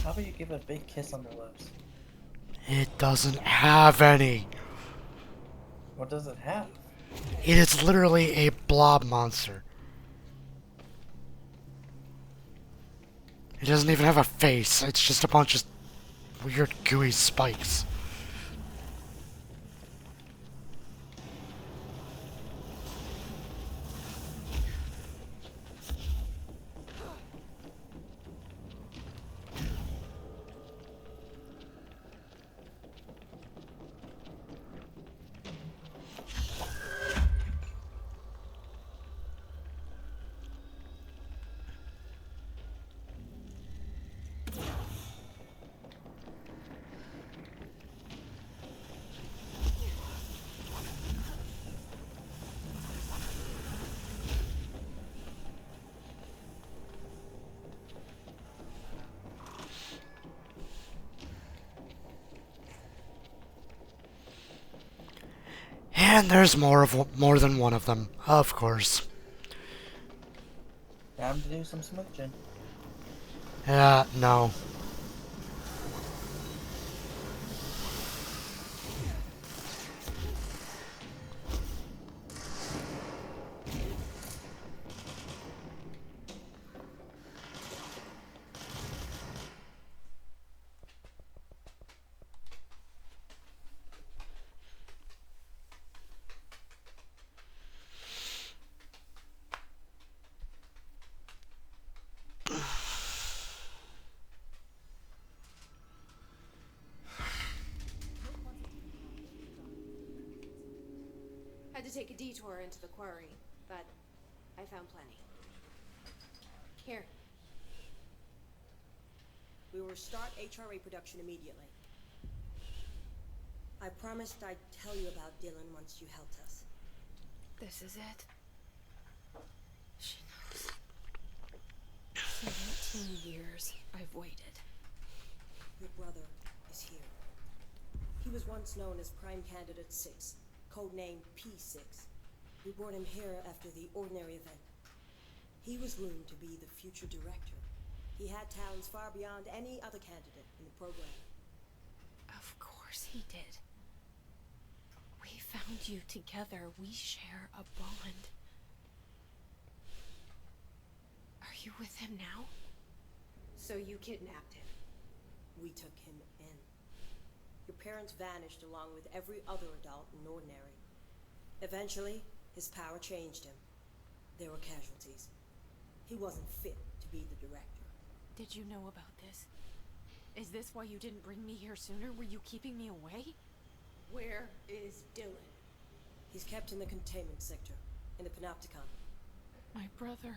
Speaker 1: How about you give it a big kiss on the lips?
Speaker 2: It doesn't have any.
Speaker 1: What does it have?
Speaker 2: It is literally a blob monster. It doesn't even have a face. It's just a bunch of weird gooey spikes. And there's more than one of them, of course.
Speaker 1: Time to do some smooching.
Speaker 2: No.
Speaker 4: to take a detour into the quarry, but I found plenty. Here.
Speaker 20: We will start HRA production immediately. I promised I'd tell you about Dylan once you helped us.
Speaker 3: This is it. She knows. 17 years I've waited.
Speaker 20: Your brother is here. He was once known as Prime Candidate 6, codenamed P6. We brought him here after the Ordinary event. He was rumored to be the future director. He had talents far beyond any other candidate in the program.
Speaker 3: Of course he did. We found you together. We share a bond. Are you with him now?
Speaker 4: So you kidnapped him?
Speaker 20: We took him in. Your parents vanished along with every other adult in Ordinary. Eventually, his power changed him. There were casualties. He wasn't fit to be the director.
Speaker 3: Did you know about this? Is this why you didn't bring me here sooner? Were you keeping me away?
Speaker 4: Where is Dylan?
Speaker 20: He's kept in the containment sector, in the Panopticon.
Speaker 3: My brother.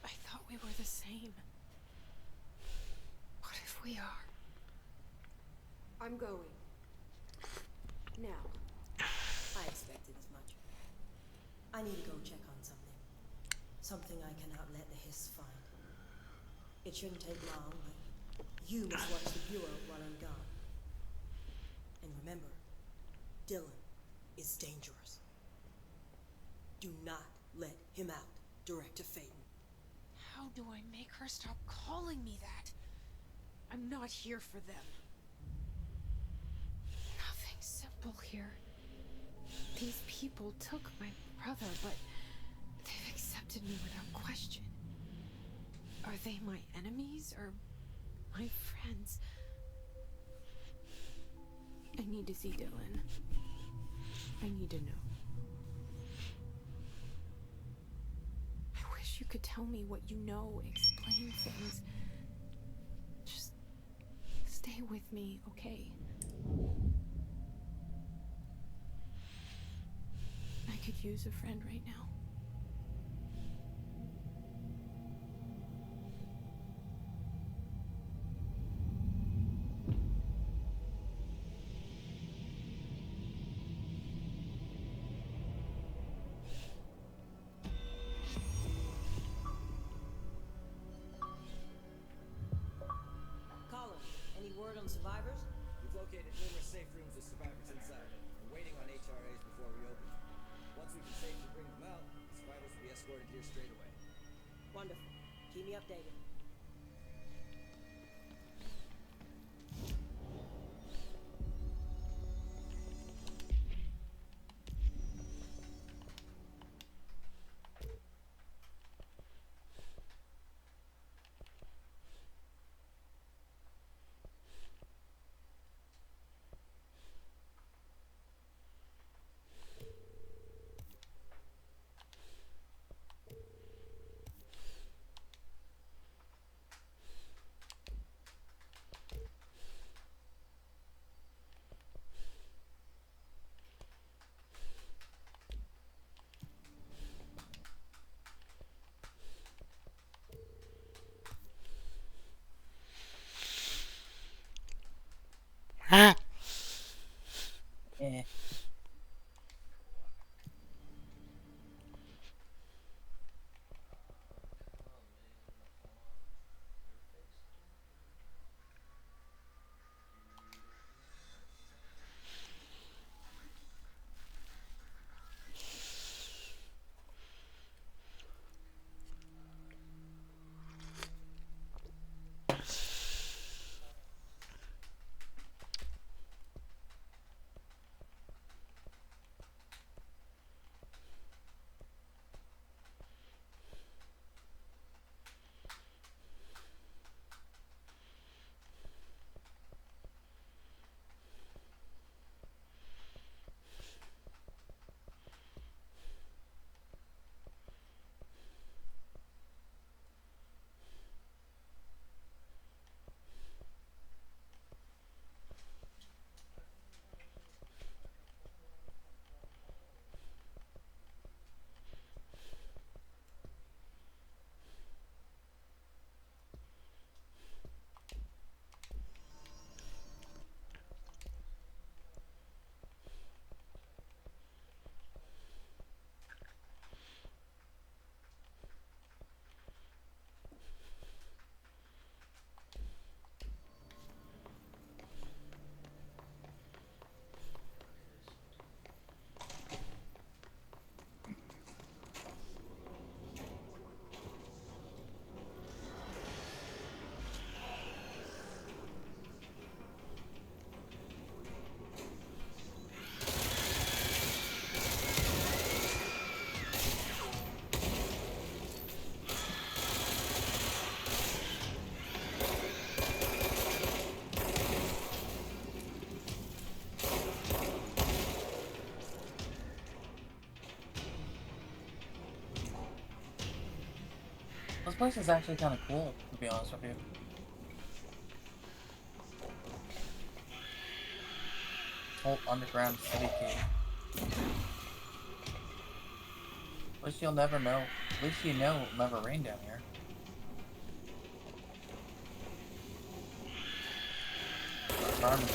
Speaker 3: I thought we were the same. What if we are?
Speaker 4: I'm going. Now.
Speaker 20: I expected as much. I need to go check on something. Something I cannot let the Hiss find. It shouldn't take long, but you must watch the Bureau while I'm gone. And remember, Dylan is dangerous. Do not let him out, Director Phaeton.
Speaker 3: How do I make her stop calling me that? I'm not here for them. Nothing simple here. These people took my brother, but they've accepted me without question. Are they my enemies or my friends? I need to see Dylan. I need to know. I wish you could tell me what you know, explain things. Just stay with me, okay? I could use a friend right now.
Speaker 20: Colin, any word on survivors?
Speaker 21: We've located numerous safe rooms with survivors inside. We're waiting on HRAs before we open them. Once we can safely bring them out, survivors will be escorted here straight away.
Speaker 20: Wonderful. Keep me updated.
Speaker 1: This place is actually kind of cool, to be honest with you. Whole underground city cave. At least you'll never know. At least you know it'll never rain down here. Farming.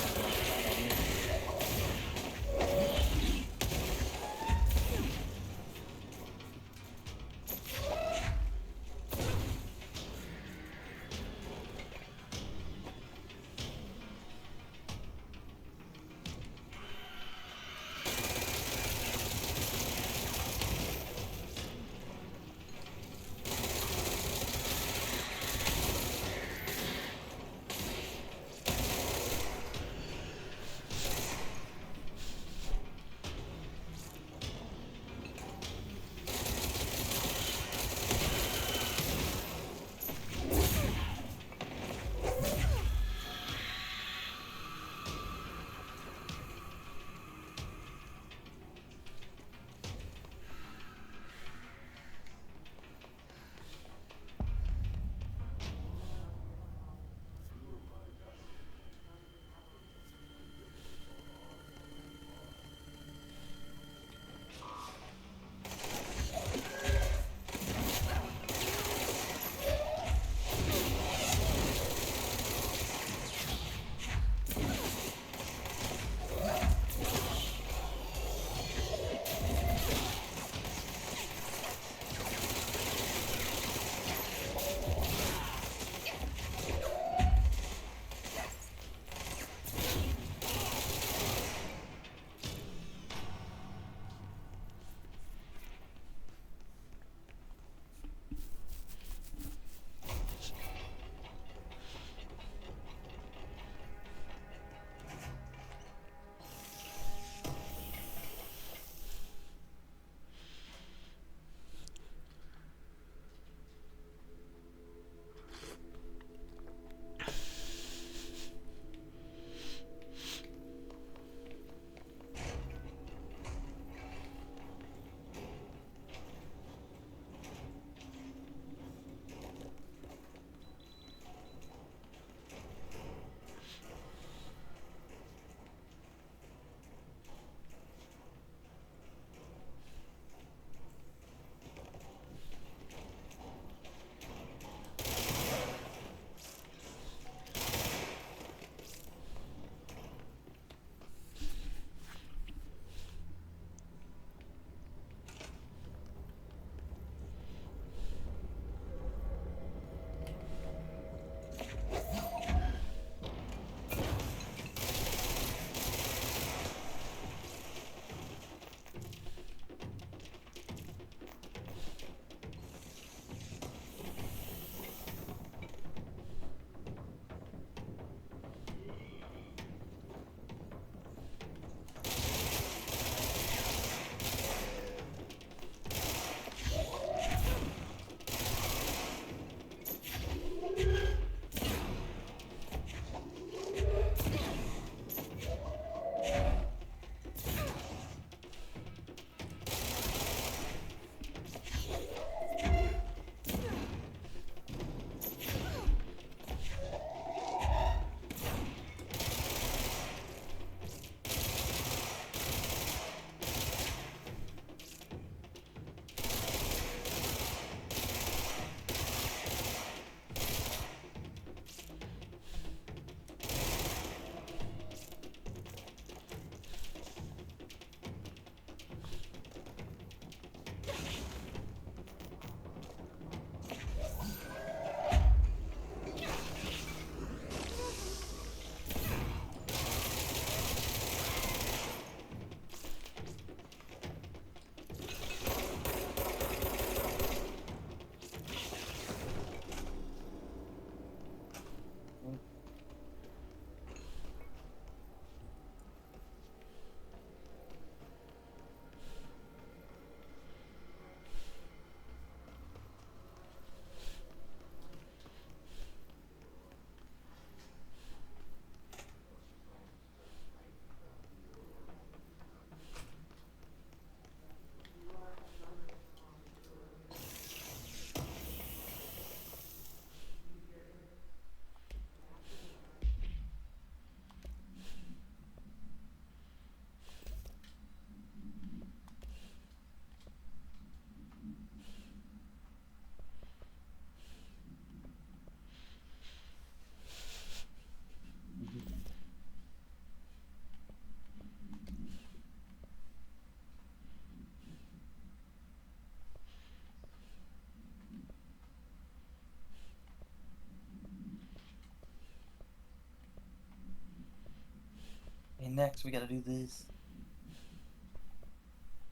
Speaker 1: Okay, next we gotta do this.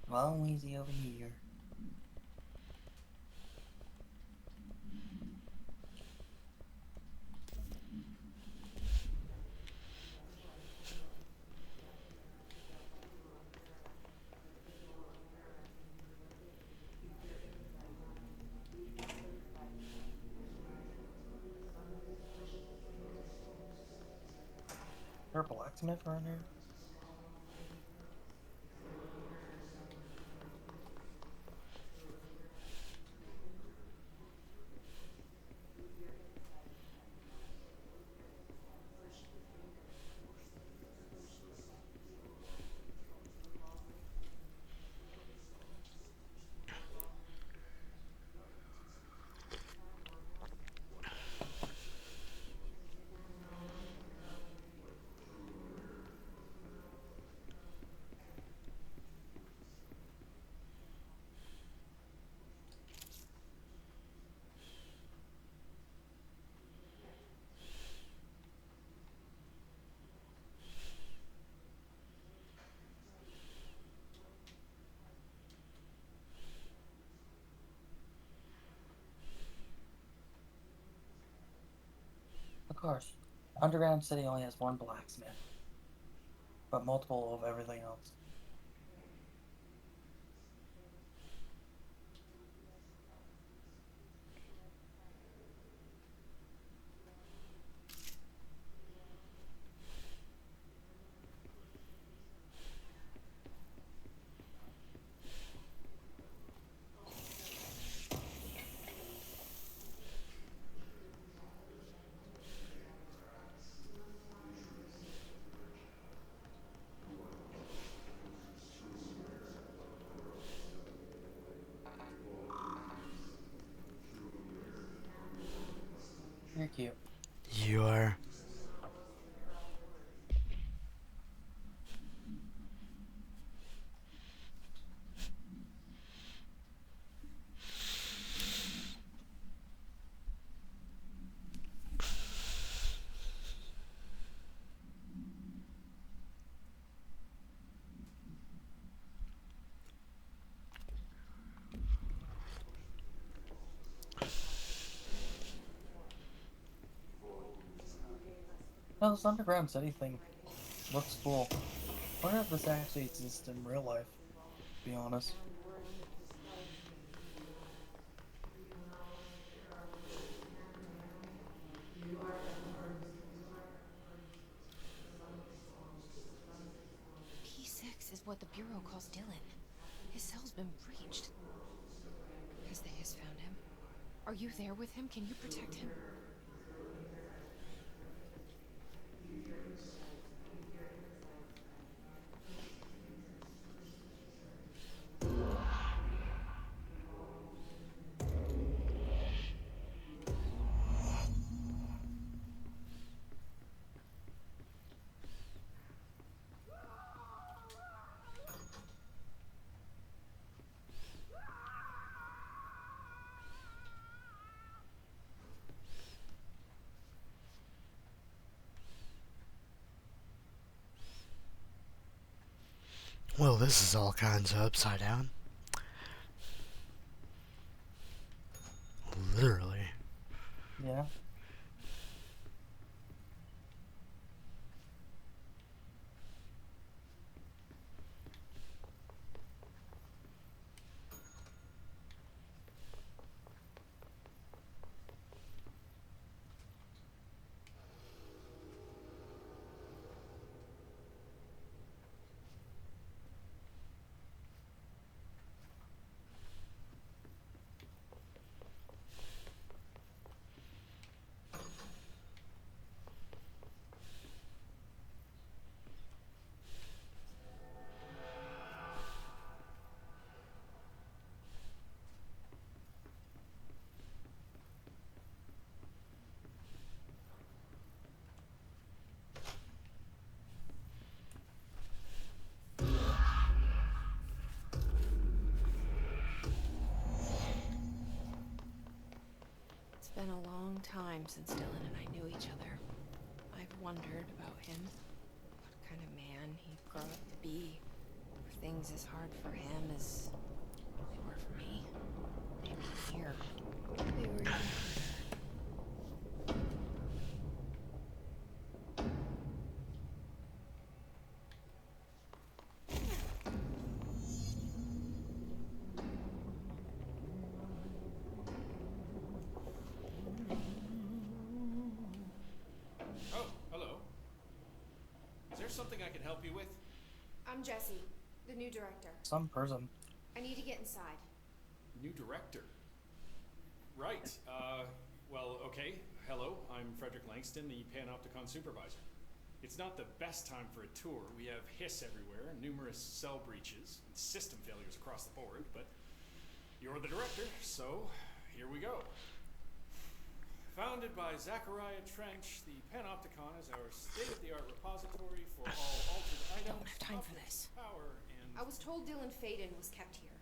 Speaker 1: Long easy over here. Is there a blacksmith around here? Of course. Underground City only has one blacksmith, but multiple of everything else. You're cute.
Speaker 2: You are.
Speaker 1: No, this Underground City thing looks cool. I wonder if this actually exists in real life, to be honest.
Speaker 3: P6 is what the Bureau calls Dylan. His cell's been breached. Has the Hiss found him? Are you there with him? Can you protect him?
Speaker 2: Well, this is all kinds of upside down. Literally.
Speaker 1: Yeah.
Speaker 3: It's been a long time since Dylan and I knew each other. I've wondered about him. What kind of man he'd grow up to be. Were things as hard for him as they were for me? Maybe here they were even harder.
Speaker 11: Oh, hello. Is there something I can help you with?
Speaker 4: I'm Jessie, the new director.
Speaker 1: Some person.
Speaker 4: I need to get inside.
Speaker 11: New director. Right. Well, okay. Hello, I'm Frederick Langston, the Panopticon supervisor. It's not the best time for a tour. We have hiss everywhere, numerous cell breaches, and system failures across the board, but you're the director, so here we go. Founded by Zachariah Trench, the Panopticon is our state-of-the-art repository for all altered items.
Speaker 3: I don't have time for this.
Speaker 11: Power and...
Speaker 4: I was told Dylan Faden was kept here.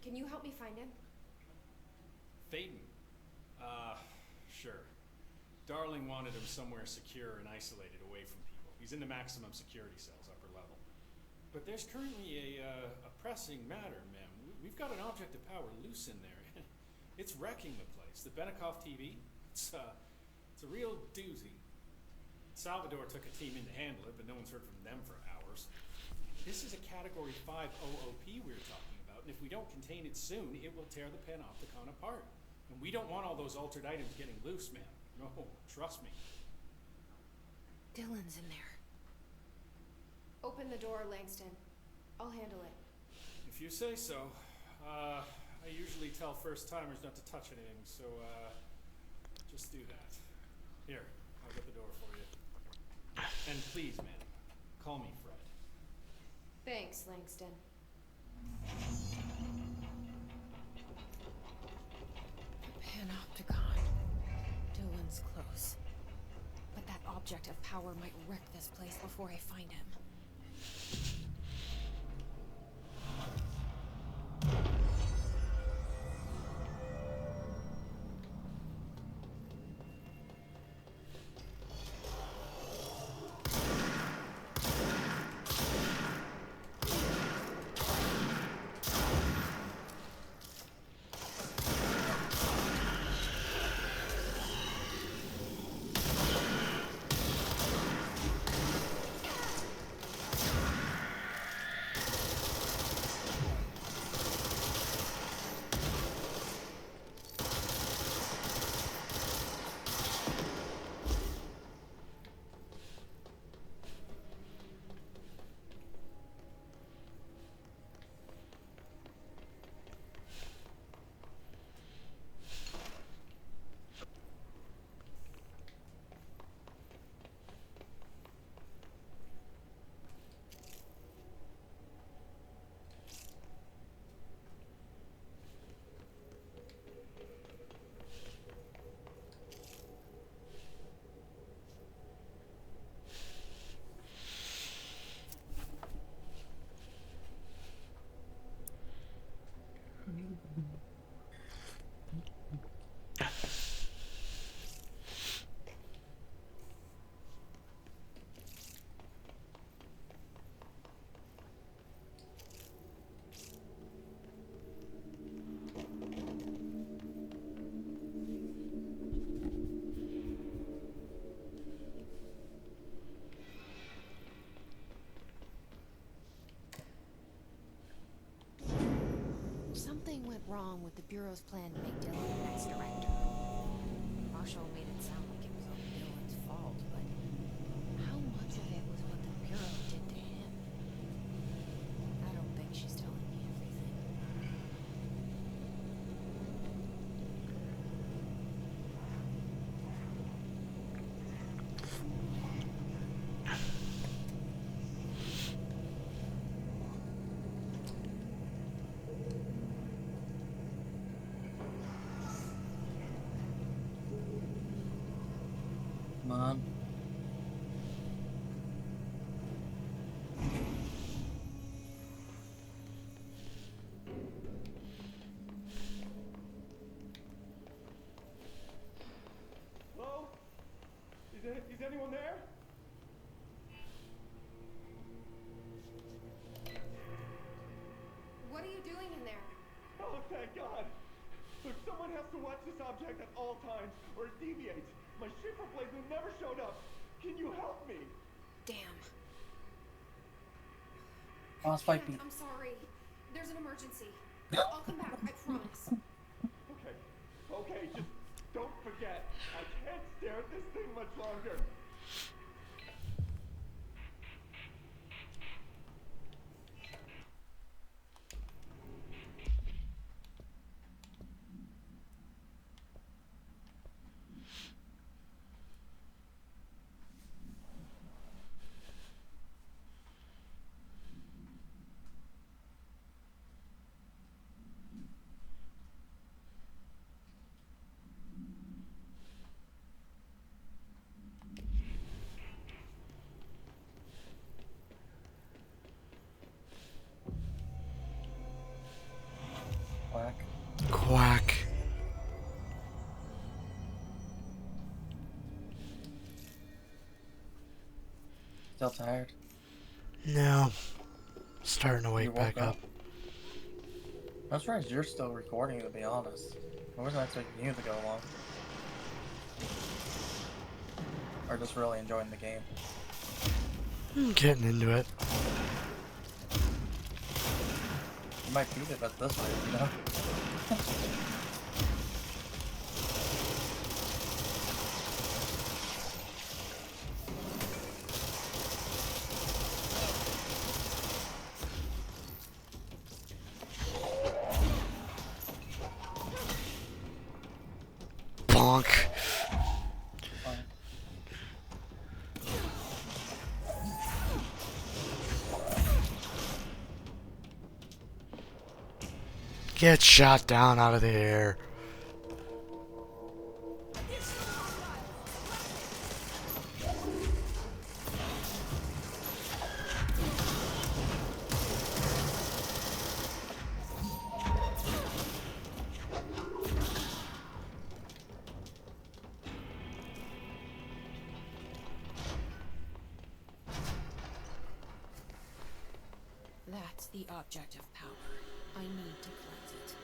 Speaker 4: Can you help me find him?
Speaker 11: Faden? Sure. Darling wanted him somewhere secure and isolated away from people. He's in the maximum security cells, upper level. But there's currently a pressing matter, ma'am. We've got an object of power loose in there. It's wrecking the place. The Benikoff TV, it's a real doozy. Salvador took a team in to handle it, but no one's heard from them for hours. This is a Category 5 OOP we're talking about, and if we don't contain it soon, it will tear the Panopticon apart. And we don't want all those altered items getting loose, ma'am. No, trust me.
Speaker 3: Dylan's in there.
Speaker 4: Open the door, Langston. I'll handle it.
Speaker 11: If you say so. I usually tell first-timers not to touch anything, so, just do that. Here, I'll get the door for you. And please, ma'am, call me Fred.
Speaker 4: Thanks, Langston.
Speaker 3: Panopticon. Dylan's close. But that object of power might wreck this place before I find him. Something went wrong with the Bureau's plan to make Dylan the next director. Marshall made it sound like it was all Dylan's fault, but how much of it was what the Bureau did to him? I don't think she's telling me everything.
Speaker 1: Come on.
Speaker 10: Hello? Is anyone there?
Speaker 4: doing in there?
Speaker 14: Oh, thank God! Look, someone has to watch this object at all times, or it deviates. My shipper blazer never showed up. Can you help me?
Speaker 4: Damn.
Speaker 1: Boss fight beat.
Speaker 4: I'm sorry. There's an emergency. I'll come back, I promise.
Speaker 14: Okay, okay, just don't forget. I can't stare at this thing much longer.
Speaker 1: Quack.
Speaker 2: Quack.
Speaker 1: Still tired?
Speaker 2: No. Starting to
Speaker 1: You
Speaker 2: wake
Speaker 1: woke
Speaker 2: back up.
Speaker 1: I'm surprised you're still recording, to be honest. I wasn't expecting you to go along. Or just really enjoying the game.
Speaker 2: I'm getting into it.
Speaker 1: You might beat it at this rate, you know?
Speaker 2: Bonk. Get shot down out of the air.
Speaker 3: That's the object of power. I need to cleanse it.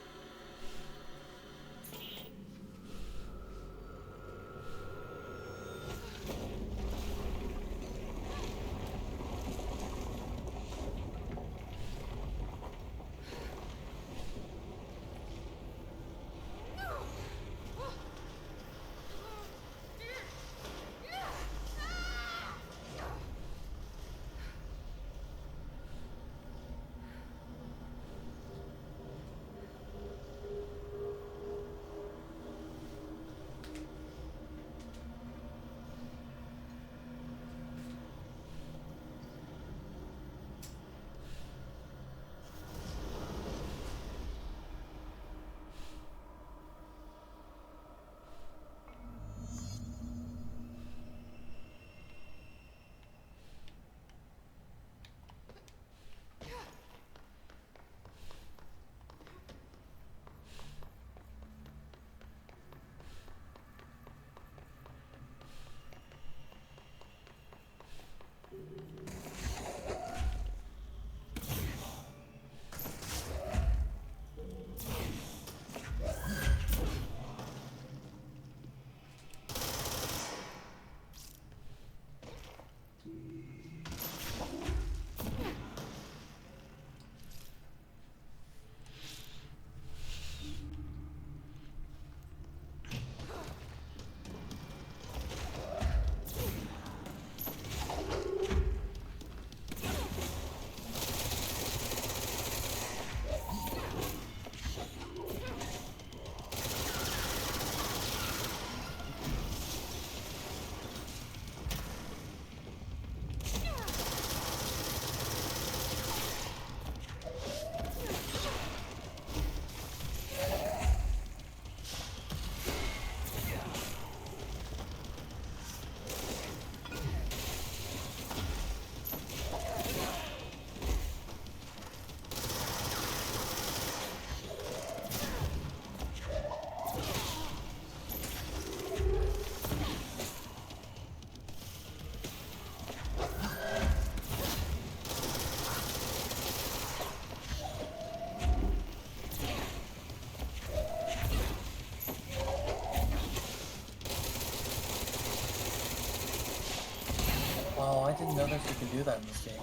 Speaker 1: I didn't know that you can do that in this game.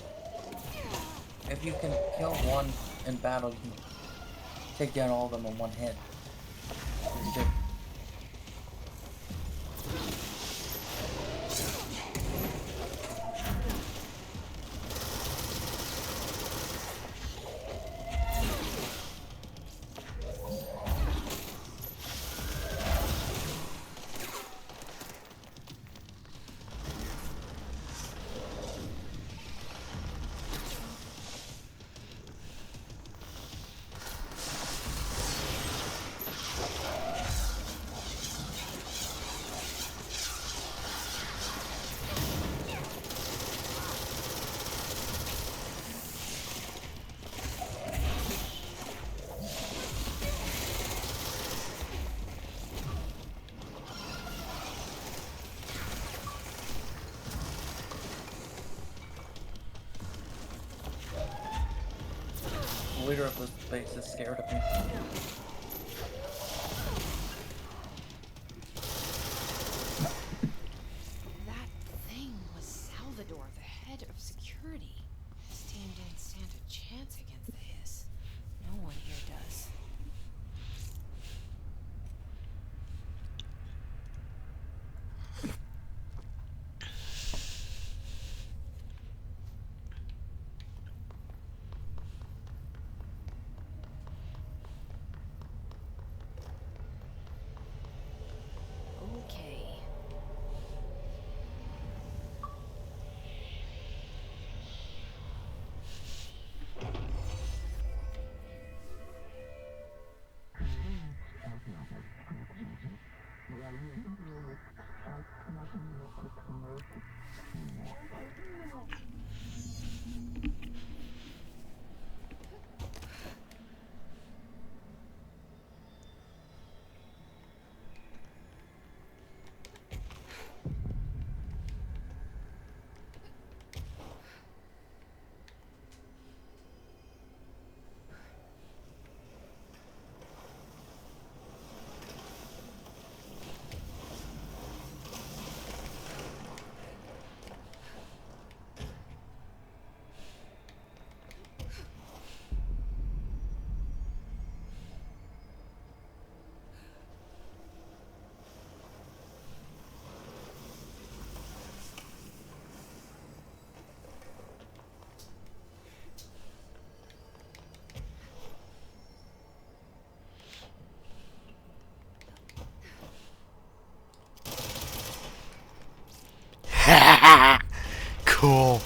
Speaker 1: If you can kill one in battle, you can take down all of them in one hit. Pretty good. The leader of this base is scared of me.
Speaker 3: That thing was Salvador, the head of security. His team didn't stand a chance against the Hiss. No one here does. Okay.
Speaker 2: Cool.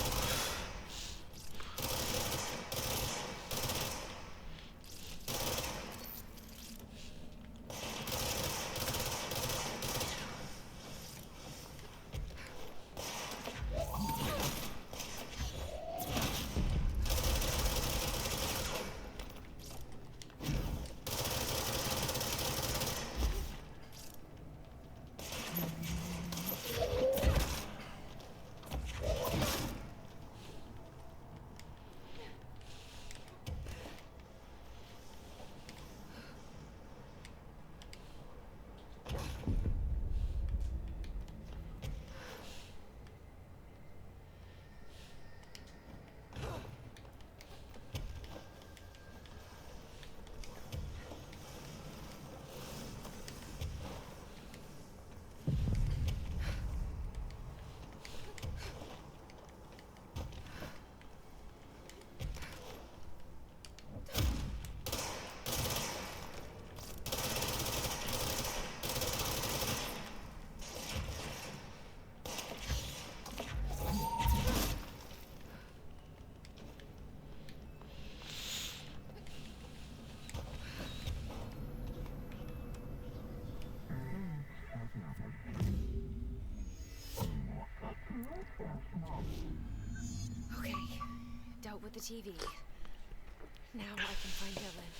Speaker 3: Okay, dealt with the TV. Now I can find Dylan.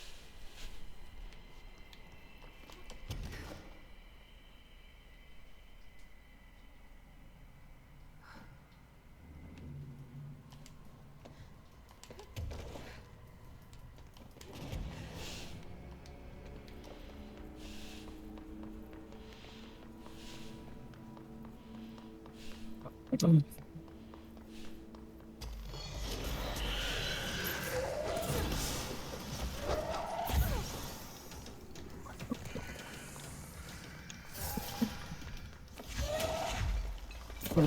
Speaker 1: Let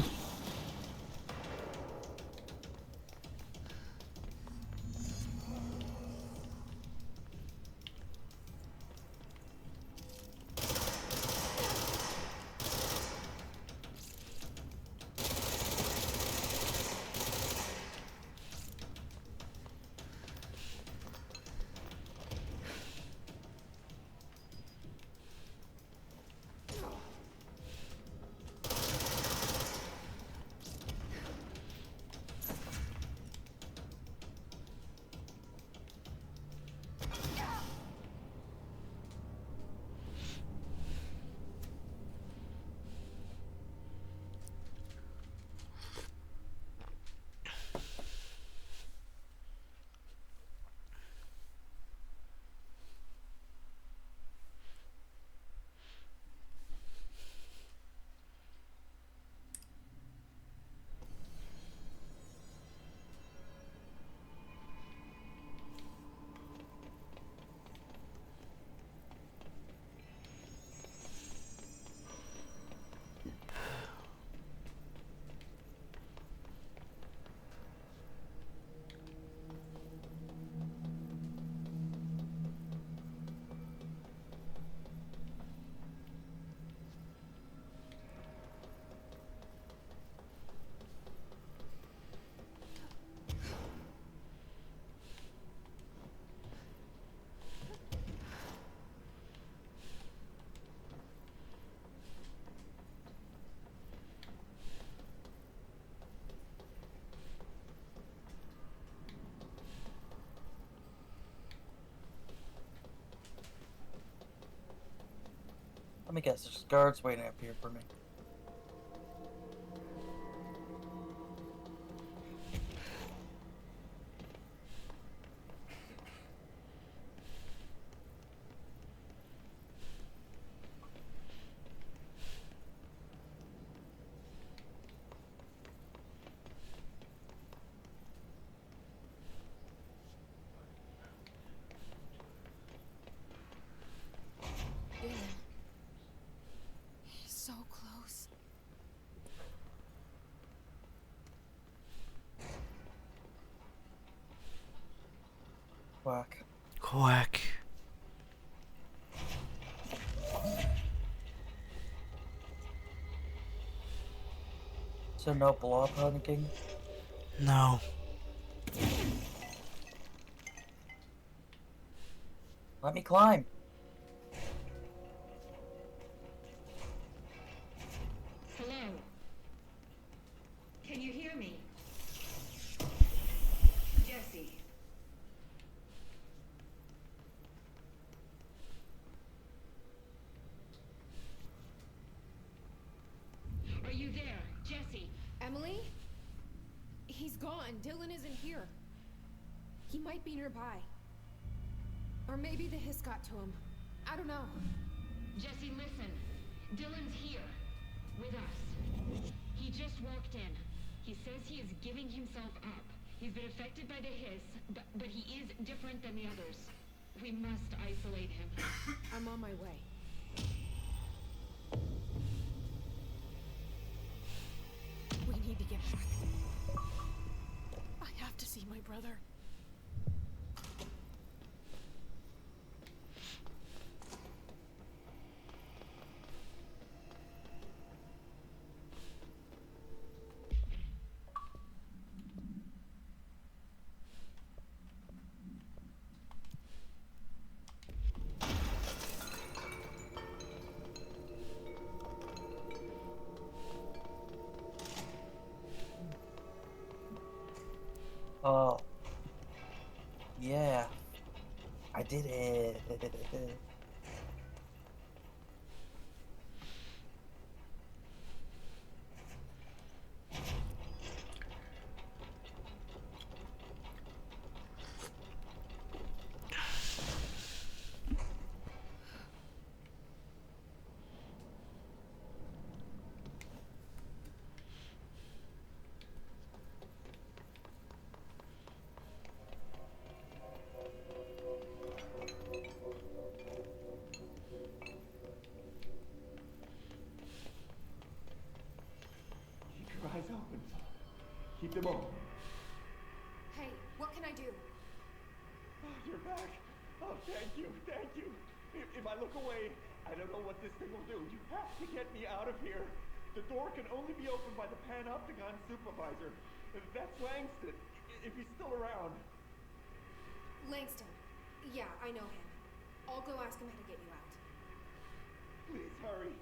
Speaker 1: me guess, there's guards waiting up here for me.
Speaker 3: So close.
Speaker 1: Quack.
Speaker 2: Quack.
Speaker 1: So no blob hunting?
Speaker 2: No.
Speaker 1: Let me climb.
Speaker 8: Hello? Can you hear me? Jesse. Are you there? Jesse?
Speaker 3: Emily? He's gone. Dylan isn't here. He might be nearby. Or maybe the hiss got to him. I don't know.
Speaker 8: Jesse, listen. Dylan's here. With us. He just walked in. He says he is giving himself up. He's been affected by the hiss, but he is different than the others. We must isolate him.
Speaker 3: I'm on my way. We need to get back. I have to see my brother.
Speaker 1: Oh. Yeah. I did it.
Speaker 14: open. Keep them open.
Speaker 4: Hey, what can I do?
Speaker 14: Oh, you're back. Oh, thank you, thank you. If I look away, I don't know what this thing will do. You have to get me out of here. The door can only be opened by the Panopticon supervisor. That's Langston, if he's still around.
Speaker 4: Langston. Yeah, I know him. I'll go ask him how to get you out.
Speaker 14: Please hurry.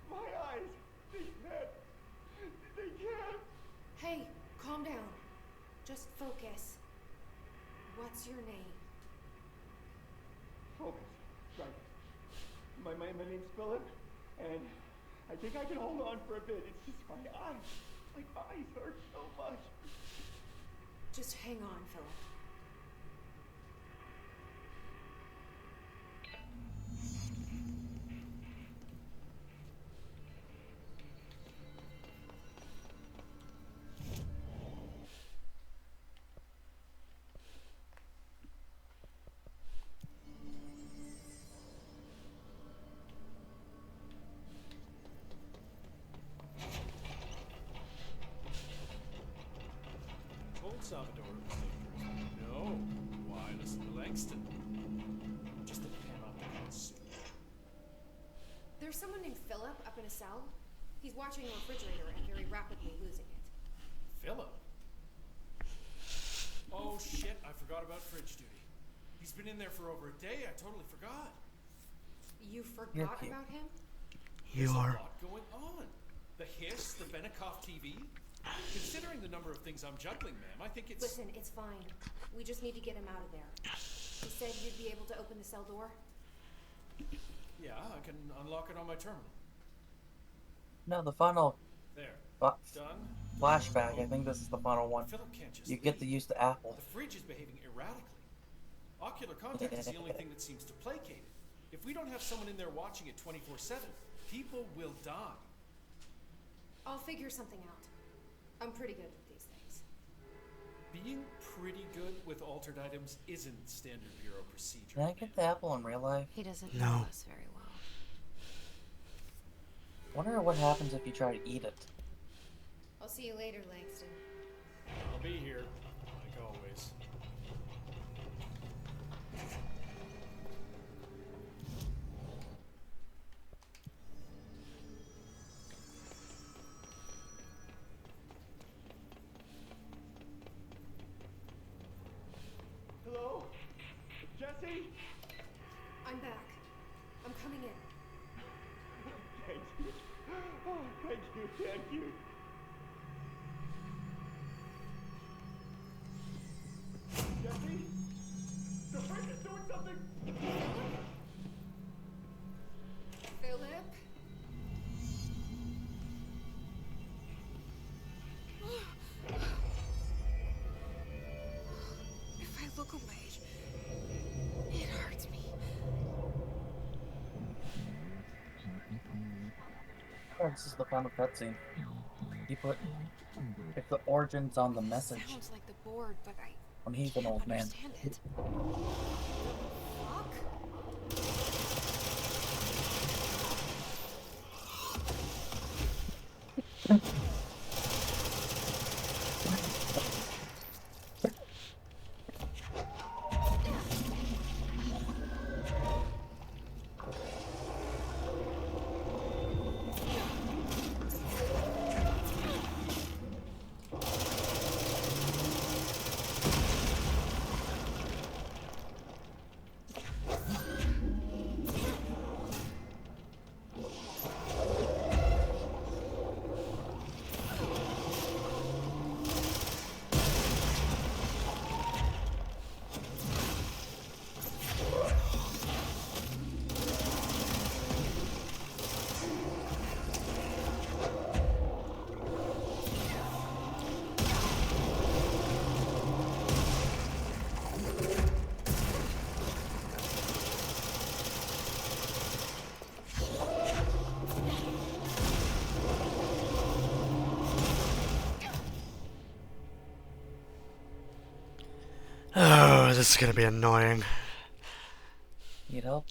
Speaker 14: My eyes, they can't. They can't.
Speaker 4: Hey, calm down. Just focus. What's your name?
Speaker 14: Focus. Right. My name's Philip, and I think I can hold on for a bit. It's just my eyes. My eyes hurt so much.
Speaker 4: Just hang on, Philip.
Speaker 11: Old Salvador was dangerous. No. Why listen to Langston? Just the Panopticon suit.
Speaker 4: There's someone named Philip up in a cell. He's watching a refrigerator and very rapidly losing it.
Speaker 11: Philip? Oh shit, I forgot about fridge duty. He's been in there for over a day. I totally forgot.
Speaker 4: You forgot about him?
Speaker 11: There's a lot going on. The hiss, the Benikoff TV. Considering the number of things I'm juggling, ma'am, I think it's...
Speaker 4: Listen, it's fine. We just need to get him out of there. You said you'd be able to open the cell door?
Speaker 11: Yeah, I can unlock it on my terminal.
Speaker 1: No, the final
Speaker 11: There. Done.
Speaker 1: flashback. I think this is the final one.
Speaker 11: Philip can't just
Speaker 1: You get to use the apple.
Speaker 11: The fridge is behaving erratically. Ocular contact is the only thing that seems to placate it. If we don't have someone in there watching it 24/7, people will die.
Speaker 4: I'll figure something out. I'm pretty good with these things.
Speaker 11: Being pretty good with altered items isn't standard bureau procedure.
Speaker 1: Can I get the apple in real life?
Speaker 3: He doesn't
Speaker 2: No.
Speaker 3: know us very well.
Speaker 1: Wonder what happens if you try to eat it.
Speaker 4: I'll see you later, Langston.
Speaker 11: I'll be here, like always.
Speaker 14: Hello? Jesse?
Speaker 4: I'm back. I'm coming in.
Speaker 14: Thank you. Oh, thank you, thank you. Jesse? The fridge is doing something!
Speaker 4: Philip? If I look away, it hurts me.
Speaker 1: Oh, this is the final cutscene. He put it's the origins on the message
Speaker 4: Sounds like the board, but I
Speaker 1: when he's an old man.
Speaker 4: understand it.
Speaker 2: Oh, this is gonna be annoying.
Speaker 1: Need help?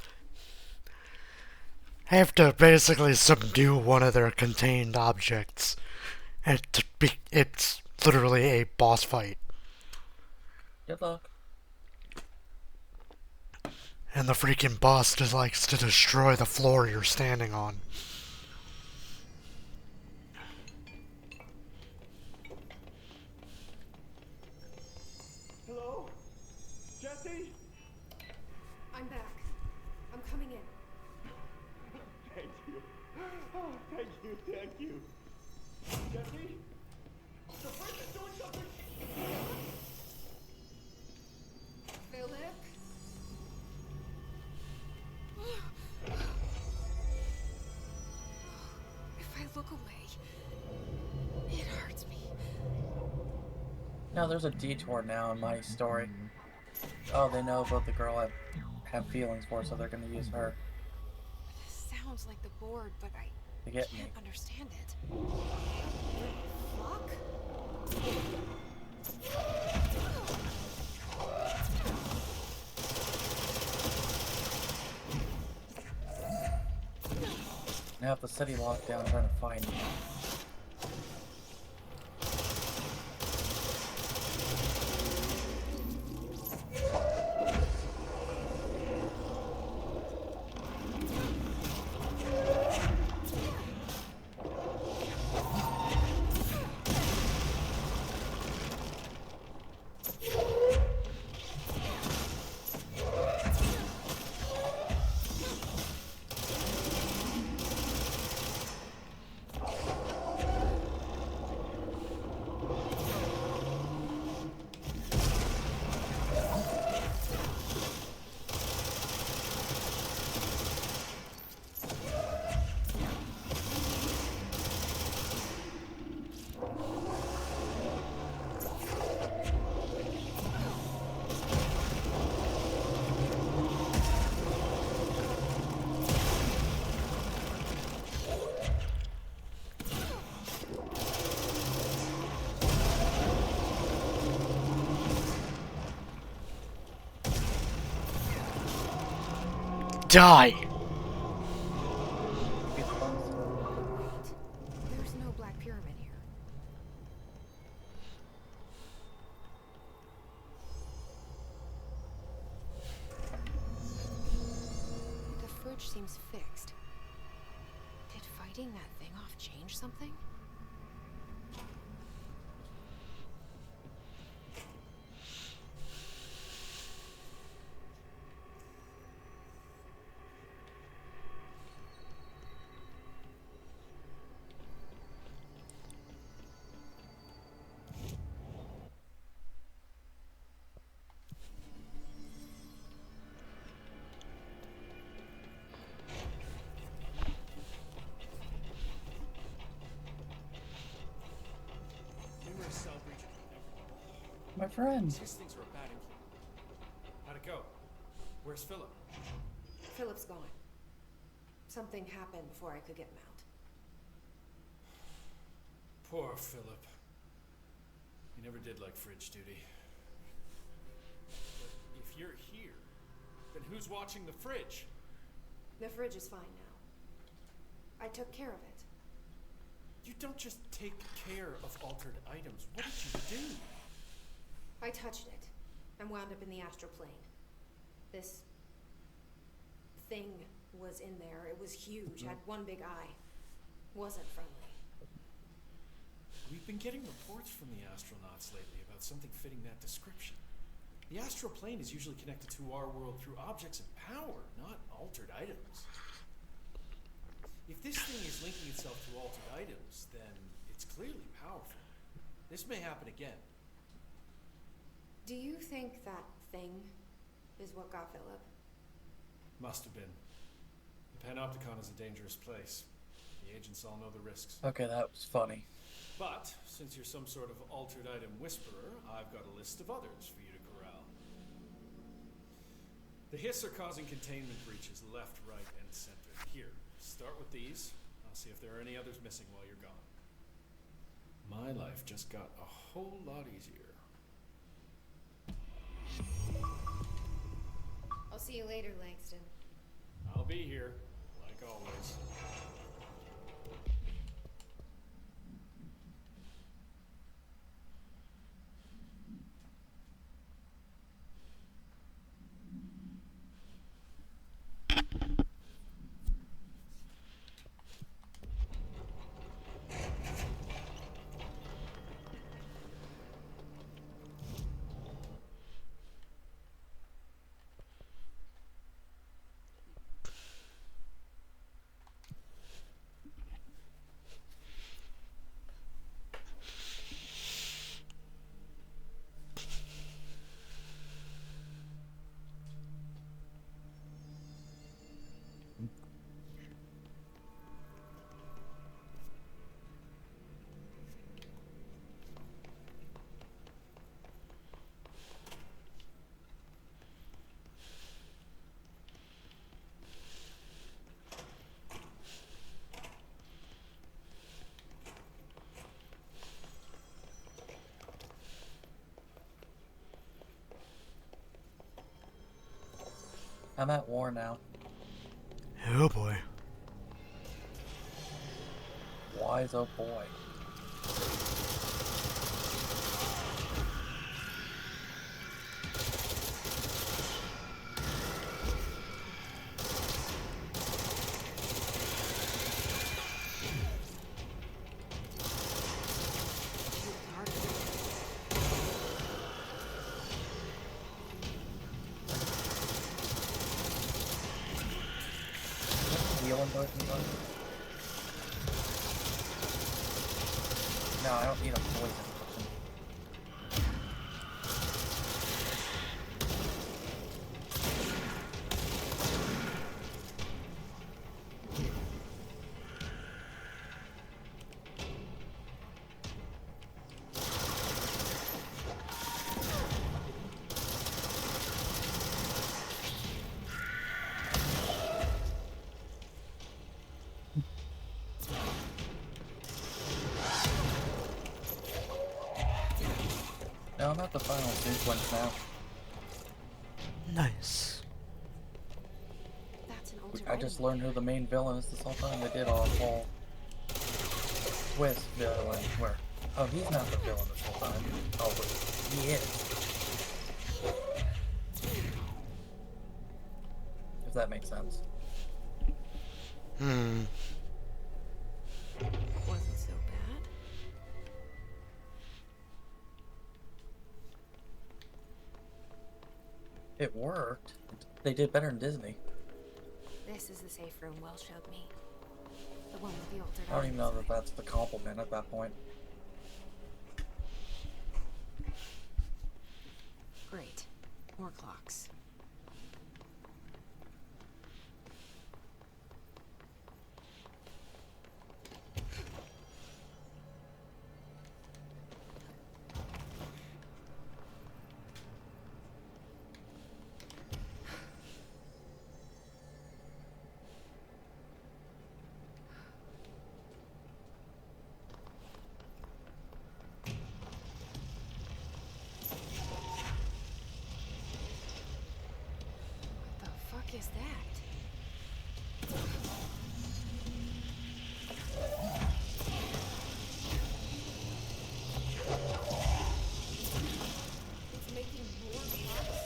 Speaker 2: I have to basically subdue one of their contained objects It's literally a boss fight.
Speaker 1: Good luck.
Speaker 2: And the freaking boss just likes to destroy the floor you're standing on.
Speaker 14: Hello? Jesse?
Speaker 4: I'm back. I'm coming in.
Speaker 14: Thank you. Oh, thank you, thank you. Jesse? The fridge is doing something!
Speaker 4: Philip? If I look away, it hurts me.
Speaker 1: Now there's a detour now in my story. Oh, they know about the girl I have feelings for, so they're gonna use her
Speaker 4: This sounds like the board, but I
Speaker 1: to get
Speaker 4: can't
Speaker 1: me.
Speaker 4: understand it. Flock?
Speaker 1: Now have the city locked down trying to find me.
Speaker 2: Die!
Speaker 4: There's no Black Pyramid here. The fridge seems fixed. Did fighting that thing off change something?
Speaker 1: My friends.
Speaker 11: These things are a bad influence. How'd it go? Where's Philip?
Speaker 4: Philip's gone. Something happened before I could get him out.
Speaker 11: Poor Philip. He never did like fridge duty. But if you're here, then who's watching the fridge?
Speaker 4: The fridge is fine now. I took care of it.
Speaker 11: You don't just take care of altered items. What did you do?
Speaker 4: I touched it and wound up in the astral plane. This thing was in there. It was huge, had one big eye. Wasn't friendly.
Speaker 11: We've been getting reports from the astronauts lately about something fitting that description. The astral plane is usually connected to our world through objects of power, not altered items. If this thing is linking itself to altered items, then it's clearly powerful. This may happen again.
Speaker 4: Do you think that thing is what got Philip?
Speaker 11: Must have been. The Panopticon is a dangerous place. The agents all know the risks.
Speaker 1: Okay, that was funny.
Speaker 11: But, since you're some sort of altered item whisperer, I've got a list of others for you to corral. The Hiss are causing containment breaches left, right, and center. Here, start with these. I'll see if there are any others missing while you're gone. My life just got a whole lot easier.
Speaker 4: I'll see you later, Langston.
Speaker 11: I'll be here, like always.
Speaker 1: I'm at war now.
Speaker 2: Oh boy.
Speaker 1: Wise oh boy. Healing potion button? No, I don't need a poison potion. No, I'm at the final sequence now.
Speaker 2: Nice.
Speaker 3: That's an altered
Speaker 1: I just learned who the main villain is this whole time. They did a whole twist villain where, oh, he's not the villain this whole time. Oh, but he is. If that makes sense.
Speaker 3: Wasn't so bad.
Speaker 1: It worked. They did better than Disney.
Speaker 3: This is the safe room Will showed me. The one with the altered
Speaker 1: I don't even know
Speaker 3: items.
Speaker 1: that that's the compliment at that point.
Speaker 3: Great. More clocks. What the fuck is that?
Speaker 9: It's making more clocks.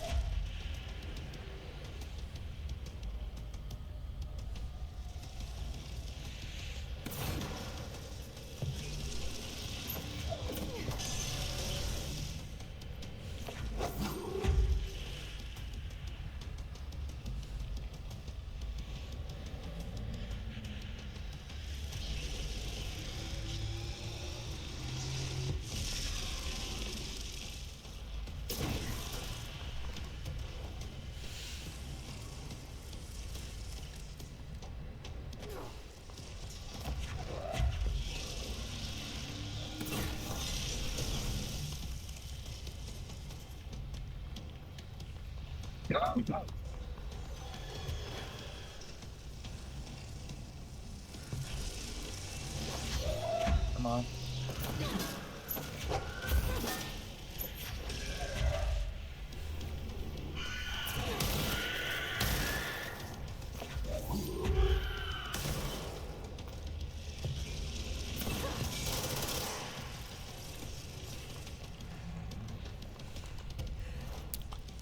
Speaker 1: Come on.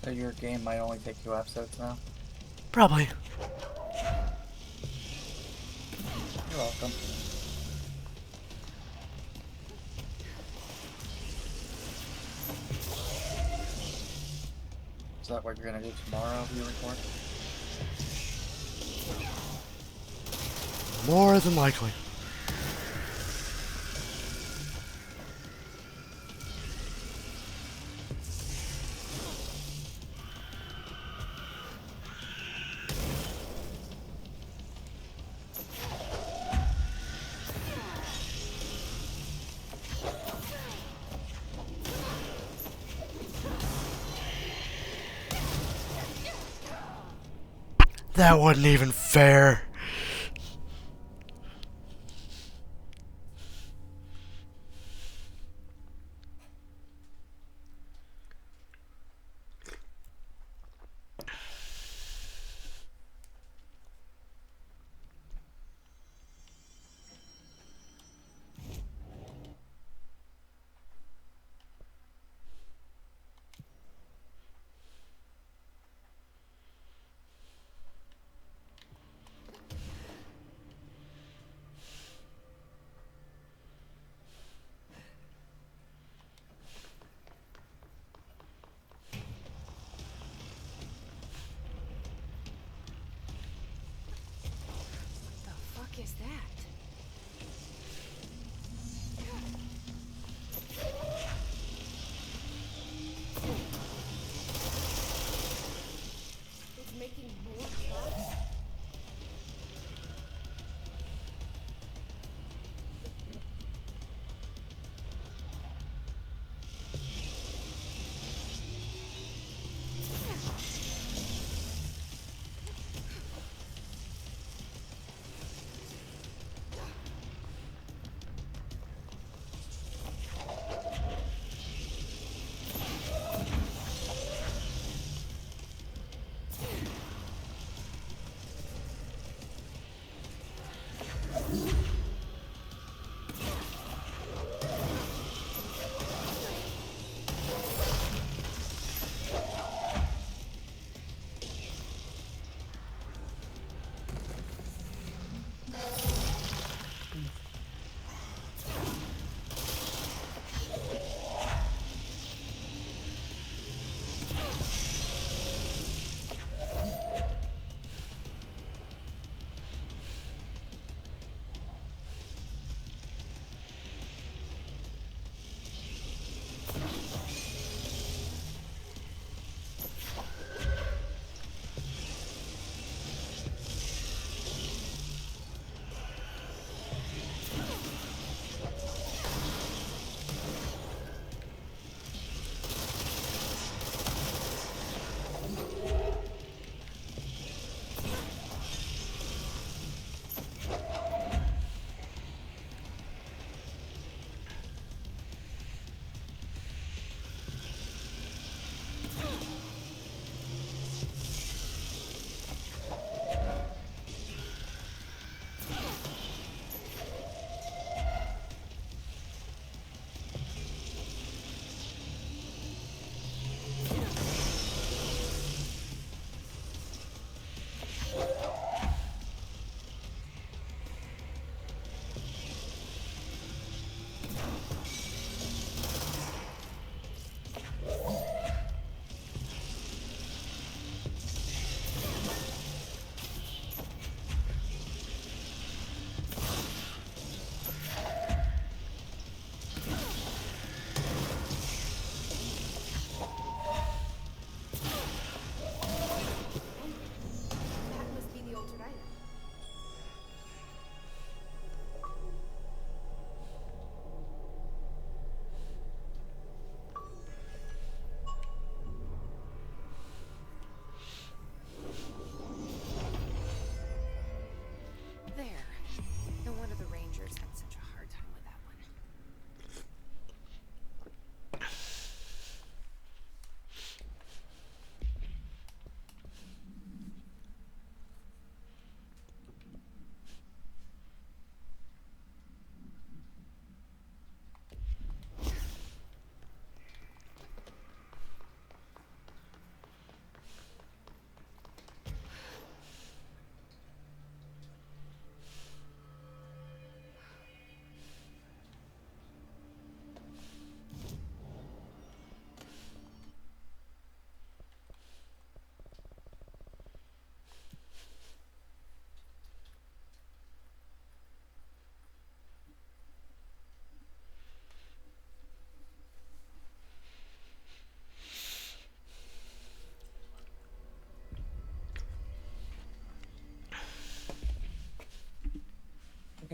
Speaker 1: So your game might only take 2 episodes now?
Speaker 2: Probably.
Speaker 1: You're welcome. Is that what you're gonna do tomorrow if you record?
Speaker 2: More than likely. That wasn't even fair.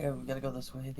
Speaker 1: Okay, we gotta go this way.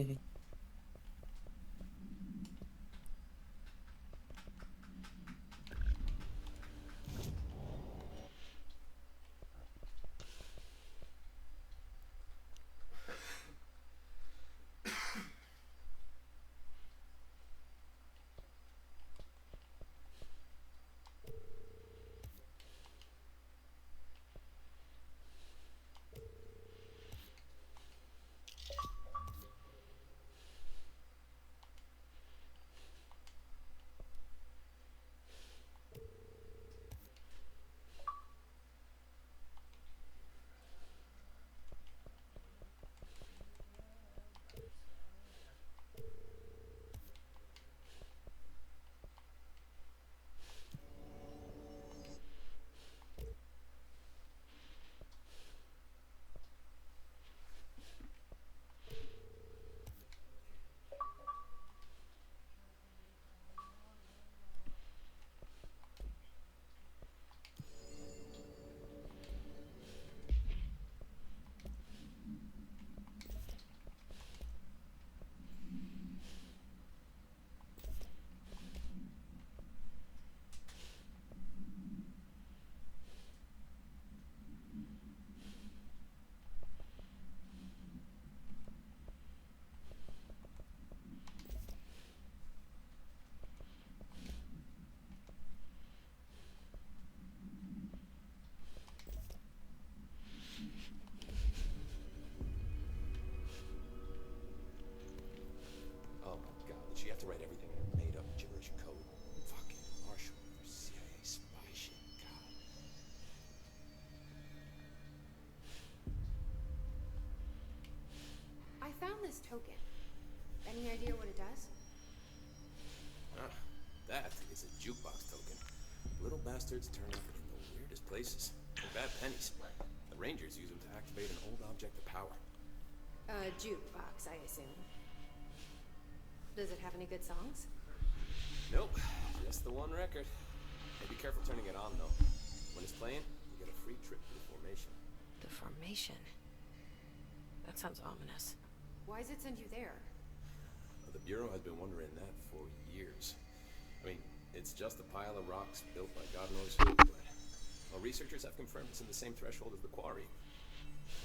Speaker 12: Oh my god, did she have to write everything in a made-up gibberish code? Fucking Marshall with her CIA spy shit, god.
Speaker 4: I found this token. Any idea what it does?
Speaker 12: Ah, that is a jukebox token. Little bastards turn up in the weirdest places. They're bad pennies. The Rangers use them to activate an old object of power.
Speaker 4: A jukebox, I assume. Does it have any good songs?
Speaker 12: Nope, just the one record. Hey, be careful turning it on, though. When it's playing, you get a free trip to the formation.
Speaker 9: The formation? That sounds ominous.
Speaker 4: Why does it send you there?
Speaker 12: The Bureau has been wondering that for years. I mean, it's just a pile of rocks built by God knows who, but well, researchers have confirmed it's in the same threshold as the quarry.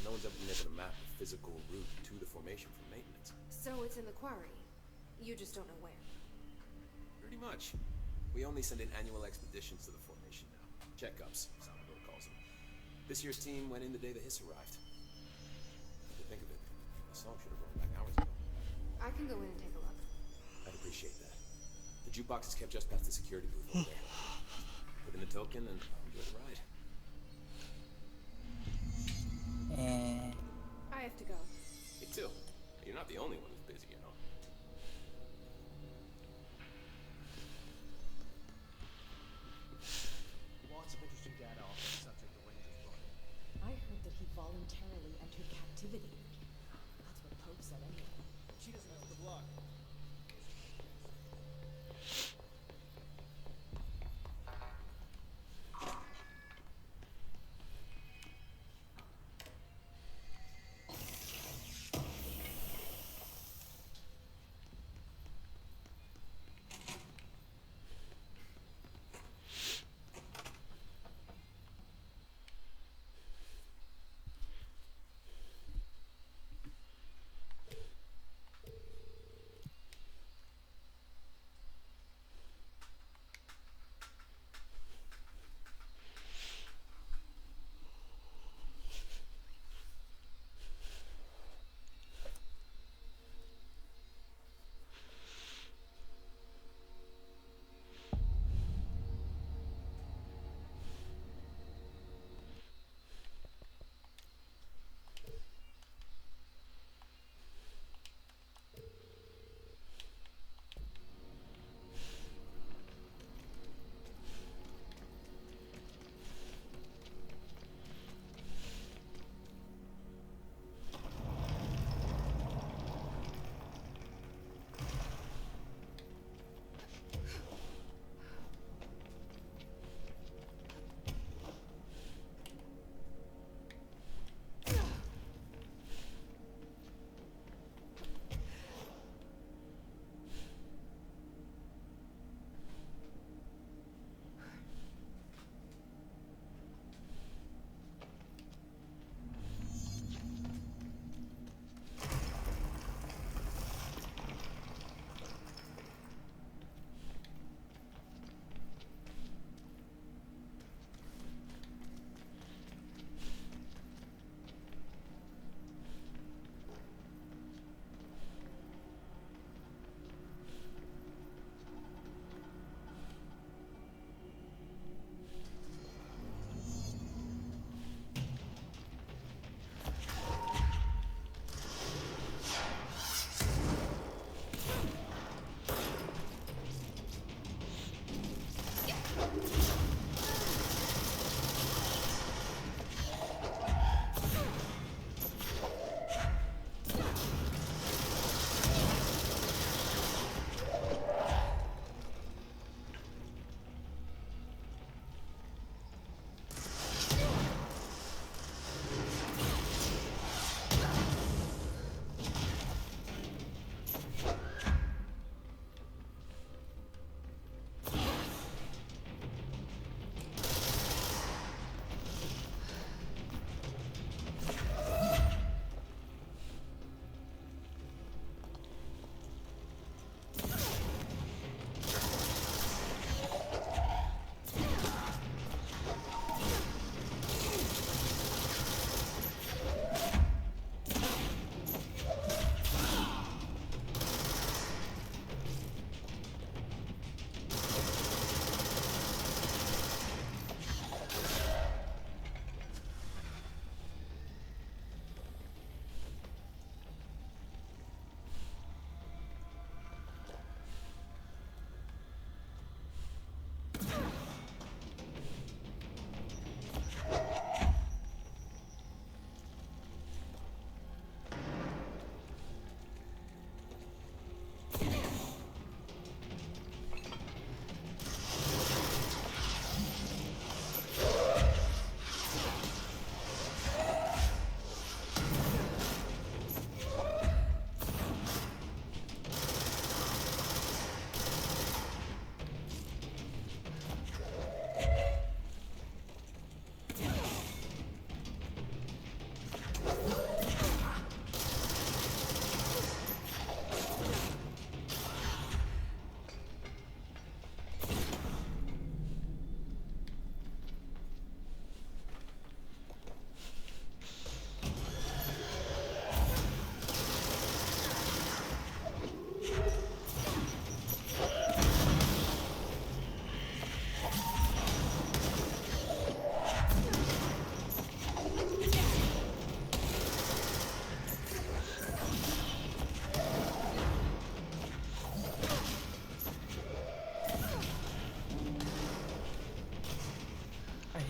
Speaker 12: No one's ever been able to map the physical route to the formation for maintenance.
Speaker 4: So it's in the quarry. You just don't know where.
Speaker 12: Pretty much. We only send in annual expeditions to the formation now. Checkups, Salvador calls them. This year's team went in the day the hiss arrived. Come to think of it, the song should have run back hours ago.
Speaker 4: I can go in and take a look.
Speaker 12: I'd appreciate that. The jukebox is kept just past the security booth over there. Put in the token and enjoy the ride.
Speaker 4: I have to go.
Speaker 12: Me too. You're not the only one who's busy, you know.
Speaker 21: Lots of interesting data off the subject the Rangers brought in.
Speaker 19: I heard that he voluntarily entered captivity. That's what Pope said anyway.
Speaker 21: She doesn't have the block.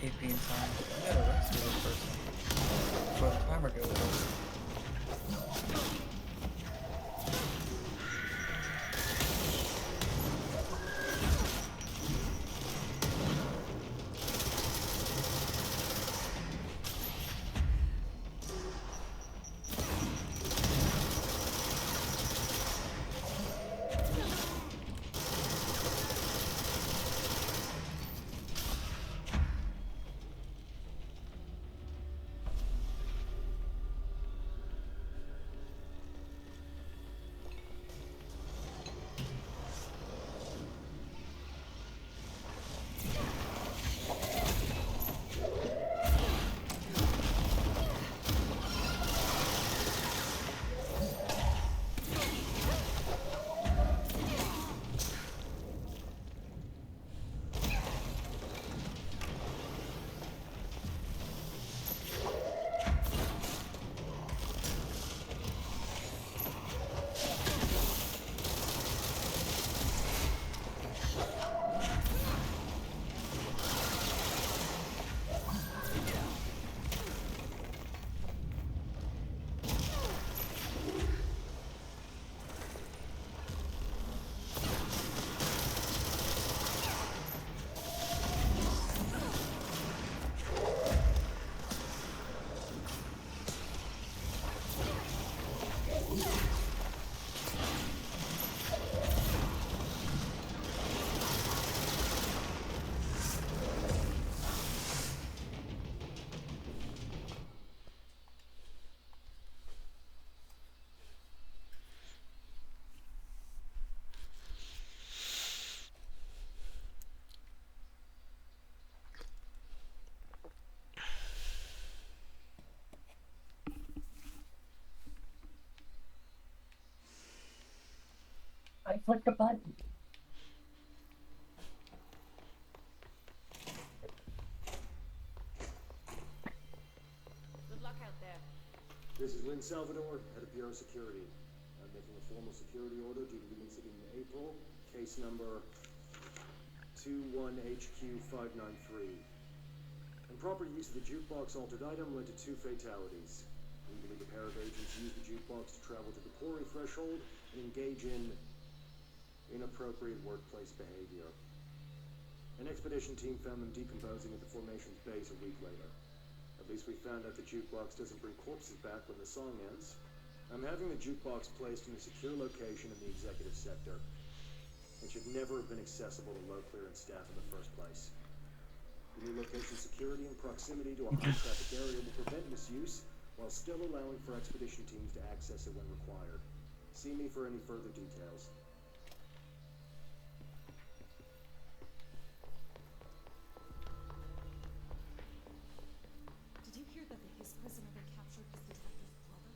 Speaker 1: AP in time. I gotta rescue this person before the timer goes over. I clicked the button.
Speaker 9: Good luck out there.
Speaker 5: This is Lynn Salvador, head of Bureau Security. I'm making a formal security order due to the incident in April, case number 21HQ593. Improper use of the jukebox altered item led to 2 fatalities. We believe a pair of agents used the jukebox to travel to the quarry threshold and engage in inappropriate workplace behavior. An expedition team found them decomposing at the formation's base a week later. At least we found out the jukebox doesn't bring corpses back when the song ends. I'm having the jukebox placed in a secure location in the executive sector. It should never have been accessible to low clearance staff in the first place. The new location security and proximity to a high-traffic area will prevent misuse, while still allowing for expedition teams to access it when required. See me for any further details.
Speaker 19: Did you hear that the Hiss prisoner they captured was the detective's brother?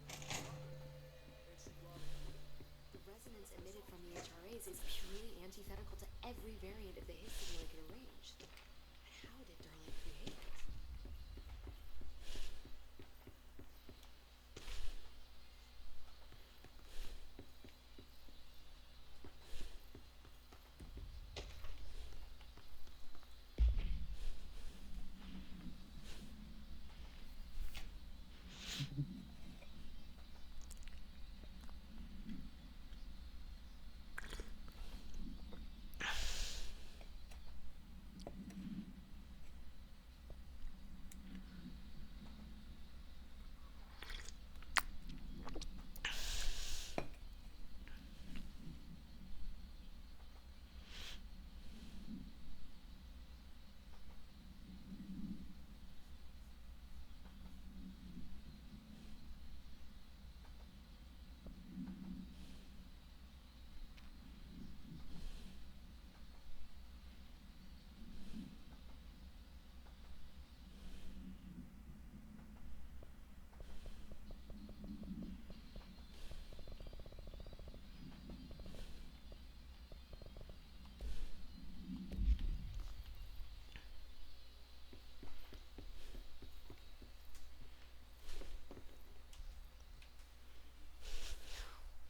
Speaker 9: The resonance emitted from the HRAs is purely antithetical to every variant of the Hiss signal it could arrange. But how did Darling create it?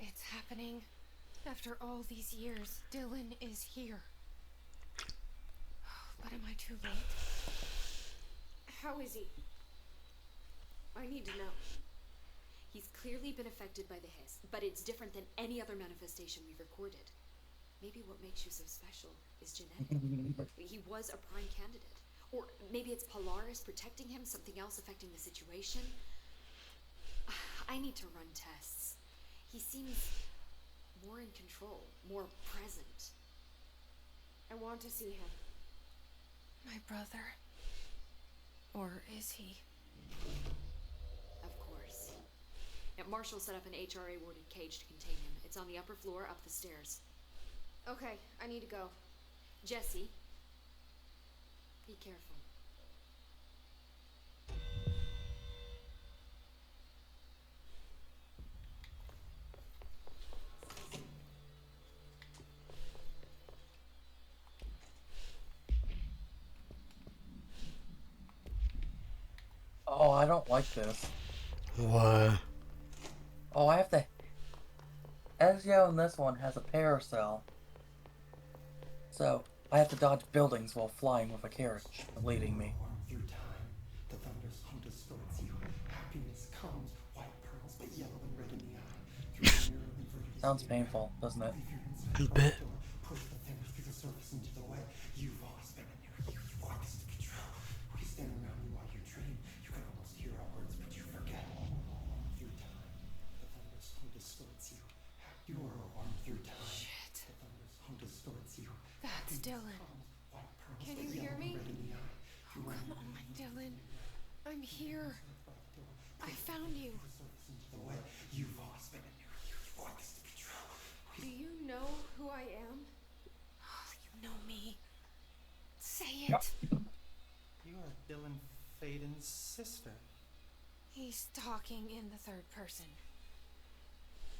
Speaker 3: It's happening. After all these years, Dylan is here. But am I too late?
Speaker 4: How is he? I need to know.
Speaker 9: He's clearly been affected by the hiss, but it's different than any other manifestation we've recorded. Maybe what makes you so special is genetic. He was a prime candidate. Or maybe it's Polaris protecting him, something else affecting the situation. I need to run tests. He seems more in control, more present.
Speaker 4: I want to see him.
Speaker 3: My brother. Or is he?
Speaker 9: Of course. Now, Marshall set up an HRA-warded cage to contain him. It's on the upper floor, up the stairs.
Speaker 4: Okay, I need to go.
Speaker 9: Jesse, be careful.
Speaker 1: Oh, I don't like this.
Speaker 2: What?
Speaker 1: Oh, I have to... Ezio in this one has a paracel. So, I have to dodge buildings while flying with a carriage, leading me.
Speaker 7: Through time, the thunder's hum distorts you. Happiness comes, white pearls, but yellow and red in the eye. Through the mirror inverted
Speaker 1: Sounds painful, doesn't it?
Speaker 2: A bit.
Speaker 7: push the fingers through the surface into the way. You've always been in your youth, focused to control. We stand around you while you dream. You can almost hear our words, but you forget. Through time, the thunder's hum distorts you. You are a worm through time.
Speaker 3: Shit.
Speaker 7: The thunder's hum distorts you.
Speaker 3: That's Dylan.
Speaker 4: Can you hear me?
Speaker 3: Oh, come on, Dylan. I'm here. I found you.
Speaker 7: You've always been in your youth, focused to control.
Speaker 4: Do you know who I am?
Speaker 3: Oh, you know me. Say it.
Speaker 22: You are Dylan Faden's sister.
Speaker 3: He's talking in the third person.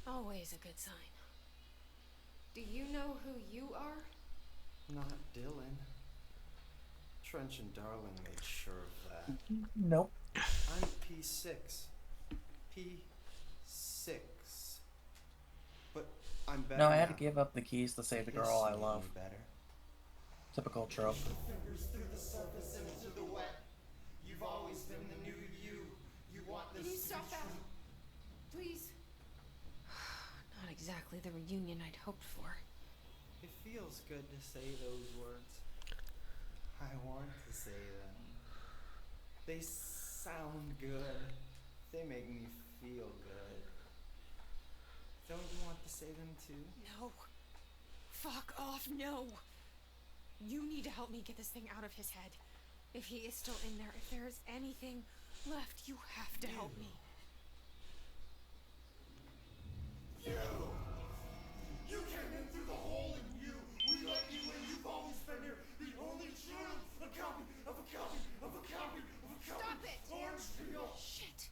Speaker 3: Always a good sign.
Speaker 4: Do you know who you are?
Speaker 22: Not Dylan. Trench and Darling made sure of that.
Speaker 1: Nope.
Speaker 22: I'm P6. P6. But I'm better
Speaker 1: No, I had
Speaker 22: now.
Speaker 1: to give up the keys to save the girl I love.
Speaker 22: Better.
Speaker 1: Typical trope.
Speaker 7: Fingers through the surface into the wet. You've always been the new you. You want this
Speaker 4: Can you
Speaker 7: to be
Speaker 4: stop that?
Speaker 7: true.
Speaker 4: Please.
Speaker 3: Not exactly the reunion I'd hoped for.
Speaker 22: It feels good to say those words. I want to say them. They sound good. They make me feel good. Don't you want to say them too?
Speaker 3: No. Fuck off, no. You need to help me get this thing out of his head. If he is still in there, if there is anything left, you have to help me.
Speaker 7: You came in through the hole in you. We let you in. You've always been here. The only true. A copy of a copy of a copy of a copy.
Speaker 3: Stop it!
Speaker 7: Orange peel.
Speaker 3: Shit.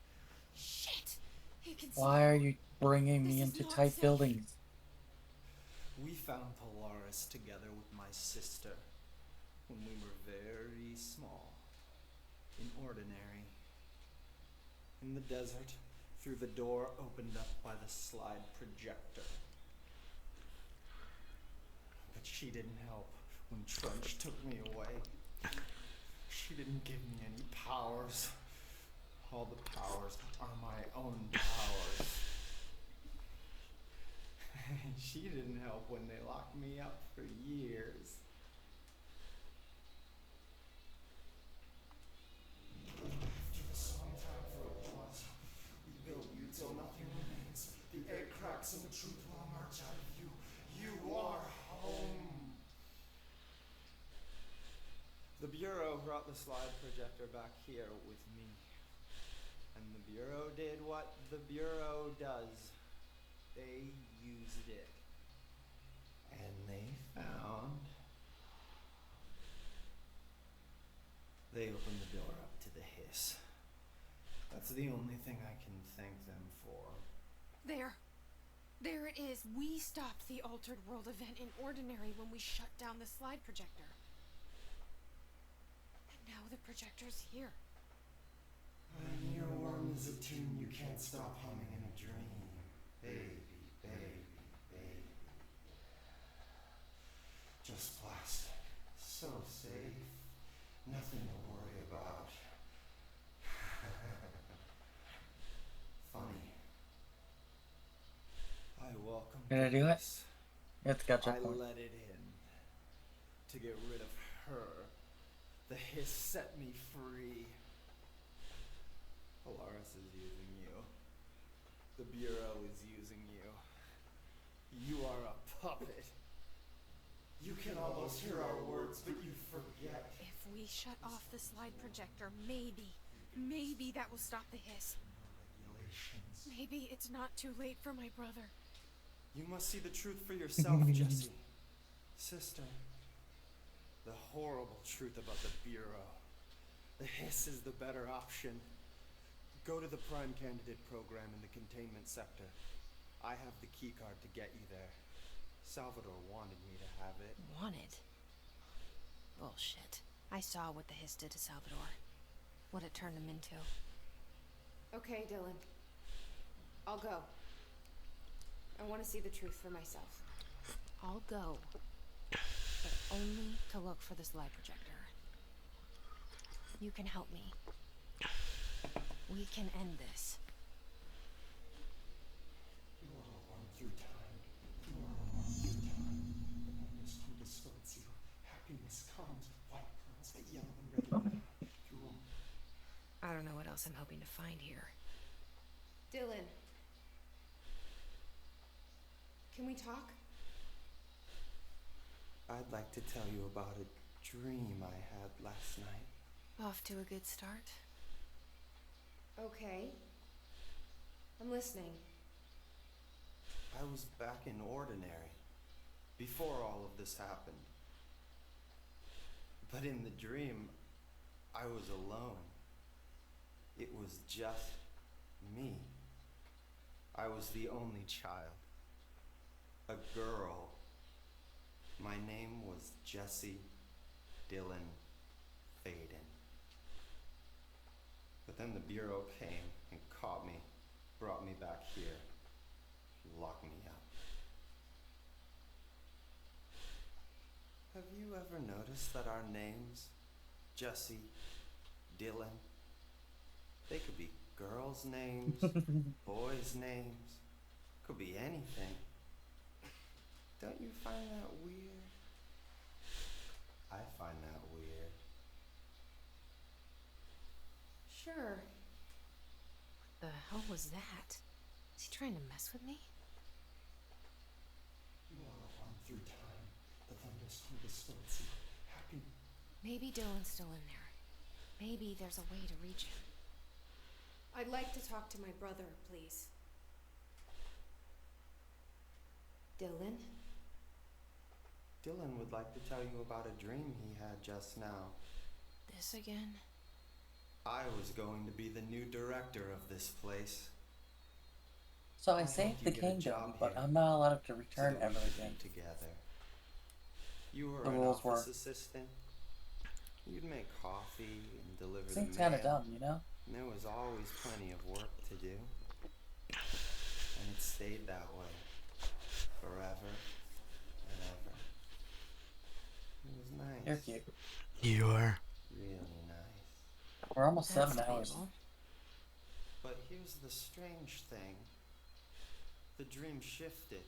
Speaker 3: Shit. He can see.
Speaker 1: Why are you bringing me
Speaker 3: This is
Speaker 1: into
Speaker 3: not
Speaker 1: tight
Speaker 3: safe.
Speaker 1: buildings?
Speaker 22: We found Polaris together with my sister when we were very small, in Ordinary, in the desert, through the door opened up by the slide projector. But she didn't help when Trench took me away. She didn't give me any powers. All the powers are my own powers. And she didn't help when they locked me up for years.
Speaker 7: After the song time for applause, we build you till nothing remains. The egg cracks and the truth will emerge out of you. You are home.
Speaker 22: The Bureau brought the slide projector back here with me. And the Bureau did what the Bureau does. They used it. And they found... They opened the door up to the hiss. That's the only thing I can thank them for.
Speaker 3: There. There it is. We stopped the Altered World event in Ordinary when we shut down the slide projector. And now the projector's here.
Speaker 7: When your worm is a tune you can't stop humming in a dream. Baby, baby, baby. Just plastic. So safe. Nothing to worry about.
Speaker 22: Welcome
Speaker 1: Did I
Speaker 22: to
Speaker 1: do it?
Speaker 22: this.
Speaker 1: It's got
Speaker 22: I
Speaker 1: checkpoint.
Speaker 22: let it in to get rid of her. The hiss set me free. Polaris is using you. The Bureau is using you. You are a puppet. You can almost hear our words, but you forget.
Speaker 3: If we shut off the slide projector, maybe that will stop the hiss. Maybe it's not too late for my brother.
Speaker 22: You must see the truth for yourself, Jesse. Sister. The horrible truth about the Bureau. The hiss is the better option. Go to the Prime Candidate program in the containment sector. I have the keycard to get you there. Salvador wanted me to have it.
Speaker 3: Wanted? Bullshit. I saw what the hiss did to Salvador. What it turned him into.
Speaker 4: Okay, Dylan. I'll go. I want to see the truth for myself.
Speaker 3: I'll go. But only to look for the slide projector. You can help me. We can end this.
Speaker 7: You are one through time. You are one through time. The numbers who distorts you. Happiness comes, white comes, but yellow and red and black. You won't.
Speaker 3: I don't know what else I'm hoping to find here.
Speaker 4: Dylan. Can we talk?
Speaker 22: I'd like to tell you about a dream I had last night.
Speaker 3: Off to a good start.
Speaker 4: Okay. I'm listening.
Speaker 22: I was back in Ordinary, before all of this happened. But in the dream, I was alone. It was just me. I was the only child. A girl. My name was Jesse Dylan Faden. But then the Bureau came and caught me, brought me back here, locked me up. Have you ever noticed that our names, Jesse, Dylan, they could be girls' names, boys' names, could be anything. Don't you find that weird? I find that weird.
Speaker 3: Sure. What the hell was that? Is he trying to mess with me?
Speaker 7: You are one through time. The thunders who distorts you. Happy.
Speaker 3: Maybe Dylan's still in there. Maybe there's a way to reach him.
Speaker 4: I'd like to talk to my brother, please. Dylan?
Speaker 22: Dylan would like to tell you about a dream he had just now.
Speaker 3: This again?
Speaker 22: I was going to be the new director of this place.
Speaker 1: So I saved the kingdom, but I'm not allowed to return ever again.
Speaker 22: Together. You were
Speaker 1: The
Speaker 22: an
Speaker 1: rules
Speaker 22: office
Speaker 1: were.
Speaker 22: assistant. You'd make coffee and deliver
Speaker 1: Seems
Speaker 22: the mail.
Speaker 1: kind of dumb, you know?
Speaker 22: And there was always plenty of work to do. And it stayed that way. Forever and ever. It was nice.
Speaker 1: You're cute.
Speaker 2: You are.
Speaker 22: Really nice.
Speaker 1: We're almost
Speaker 3: That's
Speaker 1: 7 hours.
Speaker 3: debatable.
Speaker 22: But here's the strange thing. The dream shifted.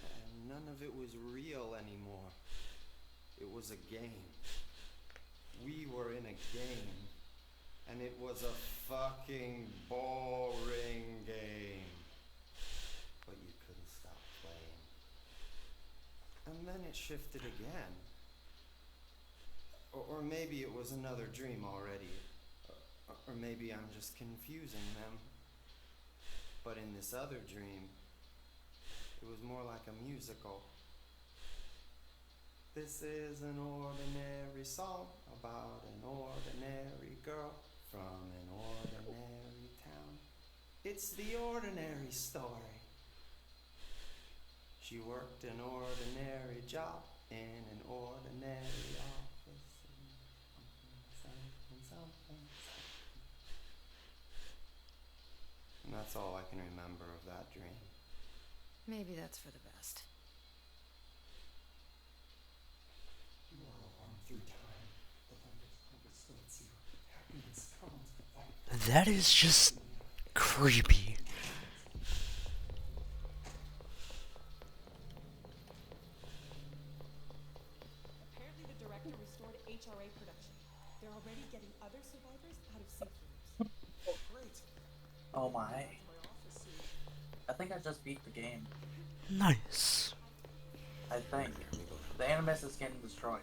Speaker 22: And none of it was real anymore. It was a game. We were in a game. And it was a fucking boring game. But you couldn't stop playing. And then it shifted again. Or maybe it was another dream already. Or maybe I'm just confusing them. But in this other dream, it was more like a musical. This is an ordinary song about an ordinary girl from an ordinary town. It's the ordinary story. She worked an ordinary job in an ordinary office. Something. And that's all I can remember of that dream.
Speaker 3: Maybe that's for the best.
Speaker 7: You are one through time. The thunders who distorts you. Happiness comes, white.
Speaker 2: That is just creepy.
Speaker 19: HRA production. They're already getting other survivors out of safe rooms.
Speaker 14: Oh, great.
Speaker 1: Oh my.
Speaker 14: My office soon.
Speaker 1: I think I just beat the game.
Speaker 2: Nice.
Speaker 1: I think. The Animus is getting destroyed.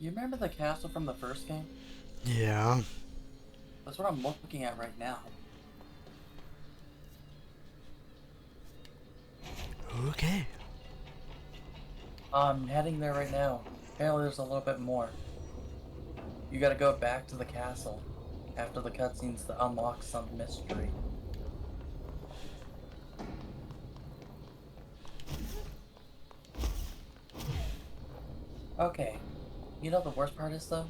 Speaker 1: You remember the castle from the first game?
Speaker 2: Yeah.
Speaker 1: That's what I'm looking at right now.
Speaker 2: Okay.
Speaker 1: I'm heading there right now. Apparently there's a little bit more. You gotta go back to the castle after the cutscenes to unlock some mystery. Okay. You know the worst part is though?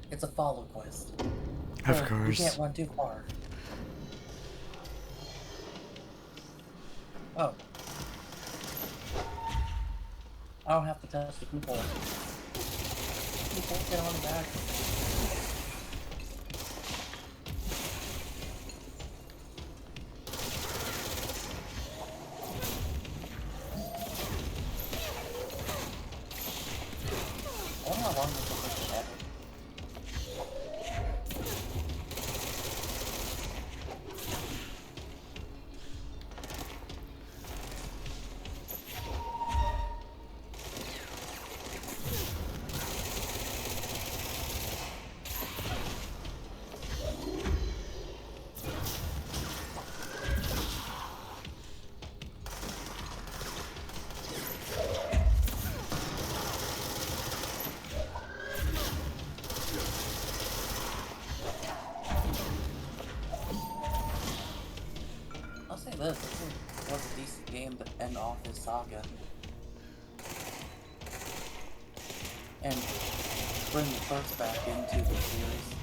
Speaker 1: It's a follow quest.
Speaker 2: Of
Speaker 1: So
Speaker 2: course.
Speaker 1: we can't run too far. Oh. I don't have to touch the people. People get on the back. I wonder how long this will take to edit. I'll say this was a decent game to end off this saga. And bring the first back into the series.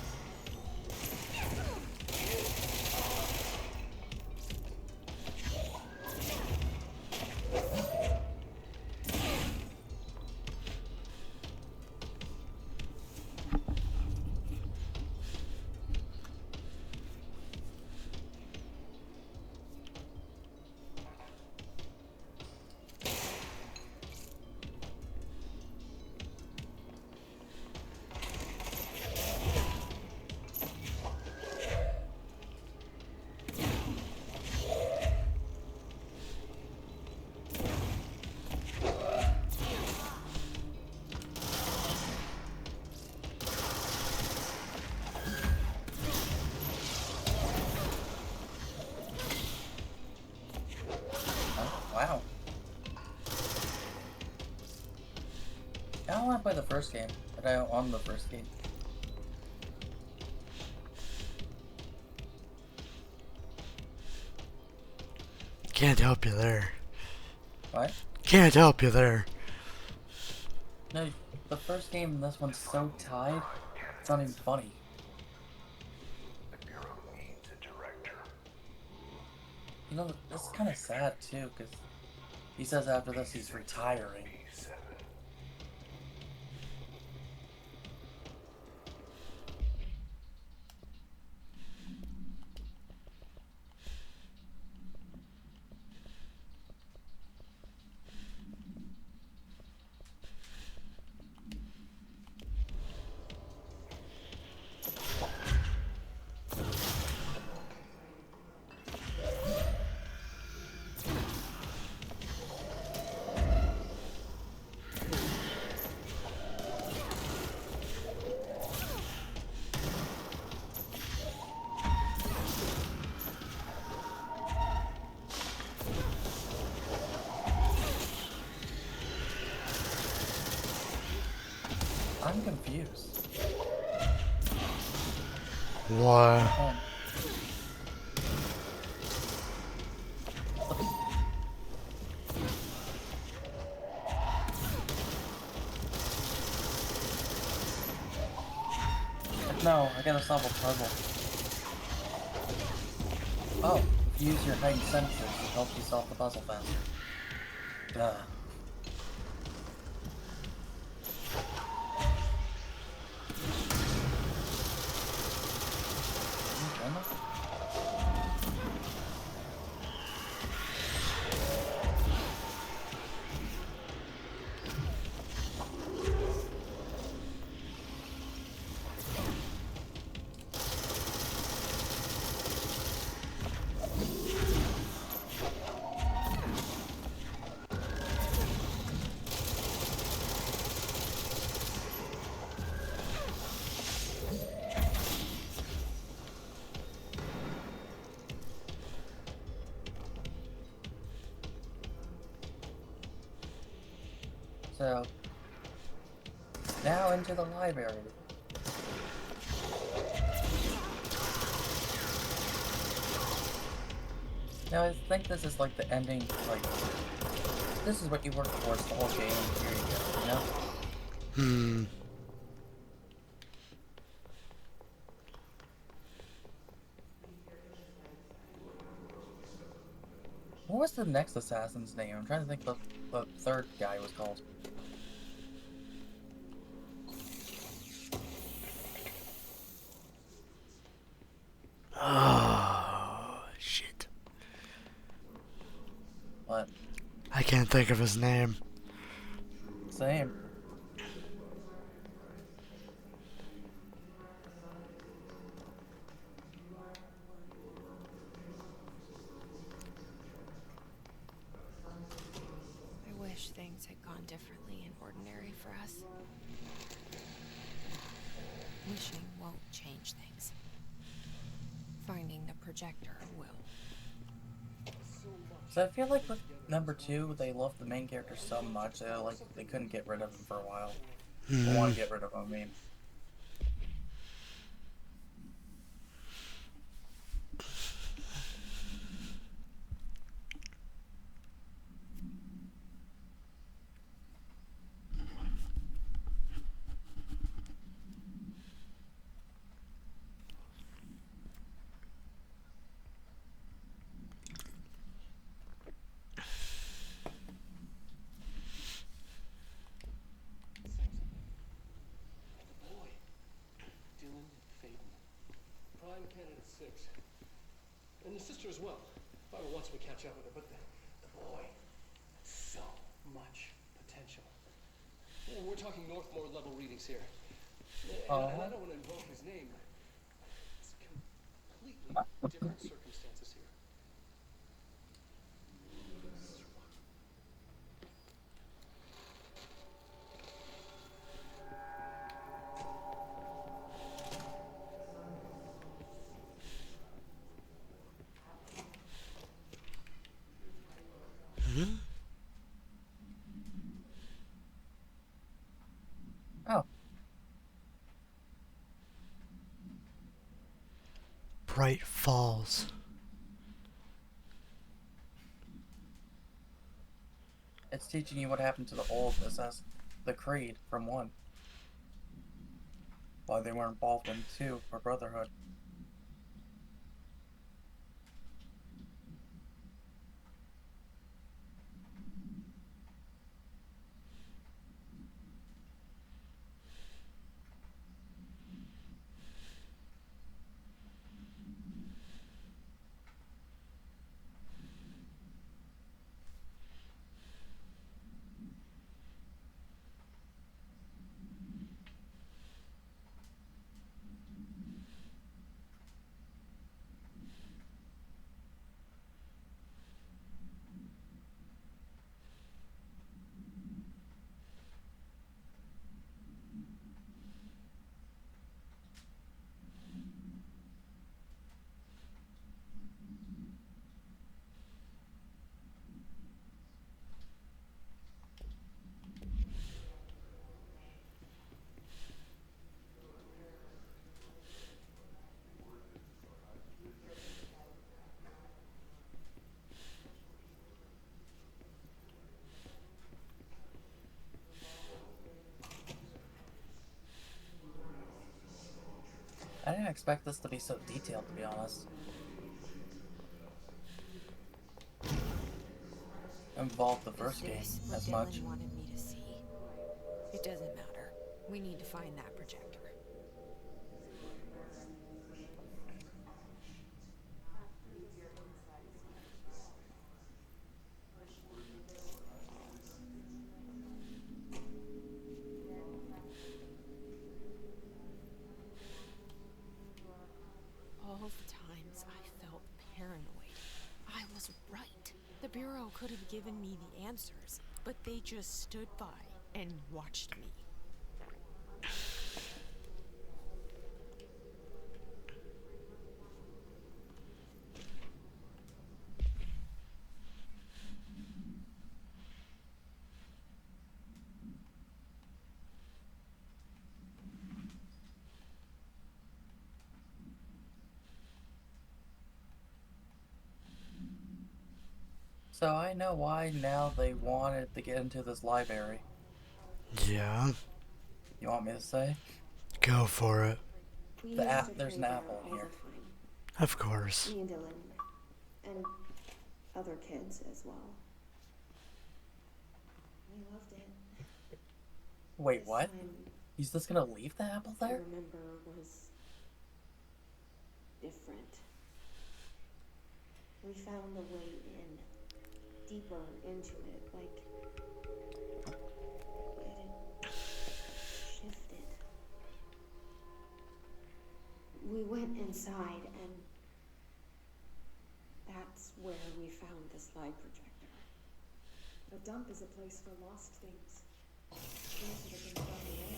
Speaker 1: Wow. I don't want to play the first game, but I don't own the first game.
Speaker 2: Can't help you there.
Speaker 1: What?
Speaker 2: Can't help you there.
Speaker 1: No, the first game and this one's so tied, it's not even funny.
Speaker 15: The Bureau needs a director.
Speaker 1: You know, that's kind of sad too, because he says after this he's retiring. I'm confused.
Speaker 2: What?
Speaker 1: No, I gotta solve a puzzle. Oh, if you use your heightened senses, it helps you solve the puzzle faster. Duh. So, now into the library. Now, I think this is like the ending, like, this is what you work towards the whole game, here you go, you know?
Speaker 2: Hmm.
Speaker 1: What was the next assassin's name? I'm trying to think what the third guy was called.
Speaker 2: Oh, shit.
Speaker 1: What?
Speaker 2: I can't think of his name.
Speaker 1: Same.
Speaker 3: I wish things had gone differently in Ordinary for us. Wishing won't change things. Finding the projector will.
Speaker 1: So I feel like with number 2, they loved the main character so much that like they couldn't get rid of him for a while. They want to get rid of him, I mean.
Speaker 6: Boy, Dylan Faden. Prime candidate 6. And the sister as well. If I were once we catch up with her, but the boy, so much potential. Yeah, we're talking Northmore level readings here. And I don't want to invoke his name. It's completely different circumstances here.
Speaker 1: Oh.
Speaker 2: Bright Falls.
Speaker 1: It's teaching you what happened to the old the Creed from 1. Why they weren't involved in 2 for Brotherhood. didn't expect this to be so detailed, to be honest. Involved the first game
Speaker 3: Is this what
Speaker 1: as
Speaker 3: Dylan
Speaker 1: much.
Speaker 3: wanted me to see? It doesn't matter. We need to find that projector. All the times I felt paranoid, I was right. The Bureau could have given me the answers, but they just stood by and watched me.
Speaker 1: So I know why now they wanted to get into this library.
Speaker 2: Yeah.
Speaker 1: You want me to say?
Speaker 2: Go for it.
Speaker 1: There's an apple in here.
Speaker 2: Of course.
Speaker 4: Me and Dylan. And other kids as well. We loved it.
Speaker 1: Wait,
Speaker 4: This
Speaker 1: what?
Speaker 4: time,
Speaker 1: He's just gonna leave the apple
Speaker 4: I
Speaker 1: there?
Speaker 4: remember was different. We found a way in, deeper into it, like it had shifted. We went inside, and that's where we found the slide projector.
Speaker 13: A dump is a place for lost things. Things that have been thrown away.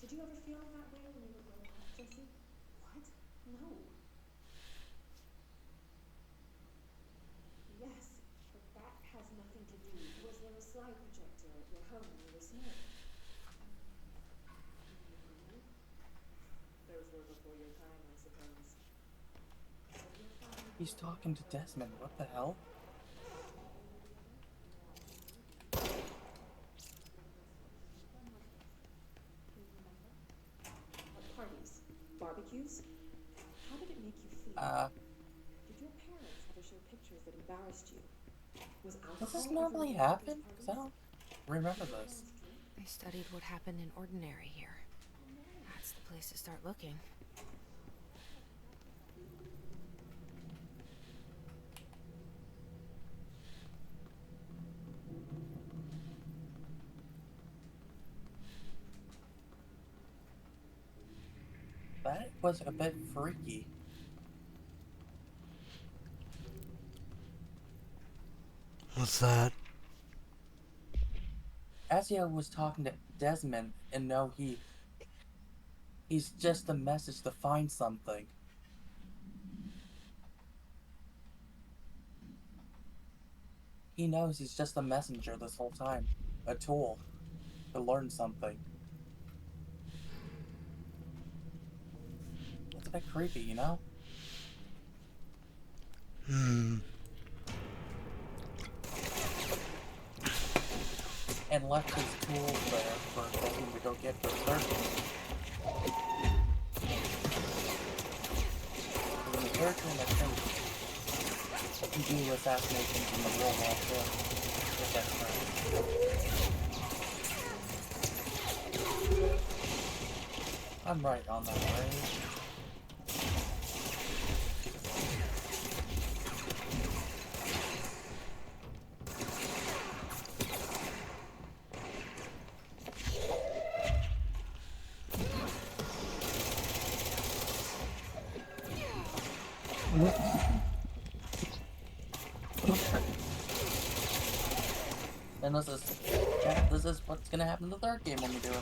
Speaker 13: Did you ever feel that way when you were growing up, Jesse?
Speaker 4: What? No.
Speaker 13: Yes, but that has nothing to do. Was there a slide projector at your home when you were small? No. Those were before your time, I suppose. But your father
Speaker 1: He's talking to Desmond. What the hell?
Speaker 13: parties, barbecues. How did it make you feel? Did your parents ever show pictures that embarrassed you? Was
Speaker 1: Does
Speaker 13: alcohol
Speaker 1: this
Speaker 13: ever
Speaker 1: normally
Speaker 13: involved at
Speaker 1: happen?
Speaker 13: these
Speaker 1: Because I
Speaker 13: parties?
Speaker 1: don't remember this.
Speaker 3: I studied what happened in Ordinary here. That's the place to start looking.
Speaker 1: That was a bit freaky.
Speaker 2: What's that?
Speaker 1: Azio was talking to Desmond, and no, he's just a message to find something. He knows he's just a messenger this whole time. A tool. To learn something. That's a bit creepy, you know? And left his tools there for Desmond to go get for searching. And the character in that can do assassinations in the World War II. If that's right. I'm right on that, right? And this is what's gonna happen in the third game when we do it.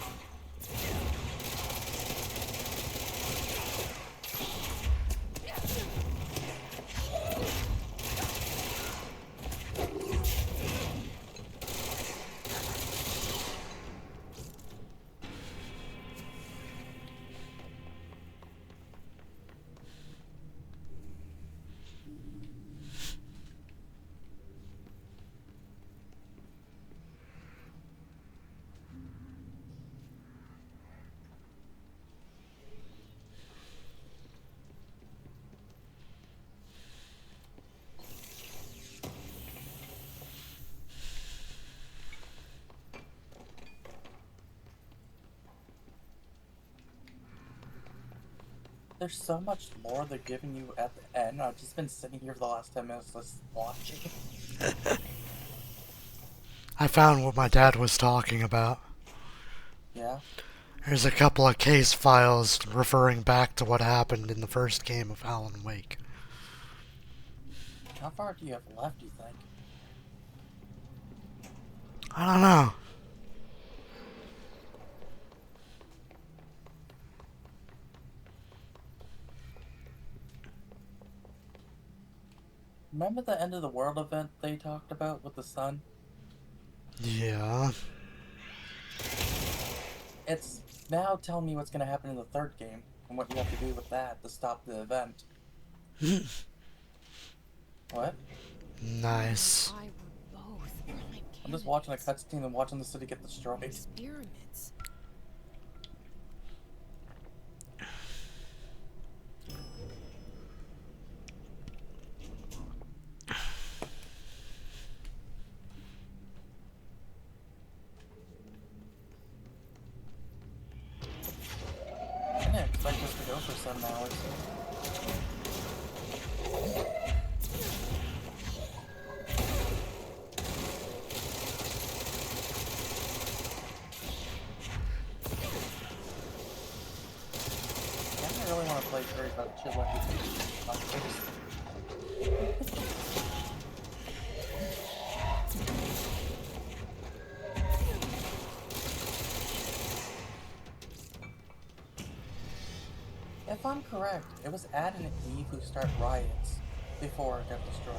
Speaker 1: There's so much more they're giving you at the end. I've just been sitting here for the last 10 minutes just watching.
Speaker 2: I found what my dad was talking about.
Speaker 1: Yeah?
Speaker 2: There's a couple of case files referring back to what happened in the first game of Alan Wake.
Speaker 1: How far do you have left, do you think?
Speaker 2: I don't know.
Speaker 1: Remember the end of the world event they talked about with the sun?
Speaker 2: Yeah.
Speaker 1: It's now telling me what's going to happen in the third game and what you have to do with that to stop the event. What?
Speaker 2: Nice.
Speaker 1: I'm just watching a cutscene and watching the city get destroyed.
Speaker 3: Pyramids.
Speaker 1: I didn't expect this to go for 7 hours. I really want to play Furious about shit like this. If I'm correct, it was Adam and Eve who started riots before it got destroyed.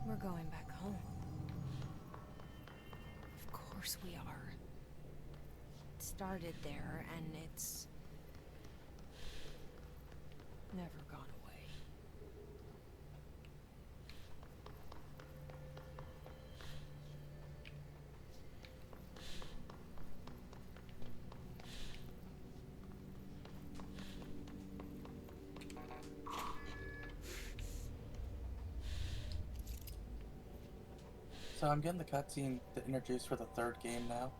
Speaker 3: We're going back home. Of course we are. It started there, and it's never gone away.
Speaker 1: So I'm getting the cutscene to introduce for the third game now.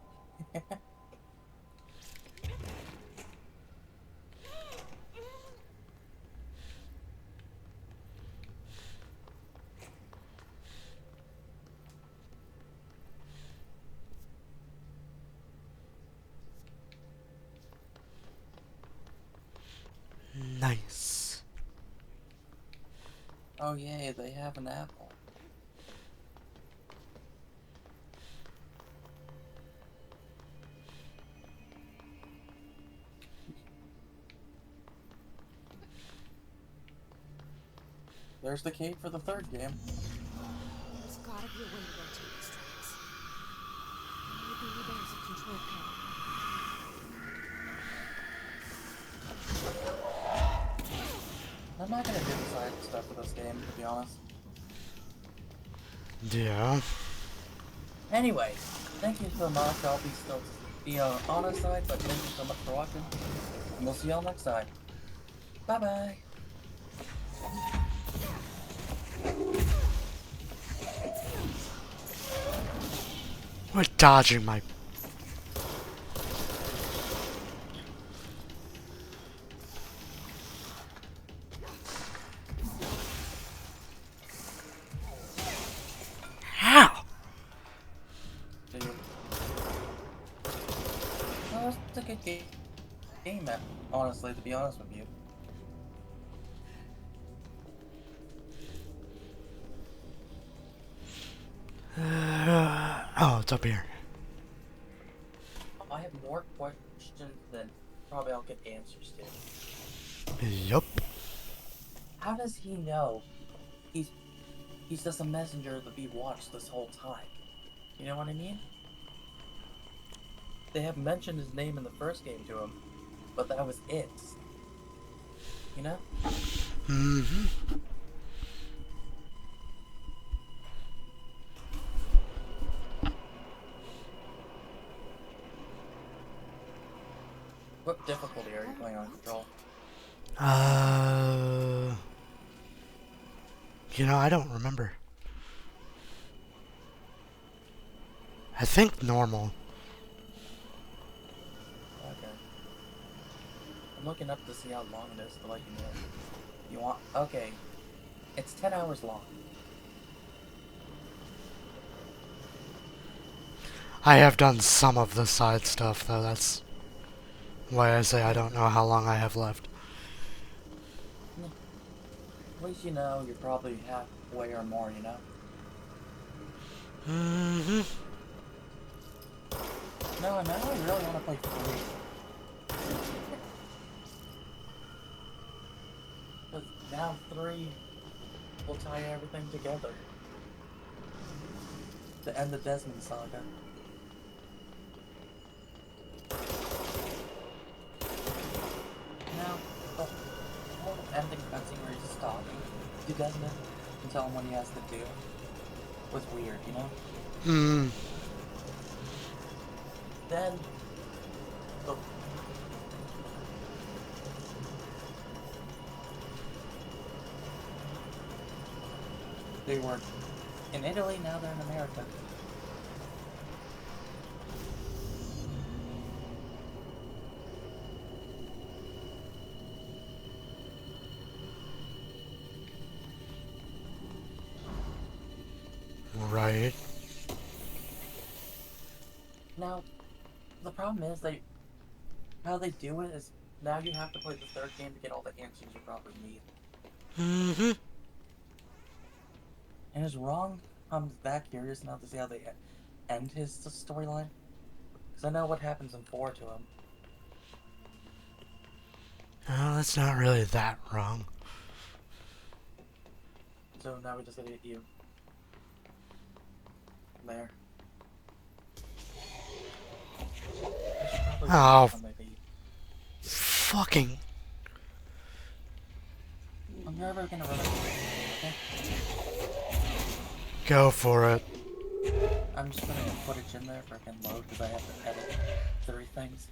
Speaker 2: Nice.
Speaker 1: Oh yay, they have an apple. There's the cave for the third game.
Speaker 3: There's gotta be a way to rotate these tracks. Maybe there's a control panel.
Speaker 1: I'm not gonna do the side stuff for this game, to be honest.
Speaker 2: Yeah.
Speaker 1: Anyway, thank you so much. I'll be on honest side, but thank you so much for watching. And we'll see y'all next time. Bye bye.
Speaker 2: We're dodging my... How?
Speaker 1: Well, it's a good game, honestly, to be honest with you.
Speaker 2: Oh, it's up here.
Speaker 1: I have more questions than probably I'll get answers to.
Speaker 2: Yup.
Speaker 1: How does he know he's just a messenger to be watched this whole time? You know what I mean? They have mentioned his name in the first game to him, but that was it. You know?
Speaker 2: Mm-hmm.
Speaker 1: What? difficulty are you playing on control?
Speaker 2: You know, I don't remember. I think normal.
Speaker 1: Okay. I'm looking up to see how long it is to let you know. You want... Okay. It's 10 hours long.
Speaker 2: I have done some of the side stuff, though. That's why I say I don't know how long I have left.
Speaker 1: At least you know you're probably halfway or more, you know?
Speaker 2: Mm-hmm.
Speaker 1: No, now I really want to play 3. Because now 3 will tie everything together. To end the Desmond saga. Now, the whole ending cutscene where he's just talking to Desmond and tell him what he has to do was weird, you know?
Speaker 2: Hmm.
Speaker 1: Then, the they were in Italy, now they're in America.
Speaker 2: Right.
Speaker 1: Now, the problem is how they do it is now you have to play the 3rd game to get all the answers you probably need.
Speaker 2: Mm-hmm.
Speaker 1: And is Wrong, I'm that curious now to see how they end his storyline. Because I know what happens in 4 to him.
Speaker 2: Oh, that's not really that wrong.
Speaker 1: So now we just gotta get you there.
Speaker 2: Oh, fucking.
Speaker 1: I'm never gonna run it. Okay?
Speaker 2: Go for it.
Speaker 1: I'm just putting footage in there for it can load because I have to edit 3 things.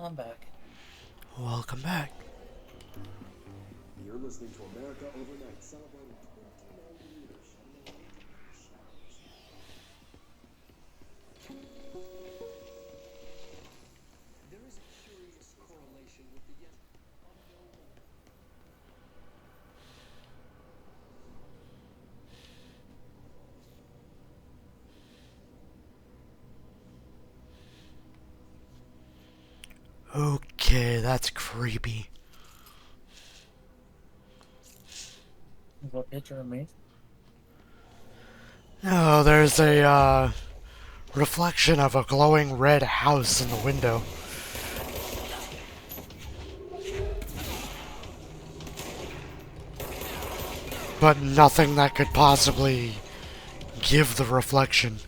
Speaker 1: I'm back.
Speaker 2: Welcome back.
Speaker 5: You're listening to America Overnight, celebrating 29 years shedding a light into the shadows.
Speaker 6: There is a curious correlation with the yet unknown.
Speaker 2: Okay, that's creepy.
Speaker 1: Is that a picture of me?
Speaker 2: No, there's a reflection of a glowing red house in the window. But nothing that could possibly give the reflection.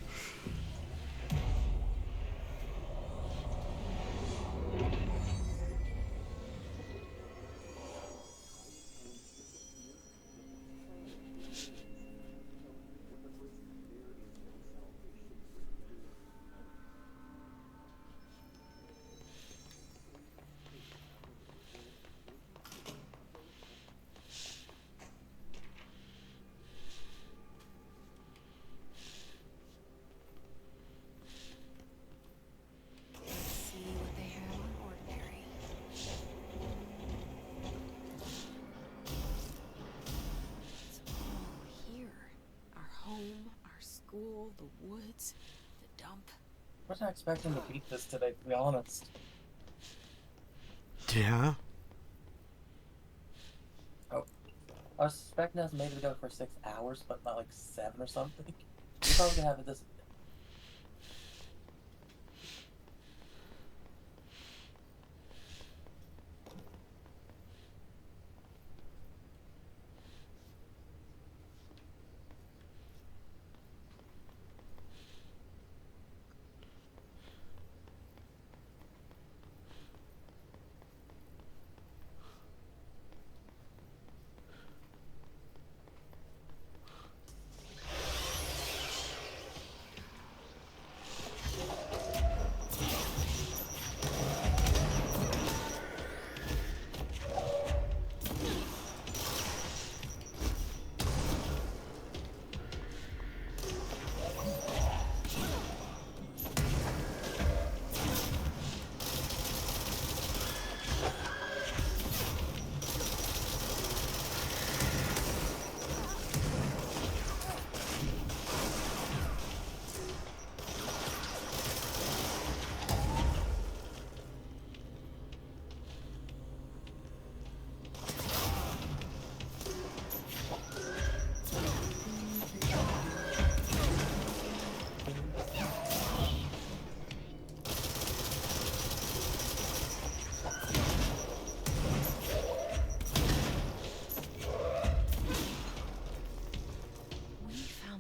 Speaker 3: See what they have on ordinary. It's all here. Our home, our school, the woods, the dump.
Speaker 1: I wasn't expecting to beat this today, to be honest.
Speaker 2: Yeah?
Speaker 1: Oh. I was expecting us maybe to go for 6 hours, but not like 7 or something. We're probably gonna have this.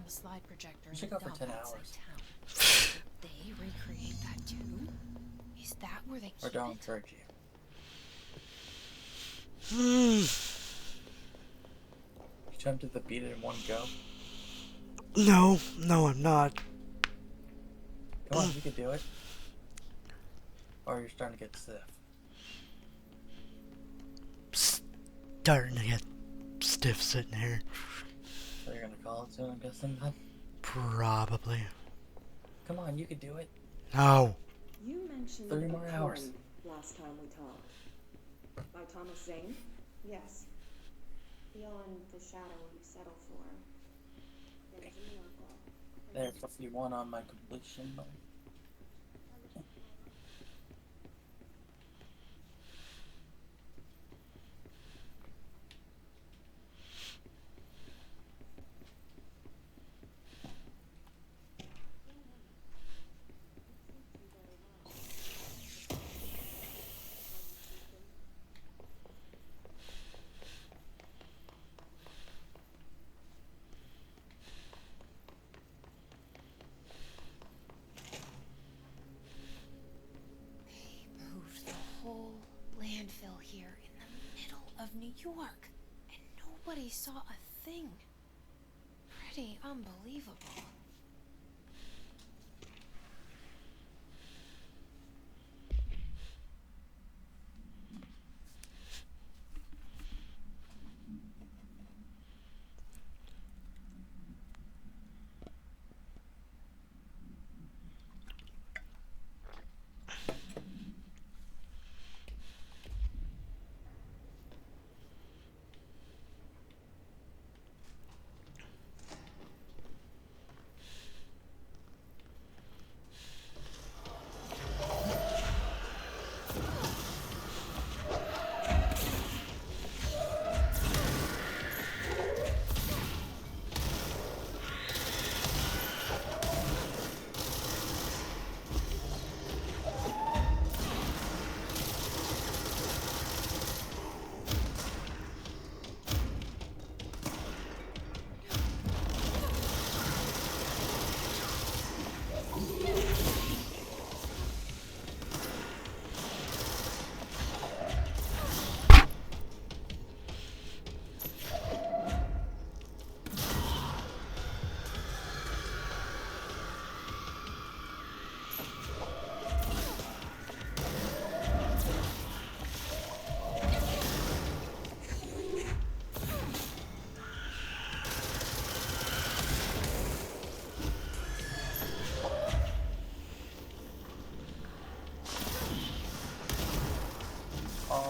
Speaker 3: Slide projector
Speaker 1: We should go for 10 hours.
Speaker 3: Did they recreate that too? Is that where they
Speaker 1: Or
Speaker 3: keep
Speaker 1: don't
Speaker 3: it?
Speaker 1: encourage you.
Speaker 2: Hmm.
Speaker 1: You tempted to beat it in one go?
Speaker 2: No, I'm not.
Speaker 1: Come on, you could do it. Or you're starting to get stiff.
Speaker 2: Starting to get stiff sitting here.
Speaker 1: So you're gonna call it soon, I'm guessing then?
Speaker 2: Probably.
Speaker 1: Come on, you could do it.
Speaker 2: No.
Speaker 13: You mentioned
Speaker 1: 3
Speaker 13: a
Speaker 1: more hours.
Speaker 13: poem last time we talked. By Thomas Zane? Yes.
Speaker 4: Beyond the shadow you settle for, there's a miracle.
Speaker 1: There's 51 on my completion.
Speaker 3: Moved the whole landfill here in the middle of New York, and nobody saw a thing. Pretty unbelievable.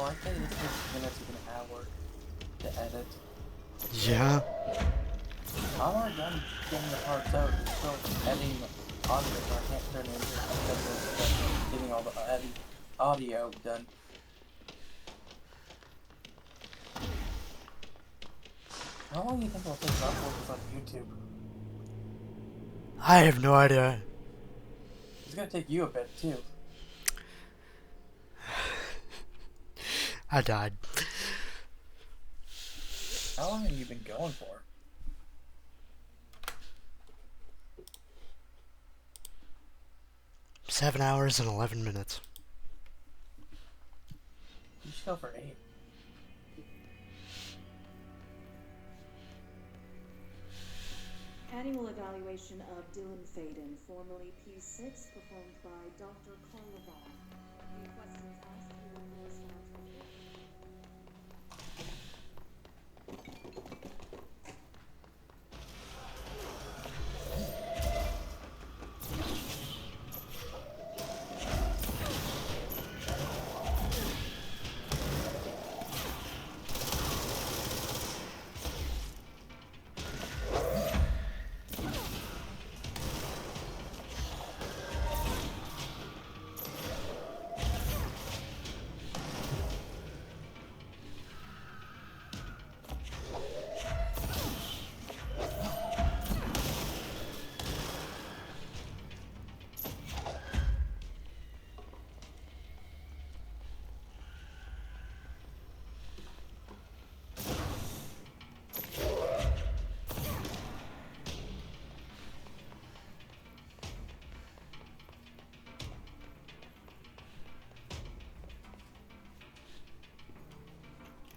Speaker 1: I'd say this takes minutes of an hour to edit.
Speaker 2: Yeah.
Speaker 1: I'm already done getting the parts out. It's still editing the audio, so I can't turn it into because of getting all the audio done. How long do you think it'll take to upload this on YouTube?
Speaker 2: I have no idea.
Speaker 1: It's gonna take you a bit too.
Speaker 2: I died.
Speaker 1: How long have you been going for?
Speaker 2: $7 hours and 11 minutes.
Speaker 1: You should go for 8.
Speaker 13: Annual evaluation of Dylan Faden, formerly P6, performed by Dr. Carnival. Any questions asked or correspondence reported?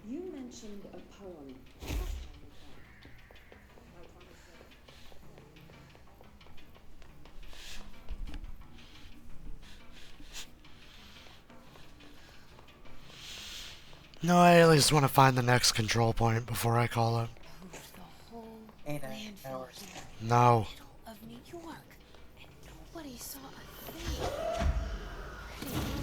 Speaker 13: You mentioned a poem.
Speaker 2: No, I at least want to find the next control point before I call it.
Speaker 3: Moved the whole
Speaker 1: 8
Speaker 3: landfill
Speaker 1: hours.
Speaker 3: here
Speaker 2: No.
Speaker 3: of New York, and nobody saw a thing. Pretty unbelievable.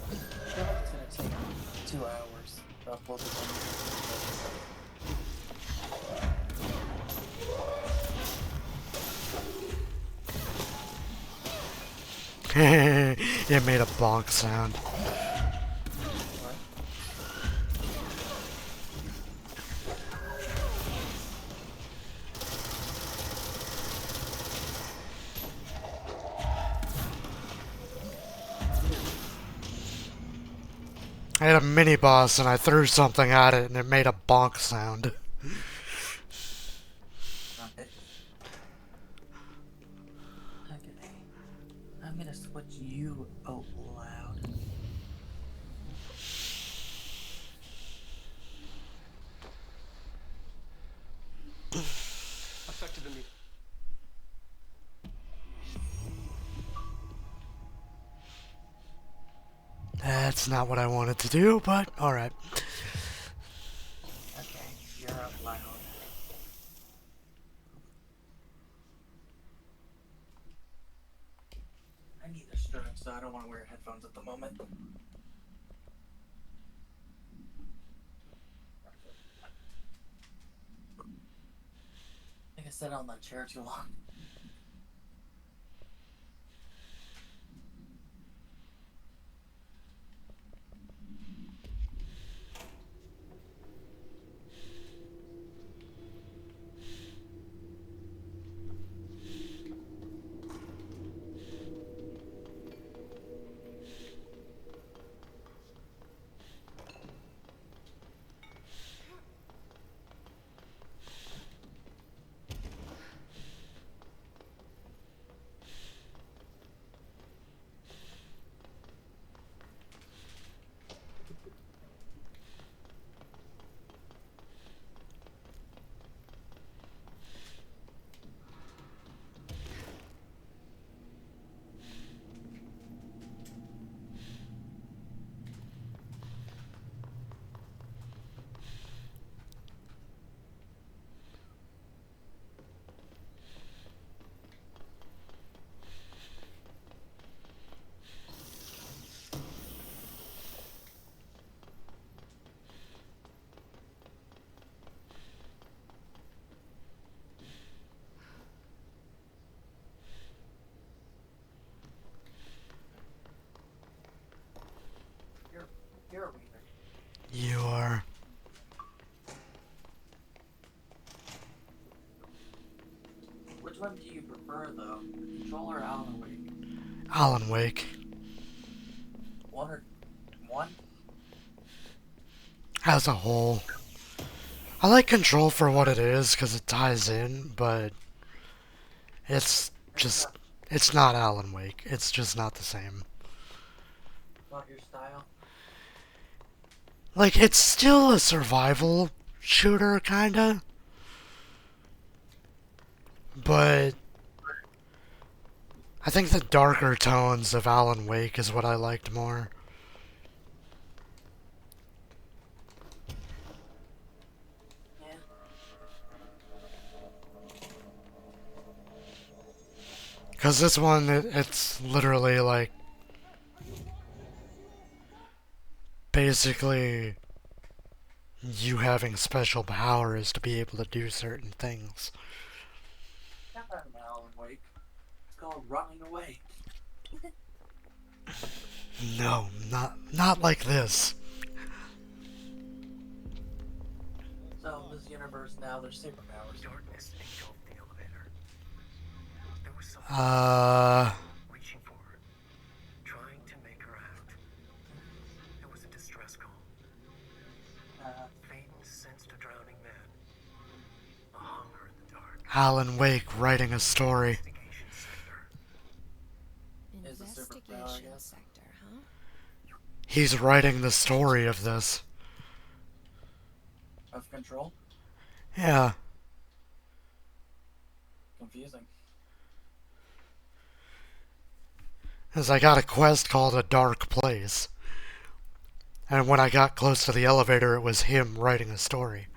Speaker 3: I feel like it's gonna take 2 hours to upload this on YouTube.
Speaker 2: It made a bonk sound.
Speaker 1: What?
Speaker 2: I had a mini boss and I threw something at it and it made a bonk sound.
Speaker 1: Okay. Okay. I'm gonna switch you out loud.
Speaker 6: Affected immediately.
Speaker 2: That's not what I wanted to do, but alright.
Speaker 1: Okay, you're out loud. headphones at the moment. I think I sat on that chair too long. You're a wiener.
Speaker 2: You are.
Speaker 1: Which one do you prefer, though? Control or Alan Wake?
Speaker 2: Alan Wake.
Speaker 1: One?
Speaker 2: As a whole. I like Control for what it is, because it ties in, but it's just, it's not Alan Wake. It's just not the same.
Speaker 1: Not your style?
Speaker 2: Like, it's still a survival shooter, kinda. But I think the darker tones of Alan Wake is what I liked more.
Speaker 1: Yeah.
Speaker 2: Because this one, it's literally like basically you having special powers to be able to do certain things.
Speaker 1: Not that in Alan Wake. It's called running away.
Speaker 2: No, not like this.
Speaker 1: So in this universe now, there's superpowers.
Speaker 15: Darkness engulfed the elevator. There was something reaching for her, trying to make her out. It was a distress call. Phaeton sensed a drowning man. A hunger in the dark.
Speaker 2: Alan Wake writing a story.
Speaker 3: Investigation sector, huh?
Speaker 2: He's writing the story of this.
Speaker 1: Of Control?
Speaker 2: Yeah.
Speaker 1: Confusing.
Speaker 2: As I got a quest called A Dark Place. And when I got close to the elevator, it was him writing a story.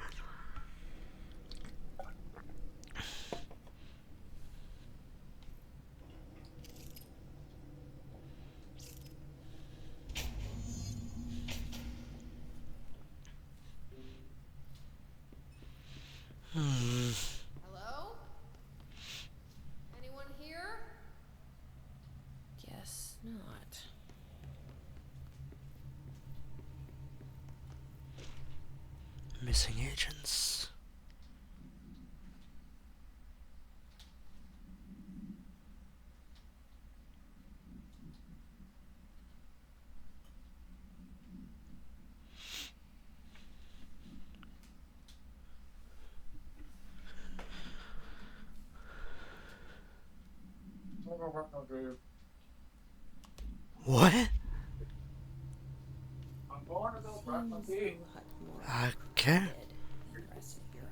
Speaker 4: Hello? Anyone here?
Speaker 3: Guess not.
Speaker 2: Missing agents. What?
Speaker 1: I'm going to go brush my teeth.
Speaker 2: Okay.
Speaker 3: Impressive bureau.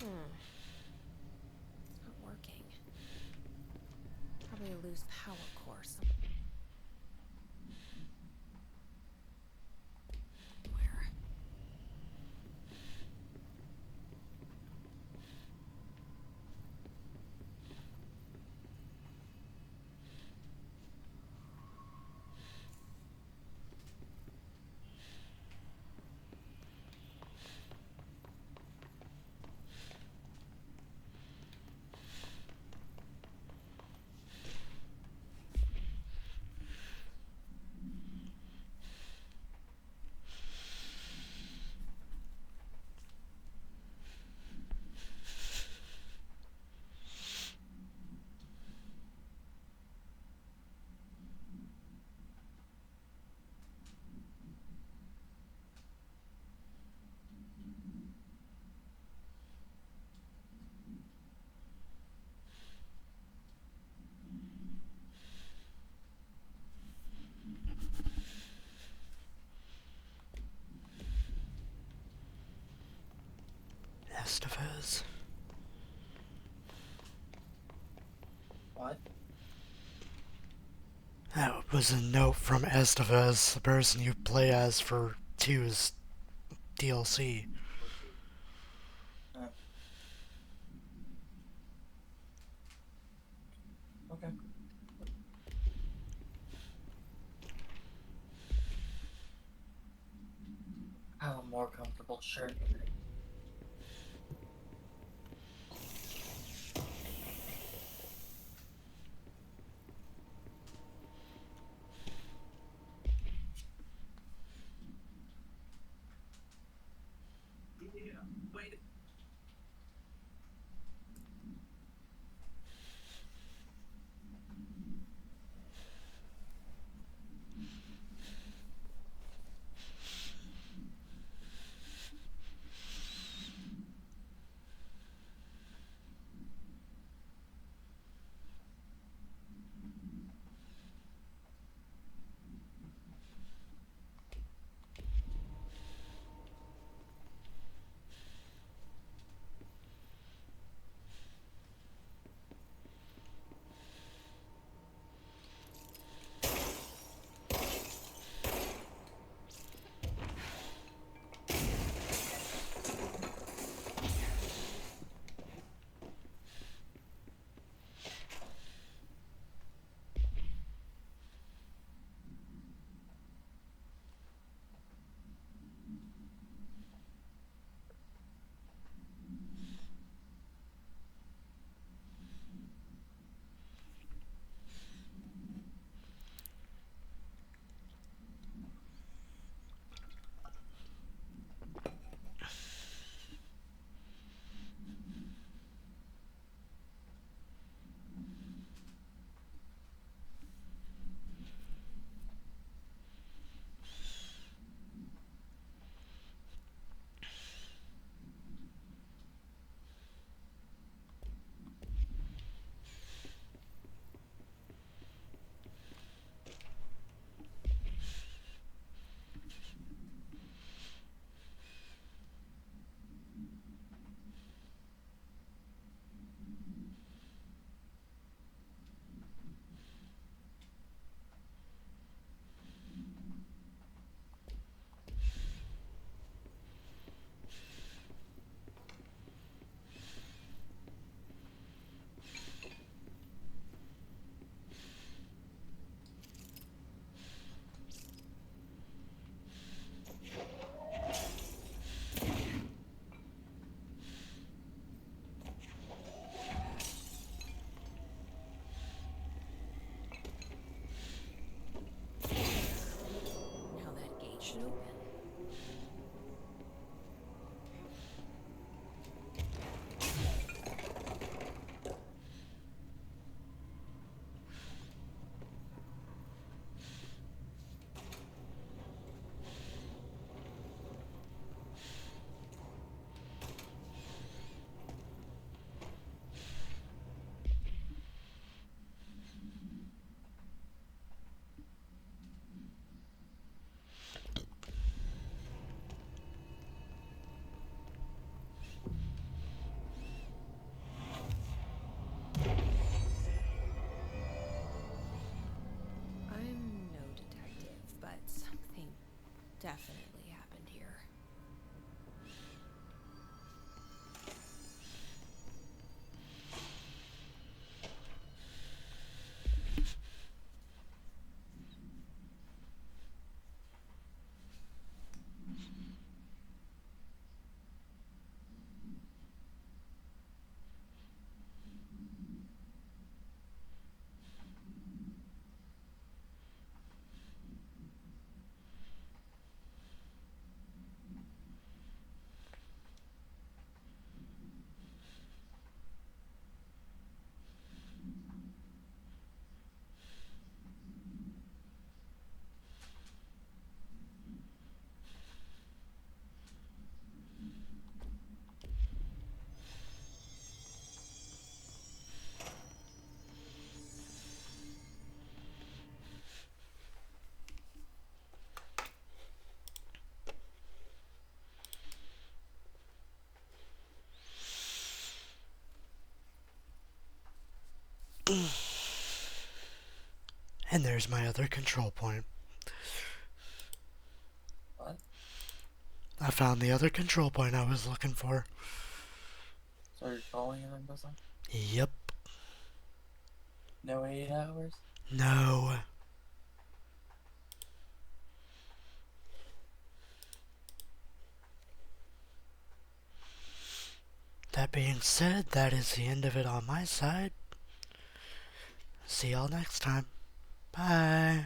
Speaker 3: It's not working. Probably a loose power core. Where?
Speaker 2: Estevez.
Speaker 1: What?
Speaker 2: That was a note from Estevez, the person you play as for 2's DLC.
Speaker 1: Okay. I have a more comfortable shirt. Yeah, wait.
Speaker 2: And there's my other control point.
Speaker 1: What?
Speaker 2: I found the other control point I was looking for.
Speaker 1: So you're calling it missing?
Speaker 2: Yep.
Speaker 1: No 8 hours?
Speaker 2: No. That being said, that is the end of it on my side. See y'all next time. Bye.